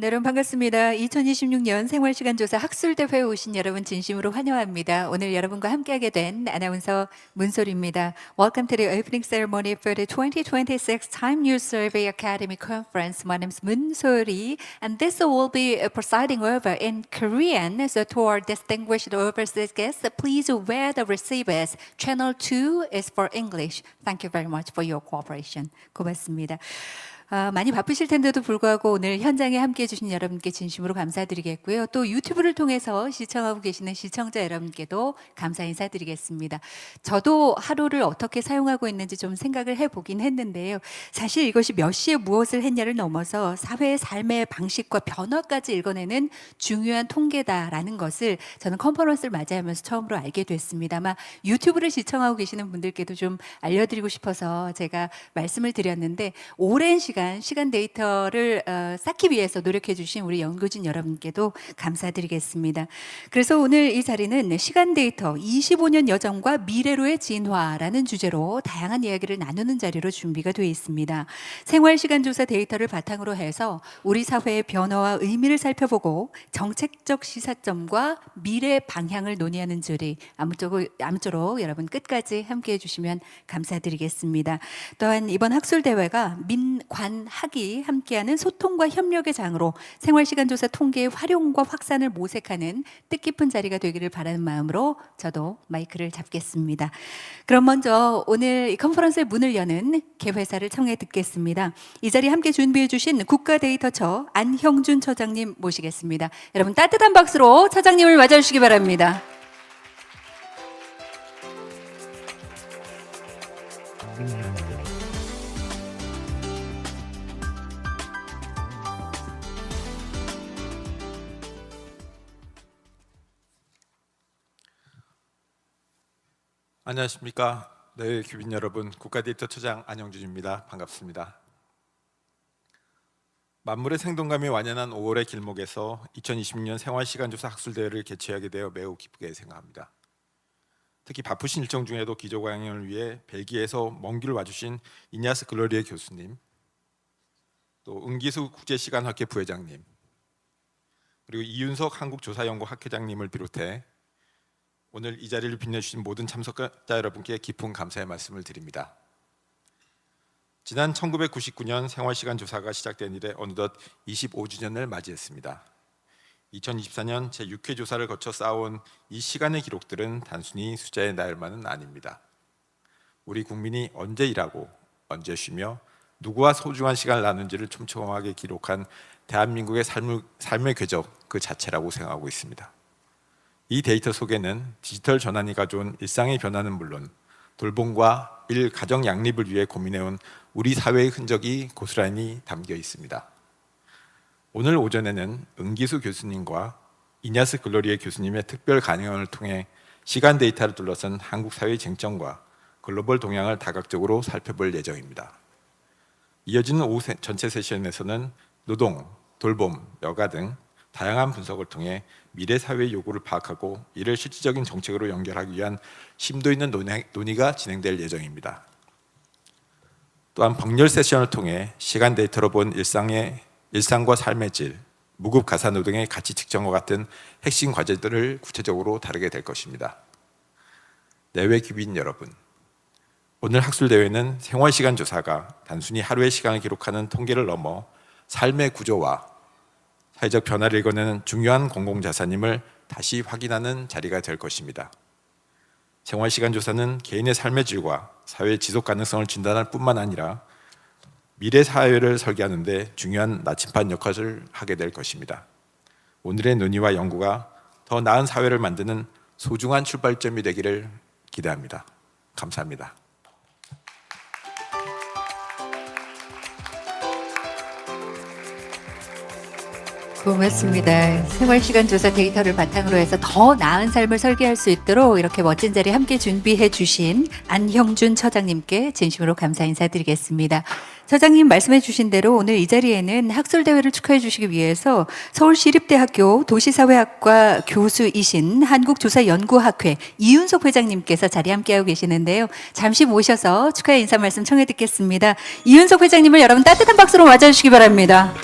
네, 여러분 반갑습니다. 2026년 생활시간조사 학술대회에 오신 여러분 진심으로 환영합니다. 오늘 여러분과 함께하게 된 아나운서 문소리입니다. Welcome to the opening ceremony for the 2026 Time News Survey Academic Conference. My name is 문소리, and this will be presiding over in Korean. So to our distinguished overseas guests, please wear the receivers. Channel 2 is for English. Thank you very much for your cooperation. 고맙습니다. 많이 바쁘실 텐데도 불구하고 오늘 현장에 함께해 주신 여러분께 진심으로 감사드리겠고요. 또 유튜브를 통해서 시청하고 계시는 시청자 여러분께도 감사 인사드리겠습니다. 저도 하루를 어떻게 사용하고 있는지 좀 생각을 해보긴 했는데요. 사실 이것이 몇 시에 무엇을 했냐를 넘어서 사회의 삶의 방식과 변화까지 읽어내는 중요한 통계다라는 것을 저는 컨퍼런스를 맞이하면서 처음으로 알게 됐습니다. 아마 유튜브를 시청하고 계시는 분들께도 좀 알려드리고 싶어서 제가 말씀을 드렸는데, 오랜 시간 데이터를 쌓기 위해서 노력해 주신 우리 연구진 여러분께도 감사드리겠습니다. 그래서 오늘 이 자리는 시간 데이터 25년 여정과 미래로의 진화라는 주제로 다양한 이야기를 나누는 자리로 준비가 되어 있습니다. 생활시간조사 데이터를 바탕으로 해서 우리 사회의 변화와 의미를 살펴보고 정책적 시사점과 미래 방향을 논의하는 자리, 아무쪼록 여러분 끝까지 함께해 주시면 감사드리겠습니다. 또한 이번 학술대회가 관학이 함께하는 소통과 협력의 장으로 생활시간조사 통계의 활용과 확산을 모색하는 뜻깊은 자리가 되기를 바라는 마음으로 저도 마이크를 잡겠습니다. 그럼 먼저 오늘 이 컨퍼런스의 문을 여는 개회사를 청해 듣겠습니다. 이 자리 함께 준비해 주신 국가데이터처 안형준 처장님 모시겠습니다. 여러분 따뜻한 박수로 처장님을 맞아주시기 바랍니다. 안녕하십니까. 네, 귀빈 여러분, 국가데이터처장 안형준입니다. 반갑습니다. 만물의 생동감이 완연한 5월의 길목에서 2026년 생활시간조사 학술대회를 개최하게 되어 매우 기쁘게 생각합니다. 특히 바쁘신 일정 중에도 기조 강연을 위해 벨기에에서 먼 길 와주신 이냐스 글로리에 교수님, 또 은기수 국제시간학회 부회장님, 그리고 이윤석 한국조사연구학회장님을 비롯해 오늘 이 자리를 빛내주신 모든 참석자 여러분께 깊은 감사의 말씀을 드립니다. 지난 1999년 생활시간조사가 시작된 이래 어느덧 25주년을 맞이했습니다. 2024년 제6회 조사를 거쳐 쌓아온 이 시간의 기록들은 단순히 숫자의 나열만은 아닙니다. 우리 국민이 언제 일하고 언제 쉬며 누구와 소중한 시간을 나눈지를 촘촘하게 기록한 대한민국의 삶의 궤적 그 자체라고 생각하고 있습니다. 이 데이터 속에는 디지털 전환이 가져온 일상의 변화는 물론 돌봄과 일, 가정 양립을 위해 고민해온 우리 사회의 흔적이 고스란히 담겨 있습니다. 오늘 오전에는 은기수 교수님과 이냐스 글로리에 교수님의 특별 강연을 통해 시간 데이터를 둘러싼 한국 사회의 쟁점과 글로벌 동향을 다각적으로 살펴볼 예정입니다. 이어지는 오후 전체 세션에서는 노동, 돌봄, 여가 등 다양한 분석을 통해 미래 사회의 요구를 파악하고 이를 실질적인 정책으로 연결하기 위한 심도 있는 논의가 진행될 예정입니다. 또한 병렬세션을 통해 시간 데이터로 본 일상과 삶의 질, 무급 가사노동의 가치 측정과 같은 핵심 과제들을 구체적으로 다루게 될 것입니다. 내외 귀빈 여러분, 오늘 학술대회는 생활시간조사가 단순히 하루의 시간을 기록하는 통계를 넘어 삶의 구조와 사회적 변화를 읽어내는 중요한 공공자산임을 다시 확인하는 자리가 될 것입니다. 생활시간조사는 개인의 삶의 질과 사회의 지속 가능성을 진단할 뿐만 아니라 미래 사회를 설계하는 데 중요한 나침반 역할을 하게 될 것입니다. 오늘의 논의와 연구가 더 나은 사회를 만드는 소중한 출발점이 되기를 기대합니다. 감사합니다. 고맙습니다. 생활시간조사 데이터를 바탕으로 해서 더 나은 삶을 설계할 수 있도록 이렇게 멋진 자리 함께 준비해 주신 안형준 처장님께 진심으로 감사 인사드리겠습니다. 처장님 말씀해 주신 대로 오늘 이 자리에는 학술대회를 축하해 주시기 위해서 서울시립대학교 도시사회학과 교수이신 한국조사연구학회 이윤석 회장님께서 자리에 함께하고 계시는데요. 잠시 모셔서 축하의 인사 말씀 청해 듣겠습니다. 이윤석 회장님을 여러분 따뜻한 박수로 맞아주시기 바랍니다.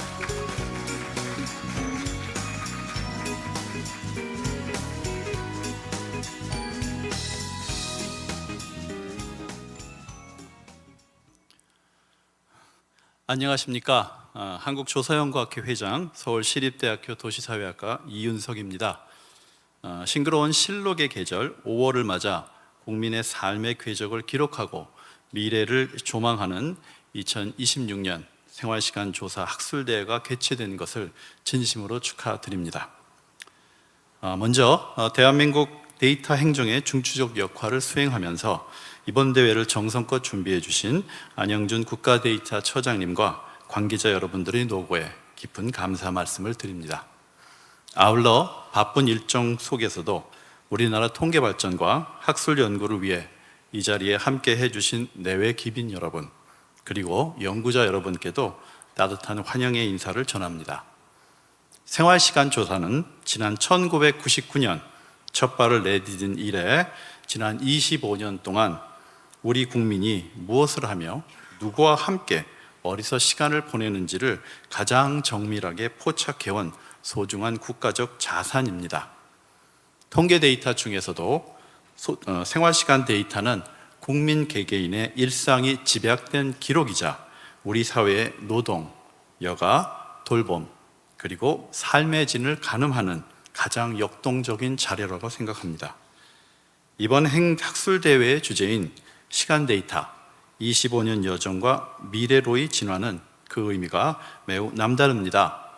안녕하십니까. 한국조사연구학회 회장, 서울시립대학교 도시사회학과 이윤석입니다. 싱그러운 실록의 계절 5월을 맞아 국민의 삶의 궤적을 기록하고 미래를 조망하는 2026년 생활시간조사 학술대회가 개최된 것을 진심으로 축하드립니다. 먼저 대한민국 데이터 행정의 중추적 역할을 수행하면서 이번 대회를 정성껏 준비해 주신 안영준 국가데이터처장님과 관계자 여러분들의 노고에 깊은 감사 말씀을 드립니다. 아울러 바쁜 일정 속에서도 우리나라 통계 발전과 학술 연구를 위해 이 자리에 함께 해주신 내외 기빈 여러분, 그리고 연구자 여러분께도 따뜻한 환영의 인사를 전합니다. 생활시간조사는 지난 1999년 첫 발을 내디딘 이래 지난 25년 동안 우리 국민이 무엇을 하며 누구와 함께 어디서 시간을 보내는지를 가장 정밀하게 포착해온 소중한 국가적 자산입니다. 통계 데이터 중에서도 생활시간 데이터는 국민 개개인의 일상이 집약된 기록이자 우리 사회의 노동, 여가, 돌봄, 그리고 삶의 진을 가늠하는 가장 역동적인 자료라고 생각합니다. 이번 학술대회의 주제인 시간데이터, 25년 여정과 미래로의 진화는 그 의미가 매우 남다릅니다.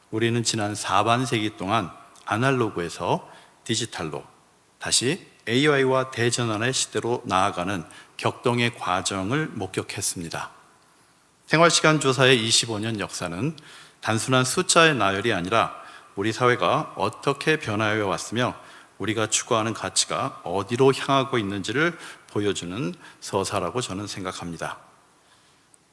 우리는 지난 4반세기 동안 아날로그에서 디지털로, 다시 AI와 대전환의 시대로 나아가는 격동의 과정을 목격했습니다. 생활시간조사의 25년 역사는 단순한 숫자의 나열이 아니라 우리 사회가 어떻게 변화해 왔으며 우리가 추구하는 가치가 어디로 향하고 있는지를 보여주는 서사라고 저는 생각합니다.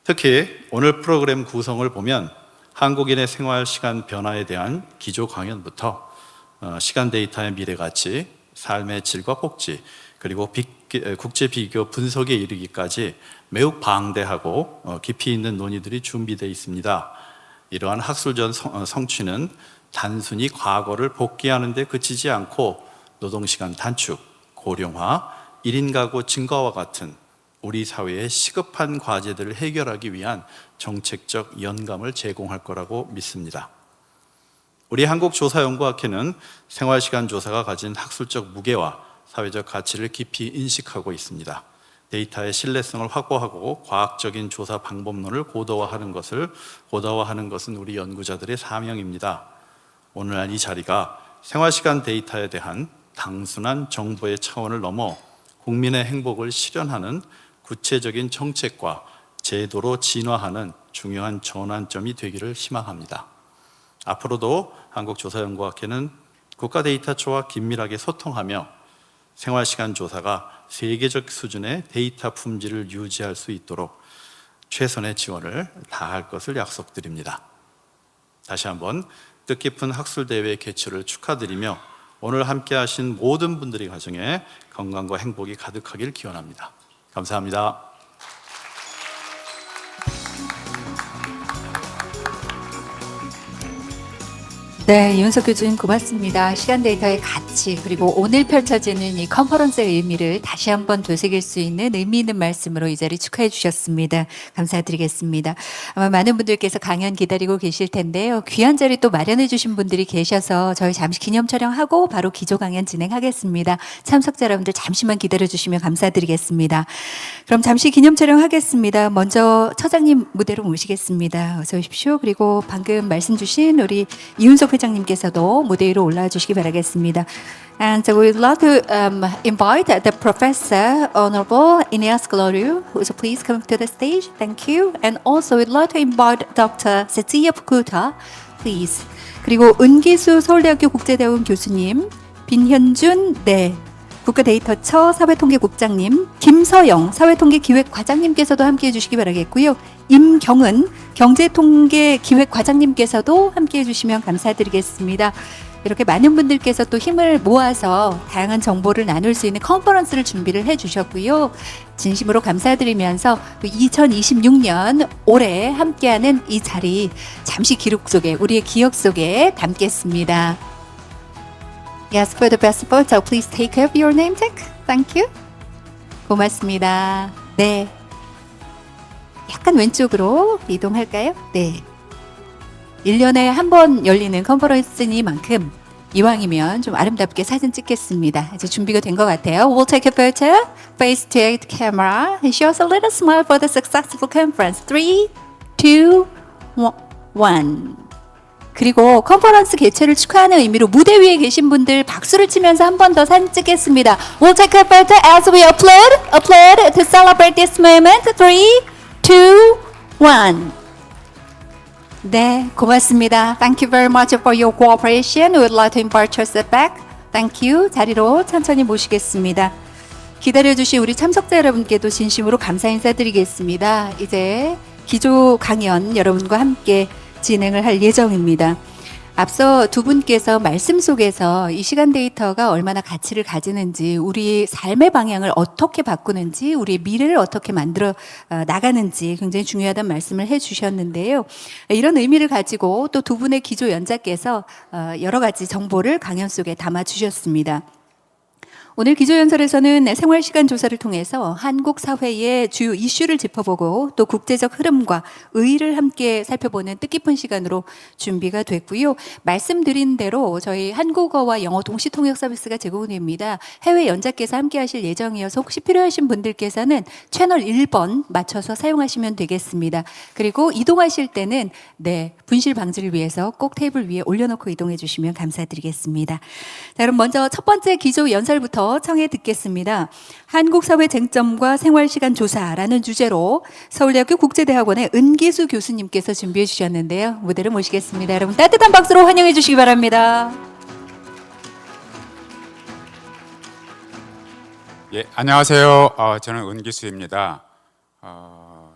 특히 오늘 프로그램 구성을 보면 한국인의 생활시간 변화에 대한 기조 강연부터 시간 데이터의 미래 가치, 삶의 질과 복지, 그리고 국제 비교 분석에 이르기까지 매우 방대하고 깊이 있는 논의들이 준비되어 있습니다. 이러한 학술적 성취는 단순히 과거를 복귀하는 데 그치지 않고 노동시간 단축, 고령화, 1인 가구 증가와 같은 우리 사회의 시급한 과제들을 해결하기 위한 정책적 영감을 제공할 거라고 믿습니다. 우리 한국조사연구학회는 생활시간조사가 가진 학술적 무게와 사회적 가치를 깊이 인식하고 있습니다. 데이터의 신뢰성을 확보하고 과학적인 조사 방법론을 고도화하는 것은 우리 연구자들의 사명입니다. 오늘날 이 자리가 생활시간 데이터에 대한 단순한 정보의 차원을 넘어 국민의 행복을 실현하는 구체적인 정책과 제도로 진화하는 중요한 전환점이 되기를 희망합니다. 앞으로도 한국조사연구학회는 국가데이터처와 긴밀하게 소통하며 생활시간 조사가 세계적 수준의 데이터 품질을 유지할 수 있도록 최선의 지원을 다할 것을 약속드립니다. 다시 한번 뜻깊은 학술대회 개최를 축하드리며 오늘 함께 하신 모든 분들의 가정에 건강과 행복이 가득하길 기원합니다. 감사합니다. 네, 이윤석 교수님 고맙습니다. 시간 데이터의 가치, 그리고 오늘 펼쳐지는 이 컨퍼런스의 의미를 다시 한번 되새길 수 있는 의미 있는 말씀으로 이 자리 축하해 주셨습니다. 감사드리겠습니다. 아마 많은 분들께서 강연 기다리고 계실 텐데요. 귀한 자리 또 마련해 주신 분들이 계셔서 저희 잠시 기념 촬영하고 바로 기조 강연 진행하겠습니다. 참석자 여러분들 잠시만 기다려 주시면 감사드리겠습니다. 그럼 잠시 기념 촬영하겠습니다. 먼저 처장님 무대로 모시겠습니다. 어서 오십시오. 그리고 방금 말씀 주신 우리 이윤석 회장님께서도 무대 위로 올라와 주시기 바라겠습니다. And we'd like to invite the Professor Honorable Ineas Glorio, so please come to the stage. Thank you. And also we'd like to invite Dr. Cecilia Fukuta, please. 그리고 은기수 서울대학교 국제대학원 교수님, 빈현준 국가데이터처 사회통계국장님, 김서영 사회통계기획과장님께서도 함께해 주시기 바라겠고요. 임경은 경제통계기획과장님께서도 함께해 주시면 감사드리겠습니다. 이렇게 많은 분들께서 또 힘을 모아서 다양한 정보를 나눌 수 있는 컨퍼런스를 준비를 해 주셨고요. 진심으로 감사드리면서 2026년 올해 함께하는 이 자리 잠시 기록 속에, 우리의 기억 속에 담겠습니다. Yes, for the passport, so please take up your name tag. Thank you. 고맙습니다. 네. 약간 왼쪽으로 이동할까요? 네. 1년에 한 번 열리는 컨퍼런스니만큼 이왕이면 좀 아름답게 사진 찍겠습니다. 이제 준비가 된 것 같아요. We'll take a photo, face to the camera, and show us a little smile for the successful conference. 3, 2, 1. 그리고 컨퍼런스 개최를 축하하는 의미로 무대 위에 계신 분들 박수를 치면서 한 번 더 사진 찍겠습니다. We'll take a photo as we applaud to celebrate this moment. 3, 2, 1. 네, 고맙습니다. Thank you very much for your cooperation. We would like to invite you back. Thank you. 자리로 천천히 모시겠습니다. 기다려주신 우리 참석자 여러분께도 진심으로 감사 인사드리겠습니다. 이제 기조 강연 여러분과 함께 진행을 할 예정입니다. 앞서 두 분께서 말씀 속에서 이 시간 데이터가 얼마나 가치를 가지는지, 우리 삶의 방향을 어떻게 바꾸는지, 우리의 미래를 어떻게 만들어 나가는지 굉장히 중요하다는 말씀을 해주셨는데요. 이런 의미를 가지고 또 두 분의 기조 연자께서 여러 가지 정보를 강연 속에 담아 주셨습니다. 오늘 기조연설에서는 생활시간조사를 통해서 한국 사회의 주요 이슈를 짚어보고 또 국제적 흐름과 의의를 함께 살펴보는 뜻깊은 시간으로 준비가 됐고요. 말씀드린 대로 저희 한국어와 영어 동시 통역 서비스가 제공됩니다. 해외 연자께서 함께 하실 예정이어서 혹시 필요하신 분들께서는 채널 1번 맞춰서 사용하시면 되겠습니다. 그리고 이동하실 때는 분실 방지를 위해서 꼭 테이블 위에 올려놓고 이동해 주시면 감사드리겠습니다. 자, 그럼 먼저 첫 번째 기조연설부터 청해 듣겠습니다. 한국 사회 쟁점과 생활시간 조사라는 주제로 서울대학교 국제대학원의 은기수 교수님께서 준비해 주셨는데요. 무대를 모시겠습니다. 여러분 따뜻한 박수로 환영해 주시기 바랍니다. 예, 안녕하세요. 저는 은기수입니다.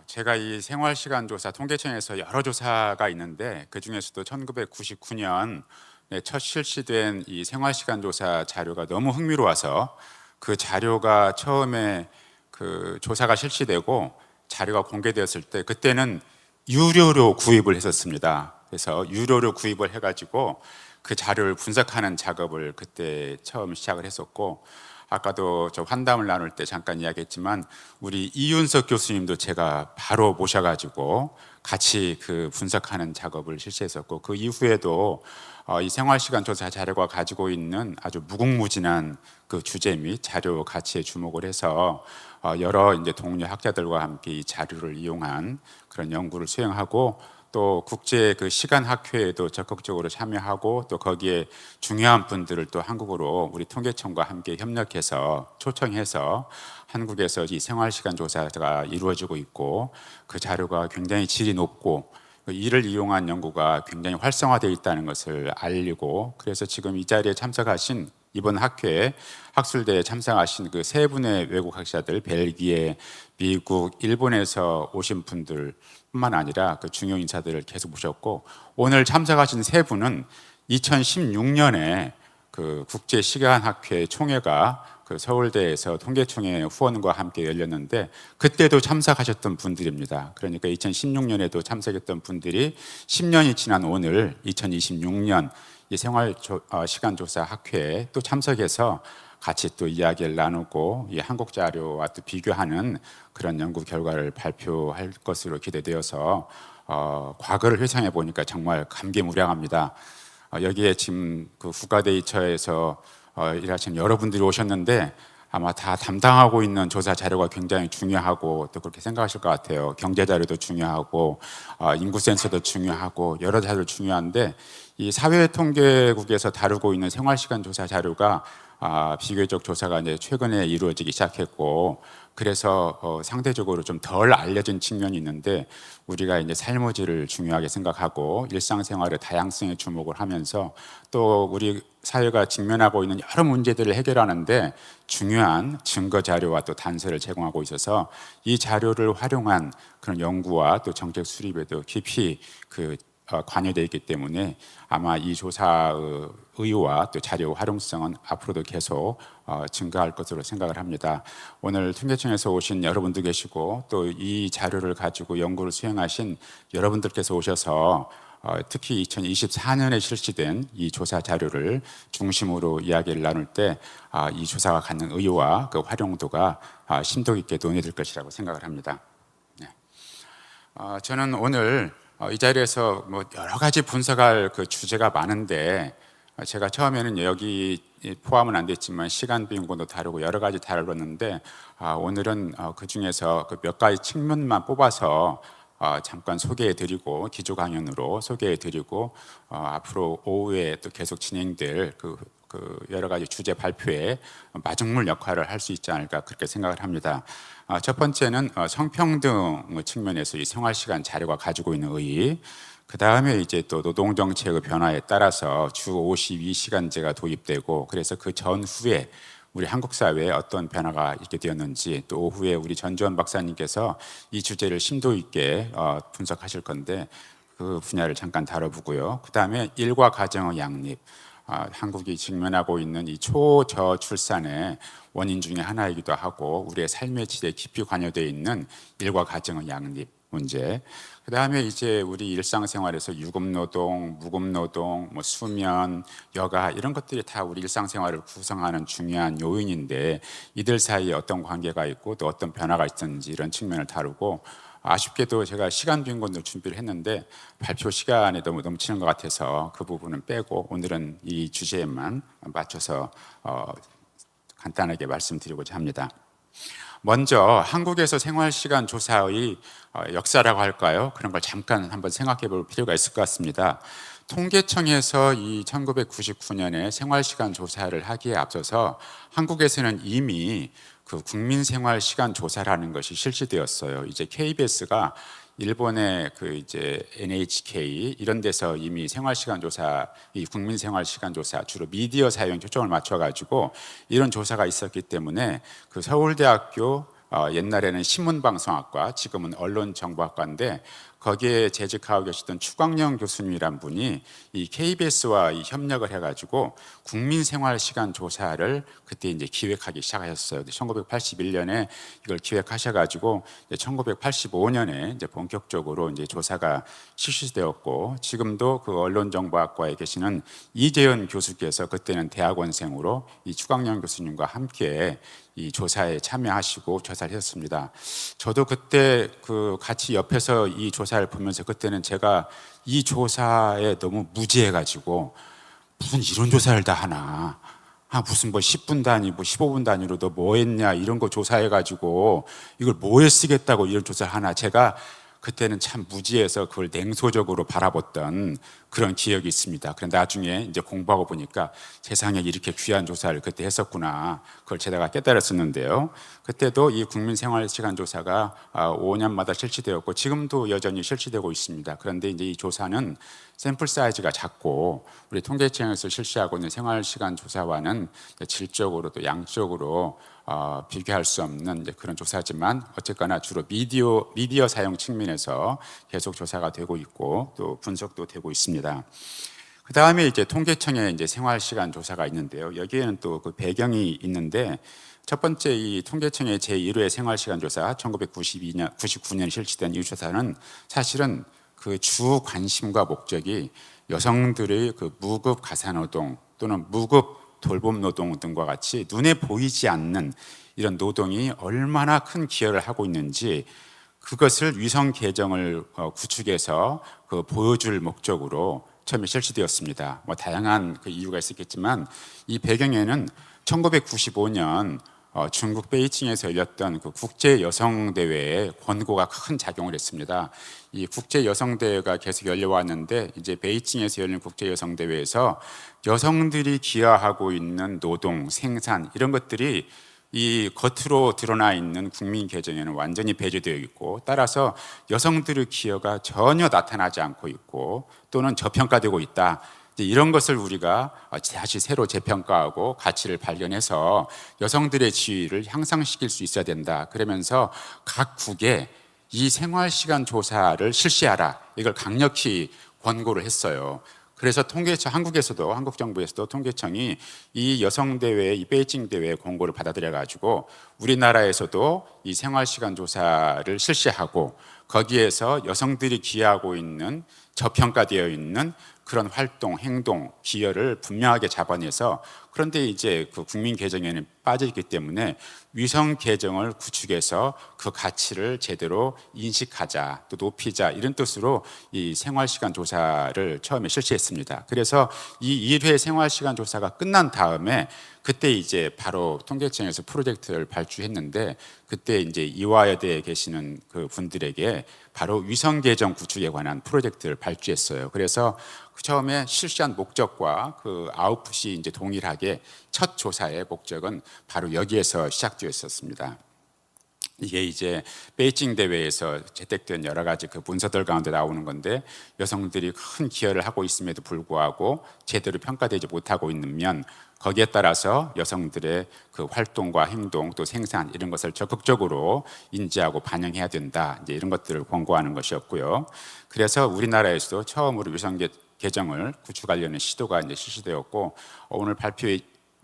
제가 이 생활시간조사 통계청에서 여러 조사가 있는데 그 중에서도 1999년 첫 실시된 이 생활시간조사 자료가 너무 흥미로워서 그 자료가 처음에 그 조사가 실시되고 자료가 공개되었을 때 그때는 유료로 구입을 했었습니다. 그래서 유료로 구입을 해가지고 그 자료를 분석하는 작업을 그때 처음 시작을 했었고, 아까도 저 환담을 나눌 때 잠깐 이야기했지만 우리 이윤석 교수님도 제가 바로 모셔가지고 같이 그 분석하는 작업을 실시했었고, 그 이후에도 이 생활시간 조사 자료가 가지고 있는 아주 무궁무진한 그 주제 및 자료 가치에 주목을 해서 여러 이제 동료 학자들과 함께 이 자료를 이용한 그런 연구를 수행하고, 또 국제 그 시간 학회에도 적극적으로 참여하고, 또 거기에 중요한 분들을 또 한국으로 우리 통계청과 함께 협력해서 초청해서 한국에서 이 생활시간 조사가 이루어지고 있고, 그 자료가 굉장히 질이 높고 이를 이용한 연구가 굉장히 활성화되어 있다는 것을 알리고, 그래서 지금 이 자리에 참석하신 이번 학회에 학술대회에 참석하신 그 세 분의 외국 학자들, 벨기에, 미국, 일본에서 오신 분들 뿐만 아니라 그 중요 인사들을 계속 모셨고, 오늘 참석하신 세 분은 2016년에 그 국제시간학회 총회가 그 서울대에서 통계청의 후원과 함께 열렸는데 그때도 참석하셨던 분들입니다. 그러니까 2016년에도 참석했던 분들이 10년이 지난 오늘 2026년 이 생활시간조사 학회에 또 참석해서 같이 또 이야기를 나누고 이 한국 자료와 또 비교하는 그런 연구 결과를 발표할 것으로 기대되어서 과거를 회상해 보니까 정말 감개무량합니다. 여기에 지금 그 국가데이터에서 일하시는 여러분들이 오셨는데 아마 다 담당하고 있는 조사 자료가 굉장히 중요하고 또 그렇게 생각하실 것 같아요. 경제 자료도 중요하고 인구 센서도 중요하고 여러 자료 중요한데, 이 사회통계국에서 다루고 있는 생활시간 조사 자료가 비교적 조사가 이제 최근에 이루어지기 시작했고, 그래서 상대적으로 좀 덜 알려진 측면이 있는데, 우리가 이제 삶의 질을 중요하게 생각하고 일상생활의 다양성에 주목을 하면서 또 우리 사회가 직면하고 있는 여러 문제들을 해결하는데 중요한 증거 자료와 또 단서를 제공하고 있어서 이 자료를 활용한 그런 연구와 또 정책 수립에도 깊이 관여되어 있기 때문에 아마 이 조사의 의의와 또 자료 활용성은 앞으로도 계속 증가할 것으로 생각을 합니다. 오늘 통계청에서 오신 여러분도 계시고 또 이 자료를 가지고 연구를 수행하신 여러분들께서 오셔서 특히 2024년에 실시된 이 조사 자료를 중심으로 이야기를 나눌 때 이 조사가 갖는 의의와 그 활용도가 심도 있게 논의될 것이라고 생각을 합니다. 네. 저는 오늘 이 자리에서 뭐 여러 가지 분석할 그 주제가 많은데 제가 처음에는 여기 포함은 안 됐지만 시간 비용권도 다루고 여러 가지 다뤘는데 오늘은 그 중에서 그 몇 가지 측면만 뽑아서 잠깐 소개해드리고 기조 강연으로 소개해드리고 앞으로 오후에 또 계속 진행될 그 여러 가지 주제 발표에 마중물 역할을 할 수 있지 않을까 그렇게 생각을 합니다. 첫 번째는 성평등 측면에서 이 생활시간 자료가 가지고 있는 의의, 그 다음에 이제 또 노동정책의 변화에 따라서 주 52시간제가 도입되고 그래서 그 전후에 우리 한국 사회에 어떤 변화가 있게 되었는지, 또 오후에 우리 전주원 박사님께서 이 주제를 심도 있게 분석하실 건데 그 분야를 잠깐 다뤄보고요. 그 다음에 일과 가정의 양립, 한국이 직면하고 있는 이 초저출산의 원인 중에 하나이기도 하고 우리의 삶의 질에 깊이 관여되어 있는 일과 가정의 양립 문제, 그 다음에 이제 우리 일상생활에서 유급노동, 무급노동, 뭐 수면, 여가 이런 것들이 다 우리 일상생활을 구성하는 중요한 요인인데 이들 사이에 어떤 관계가 있고 또 어떤 변화가 있는지 이런 측면을 다루고, 아쉽게도 제가 시간 빈곤을 준비를 했는데 발표 시간에 너무 넘치는 것 같아서 그 부분은 빼고 오늘은 이 주제에만 맞춰서 간단하게 말씀드리고자 합니다. 먼저 한국에서 생활시간 조사의 역사라고 할까요? 그런 걸 잠깐 한번 생각해 볼 필요가 있을 것 같습니다. 통계청에서 이 1999년에 생활시간 조사를 하기에 앞서서 한국에서는 이미 그 국민생활시간조사라는 것이 실시되었어요. 이제 KBS가 일본의 그 이제 NHK 이런 데서 이미 생활시간조사, 이 국민생활시간조사 주로 미디어 사용 초점을 맞춰가지고 이런 조사가 있었기 때문에 그 서울대학교 옛날에는 신문방송학과, 지금은 언론정보학과인데 거기에 재직하고 계시던 추광영 교수님이란 분이 이 KBS와 이 협력을 해가지고 국민생활시간조사를 그때 이제 기획하기 시작하셨어요. 1981년에 이걸 기획하셔가지고 1985년에 이제 본격적으로 이제 조사가 실시되었고, 지금도 그 언론정보학과에 계시는 이재현 교수께서 그때는 대학원생으로 이 추광영 교수님과 함께 이 조사에 참여하시고 조사를 했습니다. 저도 그때 그 같이 옆에서 이 조사를 보면서 그때는 제가 이 조사에 너무 무지해가지고 무슨 이런 조사를 다 하나, 무슨 뭐 10분 단위, 뭐 15분 단위로 너 뭐 했냐 이런 거 조사해가지고 이걸 뭐에 쓰겠다고 이런 조사를 하나, 제가 그때는 참 무지해서 그걸 냉소적으로 바라봤던 그런 기억이 있습니다. 그런데 나중에 이제 공부하고 보니까 세상에 이렇게 귀한 조사를 그때 했었구나, 그걸 제가 깨달았었는데요. 그때도 이 국민생활시간조사가 5년마다 실시되었고 지금도 여전히 실시되고 있습니다. 그런데 이제 이 조사는 샘플 사이즈가 작고 우리 통계청에서 실시하고 있는 생활시간조사와는 질적으로 또 양적으로 비교할 수 없는 이제 그런 조사지만 어쨌거나 주로 미디어 사용 측면에서 계속 조사가 되고 있고 또 분석도 되고 있습니다. 그 다음에 이제 통계청의 이제 생활시간 조사가 있는데요. 여기에는 또 그 배경이 있는데, 첫 번째 이 통계청의 제1회 생활시간 조사 1999년 실시된 이 조사는 사실은 그 주 관심과 목적이 여성들의 그 무급 가사노동 또는 무급 돌봄 노동 등과 같이 눈에 보이지 않는 이런 노동이 얼마나 큰 기여를 하고 있는지, 그것을 위성 계정을 구축해서 그 보여줄 목적으로 처음에 실시되었습니다. 뭐 다양한 그 이유가 있었겠지만 이 배경에는 1995년 중국 베이징에서 열렸던 그 국제 여성 대회에 권고가 큰 작용을 했습니다. 이 국제 여성 대회가 계속 열려왔는데 이제 베이징에서 열린 국제 여성 대회에서 여성들이 기여하고 있는 노동, 생산 이런 것들이 이 겉으로 드러나 있는 국민 계정에는 완전히 배제되어 있고, 따라서 여성들의 기여가 전혀 나타나지 않고 있고 또는 저평가되고 있다. 이런 것을 우리가 다시 새로 재평가하고 가치를 발견해서 여성들의 지위를 향상시킬 수 있어야 된다. 그러면서 각 국에 이 생활시간 조사를 실시하라, 이걸 강력히 권고를 했어요. 그래서 통계청, 한국에서도, 한국 정부에서도 통계청이 이 여성대회, 이 베이징 대회 공고를 받아들여 가지고 우리나라에서도 이 생활시간 조사를 실시하고, 거기에서 여성들이 기여하고 있는 저평가되어 있는 그런 활동, 행동, 기여를 분명하게 잡아내서, 그런데 이제 그 국민 계정에는 빠져 있기 때문에 위성 계정을 구축해서 그 가치를 제대로 인식하자, 또 높이자, 이런 뜻으로 이 생활시간 조사를 처음에 실시했습니다. 그래서 이 1회 생활시간 조사가 끝난 다음에 그때 이제 바로 통계청에서 프로젝트를 발주했는데, 그때 이제 이화여대에 계시는 그 분들에게 바로 위성 계정 구축에 관한 프로젝트를 발주했어요. 그래서 처음에 실시한 목적과 그 아웃풋이 이제 동일하게 첫 조사의 목적은 바로 여기에서 시작되었었습니다. 이게 이제 베이징 대회에서 채택된 여러 가지 그 문서들 가운데 나오는 건데, 여성들이 큰 기여를 하고 있음에도 불구하고 제대로 평가되지 못하고 있는 면, 거기에 따라서 여성들의 그 활동과 행동 또 생산 이런 것을 적극적으로 인지하고 반영해야 된다, 이제 이런 것들을 권고하는 것이었고요. 그래서 우리나라에서도 처음으로 위성 계정을 구축하려는 시도가 이제 실시되었고, 오늘 발표에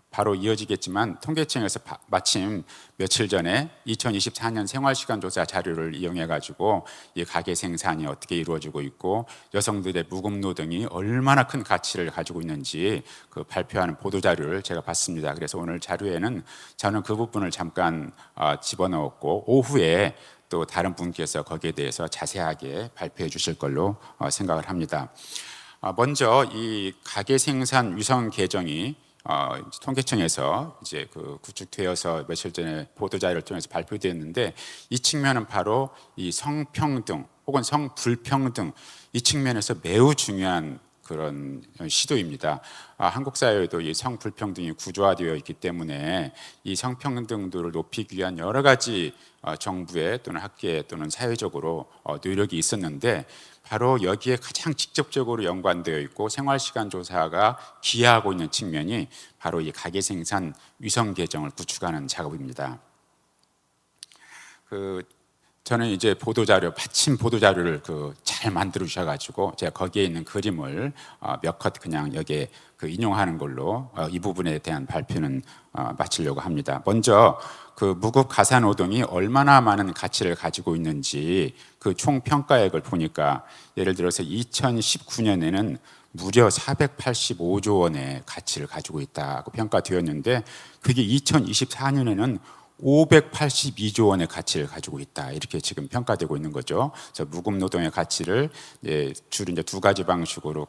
바로 이어지겠지만 통계청에서 마침 며칠 전에 2024년 생활시간조사 자료를 이용해 가지고 이 가계 생산이 어떻게 이루어지고 있고 여성들의 무급노동이 얼마나 큰 가치를 가지고 있는지 그 발표하는 보도자료를 제가 봤습니다. 그래서 오늘 자료에는 저는 그 부분을 잠깐 집어넣었고, 오후에 또 다른 분께서 거기에 대해서 자세하게 발표해 주실 걸로 생각을 합니다. 먼저 이 가계 생산 위성 계정이 통계청에서 이제 그 구축되어서 며칠 전에 보도자료를 통해서 발표되었는데, 이 측면은 바로 이 성평등 혹은 성불평등, 이 측면에서 매우 중요한 그런 시도입니다. 한국 사회에도 이 성불평등이 구조화되어 있기 때문에 이 성평등도를 높이기 위한 여러 가지 정부의 또는 학계 또는 사회적으로 노력이 있었는데, 바로 여기에 가장 직접적으로 연관되어 있고 생활시간 조사가 기여하고 있는 측면이 바로 이 가계생산 위성 계정을 구축하는 작업입니다. 저는 이제 받침 보도자료를 잘 만들어 주셔가지고 제가 거기에 있는 그림을 몇 컷 그냥 여기에 인용하는 걸로 이 부분에 대한 발표는 마치려고 합니다. 먼저 무급 가사노동이 얼마나 많은 가치를 가지고 있는지 그 총 평가액을 보니까, 예를 들어서 2019년에는 무려 485조 원의 가치를 가지고 있다고 평가되었는데, 그게 2024년에는 582조 원의 가치를 가지고 있다, 이렇게 지금 평가되고 있는 거죠. 무급 노동의 가치를 주로 이제 두 가지 방식으로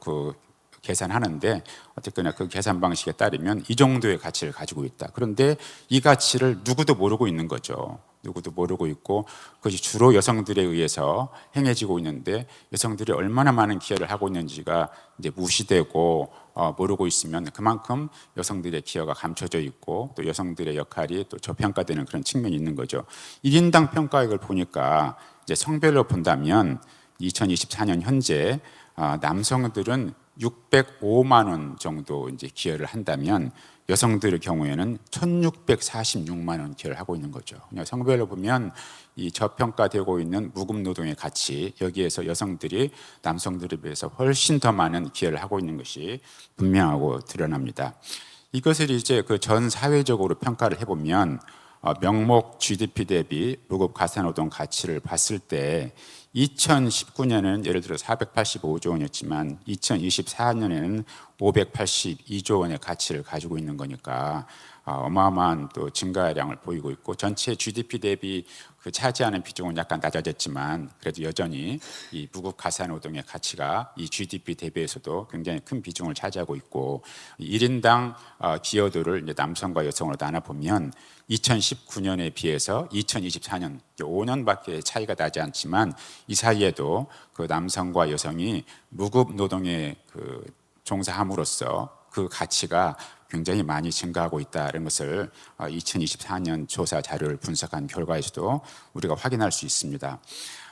계산하는데, 어쨌거나 그 계산 방식에 따르면 이 정도의 가치를 가지고 있다. 그런데 이 가치를 누구도 모르고 있는 거죠. 누구도 모르고 있고, 그것이 주로 여성들에 의해서 행해지고 있는데, 여성들이 얼마나 많은 기여를 하고 있는지가 이제 무시되고 모르고 있으면 그만큼 여성들의 기여가 감춰져 있고, 또 여성들의 역할이 또 저평가되는 그런 측면이 있는 거죠. 1인당 평가액을 보니까 이제 성별로 본다면 2024년 현재 남성들은 605만 원 정도 이제 기여를 한다면, 여성들의 경우에는 1,646만 원 기여를 하고 있는 거죠. 성별로 보면 이 저평가되고 있는 무급 노동의 가치, 여기에서 여성들이 남성들에 비해서 훨씬 더 많은 기여를 하고 있는 것이 분명하고 드러납니다. 이것을 이제 전 사회적으로 평가를 해보면, 명목 GDP 대비 무급 가사노동 가치를 봤을 때 2019년에는 예를 들어 485조 원이었지만 2024년에는 582조 원의 가치를 가지고 있는 거니까 어마어마한 또 증가량을 보이고 있고, 전체 GDP 대비 차지하는 비중은 약간 낮아졌지만 그래도 여전히 이 무급 가사노동의 가치가 이 GDP 대비해서도 굉장히 큰 비중을 차지하고 있고, 1인당 기여도를 이제 남성과 여성으로 나눠보면 2019년에 비해서 2024년 5년밖에 차이가 나지 않지만, 이 사이에도 남성과 여성이 무급 노동에 종사함으로써 그 가치가 굉장히 많이 증가하고 있다는 것을 2024년 조사 자료를 분석한 결과에서도 우리가 확인할 수 있습니다.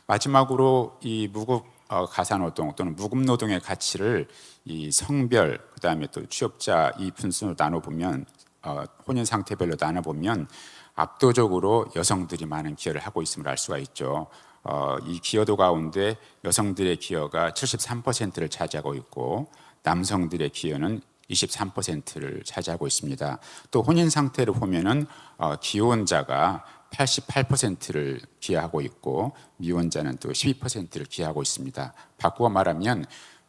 마지막으로 이 무급 가사노동 또는 무급 노동의 가치를 이 성별, 그다음에 또 취업자 이 분순으로 나눠보면, 혼인 상태별로 나눠보면 압도적으로 여성들이 많은 기여를 하고 있음을 알 수가 있죠. 이 기여도 가운데 여성들의 기여가 73%를 차지하고 있고, 남성들의 기여는 23%를 차지하고 있습니다. 또 혼인 상태를 보면은 기혼자가 88%를 기여하고 있고 미혼자는 또 12%를 기여하고 있습니다. 바꾸어 말하면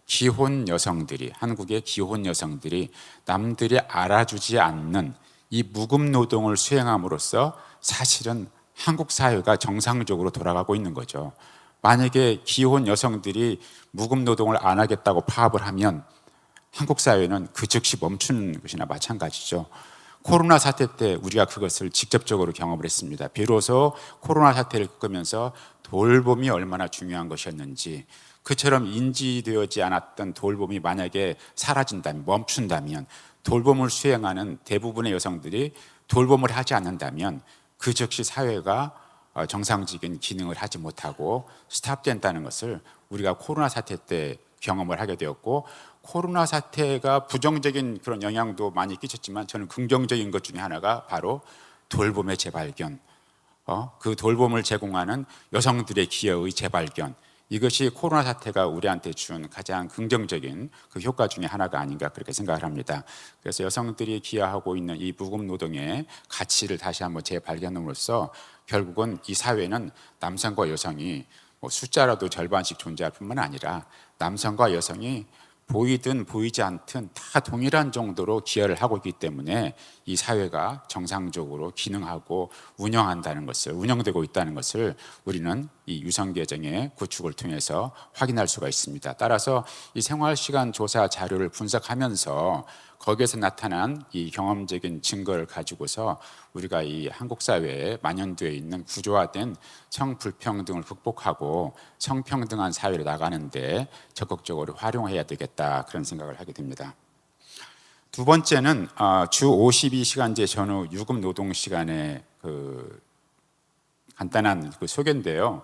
기혼 여성들이, 한국의 기혼 여성들이 남들이 알아주지 않는 이 무급 노동을 수행함으로써 사실은 한국 사회가 정상적으로 돌아가고 있는 거죠. 만약에 기혼 여성들이 무급 노동을 안 하겠다고 파업을 하면 한국 사회는 그 즉시 멈추는 것이나 마찬가지죠. 코로나 사태 때 우리가 그것을 직접적으로 경험을 했습니다. 비로소 코로나 사태를 겪으면서 돌봄이 얼마나 중요한 것이었는지, 그처럼 인지되어지 않았던 돌봄이 만약에 사라진다면, 멈춘다면, 돌봄을 수행하는 대부분의 여성들이 돌봄을 하지 않는다면 그 즉시 사회가 정상적인 기능을 하지 못하고 스탑된다는 것을 우리가 코로나 사태 때 경험을 하게 되었고, 코로나 사태가 부정적인 그런 영향도 많이 끼쳤지만 저는 긍정적인 것 중에 하나가 바로 돌봄의 재발견, 그 돌봄을 제공하는 여성들의 기여의 재발견, 이것이 코로나 사태가 우리한테 준 가장 긍정적인 그 효과 중에 하나가 아닌가 그렇게 생각을 합니다. 그래서 여성들이 기여하고 있는 이 무급 노동의 가치를 다시 한번 재발견함으로써 결국은 이 사회는 남성과 여성이 숫자라도 절반씩 존재할 뿐만 아니라 남성과 여성이 보이든 보이지 않든 다 동일한 정도로 기여를 하고 있기 때문에 이 사회가 정상적으로 기능하고 운영되고 있다는 것을 우리는 이 유성계정의 구축을 통해서 확인할 수가 있습니다. 따라서 이 생활시간 조사 자료를 분석하면서 거기에서 나타난 이 경험적인 증거를 가지고서 우리가 이 한국 사회에 만연되어 있는 구조화된 성불평등을 극복하고 성평등한 사회로 나가는데 적극적으로 활용해야 되겠다, 그런 생각을 하게 됩니다. 두 번째는 주 52시간제 전후 유급 노동 시간의 간단한 소개인데요.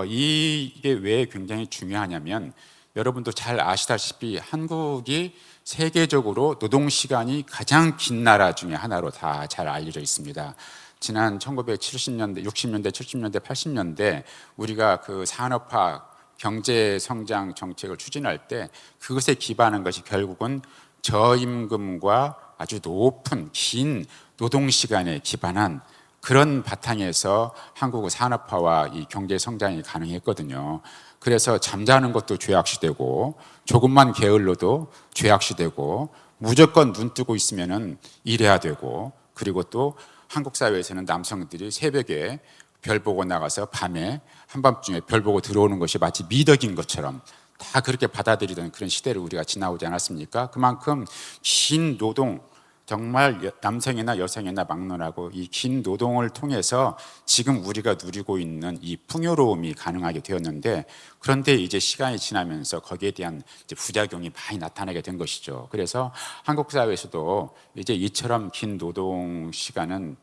이게 왜 굉장히 중요하냐면 여러분도 잘 아시다시피 한국이 세계적으로 노동시간이 가장 긴 나라 중에 하나로 다 잘 알려져 있습니다. 지난 1970년대, 60년대, 70년대, 80년대 우리가 그 산업화 경제 성장 정책을 추진할 때 그것에 기반한 것이 결국은 저임금과 아주 높은 긴 노동시간에 기반한 그런 바탕에서 한국의 산업화와 이 경제 성장이 가능했거든요. 그래서 잠자는 것도 죄악시되고 조금만 게을러도 죄악시되고 무조건 눈 뜨고 있으면은 일해야 되고, 그리고 또 한국 사회에서는 남성들이 새벽에 별 보고 나가서 밤에 한밤중에 별 보고 들어오는 것이 마치 미덕인 것처럼 다 그렇게 받아들이던 그런 시대를 우리가 지나오지 않았습니까? 그만큼 긴 노동, 정말 남성이나 여성이나 막론하고 이 긴 노동을 통해서 지금 우리가 누리고 있는 이 풍요로움이 가능하게 되었는데, 그런데 이제 시간이 지나면서 거기에 대한 이제 부작용이 많이 나타나게 된 것이죠. 그래서 한국 사회에서도 이제 이처럼 긴 노동 시간은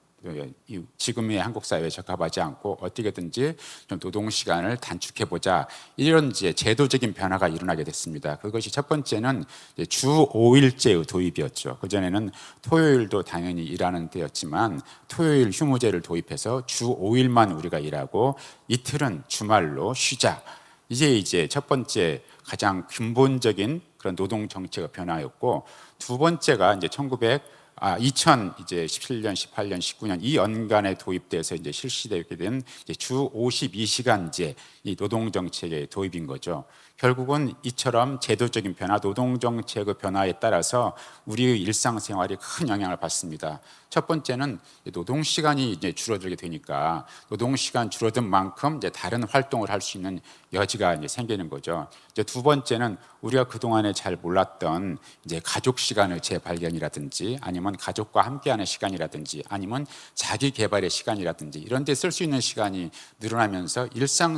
지금의 한국 사회에 적합하지 않고 어떻게든지 좀 노동 시간을 단축해보자, 이런 이제 제도적인 변화가 일어나게 됐습니다. 그것이 첫 번째는 주 5일제의 도입이었죠. 그전에는 토요일도 당연히 일하는 때였지만 토요일 휴무제를 도입해서 주 5일만 우리가 일하고 이틀은 주말로 쉬자. 이제 첫 번째 가장 근본적인 그런 노동 정책의 변화였고, 두 번째가 이제 2017년, 18년, 19년 이 연간에 도입돼서 이제 실시되게 된 주 52시간제 이 노동 정책의 도입인 거죠. 결국은 이처럼 제도적인 변화, 노동 정책의 변화에 따라서 우리의 일상생활이 큰 영향을 받습니다. 첫 번째는 노동 시간이 이제 줄어들게 되니까 노동 시간 줄어든 만큼 이제 다른 활동을 할 수 있는 여지가 이제 생기는 거죠. 이제 두 번째는 우리가 그동안에 잘 몰랐던 이제 가족 시간의 재발견이라든지 아니면 가족과 함께하는 시간이라든지 아니면 자기 개발의 시간이라든지 이런 데 쓸 수 있는 시간이 늘어나면서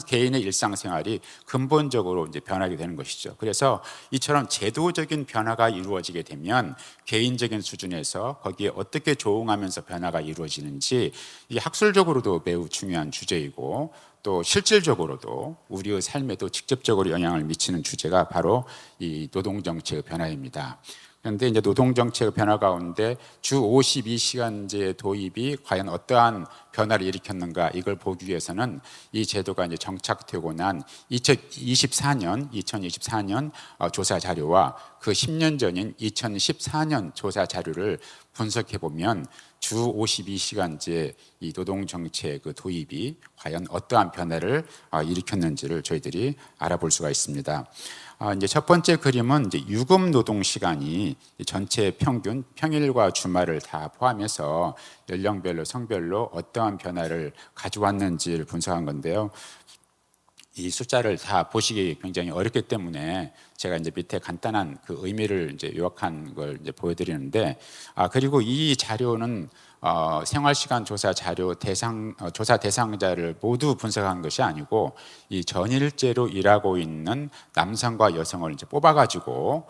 개인의 일상생활이 근본적으로 이제 변하게 되는 것이죠. 그래서 이처럼 제도적인 변화가 이루어지게 되면 개인적인 수준에서 거기에 어떻게 조응하면서 변화가 이루어지는지 이게 학술적으로도 매우 중요한 주제이고 또 실질적으로도 우리의 삶에도 직접적으로 영향을 미치는 주제가 바로 이 노동정책의 변화입니다. 그런데 이제 노동정책의 변화 가운데 주 52시간제 도입이 과연 어떠한 변화를 일으켰는가, 이걸 보기 위해서는 이 제도가 이제 정착되고 난 2024년 조사 자료와 그 10년 전인 2014년 조사 자료를 분석해 보면 주 52시간제 이 노동정책 그 도입이 과연 어떠한 변화를 일으켰는지를 저희들이 알아볼 수가 있습니다. 이제 첫 번째 그림은 이제 유급 노동 시간이 전체 평균, 평일과 주말을 다 포함해서 연령별로, 성별로 어떠한 변화를 가져왔는지를 분석한 건데요. 이 숫자를 다 보시기 굉장히 어렵기 때문에 제가 이제 밑에 간단한 그 의미를 이제 요약한 걸 이제 보여드리는데, 그리고 이 자료는 생활시간 조사 자료 조사 대상자를 모두 분석한 것이 아니고 이 전일제로 일하고 있는 남성과 여성을 이제 뽑아가지고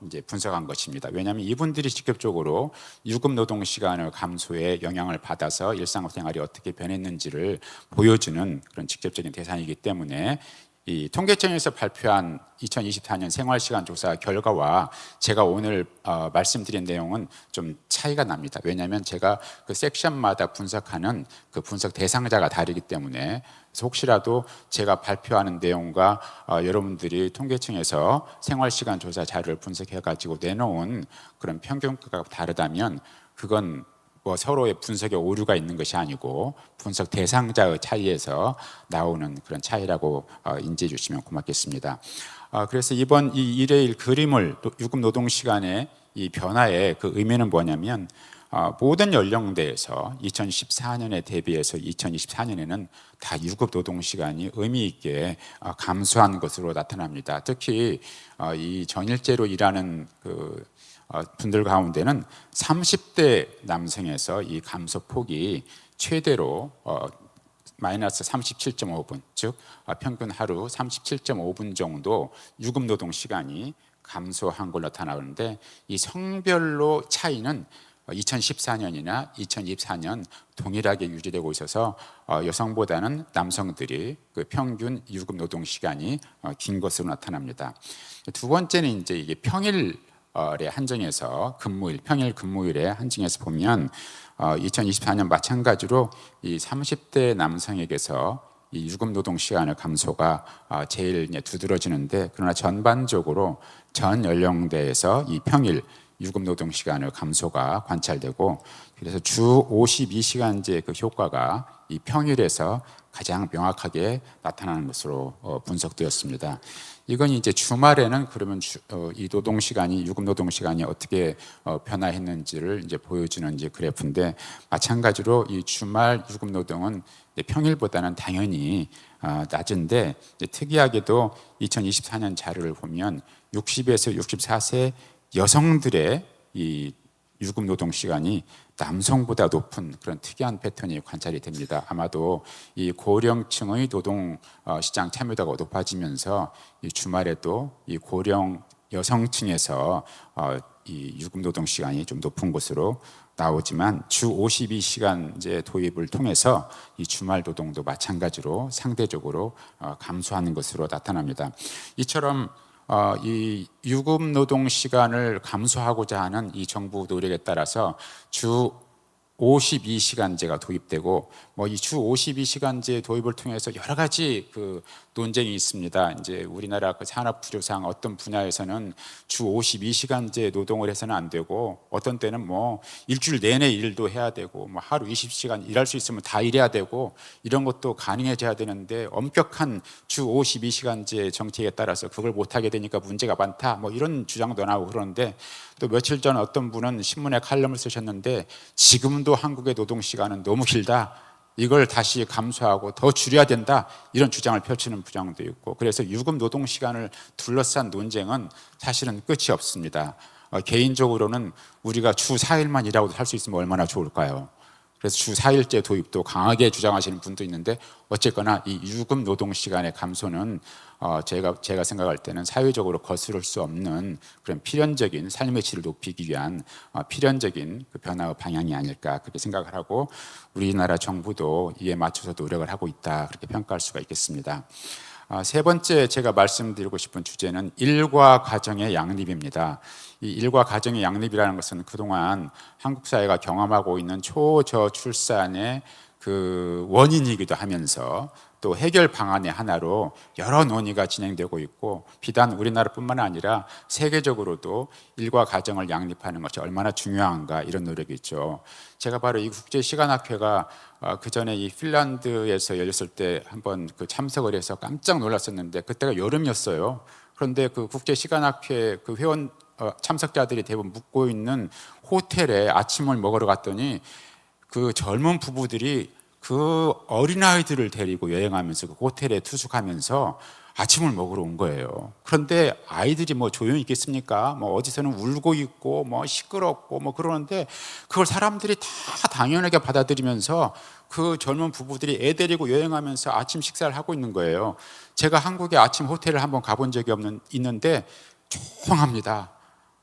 이제 분석한 것입니다. 왜냐하면 이분들이 직접적으로 유급 노동 시간을 감소에 영향을 받아서 일상생활이 어떻게 변했는지를 보여주는 그런 직접적인 대상이기 때문에 이 통계청에서 발표한 2024년 생활시간조사 결과와 제가 오늘 말씀드린 내용은 좀 차이가 납니다. 왜냐하면 제가 그 섹션마다 분석하는 그 분석 대상자가 다르기 때문에, 그래서 혹시라도 제가 발표하는 내용과 여러분들이 통계청에서 생활시간조사 자료를 분석해 가지고 내놓은 그런 평균가가 다르다면 그건 뭐 서로의 분석에 오류가 있는 것이 아니고 분석 대상자의 차이에서 나오는 그런 차이라고 인지해 주시면 고맙겠습니다. 그래서 이번 이 일회일 그림을 유급 노동 시간의 이 변화의 그 의미는 뭐냐면, 모든 연령대에서 2014년에 대비해서 2024년에는 다 유급 노동 시간이 의미 있게 감소한 것으로 나타납니다. 특히 이 전일제로 일하는 그 분들 가운데는 30대 남성에서 이 감소 폭이 최대로 마이너스 37.5분, 즉 평균 하루 37.5분 정도 유급 노동 시간이 감소한 걸로 나타나는데, 이 성별로 차이는 2014년이나 2024년 동일하게 유지되고 있어서 여성보다는 남성들이 그 평균 유급 노동 시간이 긴 것으로 나타납니다. 두 번째는 이제 이게 평일에 한정해서 평일 근무일에 한정해서 보면 2024년 마찬가지로 이 30대 남성에게서 이 유급 노동 시간의 감소가 제일 두드러지는데, 그러나 전반적으로 전 연령대에서 이 평일 유급 노동 시간의 감소가 관찰되고, 그래서 주 52시간제 그 효과가 이 평일에서 가장 명확하게 나타나는 것으로 분석되었습니다. 이건 이제 주말에는 그러면 이 노동 시간이, 유급 노동 시간이 어떻게 변화했는지를 이제 보여주는 이제 그래프인데, 마찬가지로 이 주말 유급 노동은 평일보다는 당연히 낮은데, 특이하게도 2024년 자료를 보면 60에서 64세 여성들의 이 유급 노동 시간이 남성보다 높은 그런 특이한 패턴이 관찰이 됩니다. 아마도 이 고령층의 노동 시장 참여도가 높아지면서 이 주말에도 이 고령 여성층에서 이 유급 노동 시간이 좀 높은 것으로 나오지만, 주 52시간제 도입을 통해서 이 주말 노동도 마찬가지로 상대적으로 감소하는 것으로 나타납니다. 이처럼 이 유급 노동 시간을 감소하고자 하는 이 정부 노력에 따라서 주 52시간제가 도입되고, 뭐 이 주 52시간제 도입을 통해서 여러 가지 그 논쟁이 있습니다. 이제 우리나라 그 산업 구조상 어떤 분야에서는 주 52시간제 노동을 해서는 안 되고, 어떤 때는 뭐 일주일 내내 일도 해야 되고, 뭐 하루 20시간 일할 수 있으면 다 일해야 되고, 이런 것도 가능해져야 되는데, 엄격한 주 52시간제 정책에 따라서 그걸 못하게 되니까 문제가 많다, 뭐 이런 주장도 나오고 그러는데, 또 며칠 전 어떤 분은 신문에 칼럼을 쓰셨는데, 지금도 한국의 노동 시간은 너무 길다, 이걸 다시 감소하고 더 줄여야 된다, 이런 주장을 펼치는 주장도 있고, 그래서 유급 노동 시간을 둘러싼 논쟁은 사실은 끝이 없습니다. 개인적으로는 우리가 주 4일만 일하고 살 수 있으면 얼마나 좋을까요? 그래서 주 4일제 도입도 강하게 주장하시는 분도 있는데, 어쨌거나 이 유급 노동 시간의 감소는 제가 생각할 때는 사회적으로 거스를 수 없는 그런 필연적인 삶의 질을 높이기 위한 필연적인 그 변화의 방향이 아닐까, 그렇게 생각을 하고, 우리나라 정부도 이에 맞춰서 노력을 하고 있다, 그렇게 평가할 수가 있겠습니다. 세 번째 제가 말씀드리고 싶은 주제는 일과 가정의 양립입니다. 이 일과 가정의 양립이라는 것은 그동안 한국 사회가 경험하고 있는 초저출산의 그 원인이기도 하면서 또 해결 방안의 하나로 여러 논의가 진행되고 있고, 비단 우리나라뿐만 아니라 세계적으로도 일과 가정을 양립하는 것이 얼마나 중요한가 이런 노력이 있죠. 제가 바로 이 국제시간학회가 그 전에 이 핀란드에서 열렸을 때 한번 그 참석을 해서 깜짝 놀랐었는데, 그때가 여름이었어요. 그런데 그 국제시간학회 그 회원 참석자들이 대부분 묵고 있는 호텔에 아침을 먹으러 갔더니 그 젊은 부부들이 그 어린아이들을 데리고 여행하면서 그 호텔에 투숙하면서 아침을 먹으러 온 거예요. 그런데 아이들이 뭐 조용히 있겠습니까? 뭐 어디서는 울고 있고 뭐 시끄럽고 뭐 그러는데, 그걸 사람들이 다 당연하게 받아들이면서 그 젊은 부부들이 애 데리고 여행하면서 아침 식사를 하고 있는 거예요. 제가 한국에 아침 호텔을 한번 가본 적이 있는데 조용합니다.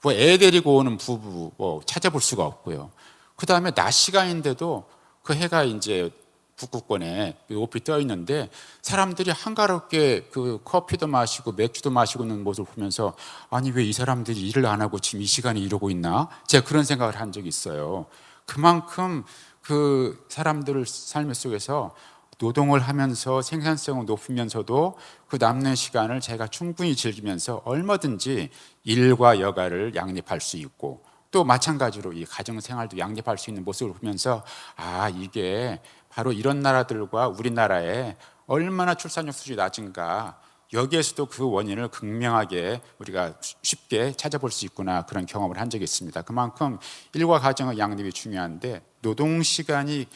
뭐 애 데리고 오는 부부 뭐 찾아볼 수가 없고요. 그 다음에 낮 시간인데도 그 해가 이제 북극권에 높이 떠 있는데 사람들이 한가롭게 그 커피도 마시고 맥주도 마시고 있는 모습을 보면서, 아니 왜 이 사람들이 일을 안 하고 지금 이 시간에 이러고 있나? 제가 그런 생각을 한 적이 있어요. 그만큼 그 사람들 삶 속에서 노동을 하면서 생산성을 높이면서도 그 남는 시간을 제가 충분히 즐기면서 얼마든지 일과 여가를 양립할 수 있고, 또 마찬가지로 이 가정생활도 양립할 수 있는 모습을 보면서, 아, 이게 바로 이런 나라들과 우리나라의 얼마나 출산율 수준이 낮은가, 여기에서도 그 원인을 극명하게 우리가 쉽게 찾아볼 수 있구나, 그런 경험을 한 적이 있습니다. 그만큼 일과 가정의 양립이 중요한데, 노동시간이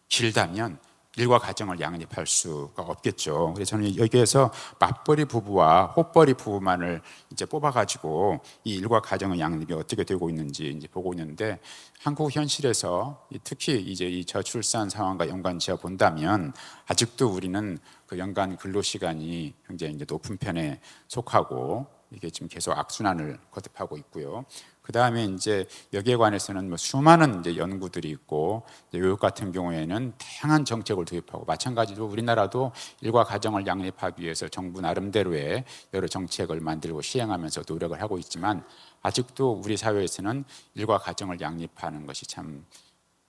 길다면 일과 가정을 양립할 수가 없겠죠. 그래서 저는 여기에서 맞벌이 부부와 호벌이 부부만을 이제 뽑아가지고 이 일과 가정의 양립이 어떻게 되고 있는지 이제 보고 있는데, 한국 현실에서 특히 이제 이 저출산 상황과 연관지어 본다면 아직도 우리는 그 연간 근로 시간이 굉장히 이제 높은 편에 속하고, 이게 지금 계속 악순환을 거듭하고 있고요. 그 다음에 이제 여기에 관해서는 뭐 수많은 이제 연구들이 있고, 외국 같은 경우에는 다양한 정책을 도입하고, 마찬가지로 우리나라도 일과 가정을 양립하기 위해서 정부 나름대로의 여러 정책을 만들고 시행하면서 노력을 하고 있지만, 아직도 우리 사회에서는 일과 가정을 양립하는 것이 참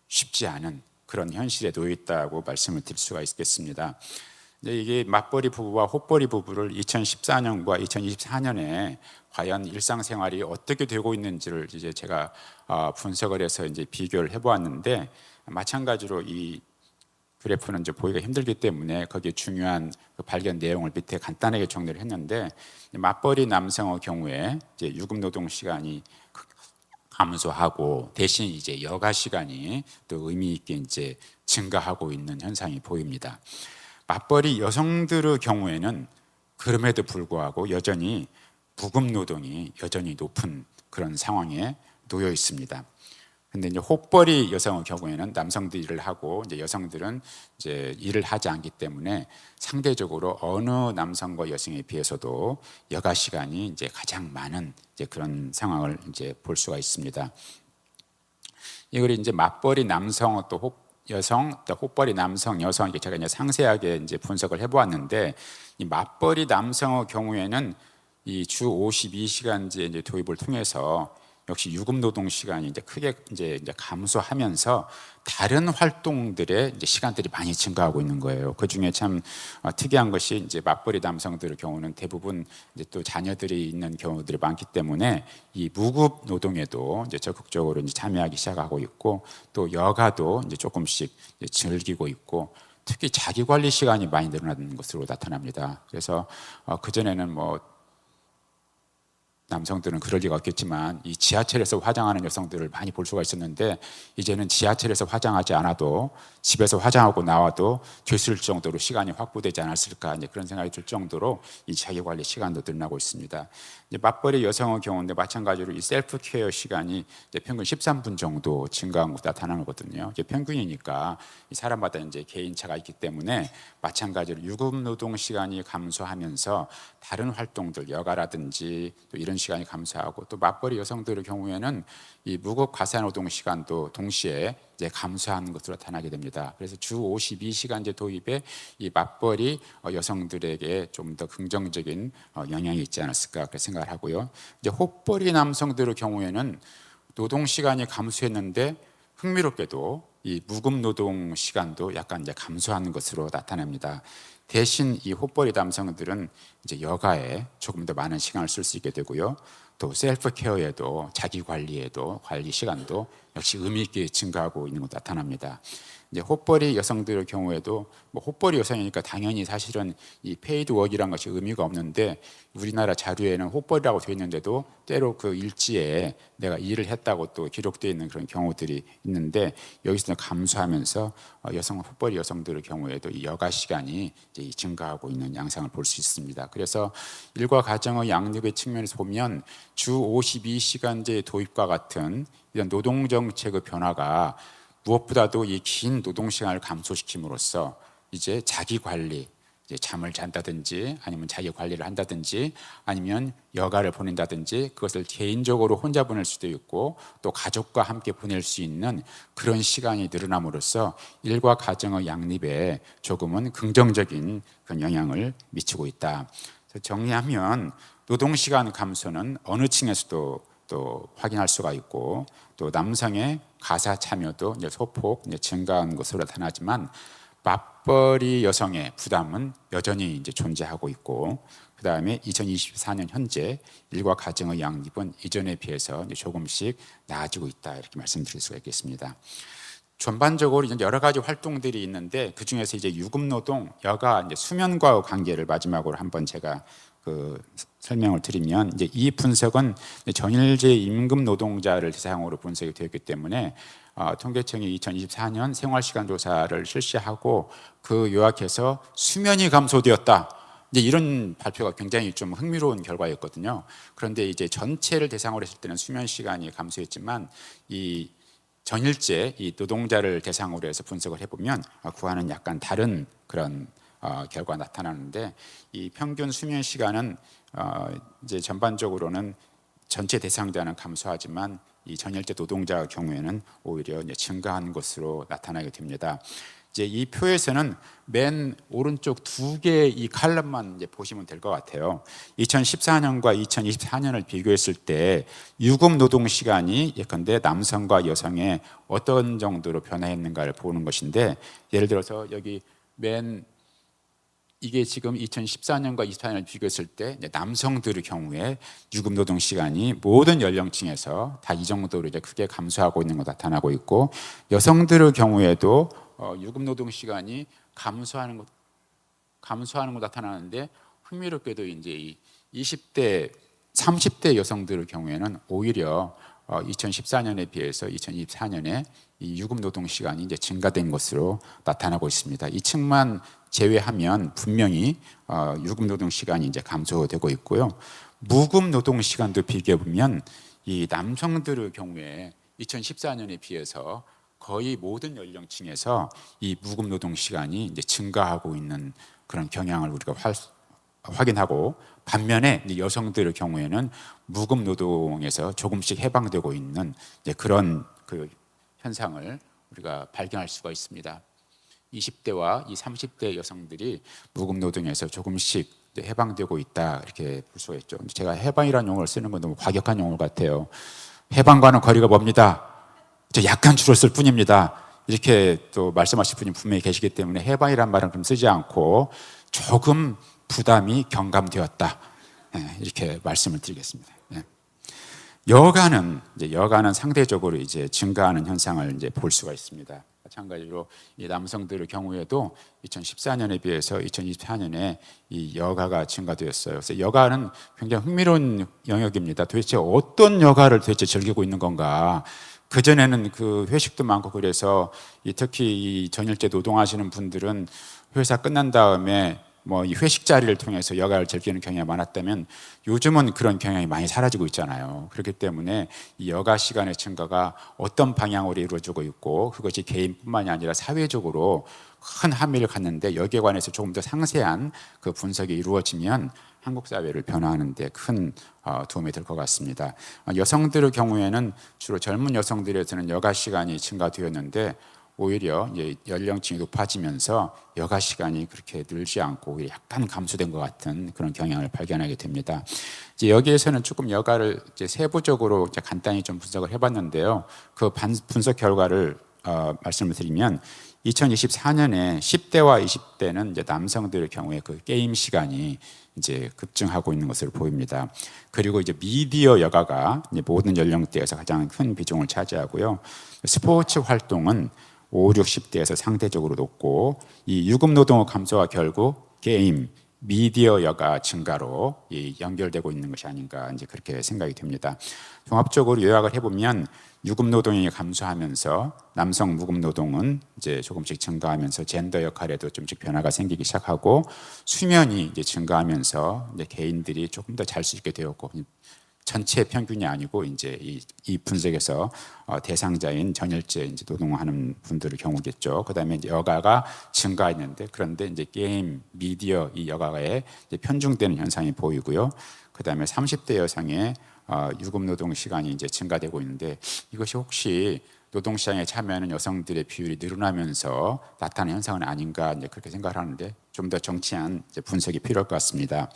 쉽지 않은 그런 현실에 놓여 있다고 말씀을 드릴 수가 있겠습니다. 이게 맞벌이 부부와 호벌이 부부를 2014년과 2024년에 과연 일상생활이 어떻게 되고 있는지를 이제 제가 분석을 해서 이제 비교를 해보았는데, 마찬가지로 이 그래프는 이제 보기가 힘들기 때문에 거기에 중요한 그 발견 내용을 밑에 간단하게 정리를 했는데, 맞벌이 남성의 경우에 이제 유급 노동 시간이 감소하고 대신 이제 여가 시간이 또 의미 있게 이제 증가하고 있는 현상이 보입니다. 맞벌이 여성들의 경우에는 그럼에도 불구하고 여전히 무급 노동이 여전히 높은 그런 상황에 놓여 있습니다. 근데 이제 호벌이 여성의 경우에는 남성들이 일을 하고 이제 여성들은 이제 일을 하지 않기 때문에 상대적으로 어느 남성과 여성에 비해서도 여가 시간이 이제 가장 많은 이제 그런 상황을 이제 볼 수가 있습니다. 이걸 이제 맞벌이 남성 또 여성, 또 호벌이 남성, 여성, 이렇게 제가 이제 상세하게 이제 분석을 해보았는데, 이 맞벌이 남성의 경우에는 이 주 52시간제 이제 도입을 통해서 역시 유급 노동 시간이 이제 크게 이제 감소하면서 다른 활동들의 이제 시간들이 많이 증가하고 있는 거예요. 그 중에 참 특이한 것이 이제 맞벌이 남성들의 경우는 대부분 이제 또 자녀들이 있는 경우들이 많기 때문에 이 무급 노동에도 이제 적극적으로 이제 참여하기 시작하고 있고, 또 여가도 이제 조금씩 이제 즐기고 있고, 특히 자기 관리 시간이 많이 늘어나는 것으로 나타납니다. 그래서 그 전에는 뭐 남성들은 그럴 리가 없겠지만 이 지하철에서 화장하는 여성들을 많이 볼 수가 있었는데, 이제는 지하철에서 화장하지 않아도 집에서 화장하고 나와도 됐을 정도로 시간이 확보되지 않았을까, 이제 그런 생각이 들 정도로 이 자기관리 시간도 늘어나고 있습니다. 이제 맞벌이 여성의 경우인데 마찬가지로 이 셀프 케어 시간이 이제 평균 13분 정도 증가한 것으로 나타나거든요. 이게 평균이니까 이 사람마다 이제 개인차가 있기 때문에 마찬가지로 유급 노동 시간이 감소하면서 다른 활동들, 여가라든지 또 이런 시간이 감소하고 또 맞벌이 여성들의 경우에는 이 무급 가사노동 시간도 동시에 이제 감소하는 것으로 나타나게 됩니다. 그래서 주 52시간제 도입에 이 맞벌이 여성들에게 좀 더 긍정적인 영향이 있지 않았을까 그렇게 생각을 하고요. 이제 호벌이 남성들의 경우에는 노동 시간이 감소했는데 흥미롭게도 이 무급 노동 시간도 약간 이제 감소하는 것으로 나타납니다. 대신 이 호벌이 남성들은 이제 여가에 조금 더 많은 시간을 쓸 수 있게 되고요. 또 셀프 케어에도 자기 관리에도 관리 시간도 역시 의미 있게 증가하고 있는 것도 나타납니다. 이제 호벌이 여성들의 경우에도 뭐 호벌이 여성이니까 당연히 사실은 이 페이드 워크라는 것이 의미가 없는데 우리나라 자료에는 호벌이라고 되어 있는데도 때로 그 일지에 내가 일을 했다고 또 기록되어 있는 그런 경우들이 있는데 여기서는 감소하면서 호벌이 여성들의 경우에도 이 여가 시간이 이제 증가하고 있는 양상을 볼 수 있습니다. 그래서 일과 가정의 양립의 측면에서 보면 주 52시간제 도입과 같은 이런 노동 정책의 변화가 무엇보다도 이 긴 노동 시간을 감소시킴으로써 이제 자기 관리, 이제 잠을 잔다든지 아니면 자기 관리를 한다든지 아니면 여가를 보낸다든지 그것을 개인적으로 혼자 보낼 수도 있고 또 가족과 함께 보낼 수 있는 그런 시간이 늘어남으로써 일과 가정의 양립에 조금은 긍정적인 그런 영향을 미치고 있다. 그래서 정리하면 노동 시간 감소는 어느 층에서도 또 확인할 수가 있고 또 남성의 가사 참여도 이제 소폭 이제 증가한 것으로 나타나지만 맞벌이 여성의 부담은 여전히 이제 존재하고 있고 그 다음에 2024년 현재 일과 가정의 양립은 이전에 비해서 이제 조금씩 나아지고 있다 이렇게 말씀드릴 수가 있겠습니다. 전반적으로 이제 여러 가지 활동들이 있는데 그 중에서 이제 유급노동, 여가, 이제 수면과의 관계를 마지막으로 한번 제가 설명을 드리면 이제 이 분석은 전일제 임금 노동자를 대상으로 분석이 되었기 때문에 통계청이 2024년 생활시간조사를 실시하고 그 요약해서 수면이 감소되었다. 이제 이런 발표가 굉장히 좀 흥미로운 결과였거든요. 그런데 이제 전체를 대상으로 했을 때는 수면 시간이 감소했지만 이 전일제 이 노동자를 대상으로 해서 분석을 해보면 그와는 약간 다른 그런 결과가 나타나는데 이 평균 수면 시간은 이제 전반적으로는 전체 대상자는 감소하지만 이 전일제 노동자 경우에는 오히려 이제 증가한 것으로 나타나게 됩니다. 이제 이 표에서는 맨 오른쪽 두 개의 이 칼럼만 이제 보시면 될 것 같아요. 2014년과 2024년을 비교했을 때 유급 노동 시간이 예컨대 남성과 여성의 어떤 정도로 변화했는가를 보는 것인데 예를 들어서 여기 맨 이게 지금 2014년과 24년을 비교했을 때 남성들의 경우에 유급 노동 시간이 모든 연령층에서 다 이 정도로 이제 크게 감소하고 있는 것 나타나고 있고 여성들의 경우에도 유급 노동 시간이 감소하는 것 나타나는데 흥미롭게도 이제 이 20대, 30대 여성들의 경우에는 오히려 2014년에 비해서 2024년에 이 유급 노동 시간이 이제 증가된 것으로 나타나고 있습니다. 이 층만 제외하면 분명히 유급 노동 시간이 이제 감소되고 있고요. 무급 노동 시간도 비교해 보면 이 남성들의 경우에 2014년에 비해서 거의 모든 연령층에서 이 무급 노동 시간이 이제 증가하고 있는 그런 경향을 우리가 확인하고 반면에 여성들의 경우에는 무급 노동에서 조금씩 해방되고 있는 이제 그런 그 현상을 우리가 발견할 수가 있습니다. 20대와 이 30대 여성들이 무급 노동에서 조금씩 해방되고 있다 이렇게 볼 수가 있죠. 제가 해방이라는 용어를 쓰는 건 너무 과격한 용어 같아요. 해방과는 거리가 멉니다. 약간 줄었을 뿐입니다. 이렇게 또 말씀하실 분이 분명히 계시기 때문에 해방이란 말은 그럼 쓰지 않고 조금 부담이 경감되었다 이렇게 말씀을 드리겠습니다. 여가는 상대적으로 이제 증가하는 현상을 이제 볼 수가 있습니다. 마찬가지로 이 남성들의 경우에도 2014년에 비해서 2024년에 이 여가가 증가되었어요. 그래서 여가는 굉장히 흥미로운 영역입니다. 도대체 어떤 여가를 도대체 즐기고 있는 건가? 그 전에는 그 회식도 많고 그래서 특히 이 전일제 노동하시는 분들은 회사 끝난 다음에 뭐 이 회식 자리를 통해서 여가를 즐기는 경향이 많았다면 요즘은 그런 경향이 많이 사라지고 있잖아요. 그렇기 때문에 이 여가 시간의 증가가 어떤 방향으로 이루어지고 있고 그것이 개인뿐만이 아니라 사회적으로 큰 함의를 갖는데 여기에 관해서 조금 더 상세한 그 분석이 이루어지면 한국 사회를 변화하는 데 큰 도움이 될 것 같습니다. 여성들의 경우에는 주로 젊은 여성들에서는 여가 시간이 증가되었는데 오히려 이제 연령층이 높아지면서 여가 시간이 그렇게 늘지 않고 오히려 약간 감소된 것 같은 그런 경향을 발견하게 됩니다. 이제 여기에서는 조금 여가를 이제 세부적으로 이제 간단히 좀 분석을 해봤는데요. 그 분석 결과를 말씀을 드리면 2024년에 10대와 20대는 이제 남성들의 경우에 그 게임 시간이 이제 급증하고 있는 것으로 보입니다. 그리고 이제 미디어 여가가 이제 모든 연령대에서 가장 큰 비중을 차지하고요. 스포츠 활동은 5, 60대에서 상대적으로 높고 이 유급 노동의 감소와 결국 게임, 미디어 여가 증가로 연결되고 있는 것이 아닌가 이제 그렇게 생각이 됩니다. 종합적으로 요약을 해보면 유급 노동이 감소하면서 남성 무급 노동은 이제 조금씩 증가하면서 젠더 역할에도 좀씩 변화가 생기기 시작하고 수면이 이제 증가하면서 이제 개인들이 조금 더 잘 수 있게 되었고 전체 평균이 아니고 이제 이 분석에서 대상자인 전일제 이제 노동하는 분들의 경우겠죠. 그다음에 이제 여가가 증가했는데 그런데 이제 게임, 미디어 이 여가에 이제 편중되는 현상이 보이고요. 그다음에 30대 여성의 유급 노동 시간이 이제 증가되고 있는데 이것이 혹시 노동시장에 참여하는 여성들의 비율이 늘어나면서 나타나는 현상은 아닌가 이제 그렇게 생각을 하는데 좀 더 정치한 이제 분석이 필요할 것 같습니다.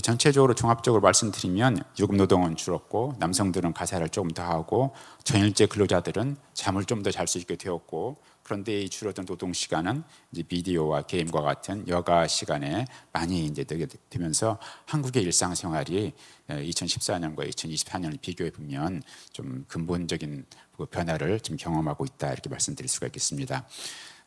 전체적으로 종합적으로 말씀드리면 유급 노동은 줄었고 남성들은 가사를 조금 더 하고 전일제 근로자들은 잠을 좀 더 잘 수 있게 되었고 그런데 이 줄어든 노동 시간은 이제 미디어와 게임과 같은 여가 시간에 많이 이제 되게 되면서 한국의 일상생활이 2014년과 2024년을 비교해 보면 좀 근본적인 그 변화를 좀 경험하고 있다 이렇게 말씀드릴 수가 있겠습니다.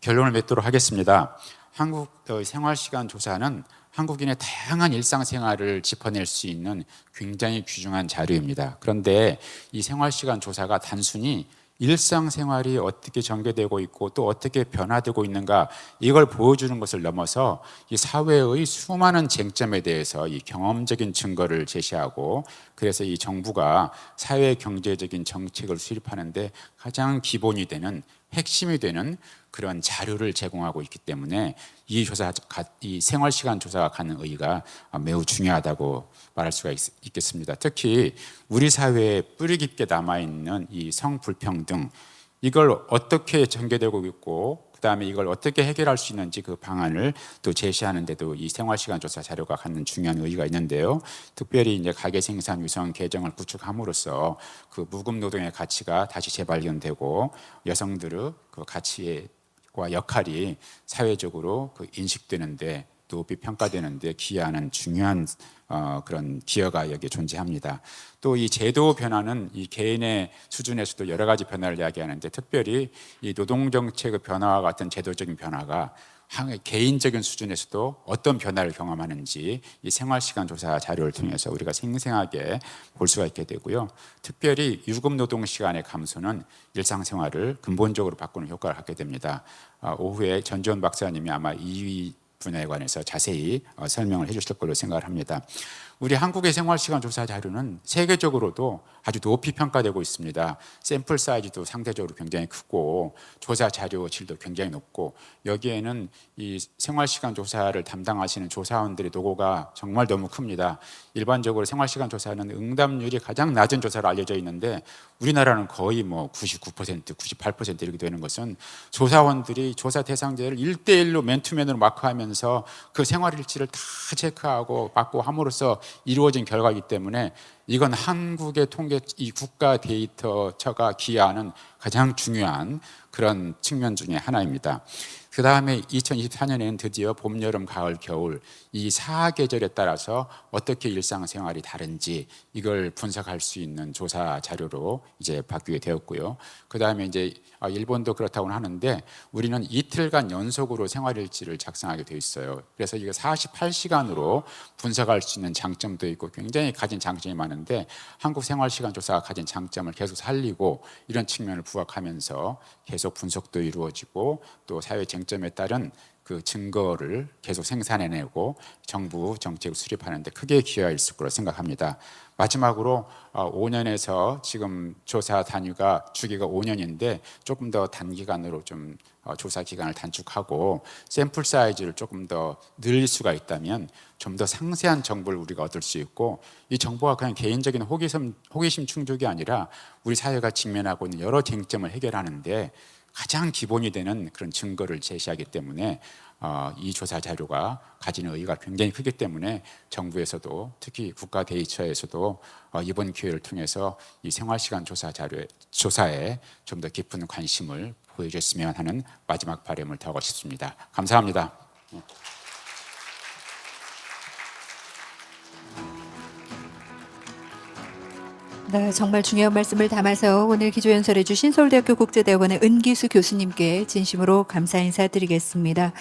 결론을 맺도록 하겠습니다. 한국 생활시간 조사는 한국인의 다양한 일상생활을 짚어낼 수 있는 굉장히 귀중한 자료입니다. 그런데 이 생활시간 조사가 단순히 일상생활이 어떻게 전개되고 있고 또 어떻게 변화되고 있는가 이걸 보여주는 것을 넘어서 이 사회의 수많은 쟁점에 대해서 이 경험적인 증거를 제시하고 그래서 이 정부가 사회 경제적인 정책을 수립하는데 가장 기본이 되는 핵심이 되는 그런 자료를 제공하고 있기 때문에 이 생활시간 조사가 갖는 의의가 매우 중요하다고 말할 수가 있겠습니다. 특히 우리 사회에 뿌리 깊게 남아있는 이 성불평등 이걸 어떻게 전개되고 있고 그다음에 이걸 어떻게 해결할 수 있는지 그 방안을 또 제시하는 데도 이 생활시간 조사 자료가 갖는 중요한 의의가 있는데요. 특별히 이제 가계생산 유성 계정을 구축함으로써 그 무급 노동의 가치가 다시 재발견되고 여성들의 그 가치와 역할이 사회적으로 그 인식되는데 높이 평가되는데 기여하는 중요한 그런 기여가 여기에 존재합니다. 또 이 제도 변화는 이 개인의 수준에서도 여러 가지 변화를 이야기하는데 특별히 이 노동정책의 변화와 같은 제도적인 변화가 개인적인 수준에서도 어떤 변화를 경험하는지 이 생활시간 조사 자료를 통해서 우리가 생생하게 볼 수가 있게 되고요. 특별히 유급 노동 시간의 감소는 일상생활을 근본적으로 바꾸는 효과를 갖게 됩니다. 오후에 전지원 박사님이 아마 이 분야에 관해서 자세히 설명을 해주실 걸로 생각을 합니다. 우리 한국의 생활시간 조사 자료는 세계적으로도 아주 높이 평가되고 있습니다. 샘플 사이즈도 상대적으로 굉장히 크고 조사 자료 질도 굉장히 높고 여기에는 이 생활시간 조사를 담당하시는 조사원들의 노고가 정말 너무 큽니다. 일반적으로 생활시간 조사는 응답률이 가장 낮은 조사로 알려져 있는데 우리나라는 거의 뭐 99%, 98% 이렇게 되는 것은 조사원들이 조사 대상자를 1대1로 맨투맨으로 마크하면서 그 생활일지를 다 체크하고 받고 함으로써 이루어진 결과이기 때문에 이건 한국의 이 국가데이터처가 기여하는 가장 중요한 그런 측면 중에 하나입니다. 그 다음에 2024년에는 드디어 봄, 여름, 가을, 겨울 이 4계절에 따라서 어떻게 일상생활이 다른지 이걸 분석할 수 있는 조사 자료로 이제 바뀌게 되었고요. 그 다음에 이제 일본도 그렇다고는 하는데 우리는 이틀간 연속으로 생활일지를 작성하게 되어 있어요. 그래서 이거 48시간으로 분석할 수 있는 장점도 있고 굉장히 가진 장점이 많은데 한국 생활시간 조사가 가진 장점을 계속 살리고 이런 측면을 부각하면서 계속 분석도 이루어지고 또 사회 쟁점에 따른 그 증거를 계속 생산해내고 정부 정책을 수립하는 데 크게 기여했을 거로 생각합니다. 마지막으로 5년에서 지금 조사 단위가 주기가 5년인데 조금 더 단기간으로 좀 조사 기간을 단축하고 샘플 사이즈를 조금 더 늘릴 수가 있다면 좀 더 상세한 정보를 우리가 얻을 수 있고, 이 정보가 그냥 개인적인 호기심 충족이 아니라 우리 사회가 직면하고 있는 여러 쟁점을 해결하는데 가장 기본이 되는 그런 증거를 제시하기 때문에 이 조사 자료가 가지는 의의가 굉장히 크기 때문에 정부에서도 특히 국가데이터에서도 이번 기회를 통해서 이 생활시간 조사에 좀 더 깊은 관심을 보여줬으면 하는 마지막 바람을 더하고 싶습니다. 감사합니다. 네, 정말 중요한 말씀을 담아서 오늘 기조연설해 주신 서울대학교 국제대학원의 은기수 교수님께 진심으로 감사 인사드리겠습니다.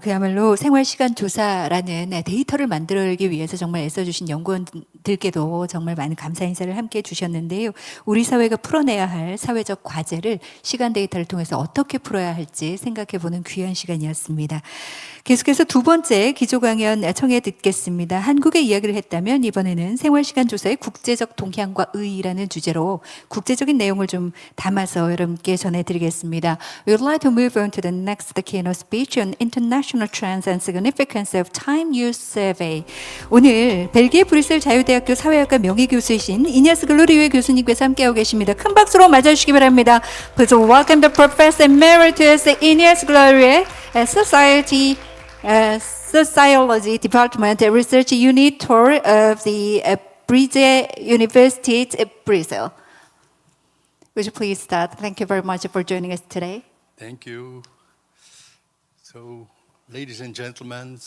그야말로 생활시간조사라는 데이터를 만들기 위해서 정말 애써주신 연구원들께도 정말 많은 감사 인사를 함께 주셨는데요. 우리 사회가 풀어내야 할 사회적 과제를 시간데이터를 통해서 어떻게 풀어야 할지 생각해보는 귀한 시간이었습니다. 계속해서 두 번째 기조강연 청해 듣겠습니다. 한국의 이야기를 했다면 이번에는 생활시간조사의 국제적 동향과 의의라는 주제로 국제적인 내용을 좀 담아서 여러분께 전해드리겠습니다. We would like to move on to the next keynote speech on international trends and significance of time use survey. 오늘 벨기에 브뤼셀 자유대학교 사회학과 명예교수이신 이냐스 글로리오의 교수님께서 함께하고 계십니다. 큰 박수로 맞아주시기 바랍니다. Please welcome the Professor Emeritus Ignaz Glorieux, Sociology Department Research Unit Tour of the Brugge University, Brussels. Would you please start? Thank you very much for joining us today. Thank you. So, ladies and gentlemen,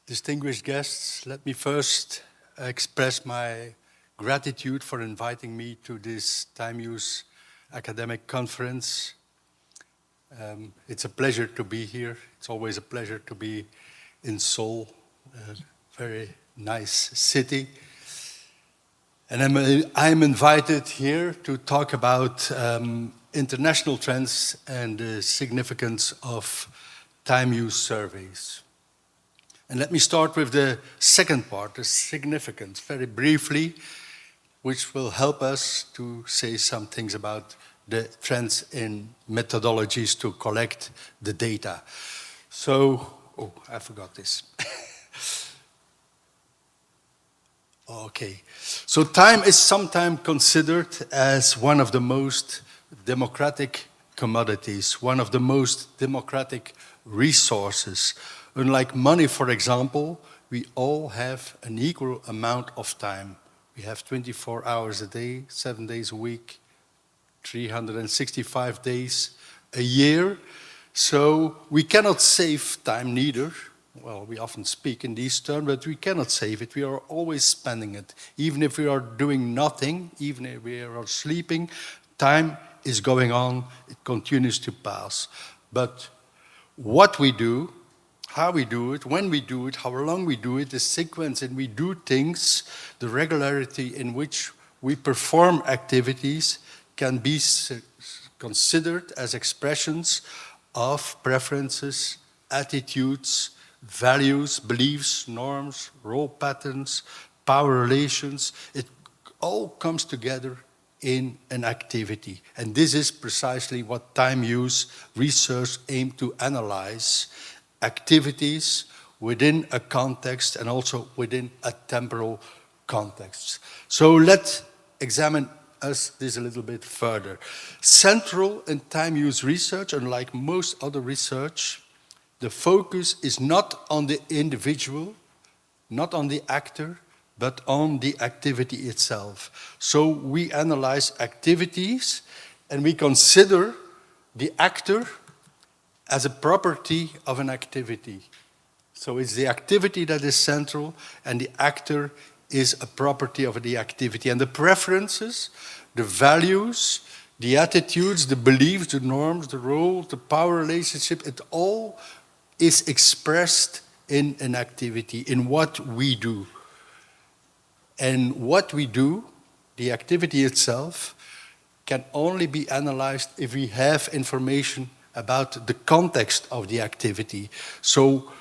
distinguished guests, let me first express my gratitude for inviting me to this time use academic conference. It's a pleasure to be here. It's always a pleasure to be in Seoul, a very nice city. And I'm invited here to talk about international trends and the significance of time use surveys. And let me start with the second part, the significance, very briefly, which will help us to say some things about the trends in methodologies to collect the data. So, I forgot this. Okay, so time is sometimes considered as one of the most democratic commodities, one of the most democratic resources. Unlike money, for example, we all have an equal amount of time. We have 24 hours a day, 7 days a week, 365 days a year. So we cannot save time neither. Well, we often speak in these terms, but we cannot save it. We are always spending it. Even if we are doing nothing, even if we are sleeping, time is going on, it continues to pass. But what we do, how we do it, when we do it, how long we do it, the sequence in we do things, the regularity in which we perform activities can be considered as expressions of preferences, attitudes, values, beliefs, norms, role patterns, power relations. It all comes together in an activity. And this is precisely what time use research aims to analyze: activities within a context and also within a temporal context. So let's examine this a little bit further. Central in time use research, unlike most other research, the focus is not on the individual, not on the actor, but on the activity itself. So we analyze activities and we consider the actor as a property of an activity. So it's the activity that is central and the actor is a property of the activity. And the preferences, the values, the attitudes, the beliefs, the norms, the roles, the power relationship, it all is expressed in an activity, in what we do. And what we do, the activity itself, can only be analyzed if we have information about the context of the activity. So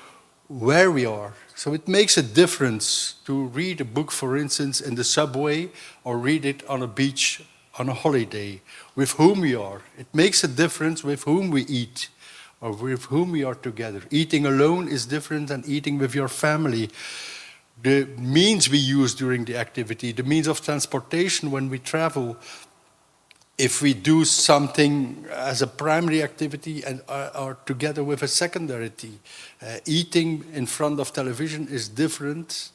where we are. So it makes a difference to read a book, for instance, in the subway or read it on a beach on a holiday, with whom we are. It makes a difference with whom we eat or with whom we are together. Eating alone is different than eating with your family. The means we use during the activity, the means of transportation when we travel, if we do something as a primary activity and are together with a secondary. Eating in front of television is different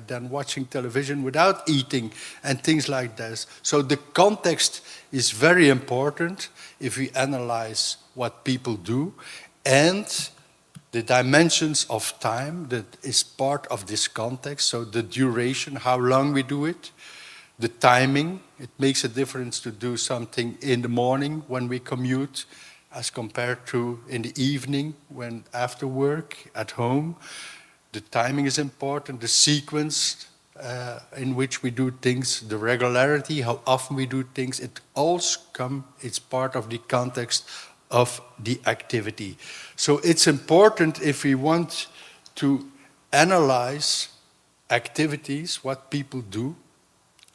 than watching television without eating and things like this. So the context is very important if we analyze what people do, and the dimensions of time that is part of this context, so the duration, how long we do it, the timing. It makes a difference to do something in the morning when we commute as compared to in the evening when after work at home. The timing is important, the sequence in which we do things, the regularity, how often we do things, it's part of the context of the activity. So it's important if we want to analyze activities, what people do,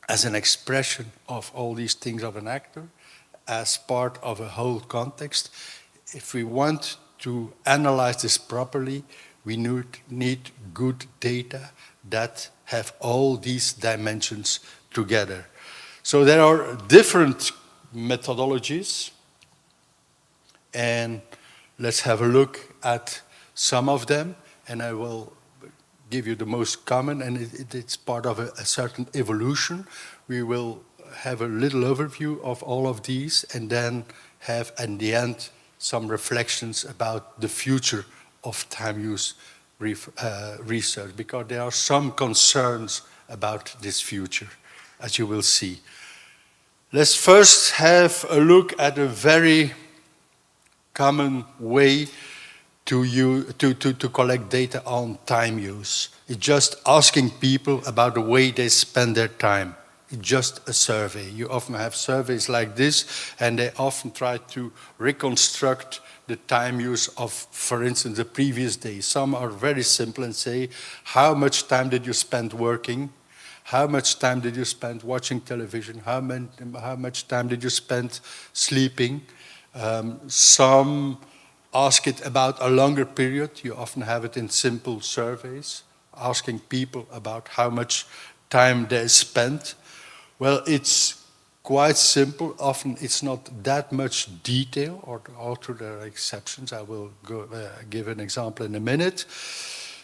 as an expression of all these things of an actor, as part of a whole context. If we want to analyze this properly, we need good data that have all these dimensions together. So there are different methodologies, and let's have a look at some of them, and I will give you the most common, and it's part of a certain evolution. We will have a little overview of all of these and then have, at the end, some reflections about the future of time use research, because there are some concerns about this future, as you will see. Let's first have a look at a very common way to collect data on time use. It's just asking people about the way they spend their time. It's just a survey. You often have surveys like this, and they often try to reconstruct the time use of, for instance, the previous day. Some are very simple and say, how much time did you spend working? How much time did you spend watching television? How much time did you spend sleeping? Some ask it about a longer period. You often have it in simple surveys, asking people about how much time they spent. Well, it's quite simple. Often it's not that much detail, or also there are exceptions. I will give an example in a minute.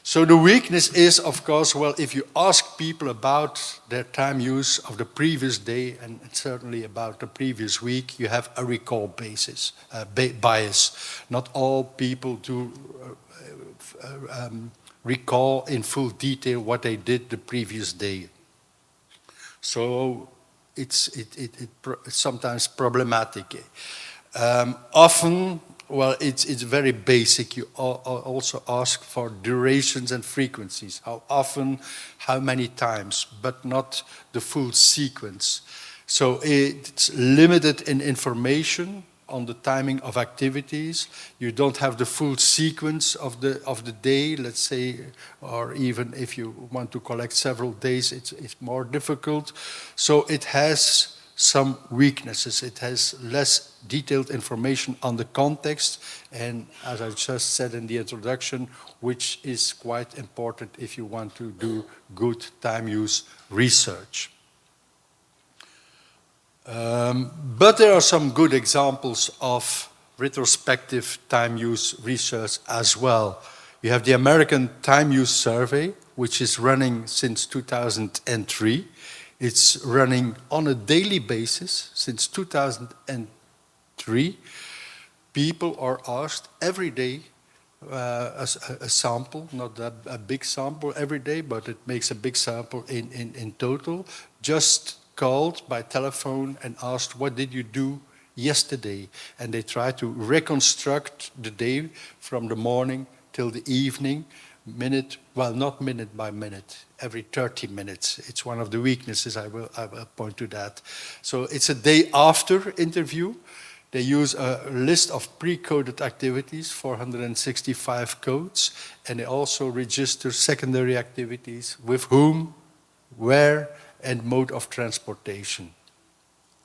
So the weakness is, of course, well, if you ask people about their time use of the previous day and certainly about the previous week, you have a recall bias. Not all people do recall in full detail what they did the previous day. So it's sometimes problematic. Often, well, it's very basic. You also ask for durations and frequencies. How often, how many times, but not the full sequence. So it's limited in information on the timing of activities. You don't have the full sequence of the day, let's say, or even if you want to collect several days, it's more difficult. So it has some weaknesses. It has less detailed information on the context, and as I just said in the introduction, which is quite important if you want to do good time use research. But there are some good examples of retrospective time use research as well. You have the American Time Use Survey, which is running since 2003. It's running on a daily basis since 2003. People are asked every day a sample, not a big sample every day, but it makes a big sample in total, just called by telephone and asked, what did you do yesterday? And they try to reconstruct the day from the morning till the evening, not minute by minute, every 30 minutes. It's one of the weaknesses, I will point to that. So it's a day after interview. They use a list of pre-coded activities, 465 codes, and they also register secondary activities with whom, where, and mode of transportation.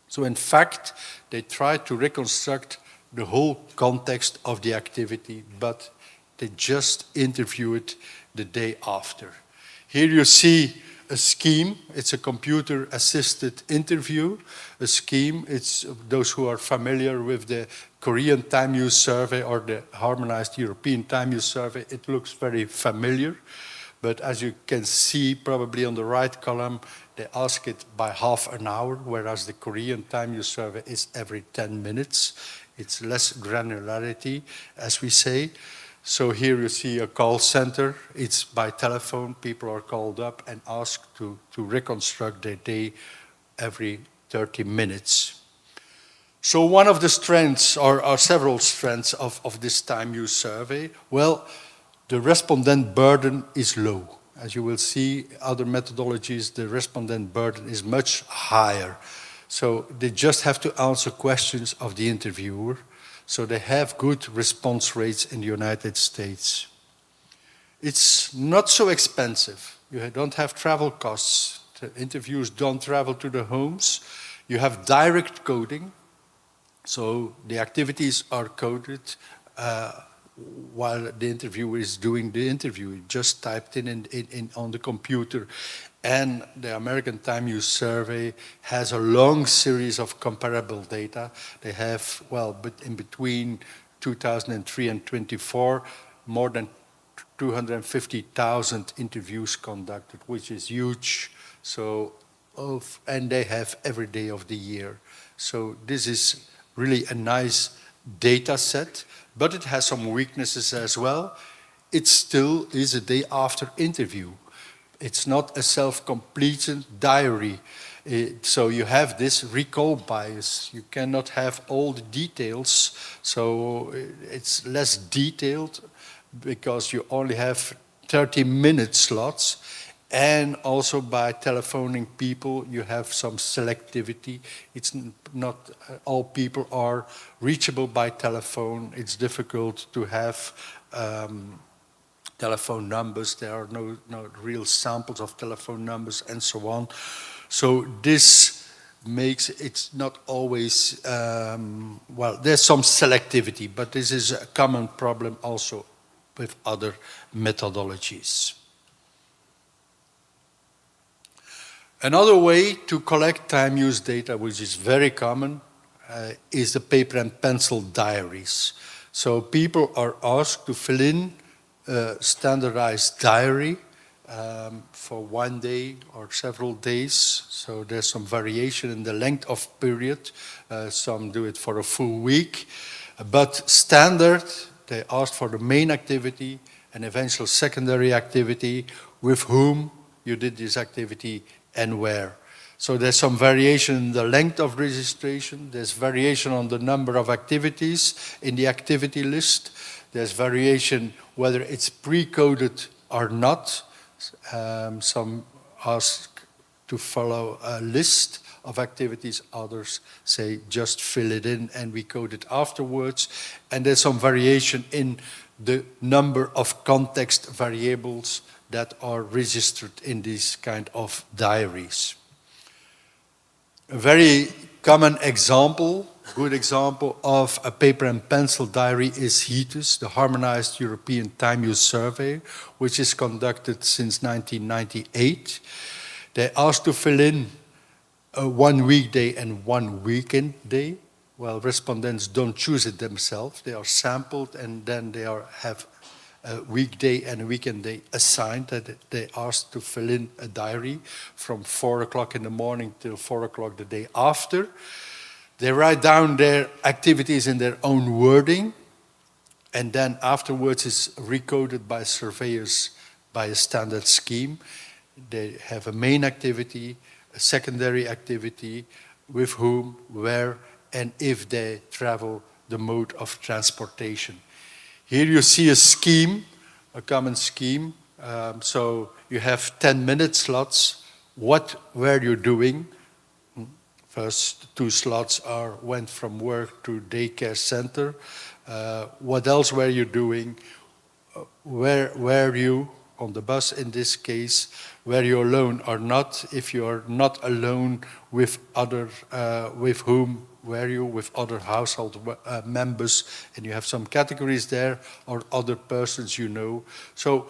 So in fact, they try to reconstruct the whole context of the activity, but they just interview it the day after. Here you see a scheme. It's a computer-assisted interview. A scheme, it's those who are familiar with the Korean time use survey or the harmonized European time use survey. It looks very familiar. But as you can see, probably on the right column, they ask it by half an hour, whereas the Korean time use survey is every 10 minutes. It's less granularity, as we say. So here you see a call center. It's by telephone. People are called up and asked to reconstruct their day every 30 minutes. So one of the strengths, or several strengths of this time use survey, well, the respondent burden is low. As you will see, other methodologies, the respondent burden is much higher. So they just have to answer questions of the interviewer. So they have good response rates in the United States. It's not so expensive. You don't have travel costs. The interviewers don't travel to the homes. You have direct coding. So the activities are coded while the interviewer is doing the interview. Just typed in on the computer. And the American Time Use Survey has a long series of comparable data. They have, well, but in between 2003 and 24, more than 250,000 interviews conducted, which is huge. So, and they have every day of the year. So this is really a nice data set, but it has some weaknesses as well. It still is a day after interview. It's not a self-completing diary. So you have this recall bias. You cannot have all the details. So it's less detailed because you only have 30-minute slots. And also by telephoning people, you have some selectivity. It's not all people are reachable by telephone. It's difficult to have telephone numbers. There are no real samples of telephone numbers and so on. So this makes it's not always, well, there's some selectivity, but this is a common problem also with other methodologies. Another way to collect time use data, which is very common, is the paper and pencil diaries. So people are asked to fill in a standardized diary for one day or several days. So there's some variation in the length of period. Some do it for a full week. But standard, they ask for the main activity and eventual secondary activity, with whom you did this activity and where. So there's some variation in the length of registration. There's variation on the number of activities in the activity list. There's variation whether it's pre-coded or not. Some ask to follow a list of activities. Others say just fill it in and we code it afterwards. And there's some variation in the number of context variables that are registered in these kind of diaries. A very common example, good example of a paper and pencil diary is HETUS, the Harmonized European Time Use Survey, which is conducted since 1998. They ask to fill in one weekday and one weekend day. Well, respondents don't choose it themselves. They are sampled and then they have a weekday and a weekend day assigned that they asked to fill in a diary from 4 o'clock in the morning till 4 o'clock the day after. They write down their activities in their own wording, and then afterwards it's recoded by surveyors by a standard scheme. They have a main activity, a secondary activity, with whom, where, and if they travel, the mode of transportation. Here you see a scheme, a common scheme. So you have 10-minute slots. What were you doing? First 2 slots went from work to daycare center. What else were you doing? Where were you on the bus in this case? Were you alone or not? If you are not alone, with whom were you? With other household members, and you have some categories there, or other persons you know. So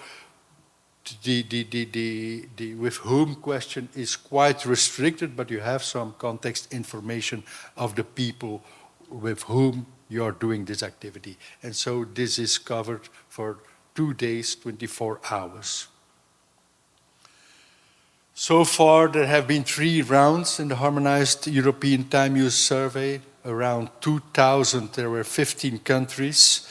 the with whom question is quite restricted, but you have some context information of the people with whom you are doing this activity. And so this is covered for 2 days, 24 hours. So far, there have been 3 rounds in the Harmonized European Time Use Survey. Around 2,000, there were 15 countries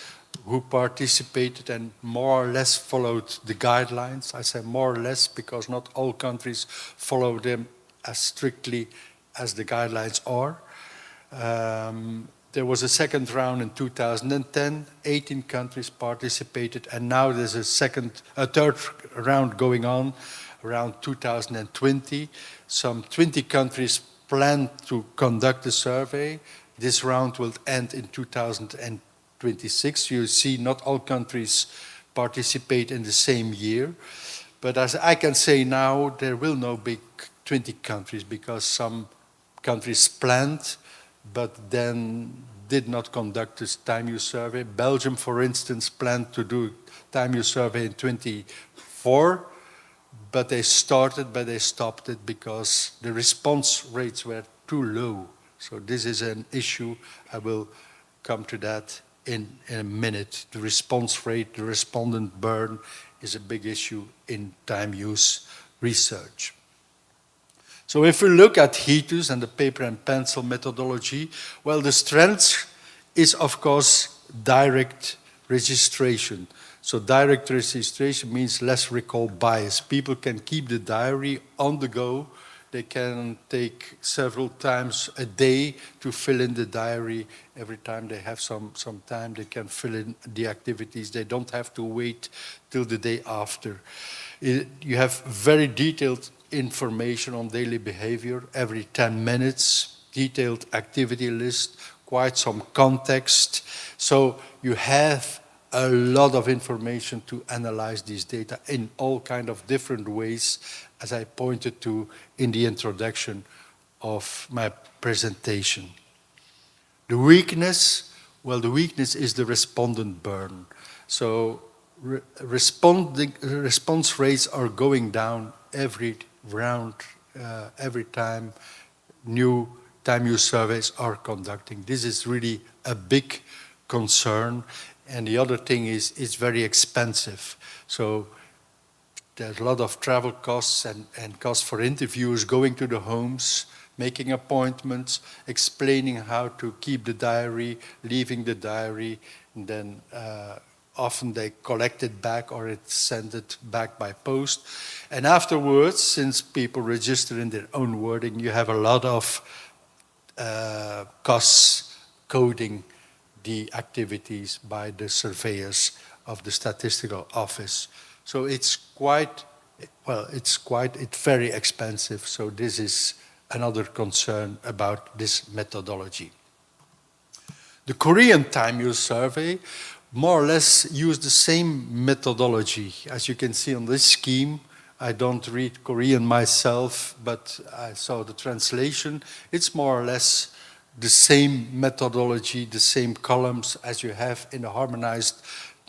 who participated and more or less followed the guidelines. I say more or less because not all countries follow them as strictly as the guidelines are. There was a second round in 2010, 18 countries participated, and now there's a third round going on around 2020. Some 20 countries plan to conduct the survey. This round will end in 2026. You see, not all countries participate in the same year. But as I can say now, there will not be 20 countries because some countries planned, but then did not conduct this time use survey. Belgium, for instance, planned to do time use survey in 24, but they started, but they stopped it because the response rates were too low. So this is an issue. I will come to that in a minute. The response rate, the respondent burn is a big issue in time use research. So if we look at HETUS and the paper and pencil methodology, well, the strength is, of course, direct registration. So direct registration means less recall bias. People can keep the diary on the go. They can take several times a day to fill in the diary. Every time they have some time, they can fill in the activities. They don't have to wait till the day after. You have very detailed information on daily behavior every 10 minutes, detailed activity list, quite some context. So you have a lot of information to analyze these data in all kind of different ways, as I pointed to in the introduction of my presentation. The weakness, well, the weakness is the respondent burn. So response rates are going down every round, every time new time use surveys are conducting. This is really a big concern. And the other thing is it's very expensive. So there's a lot of travel costs and costs for interviewers going to the homes, making appointments, explaining how to keep the diary, leaving the diary, and then often they collect it back or it's sent it back by post. And afterwards, since people register in their own wording, you have a lot of costs coding the activities by the surveyors of the statistical office. So it's very expensive. So this is another concern about this methodology. The Korean time use survey more or less used the same methodology. As you can see on this scheme, I don't read Korean myself, but I saw the translation. It's more or less the same methodology, the same columns as you have in a harmonized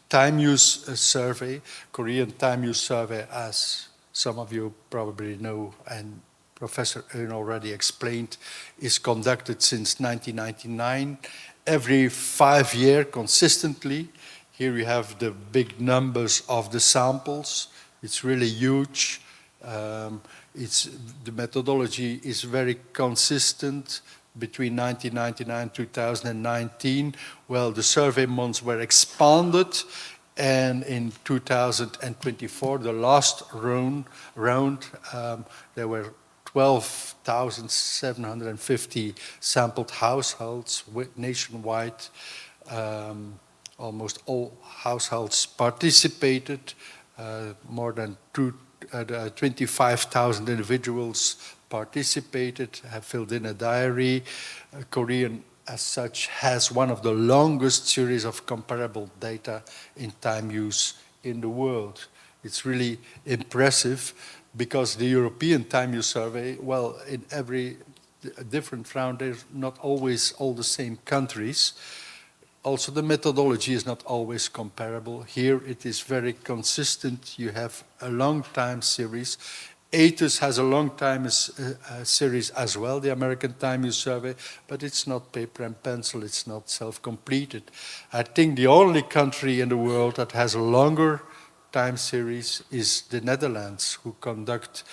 time use survey. Korean time use survey, as some of you probably know, and Professor Eun already explained, is conducted since 1999. Every 5 years consistently. Here you have the big numbers of the samples. It's really huge. The methodology is very consistent between 1999 and 2019. Well, the survey months were expanded, and in 2024, the last round, there were 12,750 sampled households nationwide. Almost all households participated. More than 25,000 individuals participated, have filled in a diary. Korean, as such, has one of the longest series of comparable data in time use in the world. It's really impressive because the European time use survey, well, in every different round, there's not always all the same countries. Also, the methodology is not always comparable. Here, it is very consistent. You have a long time series. ATUS has a long time series as well, the American Time Use Survey, but it's not paper and pencil, it's not self-completed. I think the only country in the world that has a longer time series is the Netherlands, who conduct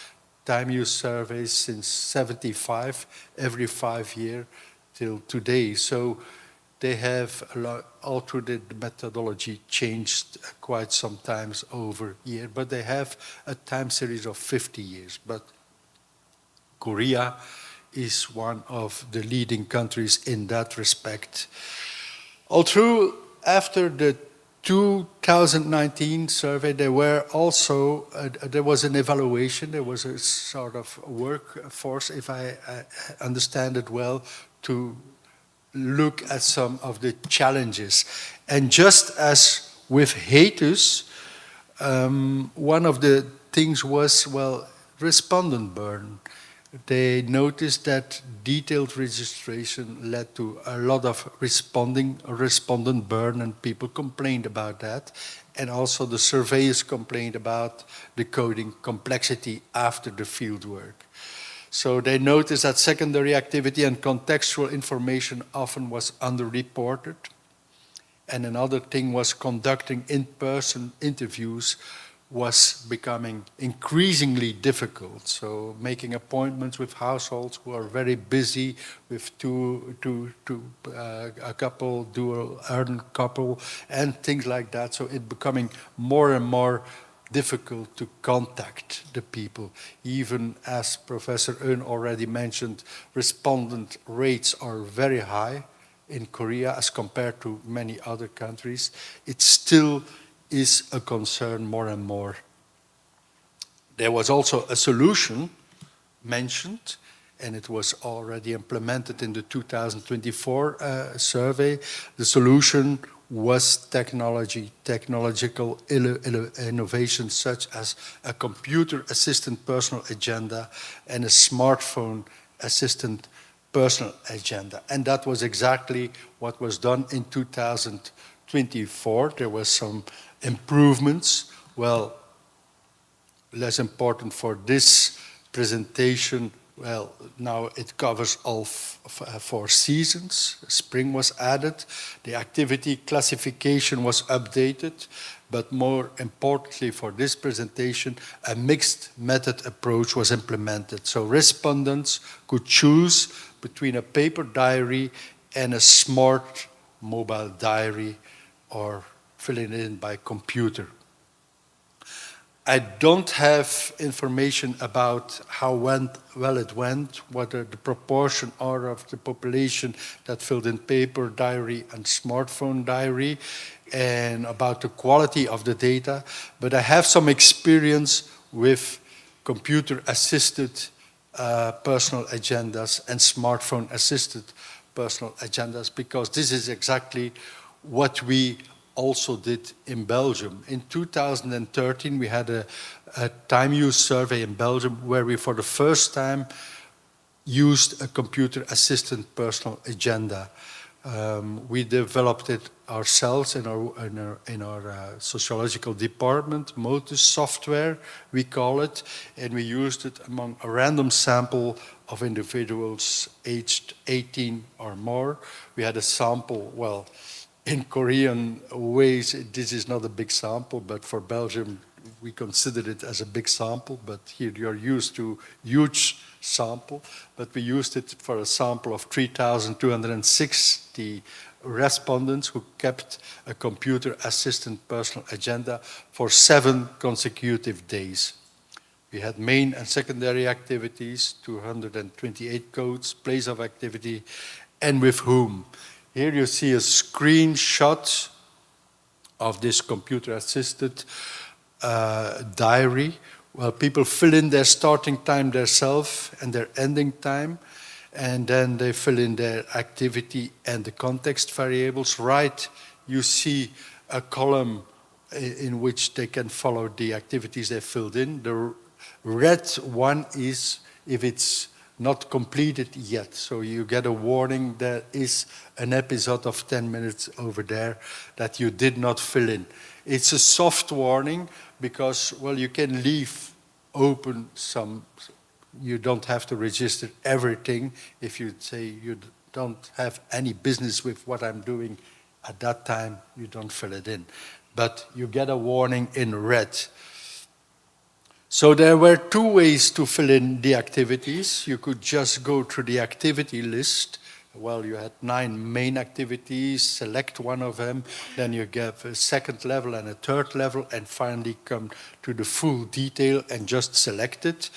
time use surveys since '75, every 5 years till today. So they have, all through the methodology, changed quite sometimes over year, but they have a time series of 50 years. But Korea is one of the leading countries in that respect. Although after the 2019 survey, there was an evaluation, there was a sort of workforce, if I understand it well, to look at some of the challenges. And just as with HATUS, one of the things was, well, respondent burden. They noticed that detailed registration led to a lot of respondent burden, and people complained about that. And also the surveyors complained about the coding complexity after the field work. So they noticed that secondary activity and contextual information often was underreported. And another thing was conducting in-person interviews was becoming increasingly difficult. So making appointments with households who are very busy with a couple, dual earn couple, and things like that. So it becoming more and more difficult to contact the people. Even as Professor Eun already mentioned, respondent rates are very high in Korea as compared to many other countries. It still is a concern more and more. There was also a solution mentioned, and it was already implemented in the 2024 survey. The solution was technological innovations such as a computer-assisted personal agenda and a smartphone-assisted personal agenda. And that was exactly what was done in 2024. There were some improvements. Well, less important for this presentation. Well, now it covers all 4 seasons. Spring was added. The activity classification was updated. But more importantly for this presentation, a mixed method approach was implemented. So respondents could choose between a paper diary and a smart mobile diary, or filling it in by computer. I don't have information about how well it went, what the proportion are of the population that filled in paper diary and smartphone diary, and about the quality of the data. But I have some experience with computer-assisted personal agendas and smartphone-assisted personal agendas, because this is exactly what we also did in Belgium. In 2013, we had a time use survey in Belgium where we, for the first time, used a computer-assisted personal agenda. We developed it ourselves in our sociological department, Motus software, we call it, and we used it among a random sample of individuals aged 18 or more. We had a sample, well, in Korean ways, this is not a big sample, but for Belgium, we considered it as a big sample, but here you're used to huge sample. But we used it for a sample of 3,260 respondents who kept a computer-assisted personal agenda for 7 consecutive days. We had main and secondary activities, 228 codes, place of activity, and with whom. Here you see a screenshot of this computer-assisted diary well, people fill in their starting time themselves and their ending time, and then they fill in their activity and the context variables. Right, you see a column in which they can follow the activities they filled in. The red one is if it's not completed yet. So you get a warning, there is an episode of 10 minutes over there that you did not fill in. It's a soft warning because, well, you can leave open some, you don't have to register everything. If you say you don't have any business with what I'm doing at that time, you don't fill it in. But you get a warning in red. So there were two ways to fill in the activities. You could just go through the activity list. Well, you had 9 main activities, select one of them, then you get a second level and a third level, and finally come to the full detail and just select it.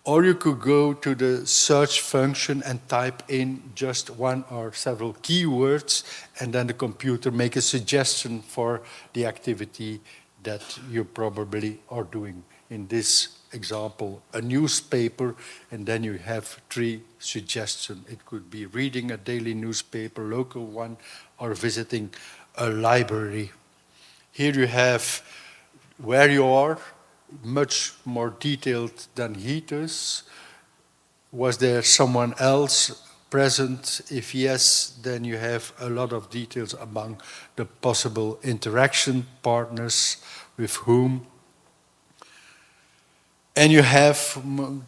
Or you could go to the search function and type in just one or several keywords, and then the computer make a suggestion for the activity that you probably are doing. In this example, a newspaper, and then you have 3 suggestions. It could be reading a daily newspaper, local one, or visiting a library. Here you have where you are, much more detailed than heaters. Was there someone else present? If yes, then you have a lot of details among the possible interaction partners with whom. And you have,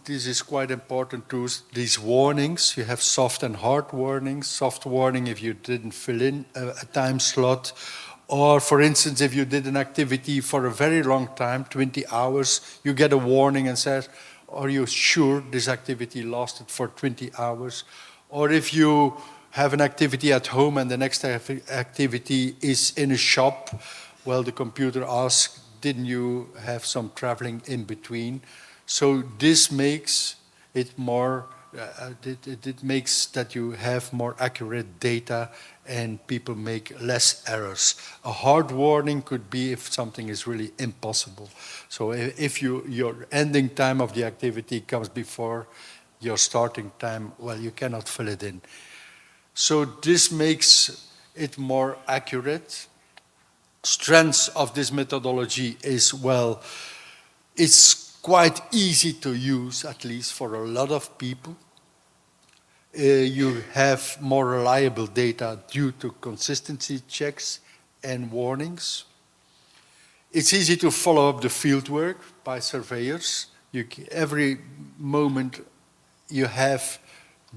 this is quite important too, these warnings. You have soft and hard warnings. Soft warning if you didn't fill in a time slot. Or for instance, if you did an activity for a very long time, 20 hours, you get a warning and says, are you sure this activity lasted for 20 hours? Or if you have an activity at home and the next activity is in a shop, well, the computer asks, didn't you have some traveling in between? So this makes it more, it makes that you have more accurate data and people make less errors. A hard warning could be if something is really impossible. So if your ending time of the activity comes before your starting time, well, you cannot fill it in. So this makes it more accurate. Strengths of this methodology is, well, it's quite easy to use, at least for a lot of people. You have more reliable data due to consistency checks and warnings. It's easy to follow up the fieldwork by surveyors. Every moment you have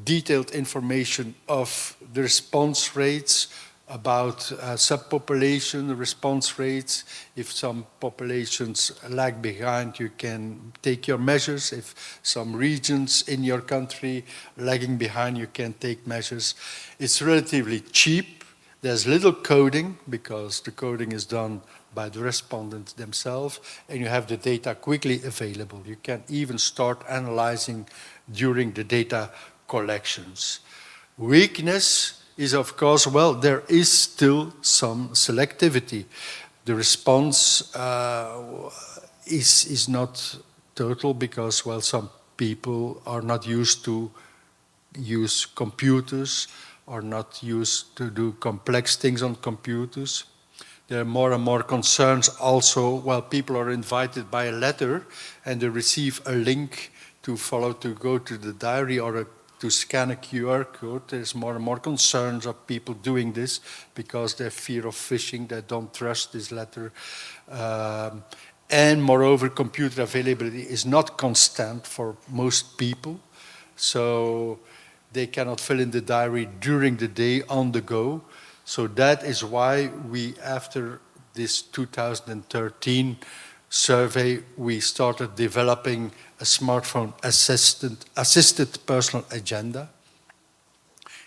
detailed information of the response rates, about subpopulation response rates. If some populations lag behind, you can take your measures. If some regions in your country lagging behind, you can take measures. It's relatively cheap. There's little coding because the coding is done by the respondents themselves, and you have the data quickly available. You can even start analyzing during the data collections. Weakness is, of course, well, there is still some selectivity. The response is not total because, well, some people are not used to use computers, are not used to do complex things on computers. There are more and more concerns also, well, people are invited by a letter and they receive a link to follow, to go to the diary or to scan a QR code. There's more and more concerns of people doing this because they fear of phishing, they don't trust this letter. And moreover, computer availability is not constant for most people. So they cannot fill in the diary during the day on the go. So that is why we, after this 2013 survey, we started developing a smartphone assisted personal agenda.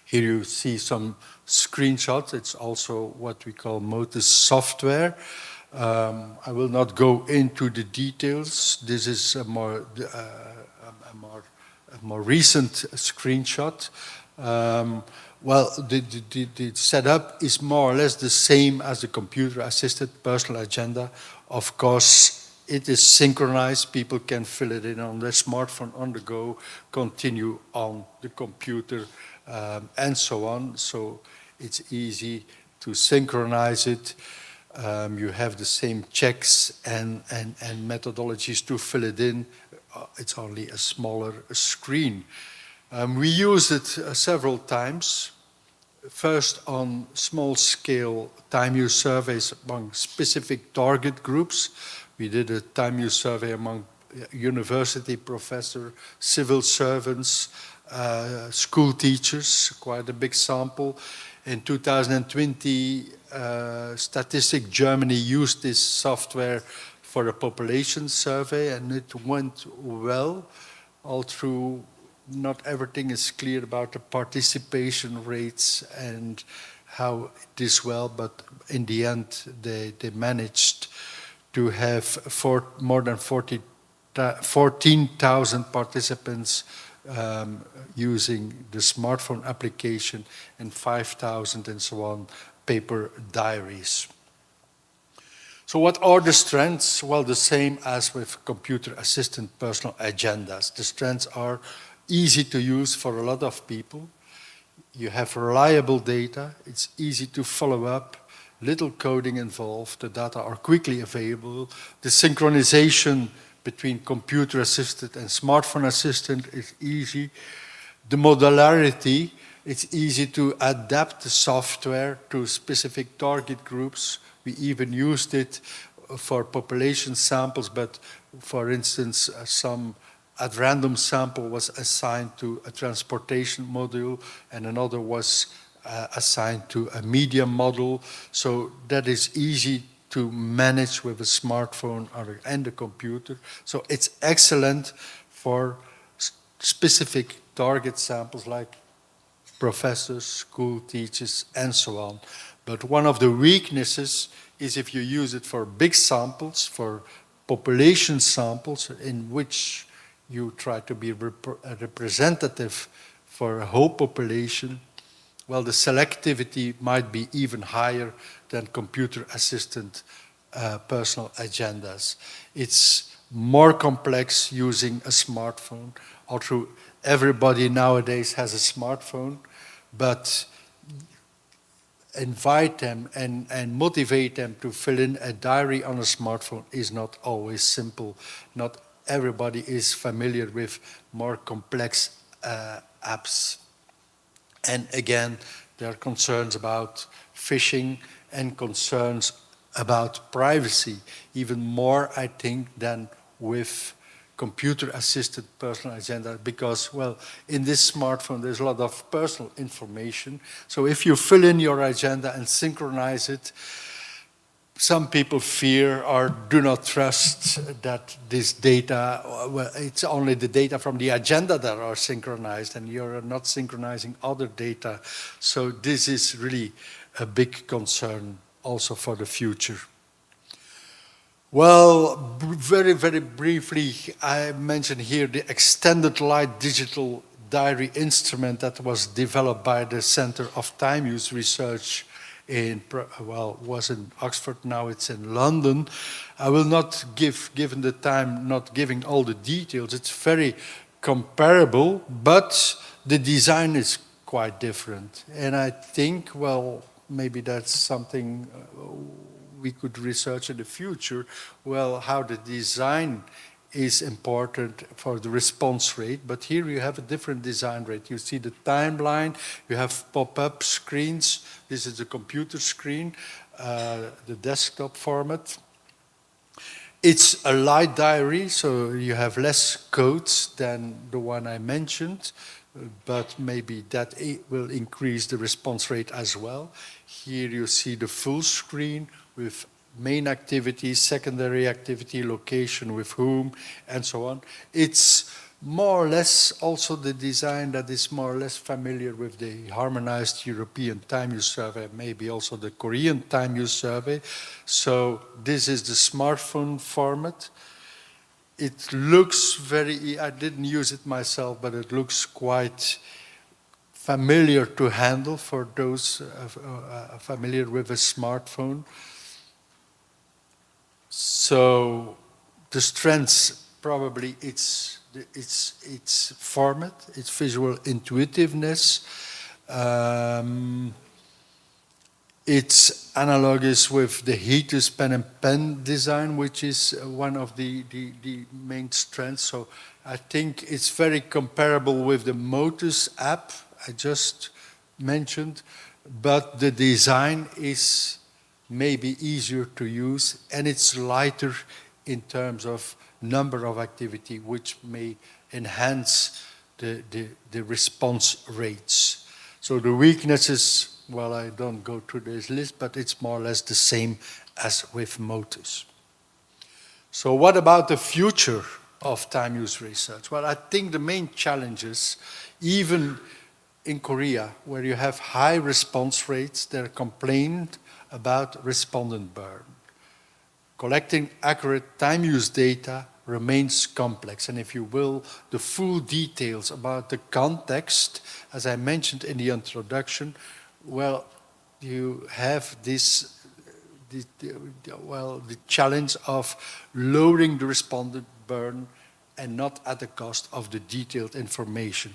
Here you see some screenshots. It's also what we call Motus software. I will not go into the details. This is a more recent screenshot. Well, the setup is more or less the same as the computer-assisted personal agenda. Of course, it is synchronized. People can fill it in on their smartphone on the go, continue on the computer, and so on. So it's easy to synchronize it. You have the same checks and methodologies to fill it in. It's only a smaller screen. We use it several times. First on small-scale time use surveys among specific target groups. We did a time use survey among university professors, civil servants, school teachers, quite a big sample. In 2020, Statistic Germany used this software for a population survey, and it went well, although not everything is clear about the participation rates and how it is well, but in the end, they managed to have more than 14,000 participants using the smartphone application and 5,000 and so on paper diaries. So what are the strengths? Well, the same as with computer-assisted personal agendas. The strengths are easy to use for a lot of people. You have reliable data. It's easy to follow up. Little coding involved. The data are quickly available. The synchronization between computer-assisted and smartphone-assisted is easy. The modularity, it's easy to adapt the software to specific target groups. We even used it for population samples, but for instance, some at random sample was assigned to a transportation module and another was assigned to a media model. So that is easy to manage with a smartphone and a computer. So it's excellent for specific target samples like professors, school teachers, and so on. But one of the weaknesses is if you use it for big samples, for population samples, in which you try to be representative for a whole population, well, the selectivity might be even higher than computer-assisted personal agendas. It's more complex using a smartphone, although everybody nowadays has a smartphone, but invite them and motivate them to fill in a diary on a smartphone is not always simple. Not everybody is familiar with more complex apps. And again, there are concerns about phishing and concerns about privacy, even more, I think, than with computer-assisted personal agenda, because, well, in this smartphone, there's a lot of personal information. So if you fill in your agenda and synchronize it, some people fear or do not trust that this data, well, it's only the data from the agenda that are synchronized and you're not synchronizing other data. So this is really a big concern also for the future. Well, very, very briefly, I mentioned here the extended light digital diary instrument that was developed by the Center of Time Use Research was in Oxford, now it's in London. I will not given the time, not giving all the details. It's very comparable, but the design is quite different. And I think, well, maybe that's something we could research in the future. Well, how the design is important for the response rate, but here you have a different design rate. You see the timeline, you have pop-up screens. This is the computer screen, the desktop format. It's a light diary, so you have less codes than the one I mentioned, but maybe that will increase the response rate as well. Here you see the full screen with main activity, secondary activity, location with whom, and so on. It's more or less also the design that is more or less familiar with the harmonized European time use survey, maybe also the Korean time use survey. So this is the smartphone format. It looks very, I didn't use it myself, but it looks quite familiar to handle for those familiar with a smartphone. So the strengths, probably its format, its visual intuitiveness, it's analogous with the heatless pen and pen design, which is one of the main strengths. So I think it's very comparable with the Motus app I just mentioned, but the design is maybe easier to use and it's lighter in terms of number of activity, which may enhance the response rates. So the weaknesses, well, I don't go through this list, but it's more or less the same as with Motus. So what about the future of time use research? Well, I think the main challenges, even in Korea, where you have high response rates, there are complaints about respondent burn. Collecting accurate time use data remains complex, and if you will, the full details about the context, as I mentioned in the introduction, well, you have the challenge of lowering the respondent burn and not at the cost of the detailed information.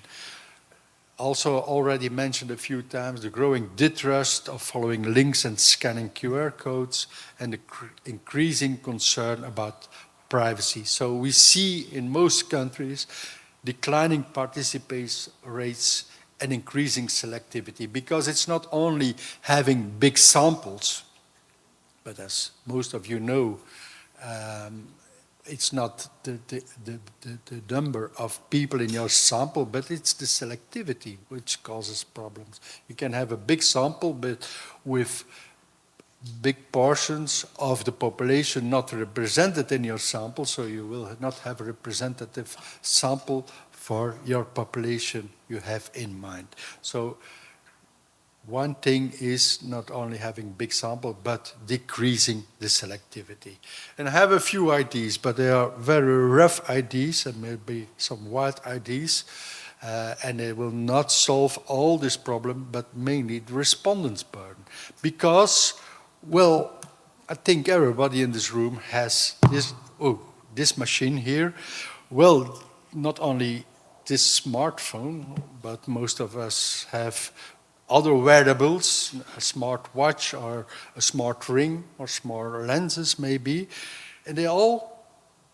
Also already mentioned a few times, the growing distrust of following links and scanning QR codes and the increasing concern about privacy. So we see in most countries declining participation rates and increasing selectivity, because it's not only having big samples, but as most of you know, it's not the number of people in your sample, but it's the selectivity which causes problems. You can have a big sample, but with big portions of the population not represented in your sample, so you will not have a representative sample for your population you have in mind. So one thing is not only having big sample, but decreasing the selectivity. And I have a few ideas, but they are very rough ideas and maybe some wild ideas, and they will not solve all this problem, but mainly the respondents' burden. Because, well, I think everybody in this room has this machine here. Well, not only this smartphone, but most of us have other wearables, a smart watch or a smart ring or smart lenses maybe, and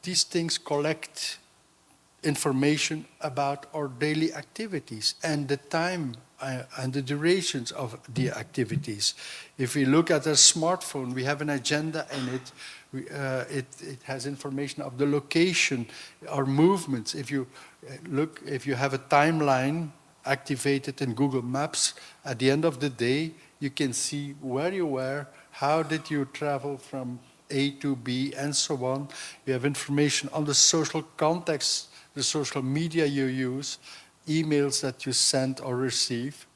these things collect information about our daily activities and the time and the durations of the activities. If we look at a smartphone, we have an agenda in it. It has information of the location, our movements. If you have a timeline activated in Google Maps, at the end of the day, you can see where you were, how did you travel from A to B, and so on. You have information on the social context, the social media you use, emails that you send or receive.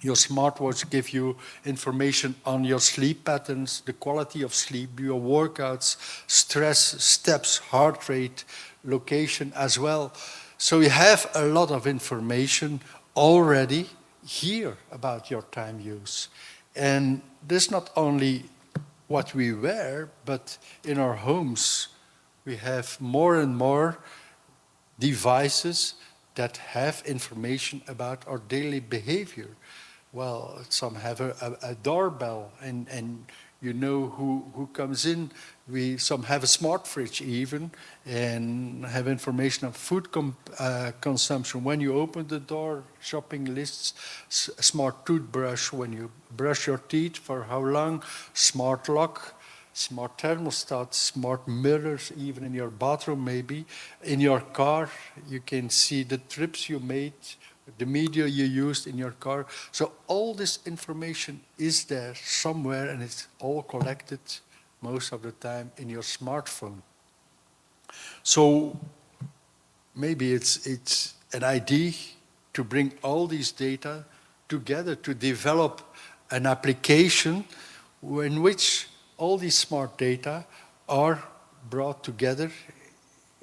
Your smartwatch gives you information on your sleep patterns, the quality of sleep, your workouts, stress, steps, heart rate, location as well. So you have a lot of information already here about your time use. And this is not only what we wear, but in our homes, we have more and more devices that have information about our daily behavior. Well, some have a doorbell, and you know who comes in. Some have a smart fridge even, and have information on food consumption. When you open the door, shopping lists, smart toothbrush, when you brush your teeth, for how long, smart lock, smart thermostat, smart mirrors, even in your bathroom maybe. In your car, you can see the trips you made, the media you used in your car. So all this information is there somewhere, and it's all collected most of the time in your smartphone. So maybe it's an idea to bring all these data together to develop an application in which all these smart data are brought together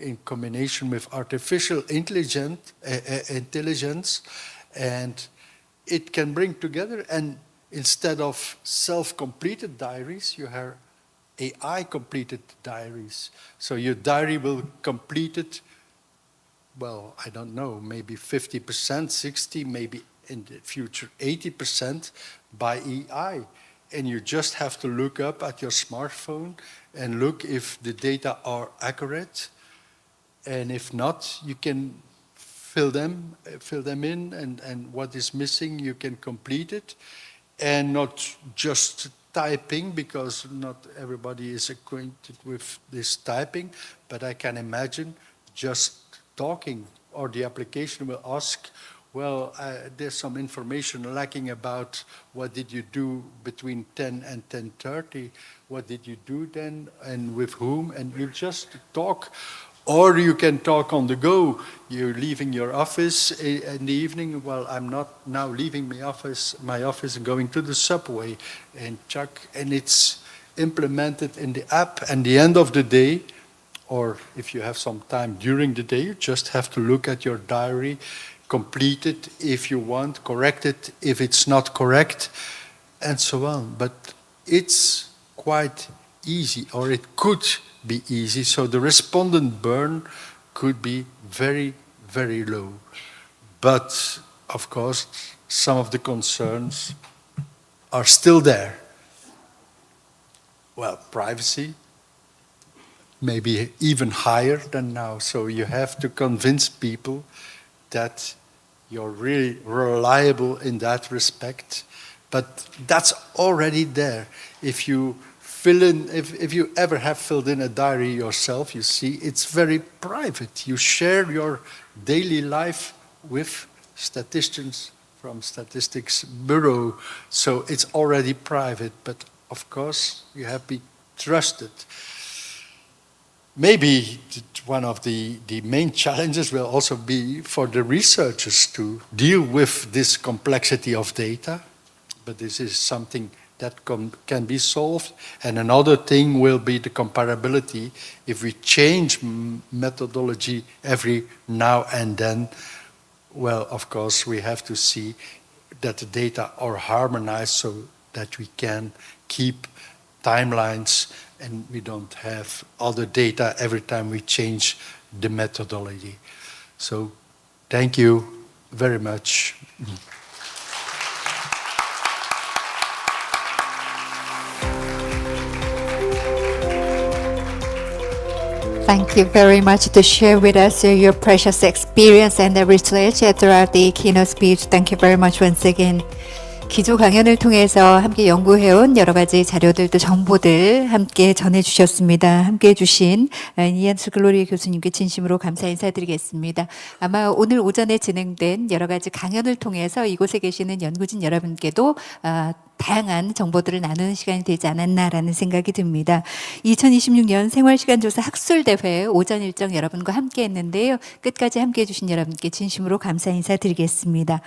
in combination with artificial intelligence, and it can bring together, and instead of self-completed diaries, you have AI completed diaries. So your diary will complete it, well, I don't know, maybe 50%, 60, maybe in the future 80% by AI. And you just have to look up at your smartphone and look if the data are accurate. And if not, you can fill them in, and what is missing, you can complete it. And not just typing, because not everybody is acquainted with this typing, but I can imagine just talking, or the application will ask, well, there's some information lacking about what did you do between 10 and 10:30, what did you do then, and with whom, and you just talk. Or you can talk on the go. You're leaving your office in the evening. Well, I'm not now leaving my office and going to the subway, and it's implemented in the app. And the end of the day, or if you have some time during the day, you just have to look at your diary, complete it if you want, correct it if it's not correct, and so on. But it's quite easy, or it could be easy. So the respondent burn could be very, very low. But of course, some of the concerns are still there. Well, privacy, maybe even higher than now. So you have to convince people that you're really reliable in that respect. But that's already there. If you fill in, if you ever have filled in a diary yourself, you see it's very private. You share your daily life with statisticians from Statistics Bureau, so it's already private. But of course, you have to be trusted. Maybe one of the main challenges will also be for the researchers to deal with this complexity of data, but this is something that can be solved. And another thing will be the comparability. If we change methodology every now and then, well, of course, we have to see that the data are harmonized so that we can keep timelines and we don't have other data every time we change the methodology. So thank you very much. Thank you very much to share with us your precious experience and the research throughout the keynote speech. Thank you very much once again. 기조 강연을 통해서 함께 연구해온 여러 가지 자료들 또 정보들 함께 전해주셨습니다. 함께 해주신 이안스 글로리 교수님께 진심으로 감사 인사드리겠습니다. 아마 오늘 오전에 진행된 여러 가지 강연을 통해서 이곳에 계시는 연구진 여러분께도 다양한 정보들을 나누는 시간이 되지 않았나라는 생각이 듭니다. 2026년 생활시간조사 학술대회 오전 일정 여러분과 함께 했는데요. 끝까지 함께 해주신 여러분께 진심으로 감사 인사드리겠습니다.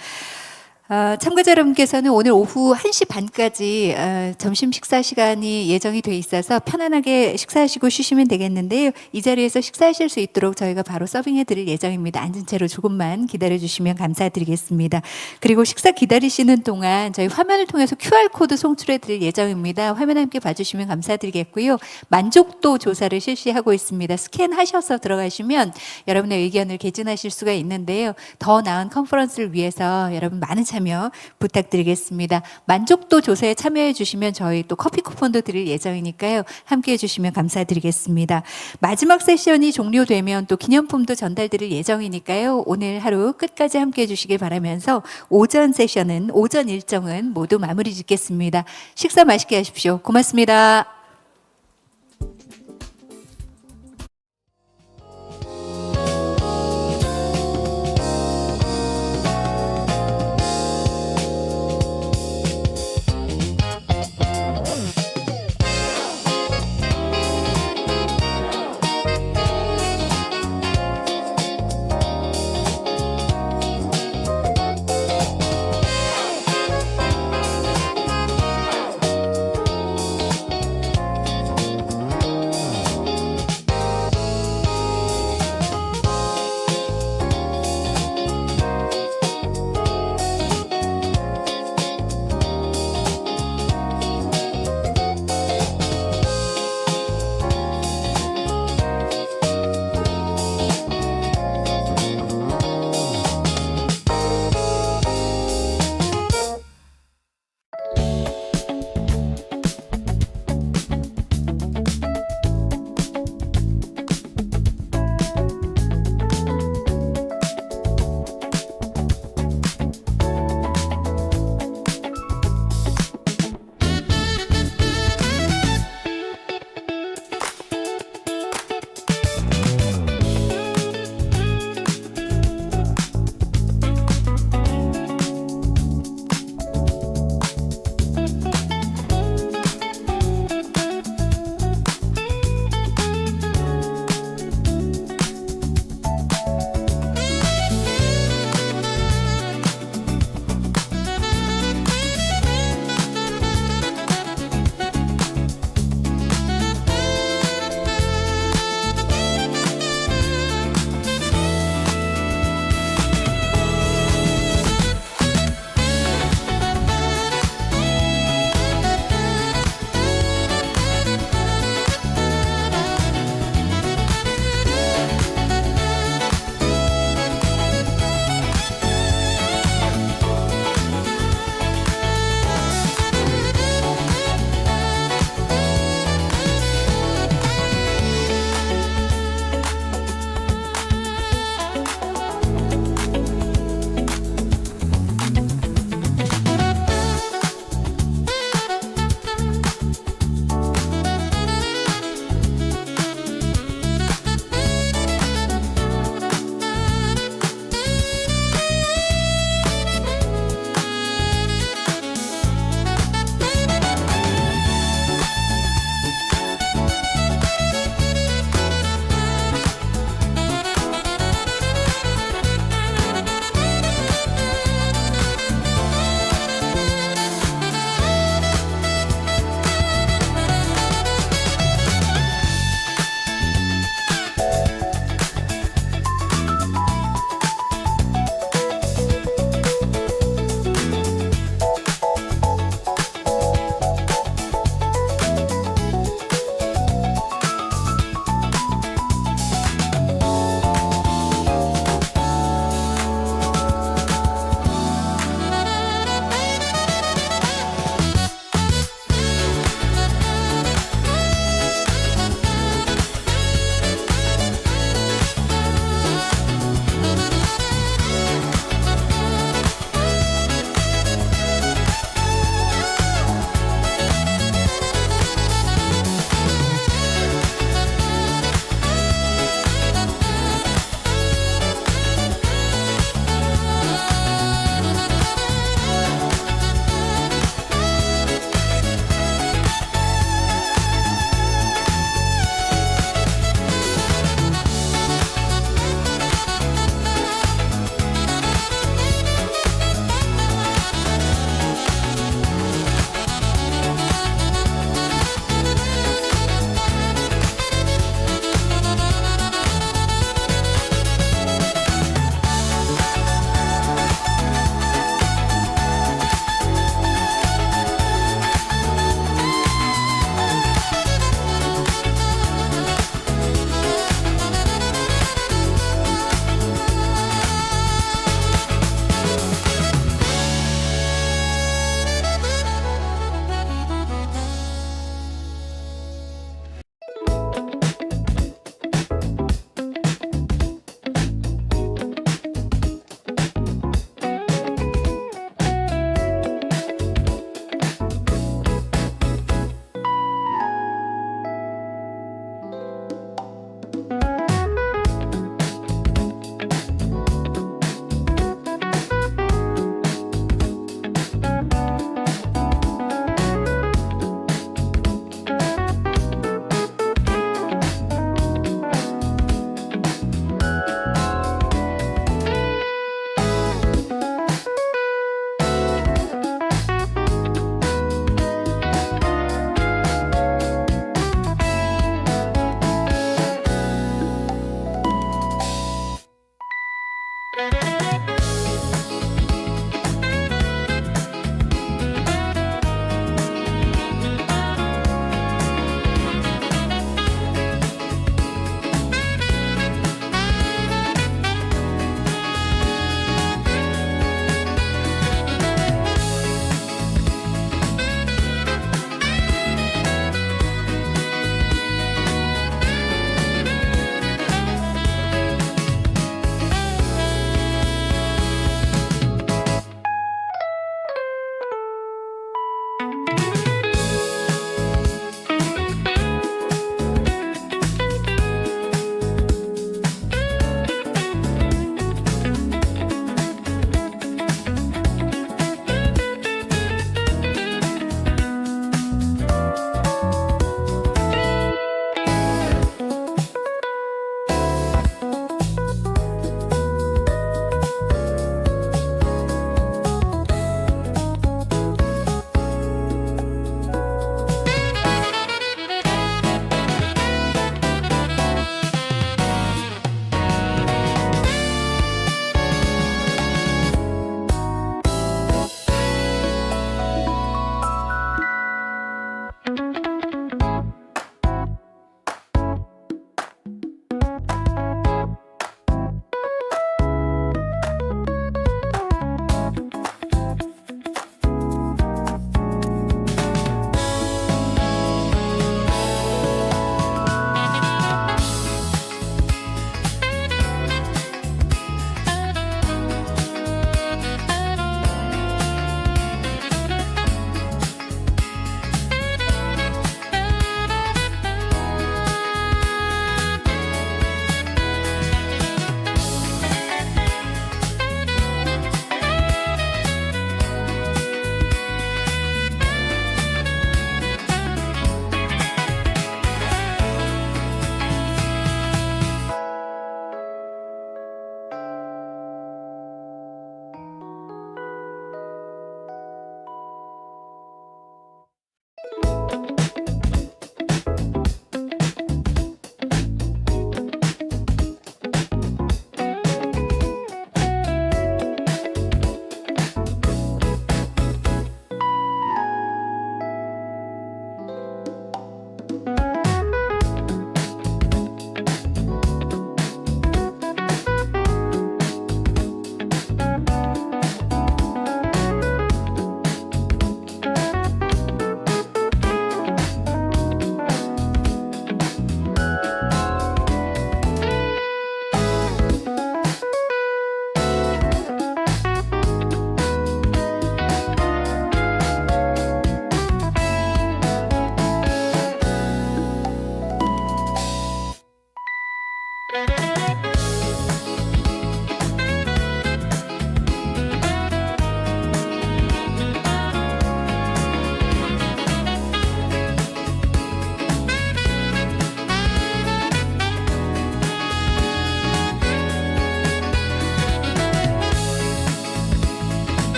참가자 여러분께서는 오늘 오후 1시 반까지 점심 식사 시간이 예정이 돼 있어서 편안하게 식사하시고 쉬시면 되겠는데요. 이 자리에서 식사하실 수 있도록 저희가 바로 서빙해 드릴 예정입니다. 앉은 채로 조금만 기다려 주시면 감사드리겠습니다. 그리고 식사 기다리시는 동안 저희 화면을 통해서 QR코드 송출해 드릴 예정입니다. 화면 함께 봐주시면 감사드리겠고요. 만족도 조사를 실시하고 있습니다. 스캔하셔서 들어가시면 여러분의 의견을 개진하실 수가 있는데요. 더 나은 컨퍼런스를 위해서 여러분 많은 참여 부탁드리겠습니다. 만족도 조사에 참여해 주시면 저희 또 커피 쿠폰도 드릴 예정이니까요. 함께해 주시면 감사드리겠습니다. 마지막 세션이 종료되면 또 기념품도 전달드릴 예정이니까요. 오늘 하루 끝까지 함께해 주시길 바라면서 오전 세션은 오전 일정은 모두 마무리 짓겠습니다. 식사 맛있게 하십시오. 고맙습니다.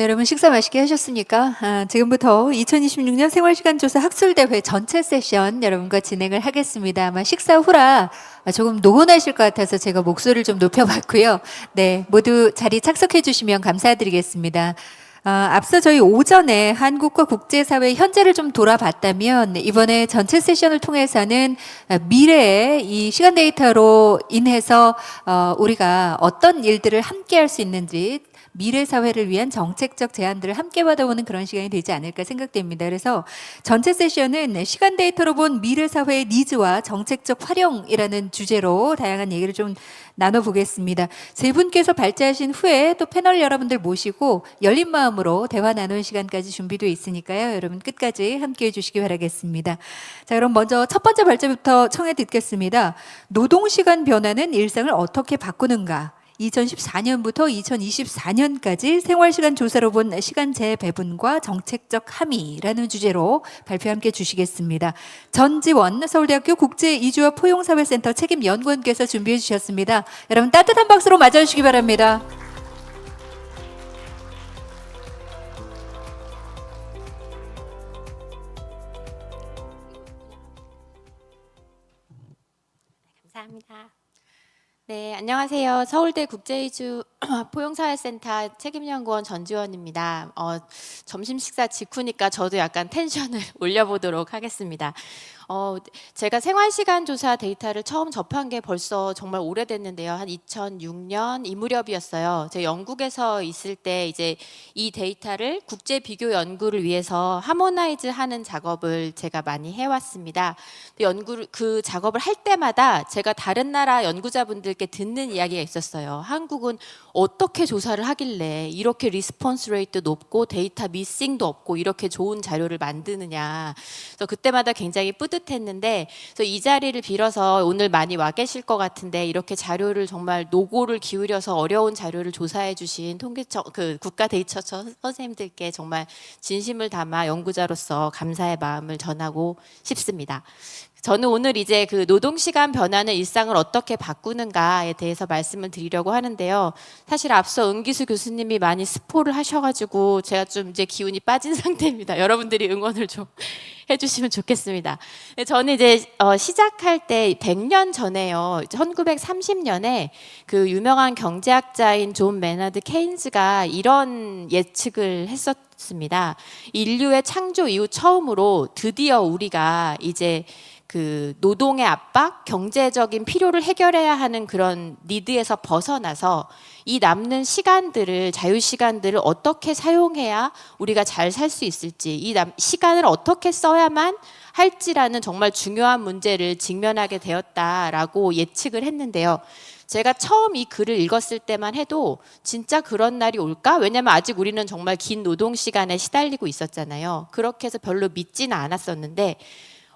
네, 여러분 식사 맛있게 하셨습니까? 지금부터 2026년 생활시간조사 학술대회 전체 세션 여러분과 진행을 하겠습니다. 아마 식사 후라 조금 노곤하실 것 같아서 제가 목소리를 좀 높여봤고요. 네, 모두 자리 착석해 주시면 감사드리겠습니다. 앞서 저희 오전에 한국과 국제사회 현재를 좀 돌아봤다면 이번에 전체 세션을 통해서는 미래의 이 시간 데이터로 인해서 우리가 어떤 일들을 함께 할 수 있는지 미래 사회를 위한 정책적 제안들을 함께 받아오는 그런 시간이 되지 않을까 생각됩니다. 그래서 전체 세션은 시간 데이터로 본 미래 사회의 니즈와 정책적 활용이라는 주제로 다양한 얘기를 좀 나눠보겠습니다. 세 분께서 발제하신 후에 또 패널 여러분들 모시고 열린 마음으로 대화 나누는 시간까지 준비되어 있으니까요. 여러분 끝까지 함께해 주시기 바라겠습니다. 자, 그럼 먼저 첫 번째 발제부터 청해 듣겠습니다. 노동시간 변화는 일상을 어떻게 바꾸는가? 2014년부터 2024년까지 생활시간 조사로 본 시간 재배분과 정책적 함의라는 주제로 발표 함께 주시겠습니다. 전지원 서울대학교 국제이주와 포용사회센터 책임연구원께서 준비해 주셨습니다. 여러분 따뜻한 박수로 맞아주시기 바랍니다. 감사합니다. 네, 안녕하세요. 서울대 국제이주 포용사회센터 책임연구원 전지원입니다. 점심 식사 직후니까 저도 약간 텐션을 올려보도록 하겠습니다. 제가 생활시간조사 데이터를 처음 접한 게 벌써 정말 오래됐는데요. 한 2006년 이 무렵이었어요. 제가 영국에서 있을 때 이제 이 데이터를 국제 비교 연구를 위해서 하모나이즈하는 작업을 제가 많이 해왔습니다. 그 작업을 할 때마다 제가 다른 나라 연구자분들께 듣는 이야기가 있었어요. 한국은 어떻게 조사를 하길래 이렇게 리스폰스 레이트 높고 데이터 미싱도 없고 이렇게 좋은 자료를 만드느냐. 그래서 그때마다 굉장히 뿌듯했는데, 그래서 이 자리를 빌어서 오늘 많이 와 계실 것 같은데 이렇게 자료를 정말 노고를 기울여서 어려운 자료를 조사해 주신 국가데이터처 선생님들께 정말 진심을 담아 연구자로서 감사의 마음을 전하고 싶습니다. 저는 오늘 이제 그 노동시간 변화는 일상을 어떻게 바꾸는가에 대해서 말씀을 드리려고 하는데요. 사실 앞서 은기수 교수님이 많이 스포를 하셔가지고 제가 좀 이제 기운이 빠진 상태입니다. 여러분들이 응원을 좀 해주시면 좋겠습니다. 저는 이제 시작할 때 100년 전에요. 1930년에 그 유명한 경제학자인 존 매너드 케인즈가 이런 예측을 했었습니다. 인류의 창조 이후 처음으로 드디어 우리가 이제 그 노동의 압박, 경제적인 필요를 해결해야 하는 그런 니드에서 벗어나서 이 남는 시간들을, 자유시간들을 어떻게 사용해야 우리가 잘 살 수 있을지, 이 시간을 어떻게 써야만 할지라는 정말 중요한 문제를 직면하게 되었다라고 예측을 했는데요. 제가 처음 이 글을 읽었을 때만 해도 진짜 그런 날이 올까? 왜냐면 아직 우리는 정말 긴 노동시간에 시달리고 있었잖아요. 그렇게 해서 별로 믿지는 않았었는데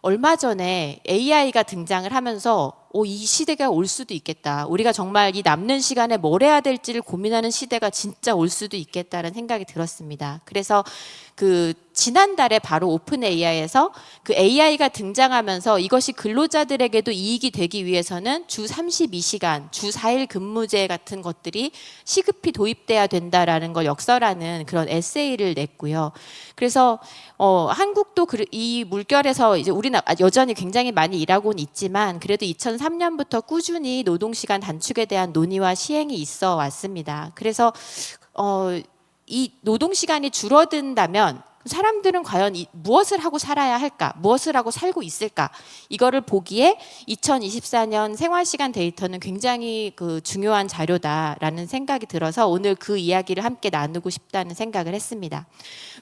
얼마 전에 AI가 등장을 하면서 이 시대가 올 수도 있겠다. 우리가 정말 이 남는 시간에 뭘 해야 될지를 고민하는 시대가 진짜 올 수도 있겠다는 생각이 들었습니다. 그래서 그 지난달에 바로 오픈 AI에서 그 AI가 등장하면서 이것이 근로자들에게도 이익이 되기 위해서는 주 32시간, 주 4일 근무제 같은 것들이 시급히 도입돼야 된다라는 걸 역설하는 그런 에세이를 냈고요. 그래서 한국도 이 물결에서 이제 우리는 여전히 굉장히 많이 일하고는 있지만 그래도 2003년부터 꾸준히 노동시간 단축에 대한 논의와 시행이 있어 왔습니다. 그래서 이 노동시간이 줄어든다면 사람들은 과연 무엇을 하고 살아야 할까? 무엇을 하고 살고 있을까? 이거를 보기에 2024년 생활시간 데이터는 굉장히 그 중요한 자료다라는 생각이 들어서 오늘 그 이야기를 함께 나누고 싶다는 생각을 했습니다.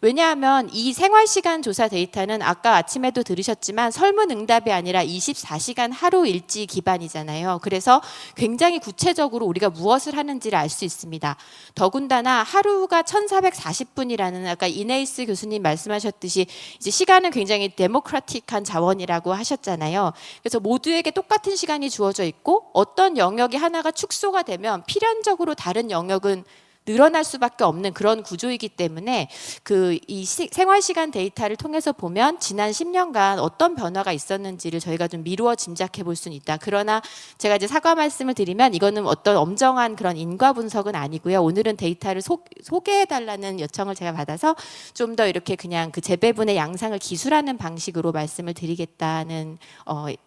왜냐하면 이 생활시간 조사 데이터는 아까 아침에도 들으셨지만 설문응답이 아니라 24시간 하루 일지 기반이잖아요. 그래서 굉장히 구체적으로 우리가 무엇을 하는지를 알 수 있습니다. 더군다나 하루가 1440분이라는 아까 이네이스 교수님 말씀하셨듯이 이제 시간은 굉장히 데모크라틱한 자원이라고 하셨잖아요. 그래서 모두에게 똑같은 시간이 주어져 있고 어떤 영역이 하나가 축소가 되면 필연적으로 다른 영역은 늘어날 수밖에 없는 그런 구조이기 때문에 이 생활시간 데이터를 통해서 보면 지난 10년간 어떤 변화가 있었는지를 저희가 좀 미루어 짐작해 볼 수는 있다. 그러나 제가 이제 사과 말씀을 드리면 이거는 어떤 엄정한 그런 인과 분석은 아니고요. 오늘은 데이터를 소개해 달라는 요청을 제가 받아서 좀 더 이렇게 그냥 그 재배분의 양상을 기술하는 방식으로 말씀을 드리겠다는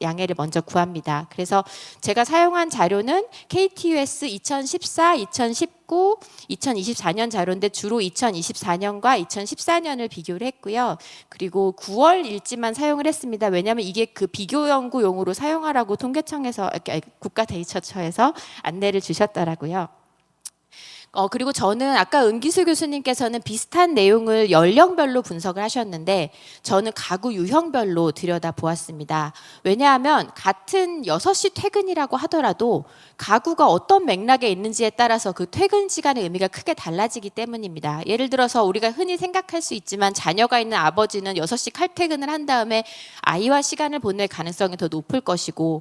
양해를 먼저 구합니다. 그래서 제가 사용한 자료는 KTUS 2014, 2019, 2024년 자료인데 주로 2024년과 2014년을 비교를 했고요. 그리고 9월 일지만 사용을 했습니다. 왜냐하면 이게 그 비교 연구용으로 사용하라고 통계청에서 국가데이터처에서 안내를 주셨더라고요. 그리고 저는 아까 은기수 교수님께서는 비슷한 내용을 연령별로 분석을 하셨는데 저는 가구 유형별로 들여다보았습니다. 왜냐하면 같은 6시 퇴근이라고 하더라도 가구가 어떤 맥락에 있는지에 따라서 그 퇴근 시간의 의미가 크게 달라지기 때문입니다. 예를 들어서 우리가 흔히 생각할 수 있지만 자녀가 있는 아버지는 6시 칼퇴근을 한 다음에 아이와 시간을 보낼 가능성이 더 높을 것이고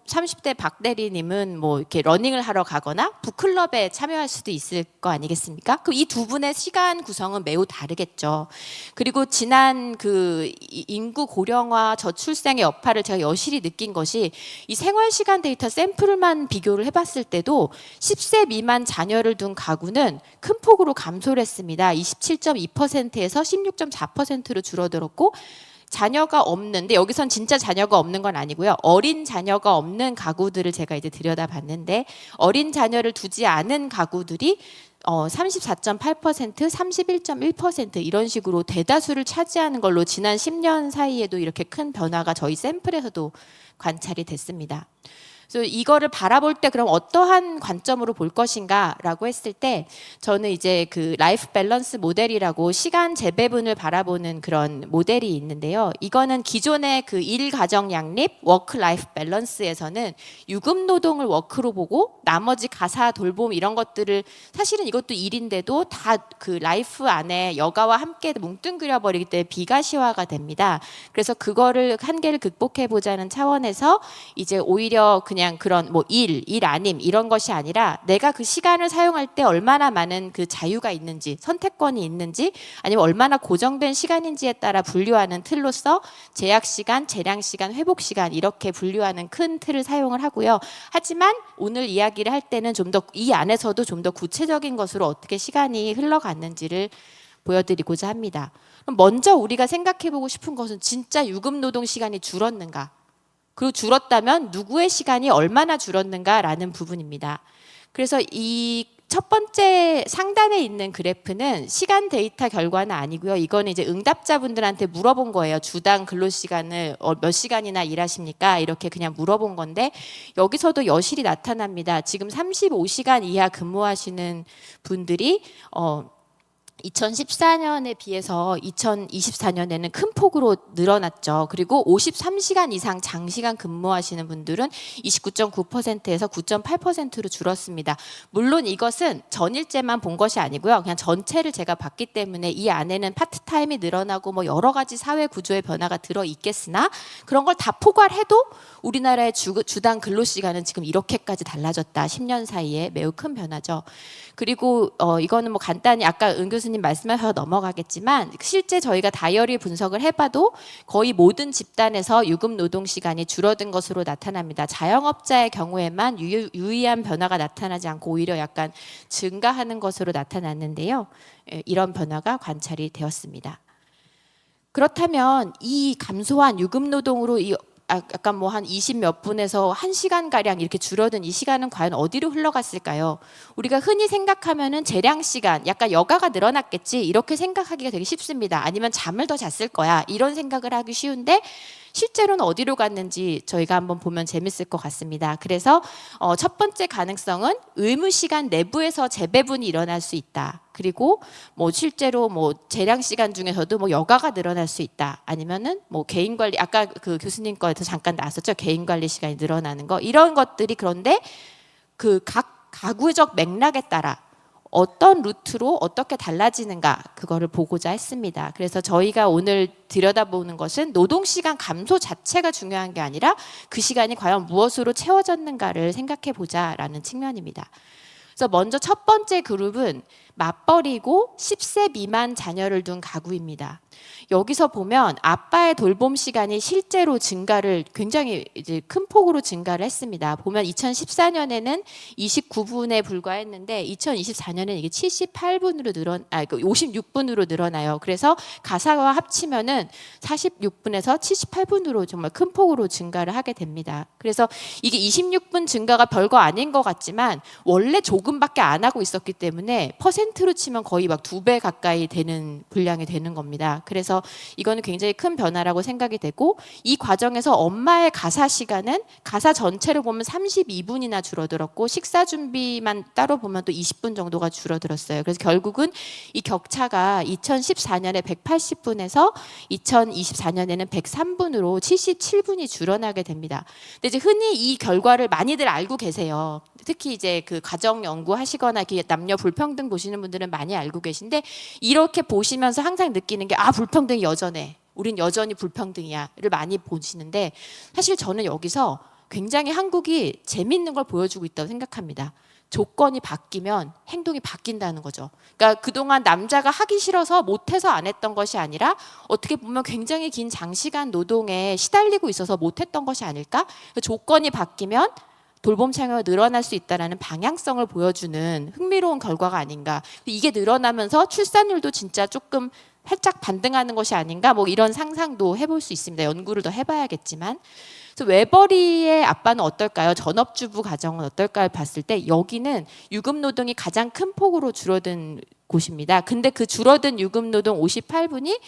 30대 박 대리님은 이렇게 러닝을 하러 가거나 북클럽에 참여할 수도 있을 거 아니겠습니까? 그럼 이 두 분의 시간 구성은 매우 다르겠죠. 그리고 지난 그 인구 고령화 저출생의 여파를 제가 여실히 느낀 것이 이 생활시간 데이터 샘플만 비교를 해봤을 때도 10세 미만 자녀를 둔 가구는 큰 폭으로 감소를 했습니다. 27.2%에서 16.4%로 줄어들었고 자녀가 없는데 여기선 진짜 자녀가 없는 건 아니고요. 어린 자녀가 없는 가구들을 제가 이제 들여다봤는데 어린 자녀를 두지 않은 가구들이 34.8%, 31.1% 이런 식으로 대다수를 차지하는 걸로 지난 10년 사이에도 이렇게 큰 변화가 저희 샘플에서도 관찰이 됐습니다. 그래서 이거를 바라볼 때 그럼 어떠한 관점으로 볼 것인가라고 했을 때 저는 이제 그 라이프 밸런스 모델이라고 시간 재배분을 바라보는 그런 모델이 있는데요. 이거는 기존의 그 일 가정 양립 워크 라이프 밸런스에서는 유급 노동을 워크로 보고 나머지 가사 돌봄 이런 것들을 사실은 이것도 일인데도 다 그 라이프 안에 여가와 함께 뭉뚱그려 버리기 때문에 비가시화가 됩니다. 그래서 그거를 한계를 극복해 보자는 차원에서 이제 오히려 그냥 그런 일 아님 이런 것이 아니라 내가 그 시간을 사용할 때 얼마나 많은 그 자유가 있는지 선택권이 있는지 아니면 얼마나 고정된 시간인지에 따라 분류하는 틀로서 제약 시간, 재량 시간, 회복 시간 이렇게 분류하는 큰 틀을 사용을 하고요. 하지만 오늘 이야기를 할 때는 좀 더 이 안에서도 좀 더 구체적인 것으로 어떻게 시간이 흘러갔는지를 보여드리고자 합니다. 그럼 먼저 우리가 생각해보고 싶은 것은 진짜 유급 노동 시간이 줄었는가? 그리고 줄었다면 누구의 시간이 얼마나 줄었는가라는 부분입니다. 그래서 이 첫 번째 상단에 있는 그래프는 시간 데이터 결과는 아니고요. 이거는 이제 응답자분들한테 물어본 거예요. 주당 근로시간을 몇 시간이나 일하십니까? 이렇게 그냥 물어본 건데 여기서도 여실히 나타납니다. 지금 35시간 이하 근무하시는 분들이 2014년에 비해서 2024년에는 큰 폭으로 늘어났죠. 그리고 53시간 이상 장시간 근무하시는 분들은 29.9%에서 9.8%로 줄었습니다. 물론 이것은 전일제만 본 것이 아니고요. 그냥 전체를 제가 봤기 때문에 이 안에는 파트타임이 늘어나고 여러 가지 사회 구조의 변화가 들어 있겠으나 그런 걸 다 포괄해도 우리나라의 주당 근로시간은 지금 이렇게까지 달라졌다. 10년 사이에 매우 큰 변화죠. 그리고 이거는 간단히 아까 은 교수님 말씀하셔서 넘어가겠지만 실제 저희가 다이어리 분석을 해봐도 거의 모든 집단에서 유급 노동 시간이 줄어든 것으로 나타납니다. 자영업자의 경우에만 유의한 변화가 나타나지 않고 오히려 약간 증가하는 것으로 나타났는데요. 이런 변화가 관찰이 되었습니다. 그렇다면 이 감소한 유급 노동으로 약간 한 20몇 분에서 1시간가량 이렇게 줄어든 이 시간은 과연 어디로 흘러갔을까요? 우리가 흔히 생각하면은 재량 시간, 약간 여가가 늘어났겠지 이렇게 생각하기가 되게 쉽습니다. 아니면 잠을 더 잤을 거야 이런 생각을 하기 쉬운데 실제로는 어디로 갔는지 저희가 한번 보면 재밌을 것 같습니다. 그래서 첫 번째 가능성은 의무 시간 내부에서 재배분이 일어날 수 있다. 그리고 실제로 재량 시간 중에서도 여가가 늘어날 수 있다. 아니면은 개인 관리 아까 그 교수님 거에서 잠깐 나왔었죠. 개인 관리 시간이 늘어나는 거 이런 것들이 그런데 그 각 가구적 맥락에 따라 어떤 루트로 어떻게 달라지는가 그거를 보고자 했습니다. 그래서 저희가 오늘 들여다보는 것은 노동시간 감소 자체가 중요한 게 아니라 그 시간이 과연 무엇으로 채워졌는가를 생각해 보자라는 측면입니다. 그래서 먼저 첫 번째 그룹은 맞벌이고 10세 미만 자녀를 둔 가구입니다. 여기서 보면 아빠의 돌봄 시간이 실제로 증가를 굉장히 이제 큰 폭으로 증가를 했습니다. 보면 2014년에는 29분에 불과했는데 2024년에는 이게 78분으로 56분으로 늘어나요. 그래서 가사와 합치면은 46분에서 78분으로 정말 큰 폭으로 증가를 하게 됩니다. 그래서 이게 26분 증가가 별거 아닌 것 같지만 원래 조금밖에 안 하고 있었기 때문에 퍼센트로 치면 거의 막 2배 가까이 되는 분량이 되는 겁니다. 그래서 이거는 굉장히 큰 변화라고 생각이 되고 이 과정에서 엄마의 가사 시간은 가사 전체로 보면 32분이나 줄어들었고 식사 준비만 따로 보면 또 20분 정도가 줄어들었어요. 그래서 결국은 이 격차가 2014년에 180분에서 2024년에는 103분으로 77분이 줄어나게 됩니다. 근데 이제 흔히 이 결과를 많이들 알고 계세요. 특히 이제 그 가정 연구하시거나 남녀 불평등 보시는 분들은 많이 알고 계신데 이렇게 보시면서 항상 느끼는 게 불평등이 여전해. 우린 여전히 불평등이야를 많이 보시는데 사실 저는 여기서 굉장히 한국이 재밌는 걸 보여주고 있다고 생각합니다. 조건이 바뀌면 행동이 바뀐다는 거죠. 그러니까 그동안 남자가 하기 싫어서 못해서 안 했던 것이 아니라 어떻게 보면 굉장히 긴 장시간 노동에 시달리고 있어서 못했던 것이 아닐까? 조건이 바뀌면 돌봄 참여가 늘어날 수 있다는 방향성을 보여주는 흥미로운 결과가 아닌가. 이게 늘어나면서 출산율도 진짜 조금 살짝 반등하는 것이 아닌가 뭐 이런 상상도 해볼 수 있습니다. 연구를 더 해봐야겠지만. 그래서 외벌이의 아빠는 어떨까요? 전업주부 가정은 어떨까요? 봤을 때 여기는 유급노동이 가장 큰 폭으로 줄어든 곳입니다. 근데 그 줄어든 유급노동 58분이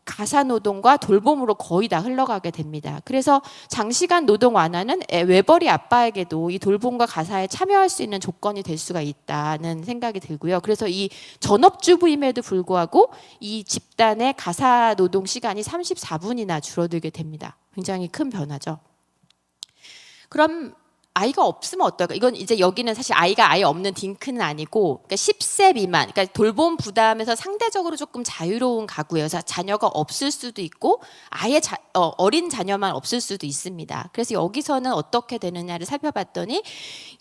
가사노동과 돌봄으로 거의 다 흘러가게 됩니다. 그래서 장시간 노동 완화는 외벌이 아빠에게도 이 돌봄과 가사에 참여할 수 있는 조건이 될 수가 있다는 생각이 들고요. 그래서 이 전업주부임에도 불구하고 이 집단의 가사노동 시간이 34분이나 줄어들게 됩니다. 굉장히 큰 변화죠. 그럼 아이가 없으면 어떨까? 이건 이제 여기는 사실 아이가 아예 없는 딩크는 아니고 그러니까 10세 미만, 그러니까 돌봄 부담에서 상대적으로 조금 자유로운 가구예요. 그래서 자녀가 없을 수도 있고 아예 어린 자녀만 없을 수도 있습니다. 그래서 여기서는 어떻게 되느냐를 살펴봤더니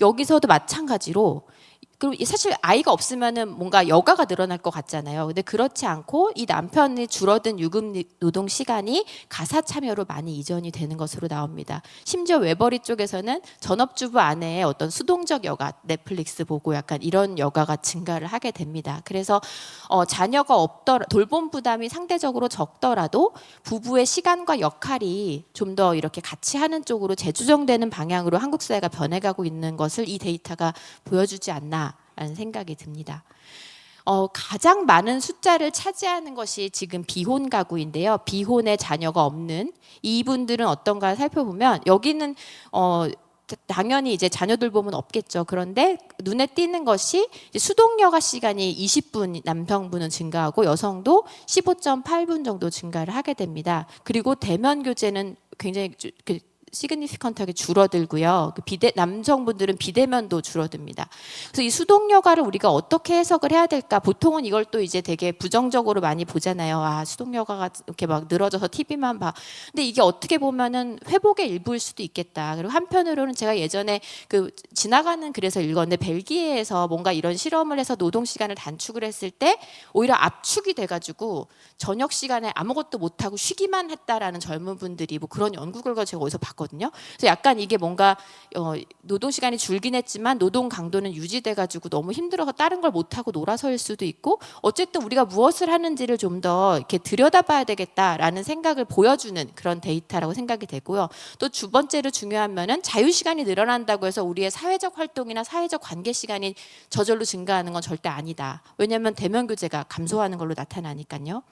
여기서도 마찬가지로 그리고 사실 아이가 없으면은 뭔가 여가가 늘어날 것 같잖아요. 근데 그렇지 않고 이 남편이 줄어든 유급 노동 시간이 가사 참여로 많이 이전이 되는 것으로 나옵니다. 심지어 외벌이 쪽에서는 전업주부 아내의 어떤 수동적 여가, 넷플릭스 보고 약간 이런 여가가 증가를 하게 됩니다. 그래서 자녀가 돌봄 부담이 상대적으로 적더라도 부부의 시간과 역할이 좀 더 이렇게 같이 하는 쪽으로 재조정되는 방향으로 한국 사회가 변해가고 있는 것을 이 데이터가 보여주지 않나 라는 생각이 듭니다. 가장 많은 숫자를 차지하는 것이 지금 비혼 가구인데요. 비혼의 자녀가 없는 이분들은 어떤가 살펴보면 여기는 당연히 이제 자녀 돌봄은 없겠죠. 그런데 눈에 띄는 것이 수동여가 시간이 20분 남성분은 증가하고 여성도 15.8분 정도 증가를 하게 됩니다. 그리고 대면 교제는 굉장히 시그니피컨트하게 줄어들고요. 남성분들은 비대면도 줄어듭니다. 그래서 이 수동여가를 우리가 어떻게 해석을 해야 될까? 보통은 이걸 또 이제 되게 부정적으로 많이 보잖아요. 수동여가가 이렇게 막 늘어져서 TV만 봐. 근데 이게 어떻게 보면은 회복의 일부일 수도 있겠다. 그리고 한편으로는 제가 예전에 지나가는 글에서 읽었는데 벨기에에서 뭔가 이런 실험을 해서 노동 시간을 단축을 했을 때 오히려 압축이 돼가지고 저녁 시간에 아무것도 못 하고 쉬기만 했다라는 젊은 분들이 뭐 그런 연구 결과 제가 어디서 봤거든요. 그래서 약간 이게 뭔가 노동 시간이 줄긴 했지만 노동 강도는 유지돼가지고 너무 힘들어서 다른 걸 못 하고 놀아서일 수도 있고 어쨌든 우리가 무엇을 하는지를 좀 더 이렇게 들여다봐야 되겠다라는 생각을 보여주는 그런 데이터라고 생각이 되고요. 또 두 번째로 중요한 면은 자유 시간이 늘어난다고 해서 우리의 사회적 활동이나 사회적 관계 시간이 저절로 증가하는 건 절대 아니다. 왜냐하면 대면 교제가 감소하는 걸로 나타나니까요.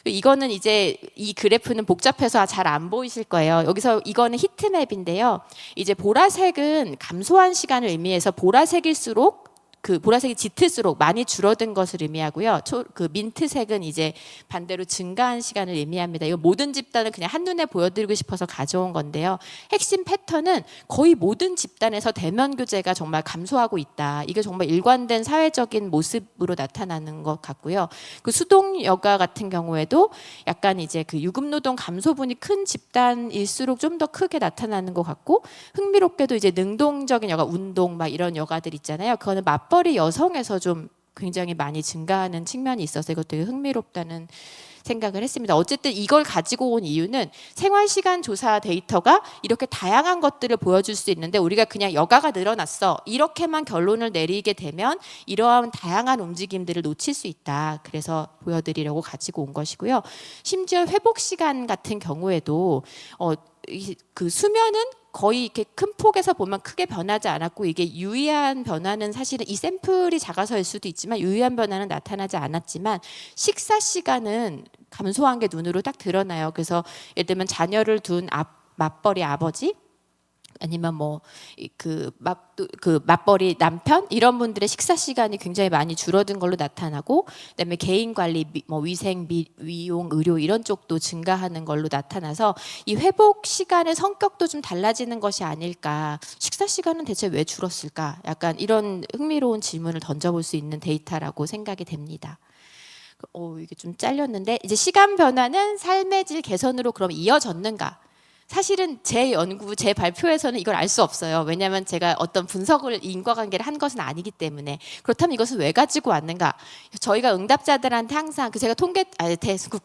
이거는 이제 이 그래프는 복잡해서 잘 안 보이실 거예요. 여기서 이거는 히트맵인데요. 이제 보라색은 감소한 시간을 의미해서 보라색일수록 그 보라색이 짙을수록 많이 줄어든 것을 의미하고요. 그 민트색은 이제 반대로 증가한 시간을 의미합니다. 이거 모든 집단을 그냥 한눈에 보여드리고 싶어서 가져온 건데요. 핵심 패턴은 거의 모든 집단에서 대면 교제가 정말 감소하고 있다. 이게 정말 일관된 사회적인 모습으로 나타나는 것 같고요. 그 수동 여가 같은 경우에도 약간 이제 그 유급노동 감소분이 큰 집단일수록 좀 더 크게 나타나는 것 같고, 흥미롭게도 이제 능동적인 여가, 운동 막 이런 여가들 있잖아요. 그거는 맞벌이 여성에서 좀 굉장히 많이 증가하는 측면이 있어서 이것 되게 흥미롭다는 생각을 했습니다. 어쨌든 이걸 가지고 온 이유는 생활시간조사 데이터가 이렇게 다양한 것들을 보여줄 수 있는데 우리가 그냥 여가가 늘어났어 이렇게만 결론을 내리게 되면 이러한 다양한 움직임들을 놓칠 수 있다. 그래서 보여드리려고 가지고 온 것이고요. 심지어 회복 시간 같은 경우에도 그 수면은 거의 이렇게 큰 폭에서 보면 크게 변하지 않았고, 이게 유의한 변화는 사실은 이 샘플이 작아서일 수도 있지만 유의한 변화는 나타나지 않았지만 식사 시간은 감소한 게 눈으로 딱 드러나요. 그래서 예를 들면 자녀를 둔 맞벌이 아버지 아니면 뭐 그 맞벌이 남편 이런 분들의 식사 시간이 굉장히 많이 줄어든 걸로 나타나고, 그다음에 개인 관리, 뭐 위생, 미용, 의료 이런 쪽도 증가하는 걸로 나타나서 이 회복 시간의 성격도 좀 달라지는 것이 아닐까. 식사 시간은 대체 왜 줄었을까? 약간 이런 흥미로운 질문을 던져볼 수 있는 데이터라고 생각이 됩니다. 이게 좀 잘렸는데, 이제 시간 변화는 삶의 질 개선으로 그럼 이어졌는가? 사실은 제 연구, 제 발표에서는 이걸 알 수 없어요. 왜냐하면 제가 어떤 분석을, 인과관계를 한 것은 아니기 때문에. 그렇다면 이것을 왜 가지고 왔는가? 저희가 응답자들한테 항상 제가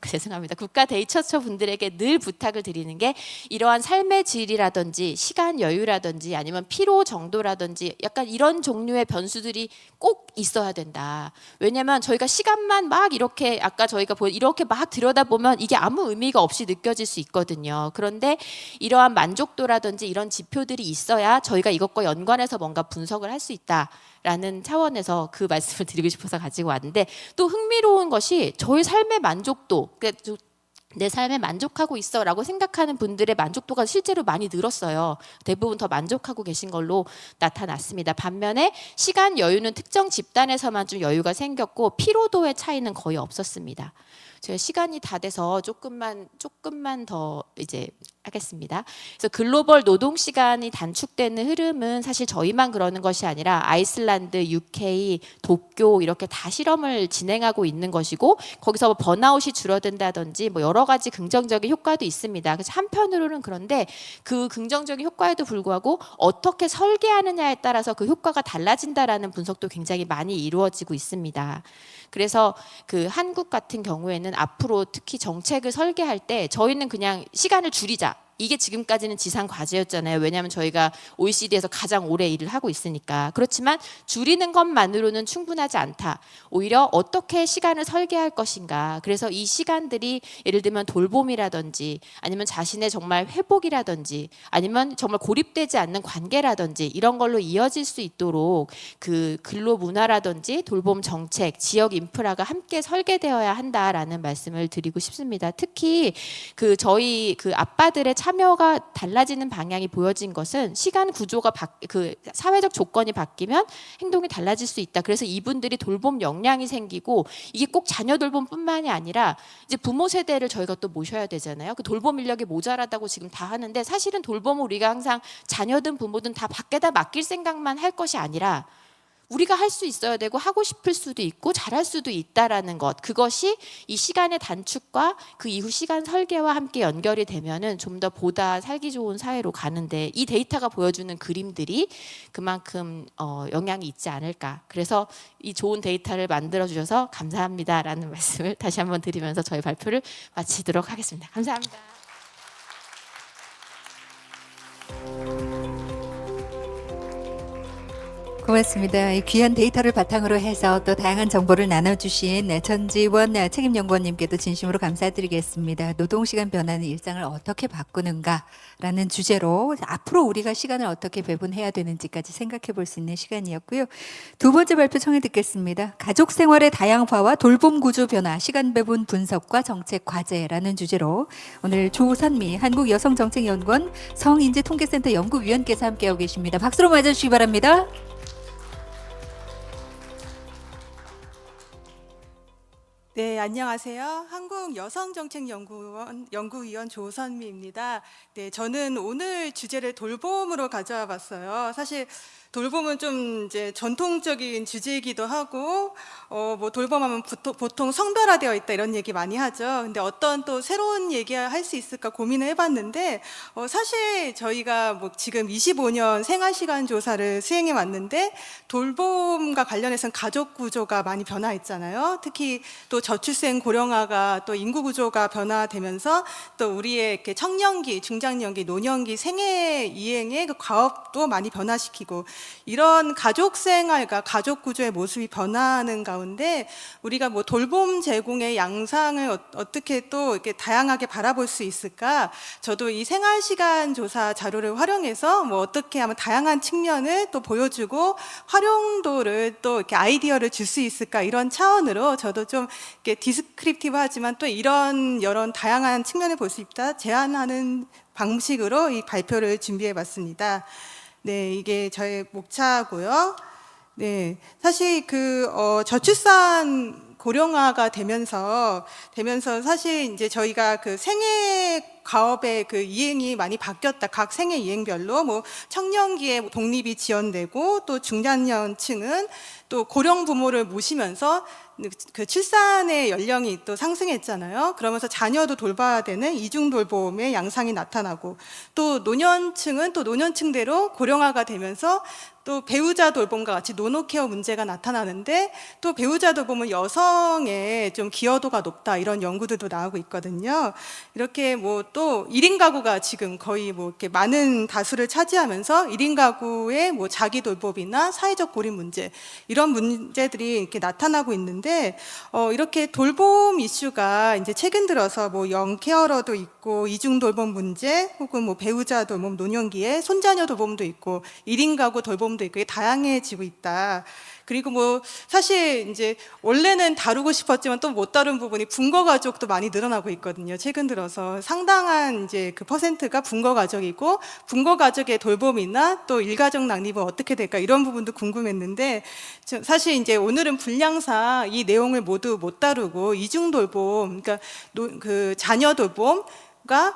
죄송합니다. 국가데이터처 분들에게 늘 부탁을 드리는 게, 이러한 삶의 질이라든지 시간 여유라든지 아니면 피로 정도라든지 약간 이런 종류의 변수들이 꼭 있어야 된다. 왜냐하면 저희가 시간만 막 이렇게 아까 저희가 이렇게 막 들여다보면 이게 아무 의미가 없이 느껴질 수 있거든요. 그런데 이러한 만족도라든지 이런 지표들이 있어야 저희가 이것과 연관해서 뭔가 분석을 할 수 있다라는 차원에서 그 말씀을 드리고 싶어서 가지고 왔는데, 또 흥미로운 것이 저희 삶의 만족도, 그러니까 내 삶에 만족하고 있어 라고 생각하는 분들의 만족도가 실제로 많이 늘었어요. 대부분 더 만족하고 계신 걸로 나타났습니다. 반면에 시간 여유는 특정 집단에서만 좀 여유가 생겼고 피로도의 차이는 거의 없었습니다. 제가 시간이 다 돼서 조금만 더 이제 하겠습니다. 그래서 글로벌 노동 시간이 단축되는 흐름은 사실 저희만 그러는 것이 아니라 아이슬란드, UK, 도쿄 이렇게 다 실험을 진행하고 있는 것이고, 거기서 번아웃이 줄어든다든지 뭐 여러 가지 긍정적인 효과도 있습니다. 그래서 한편으로는 그런데 그 긍정적인 효과에도 불구하고 어떻게 설계하느냐에 따라서 그 효과가 달라진다라는 분석도 굉장히 많이 이루어지고 있습니다. 그래서 그 한국 같은 경우에는 앞으로 특히 정책을 설계할 때 저희는 그냥 시간을 줄이자, 이게 지금까지는 지상 과제였잖아요. 왜냐하면 저희가 OECD에서 가장 오래 일을 하고 있으니까. 그렇지만 줄이는 것만으로는 충분하지 않다. 오히려 어떻게 시간을 설계할 것인가. 그래서 이 시간들이 예를 들면 돌봄이라든지 아니면 자신의 정말 회복이라든지 아니면 정말 고립되지 않는 관계라든지 이런 걸로 이어질 수 있도록 그 근로 문화라든지 돌봄 정책, 지역 인프라가 함께 설계되어야 한다라는 말씀을 드리고 싶습니다. 특히 그 저희 그 아빠들의 참여가 달라지는 방향이 보여진 것은 시간 구조가 그 사회적 조건이 바뀌면 행동이 달라질 수 있다. 그래서 이분들이 돌봄 역량이 생기고, 이게 꼭 자녀 돌봄뿐만이 아니라 이제 부모 세대를 저희가 또 모셔야 되잖아요. 그 돌봄 인력이 모자라다고 지금 다 하는데, 사실은 돌봄을 우리가 항상 자녀든 부모든 다 밖에다 맡길 생각만 할 것이 아니라 우리가 할 수 있어야 되고 하고 싶을 수도 있고 잘할 수도 있다라는 것, 그것이 이 시간의 단축과 그 이후 시간 설계와 함께 연결이 되면은 좀 더 보다 살기 좋은 사회로 가는데, 이 데이터가 보여주는 그림들이 그만큼 영향이 있지 않을까. 그래서 이 좋은 데이터를 만들어 주셔서 감사합니다라는 말씀을 다시 한번 드리면서 저희 발표를 마치도록 하겠습니다. 감사합니다. 고맙습니다. 이 귀한 데이터를 바탕으로 해서 또 다양한 정보를 나눠주신 전지원 책임연구원님께도 진심으로 감사드리겠습니다. 노동시간 변화는 일상을 어떻게 바꾸는가라는 주제로 앞으로 우리가 시간을 어떻게 배분해야 되는지까지 생각해 볼 수 있는 시간이었고요. 두 번째 발표 청해 듣겠습니다. 가족 생활의 다양화와 돌봄 구조 변화, 시간 배분 분석과 정책 과제라는 주제로 오늘 조선미 한국여성정책연구원 성인지통계센터 연구위원께서 함께하고 계십니다. 박수로 맞아주시기 바랍니다. 네, 안녕하세요. 한국여성정책연구위원 조선미입니다. 네, 저는 오늘 주제를 돌봄으로 가져와 봤어요. 사실 돌봄은 좀 이제 전통적인 주제이기도 하고, 뭐 돌봄하면 보통 성별화되어 있다 이런 얘기 많이 하죠. 근데 어떤 또 새로운 얘기 할 수 있을까 고민을 해봤는데, 사실 저희가 뭐 지금 25년 생활시간조사를 수행해 왔는데, 돌봄과 관련해서는 가족 구조가 많이 변화했잖아요. 특히 또 저출생 고령화가 또 인구 구조가 변화되면서 또 우리의 이렇게 청년기, 중장년기, 노년기 생애 이행의 그 과업도 많이 변화시키고, 이런 가족 생활과 가족 구조의 모습이 변화하는 가운데 우리가 뭐 돌봄 제공의 양상을 어떻게 또 이렇게 다양하게 바라볼 수 있을까? 저도 이 생활시간 조사 자료를 활용해서 뭐 어떻게 하면 다양한 측면을 또 보여주고 활용도를 또 이렇게 아이디어를 줄 수 있을까? 이런 차원으로 저도 좀 이렇게 디스크립티브하지만 또 이런 다양한 측면을 볼 수 있다 제안하는 방식으로 이 발표를 준비해 봤습니다. 네, 이게 저의 목차고요. 네, 사실 저출산 고령화가 되면서 사실 이제 저희가 그 생애 가업의 그 이행이 많이 바뀌었다. 각 생애 이행별로 뭐 청년기에 독립이 지연되고 또 중장년층은 또 고령 부모를 모시면서 그 출산의 연령이 또 상승했잖아요. 그러면서 자녀도 돌봐야 되는 이중 돌봄의 양상이 나타나고 또 노년층은 또 노년층대로 고령화가 되면서 또 배우자 돌봄과 같이 노노케어 문제가 나타나는데 또 배우자 돌봄은 여성의 좀 기여도가 높다 이런 연구들도 나오고 있거든요. 이렇게 뭐 또 1인 가구가 지금 거의 뭐 이렇게 많은 다수를 차지하면서 1인 가구의 뭐 자기 돌봄이나 사회적 고립 문제 이런 문제들이 이렇게 나타나고 있는데 이렇게 돌봄 이슈가 이제 최근 들어서 뭐 영케어러도 있고 이중 돌봄 문제 혹은 뭐 배우자 돌봄 노년기에 손자녀 돌봄도 있고 1인 가구 돌봄도 있고 다양해지고 있다. 그리고 뭐 사실 이제 원래는 다루고 싶었지만 또 못 다룬 부분이 분거 가족도 많이 늘어나고 있거든요. 최근 들어서 상당한 이제 그 퍼센트가 분거 가족이고 분거 가족의 돌봄이나 또 일가족 낙립은 어떻게 될까 이런 부분도 궁금했는데 사실 이제 오늘은 분량상 이 내용을 모두 못 다루고 이중 돌봄, 그러니까 그 자녀 돌봄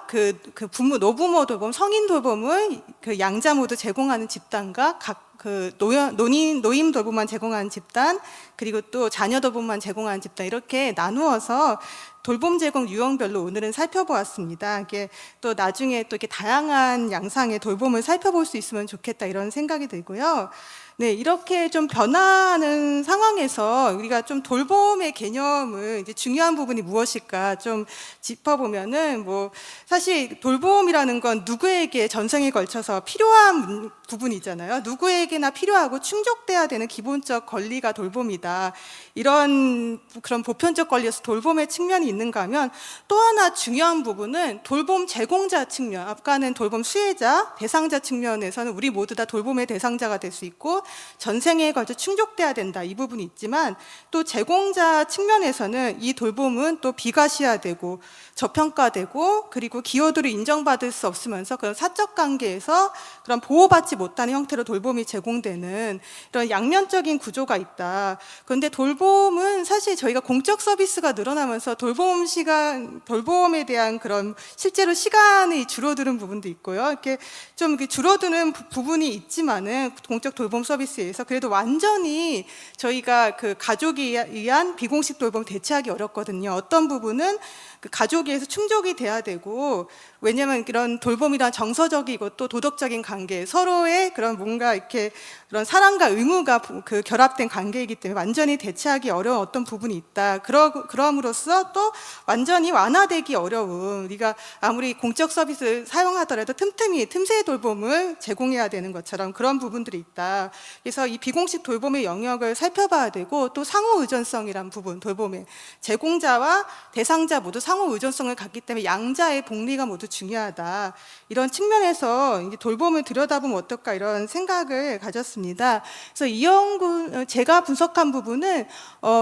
그 부모, 노부모 돌봄, 성인 돌봄을 그 양자 모두 제공하는 집단과 그 노임 돌봄만 제공하는 집단, 그리고 또 자녀 돌봄만 제공하는 집단 이렇게 나누어서 돌봄 제공 유형별로 오늘은 살펴보았습니다. 이게 또 나중에 또 이렇게 다양한 양상의 돌봄을 살펴볼 수 있으면 좋겠다 이런 생각이 들고요. 네, 이렇게 좀 변화하는 상황에서 우리가 좀 돌봄의 개념을 이제 중요한 부분이 무엇일까 좀 짚어보면은 뭐 사실 돌봄이라는 건 누구에게 전생에 걸쳐서 필요한 부분이잖아요. 누구에게나 필요하고 충족돼야 되는 기본적 권리가 돌봄이다. 이런 그런 보편적 권리에서 돌봄의 측면이 있는가 하면 또 하나 중요한 부분은 돌봄 제공자 측면, 아까는 돌봄 수혜자, 대상자 측면에서는 우리 모두 다 돌봄의 대상자가 될 수 있고 전생에 걸쳐 충족돼야 된다 이 부분이 있지만 또 제공자 측면에서는 이 돌봄은 또 비과시화되고 저평가되고 그리고 기여도를 인정받을 수 없으면서 그런 사적 관계에서 그런 보호받지 못하는 형태로 돌봄이 제공되는 이런 양면적인 구조가 있다. 그런데 돌봄은 사실 저희가 공적 서비스가 늘어나면서 돌봄에 대한 그런 실제로 시간이 줄어드는 부분도 있고요. 이렇게 좀 줄어드는 부분이 있지만은 공적 돌봄 서비스에 의해서 그래도 완전히 저희가 그 가족에 의한 비공식 돌봄 대체하기 어렵거든요. 어떤 부분은 그 가족에서 충족이 돼야 되고 왜냐하면 이런 돌봄이란 정서적이고 또 도덕적인 관계 서로의 그런 뭔가 이렇게 그런 사랑과 의무가 그 결합된 관계이기 때문에 완전히 대체하기 어려운 어떤 부분이 있다. 그럼으로써 또 완전히 완화되기 어려운 우리가 아무리 공적 서비스를 사용하더라도 틈새 돌봄을 제공해야 되는 것처럼 그런 부분들이 있다. 그래서 이 비공식 돌봄의 영역을 살펴봐야 되고 또 상호 의존성이란 부분 돌봄의 제공자와 대상자 모두 상호 의존성을 갖기 때문에 양자의 복리가 모두 중요하다. 이런 측면에서 이제 돌봄을 들여다보면 어떨까 이런 생각을 가졌습니다. 그래서 이 연구 제가 분석한 부분은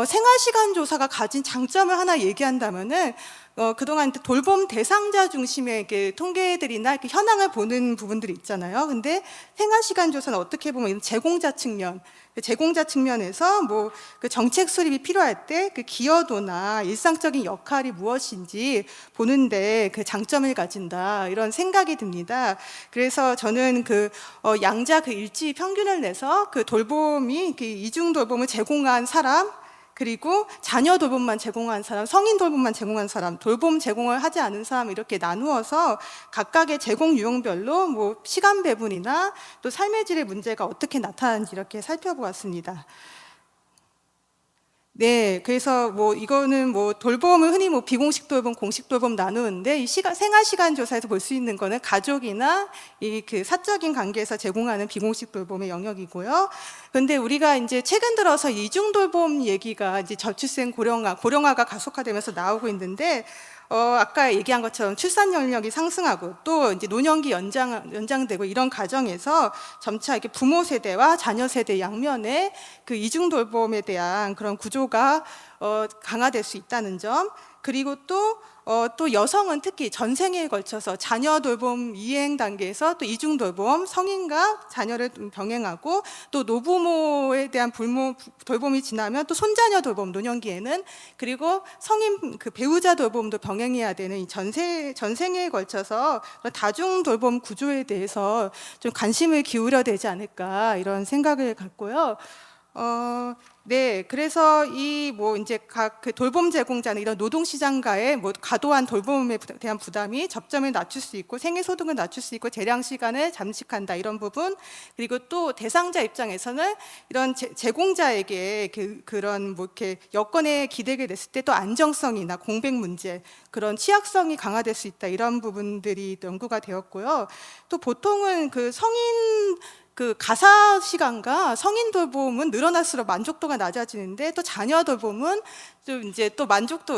생활시간조사가 가진 장점을 하나 얘기한다면은 그동안 돌봄 대상자 중심의 이렇게 통계들이나 이렇게 현황을 보는 부분들이 있잖아요. 근데 생활시간조사는 어떻게 보면 제공자 측면에서 뭐 그 정책 수립이 필요할 때 그 기여도나 일상적인 역할이 무엇인지 보는데 그 장점을 가진다, 이런 생각이 듭니다. 그래서 저는 양자 일지 평균을 내서 그 돌봄이 이중 돌봄을 제공한 사람, 그리고 자녀 돌봄만 제공한 사람, 성인 돌봄만 제공한 사람, 돌봄 제공을 하지 않은 사람, 이렇게 나누어서 각각의 제공 유형별로 뭐 시간 배분이나 또 삶의 질의 문제가 어떻게 나타나는지 이렇게 살펴보았습니다. 네, 그래서 뭐 이거는 뭐 돌봄은 흔히 뭐 비공식 돌봄, 공식 돌봄 나누는데, 이 생활시간 조사에서 볼 수 있는 거는 가족이나 이 사적인 관계에서 제공하는 비공식 돌봄의 영역이고요. 그런데 우리가 이제 최근 들어서 이중 돌봄 얘기가 이제 저출생 고령화가 가속화되면서 나오고 있는데, 아까 얘기한 것처럼 출산 연령이 상승하고 또 이제 노년기 연장되고 이런 과정에서 점차 이렇게 부모 세대와 자녀 세대 양면에 그 이중 돌봄에 대한 그런 구조가 강화될 수 있다는 점, 그리고 또 여성은 특히 전생에 걸쳐서 자녀 돌봄 이행 단계에서 또 이중 돌봄, 성인과 자녀를 병행하고, 또 노부모에 대한 돌봄이 지나면 또 손자녀 돌봄 노년기에는, 그리고 성인 배우자 돌봄도 병행해야 되는 이 전생에 걸쳐서 다중 돌봄 구조에 대해서 좀 관심을 기울여야 되지 않을까, 이런 생각을 갖고요. 네, 그래서 이 뭐 이제 각 돌봄 제공자는 이런 노동시장과의 뭐 과도한 돌봄에 대한 부담이 접점을 낮출 수 있고, 생애 소득을 낮출 수 있고, 재량 시간을 잠식한다, 이런 부분. 그리고 또 대상자 입장에서는 이런 제공자에게 그런 뭐 이렇게 여건에 기대게 됐을 때 또 안정성이나 공백 문제, 그런 취약성이 강화될 수 있다, 이런 부분들이 연구가 되었고요. 또 보통은 성인 가사 시간과 성인 돌봄은 늘어날수록 만족도가 낮아지는데, 또 자녀 돌봄은 좀 이제 또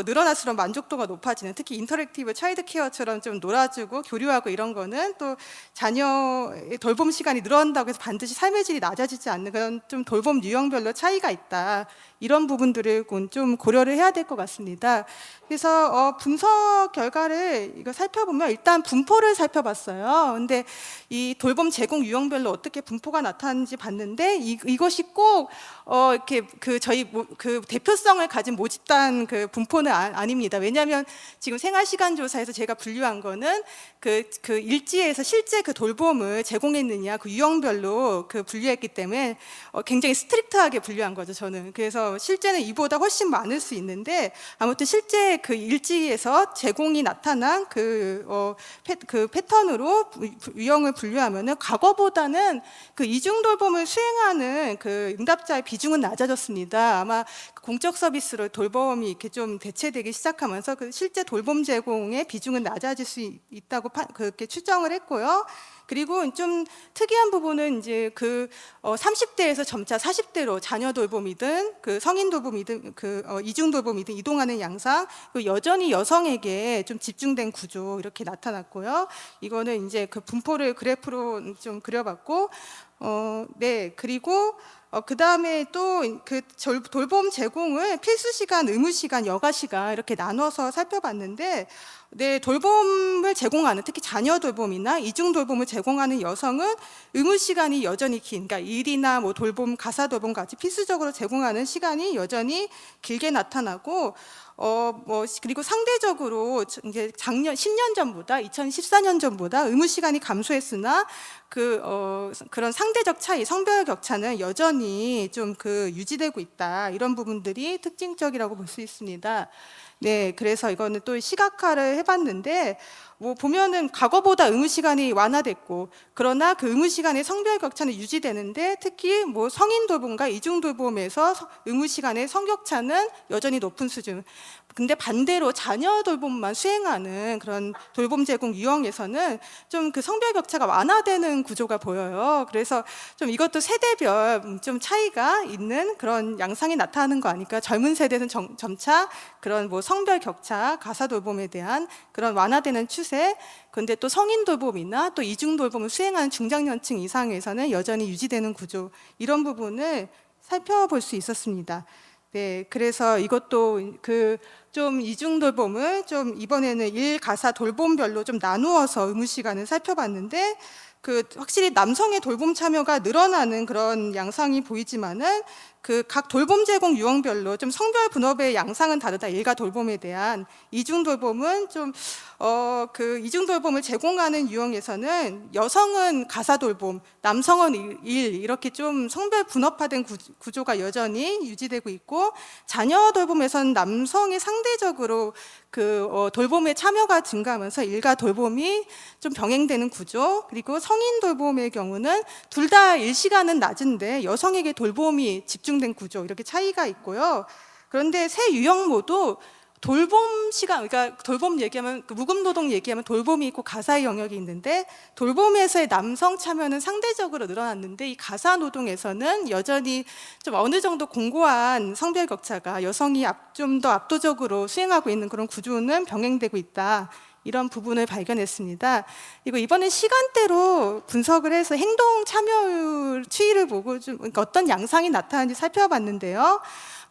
늘어날수록 만족도가 높아지는, 특히 인터랙티브 차일드 케어처럼 좀 놀아주고 교류하고 이런 거는 또 자녀의 돌봄 시간이 늘어난다고 해서 반드시 삶의 질이 낮아지지 않는 그런 좀 돌봄 유형별로 차이가 있다, 이런 부분들을 좀 고려를 해야 될 것 같습니다. 그래서 분석 결과를 이거 살펴보면 일단 분포를 살펴봤어요. 근데 이 돌봄 제공 유형별로 어떻게 분포가 나타나는지 봤는데, 이것이 꼭 이렇게 저희 대표성을 가진 모집단 분포는 아닙니다. 왜냐하면 지금 생활시간조사에서 제가 분류한 거는 일지에서 실제 돌봄을 제공했느냐 유형별로 분류했기 때문에 굉장히 스트릭트하게 분류한 거죠, 저는. 그래서 실제는 이보다 훨씬 많을 수 있는데, 아무튼 실제 일지에서 제공이 나타난 패턴으로 유형을 분류하면은 과거보다는 이중 돌봄을 수행하는 응답자의 비중은 낮아졌습니다. 아마 공적 서비스로 돌봄이 이렇게 좀 대체되기 시작하면서 실제 돌봄 제공의 비중은 낮아질 수 있다고 그렇게 추정을 했고요. 그리고 좀 특이한 부분은 이제 30대에서 점차 40대로 자녀 돌봄이든 성인 돌봄이든 이중 돌봄이든 이동하는 양상, 여전히 여성에게 좀 집중된 구조, 이렇게 나타났고요. 이거는 이제 분포를 그래프로 좀 그려봤고, 네, 그리고 그 다음에 또 돌봄 제공을 필수 시간, 의무 시간, 여가 시간 이렇게 나눠서 살펴봤는데, 네, 돌봄을 제공하는, 특히 자녀 돌봄이나 이중 돌봄을 제공하는 여성은 의무 시간이 여전히 긴, 그러니까 일이나 뭐 돌봄, 가사 돌봄 같이 필수적으로 제공하는 시간이 여전히 길게 나타나고, 그리고 상대적으로 이제 10년 전보다, 2014년 전보다 의무 시간이 감소했으나 그런 상대적 차이, 성별 격차는 여전히 좀 유지되고 있다, 이런 부분들이 특징적이라고 볼 수 있습니다. 네, 그래서 이거는 또 시각화를 해봤는데, 뭐 보면은 과거보다 의무 시간이 완화됐고, 그러나 의무 시간의 성별 격차는 유지되는데, 특히 뭐 성인 돌봄과 이중 돌봄에서 의무 시간의 성격차는 여전히 높은 수준. 근데 반대로 자녀 돌봄만 수행하는 그런 돌봄 제공 유형에서는 좀 성별 격차가 완화되는 구조가 보여요. 그래서 좀 이것도 세대별 좀 차이가 있는 그런 양상이 나타나는 거 아닐까. 젊은 세대는 점차 그런 뭐 성별 격차, 가사 돌봄에 대한 그런 완화되는 추세, 근데 또 성인 돌봄이나 또 이중 돌봄을 수행하는 중장년층 이상에서는 여전히 유지되는 구조, 이런 부분을 살펴볼 수 있었습니다. 네, 그래서 이것도 좀 이중 돌봄을 좀 이번에는 일, 가사, 돌봄별로 좀 나누어서 의무 시간을 살펴봤는데 그 확실히 남성의 돌봄 참여가 늘어나는 그런 양상이 보이지만은 그 각 돌봄 제공 유형별로 좀 성별 분업의 양상은 다르다. 일가 돌봄에 대한 이중 돌봄은 좀 그 이중 돌봄을 제공하는 유형에서는 여성은 가사 돌봄, 남성은 일 이렇게 좀 성별 분업화된 구조가 여전히 유지되고 있고 자녀 돌봄에서는 남성이 상대적으로 그 돌봄에 참여가 증가하면서 일가 돌봄이 좀 병행되는 구조 그리고 성인 돌봄의 경우는 둘 다 일시간은 낮은데 여성에게 돌봄이 집중된 구조 이렇게 차이가 있고요. 그런데 세 유형 모두 돌봄 시간, 그러니까 돌봄 얘기하면 무급 노동 얘기하면 돌봄이 있고 가사의 영역이 있는데 돌봄에서의 남성 참여는 상대적으로 늘어났는데 이 가사 노동에서는 여전히 좀 어느 정도 공고한 성별 격차가 여성이 좀 더 압도적으로 수행하고 있는 그런 구조는 병행되고 있다. 이런 부분을 발견했습니다. 그리고 이번에 시간대로 분석을 해서 행동 참여율 추이를 보고 좀 그러니까 어떤 양상이 나타나는지 살펴봤는데요.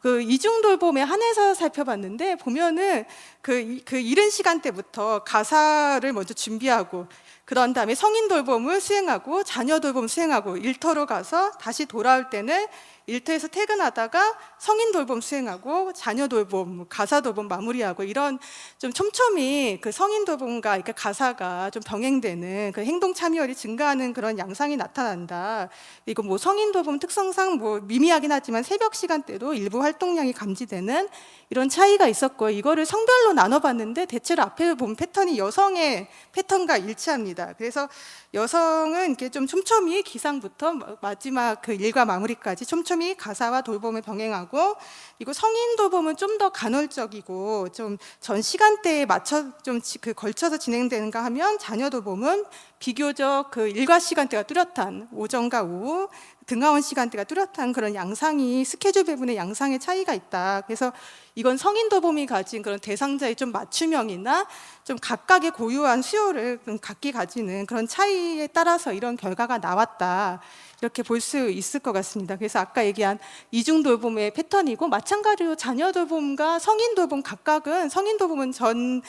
그 이중 돌봄에 한해서 살펴봤는데 보면은 그 이른 시간대부터 가사를 먼저 준비하고 그런 다음에 성인 돌봄을 수행하고 자녀 돌봄 수행하고 일터로 가서 다시 돌아올 때는 일터에서 퇴근하다가 성인 돌봄 수행하고 자녀 돌봄, 가사 돌봄 마무리하고 이런 좀 촘촘히 그 성인 돌봄과 그러니까 가사가 좀 병행되는 그 행동 참여율이 증가하는 그런 양상이 나타난다. 이거 뭐 성인 돌봄 특성상 뭐 미미하긴 하지만 새벽 시간대도 일부 활동량이 감지되는 이런 차이가 있었고 이거를 성별로 나눠봤는데 대체로 앞에 본 패턴이 여성의 패턴과 일치합니다. 그래서 여성은 이렇게 좀 촘촘히 기상부터 마지막 그 일과 마무리까지 촘촘히 가사와 돌봄을 병행하고 그리고 성인 돌봄은 좀 더 간헐적이고 좀 전 시간대에 맞춰 좀 그 걸쳐서 진행되는가 하면 자녀 돌봄은 비교적 그 일과 시간대가 뚜렷한 오전과 오후 등하원 시간대가 뚜렷한 그런 양상이 스케줄 배분의 양상의 차이가 있다. 그래서 이건 성인 돌봄이 가진 그런 대상자의 좀 맞춤형이나 좀 각각의 고유한 수요를 각기 가지는 그런 차이에 따라서 이런 결과가 나왔다. 이렇게 볼 수 있을 것 같습니다. 그래서 아까 얘기한 이중 돌봄의 패턴이고 마찬가지로 자녀 돌봄과 성인 돌봄 각각은 성인 돌봄은 전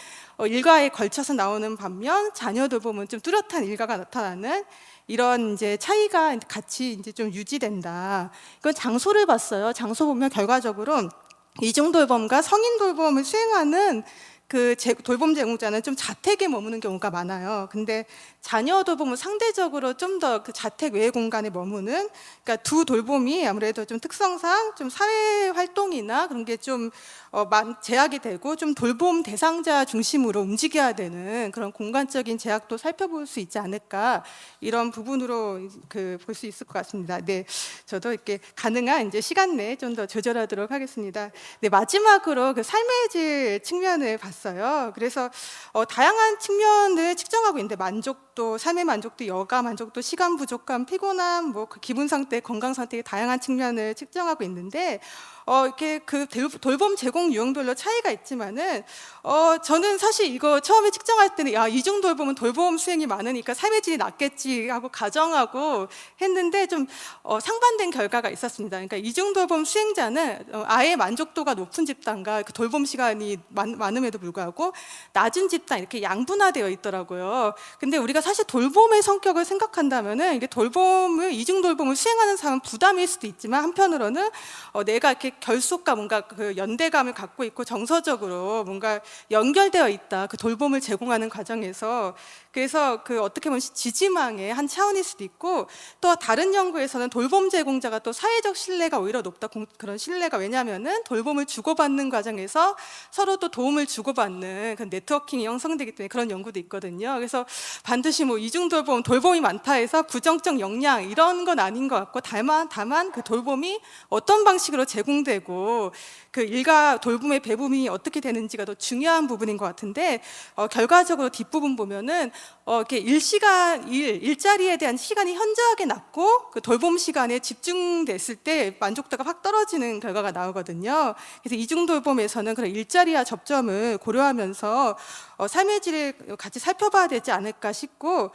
일과에 걸쳐서 나오는 반면 자녀 돌봄은 좀 뚜렷한 일과가 나타나는 이런 이제 차이가 같이 이제 좀 유지된다. 이건 장소를 봤어요. 장소 보면 결과적으로 이중 돌봄과 성인 돌봄을 수행하는 그 돌봄 제공자는 좀 자택에 머무는 경우가 많아요. 근데 자녀 돌봄은 상대적으로 좀 더 그 자택 외의 공간에 머무는 그러니까 두 돌봄이 아무래도 좀 특성상 좀 사회 활동이나 그런 게 좀 제약이 되고 좀 돌봄 대상자 중심으로 움직여야 되는 그런 공간적인 제약도 살펴볼 수 있지 않을까 이런 부분으로 그 볼 수 있을 것 같습니다. 네, 저도 이렇게 가능한 이제 시간 내에 좀 더 조절하도록 하겠습니다. 네, 마지막으로 그 삶의 질 측면을 봤어요. 그래서 다양한 측면을 측정하고 있는데 만족도, 삶의 만족도, 여가 만족도, 시간 부족감, 피곤함, 뭐 그 기분 상태, 건강 상태의 다양한 측면을 측정하고 있는데 이렇게 그 돌봄 제공 유형별로 차이가 있지만은 저는 사실 이거 처음에 측정할 때는 야, 이중 돌봄은 돌봄 수행이 많으니까 삶의 질이 낮겠지 하고 가정하고 했는데 좀 상반된 결과가 있었습니다. 그러니까 이중 돌봄 수행자는 아예 만족도가 높은 집단과 그 돌봄 시간이 많음에도 불구하고 낮은 집단 이렇게 양분화되어 있더라고요. 근데 우리가 사실 돌봄의 성격을 생각한다면은 이게 이중 돌봄을 수행하는 사람은 부담일 수도 있지만 한편으로는 내가 이렇게 결속과 뭔가 그 연대감을 갖고 있고 정서적으로 뭔가 연결되어 있다. 그 돌봄을 제공하는 과정에서 그래서 그 어떻게 보면 지지망의 한 차원일 수도 있고 또 다른 연구에서는 돌봄 제공자가 또 사회적 신뢰가 오히려 높다. 그런 신뢰가 왜냐하면은 돌봄을 주고받는 과정에서 서로 또 도움을 주고받는 그런 네트워킹이 형성되기 때문에 그런 연구도 있거든요. 그래서 반드시 뭐 이중 돌봄이 많다 해서 부정적 역량 이런 건 아닌 것 같고 다만 그 돌봄이 어떤 방식으로 제공되고 그 일가 돌봄의 배분이 어떻게 되는지가 더 중요한 부분인 것 같은데 결과적으로 뒷부분 보면은 이렇게 일자리에 대한 시간이 현저하게 낮고 그 돌봄 시간에 집중됐을 때 만족도가 확 떨어지는 결과가 나오거든요. 그래서 이중 돌봄에서는 그런 일자리와 접점을 고려하면서 삶의 질을 같이 살펴봐야 되지 않을까 싶고,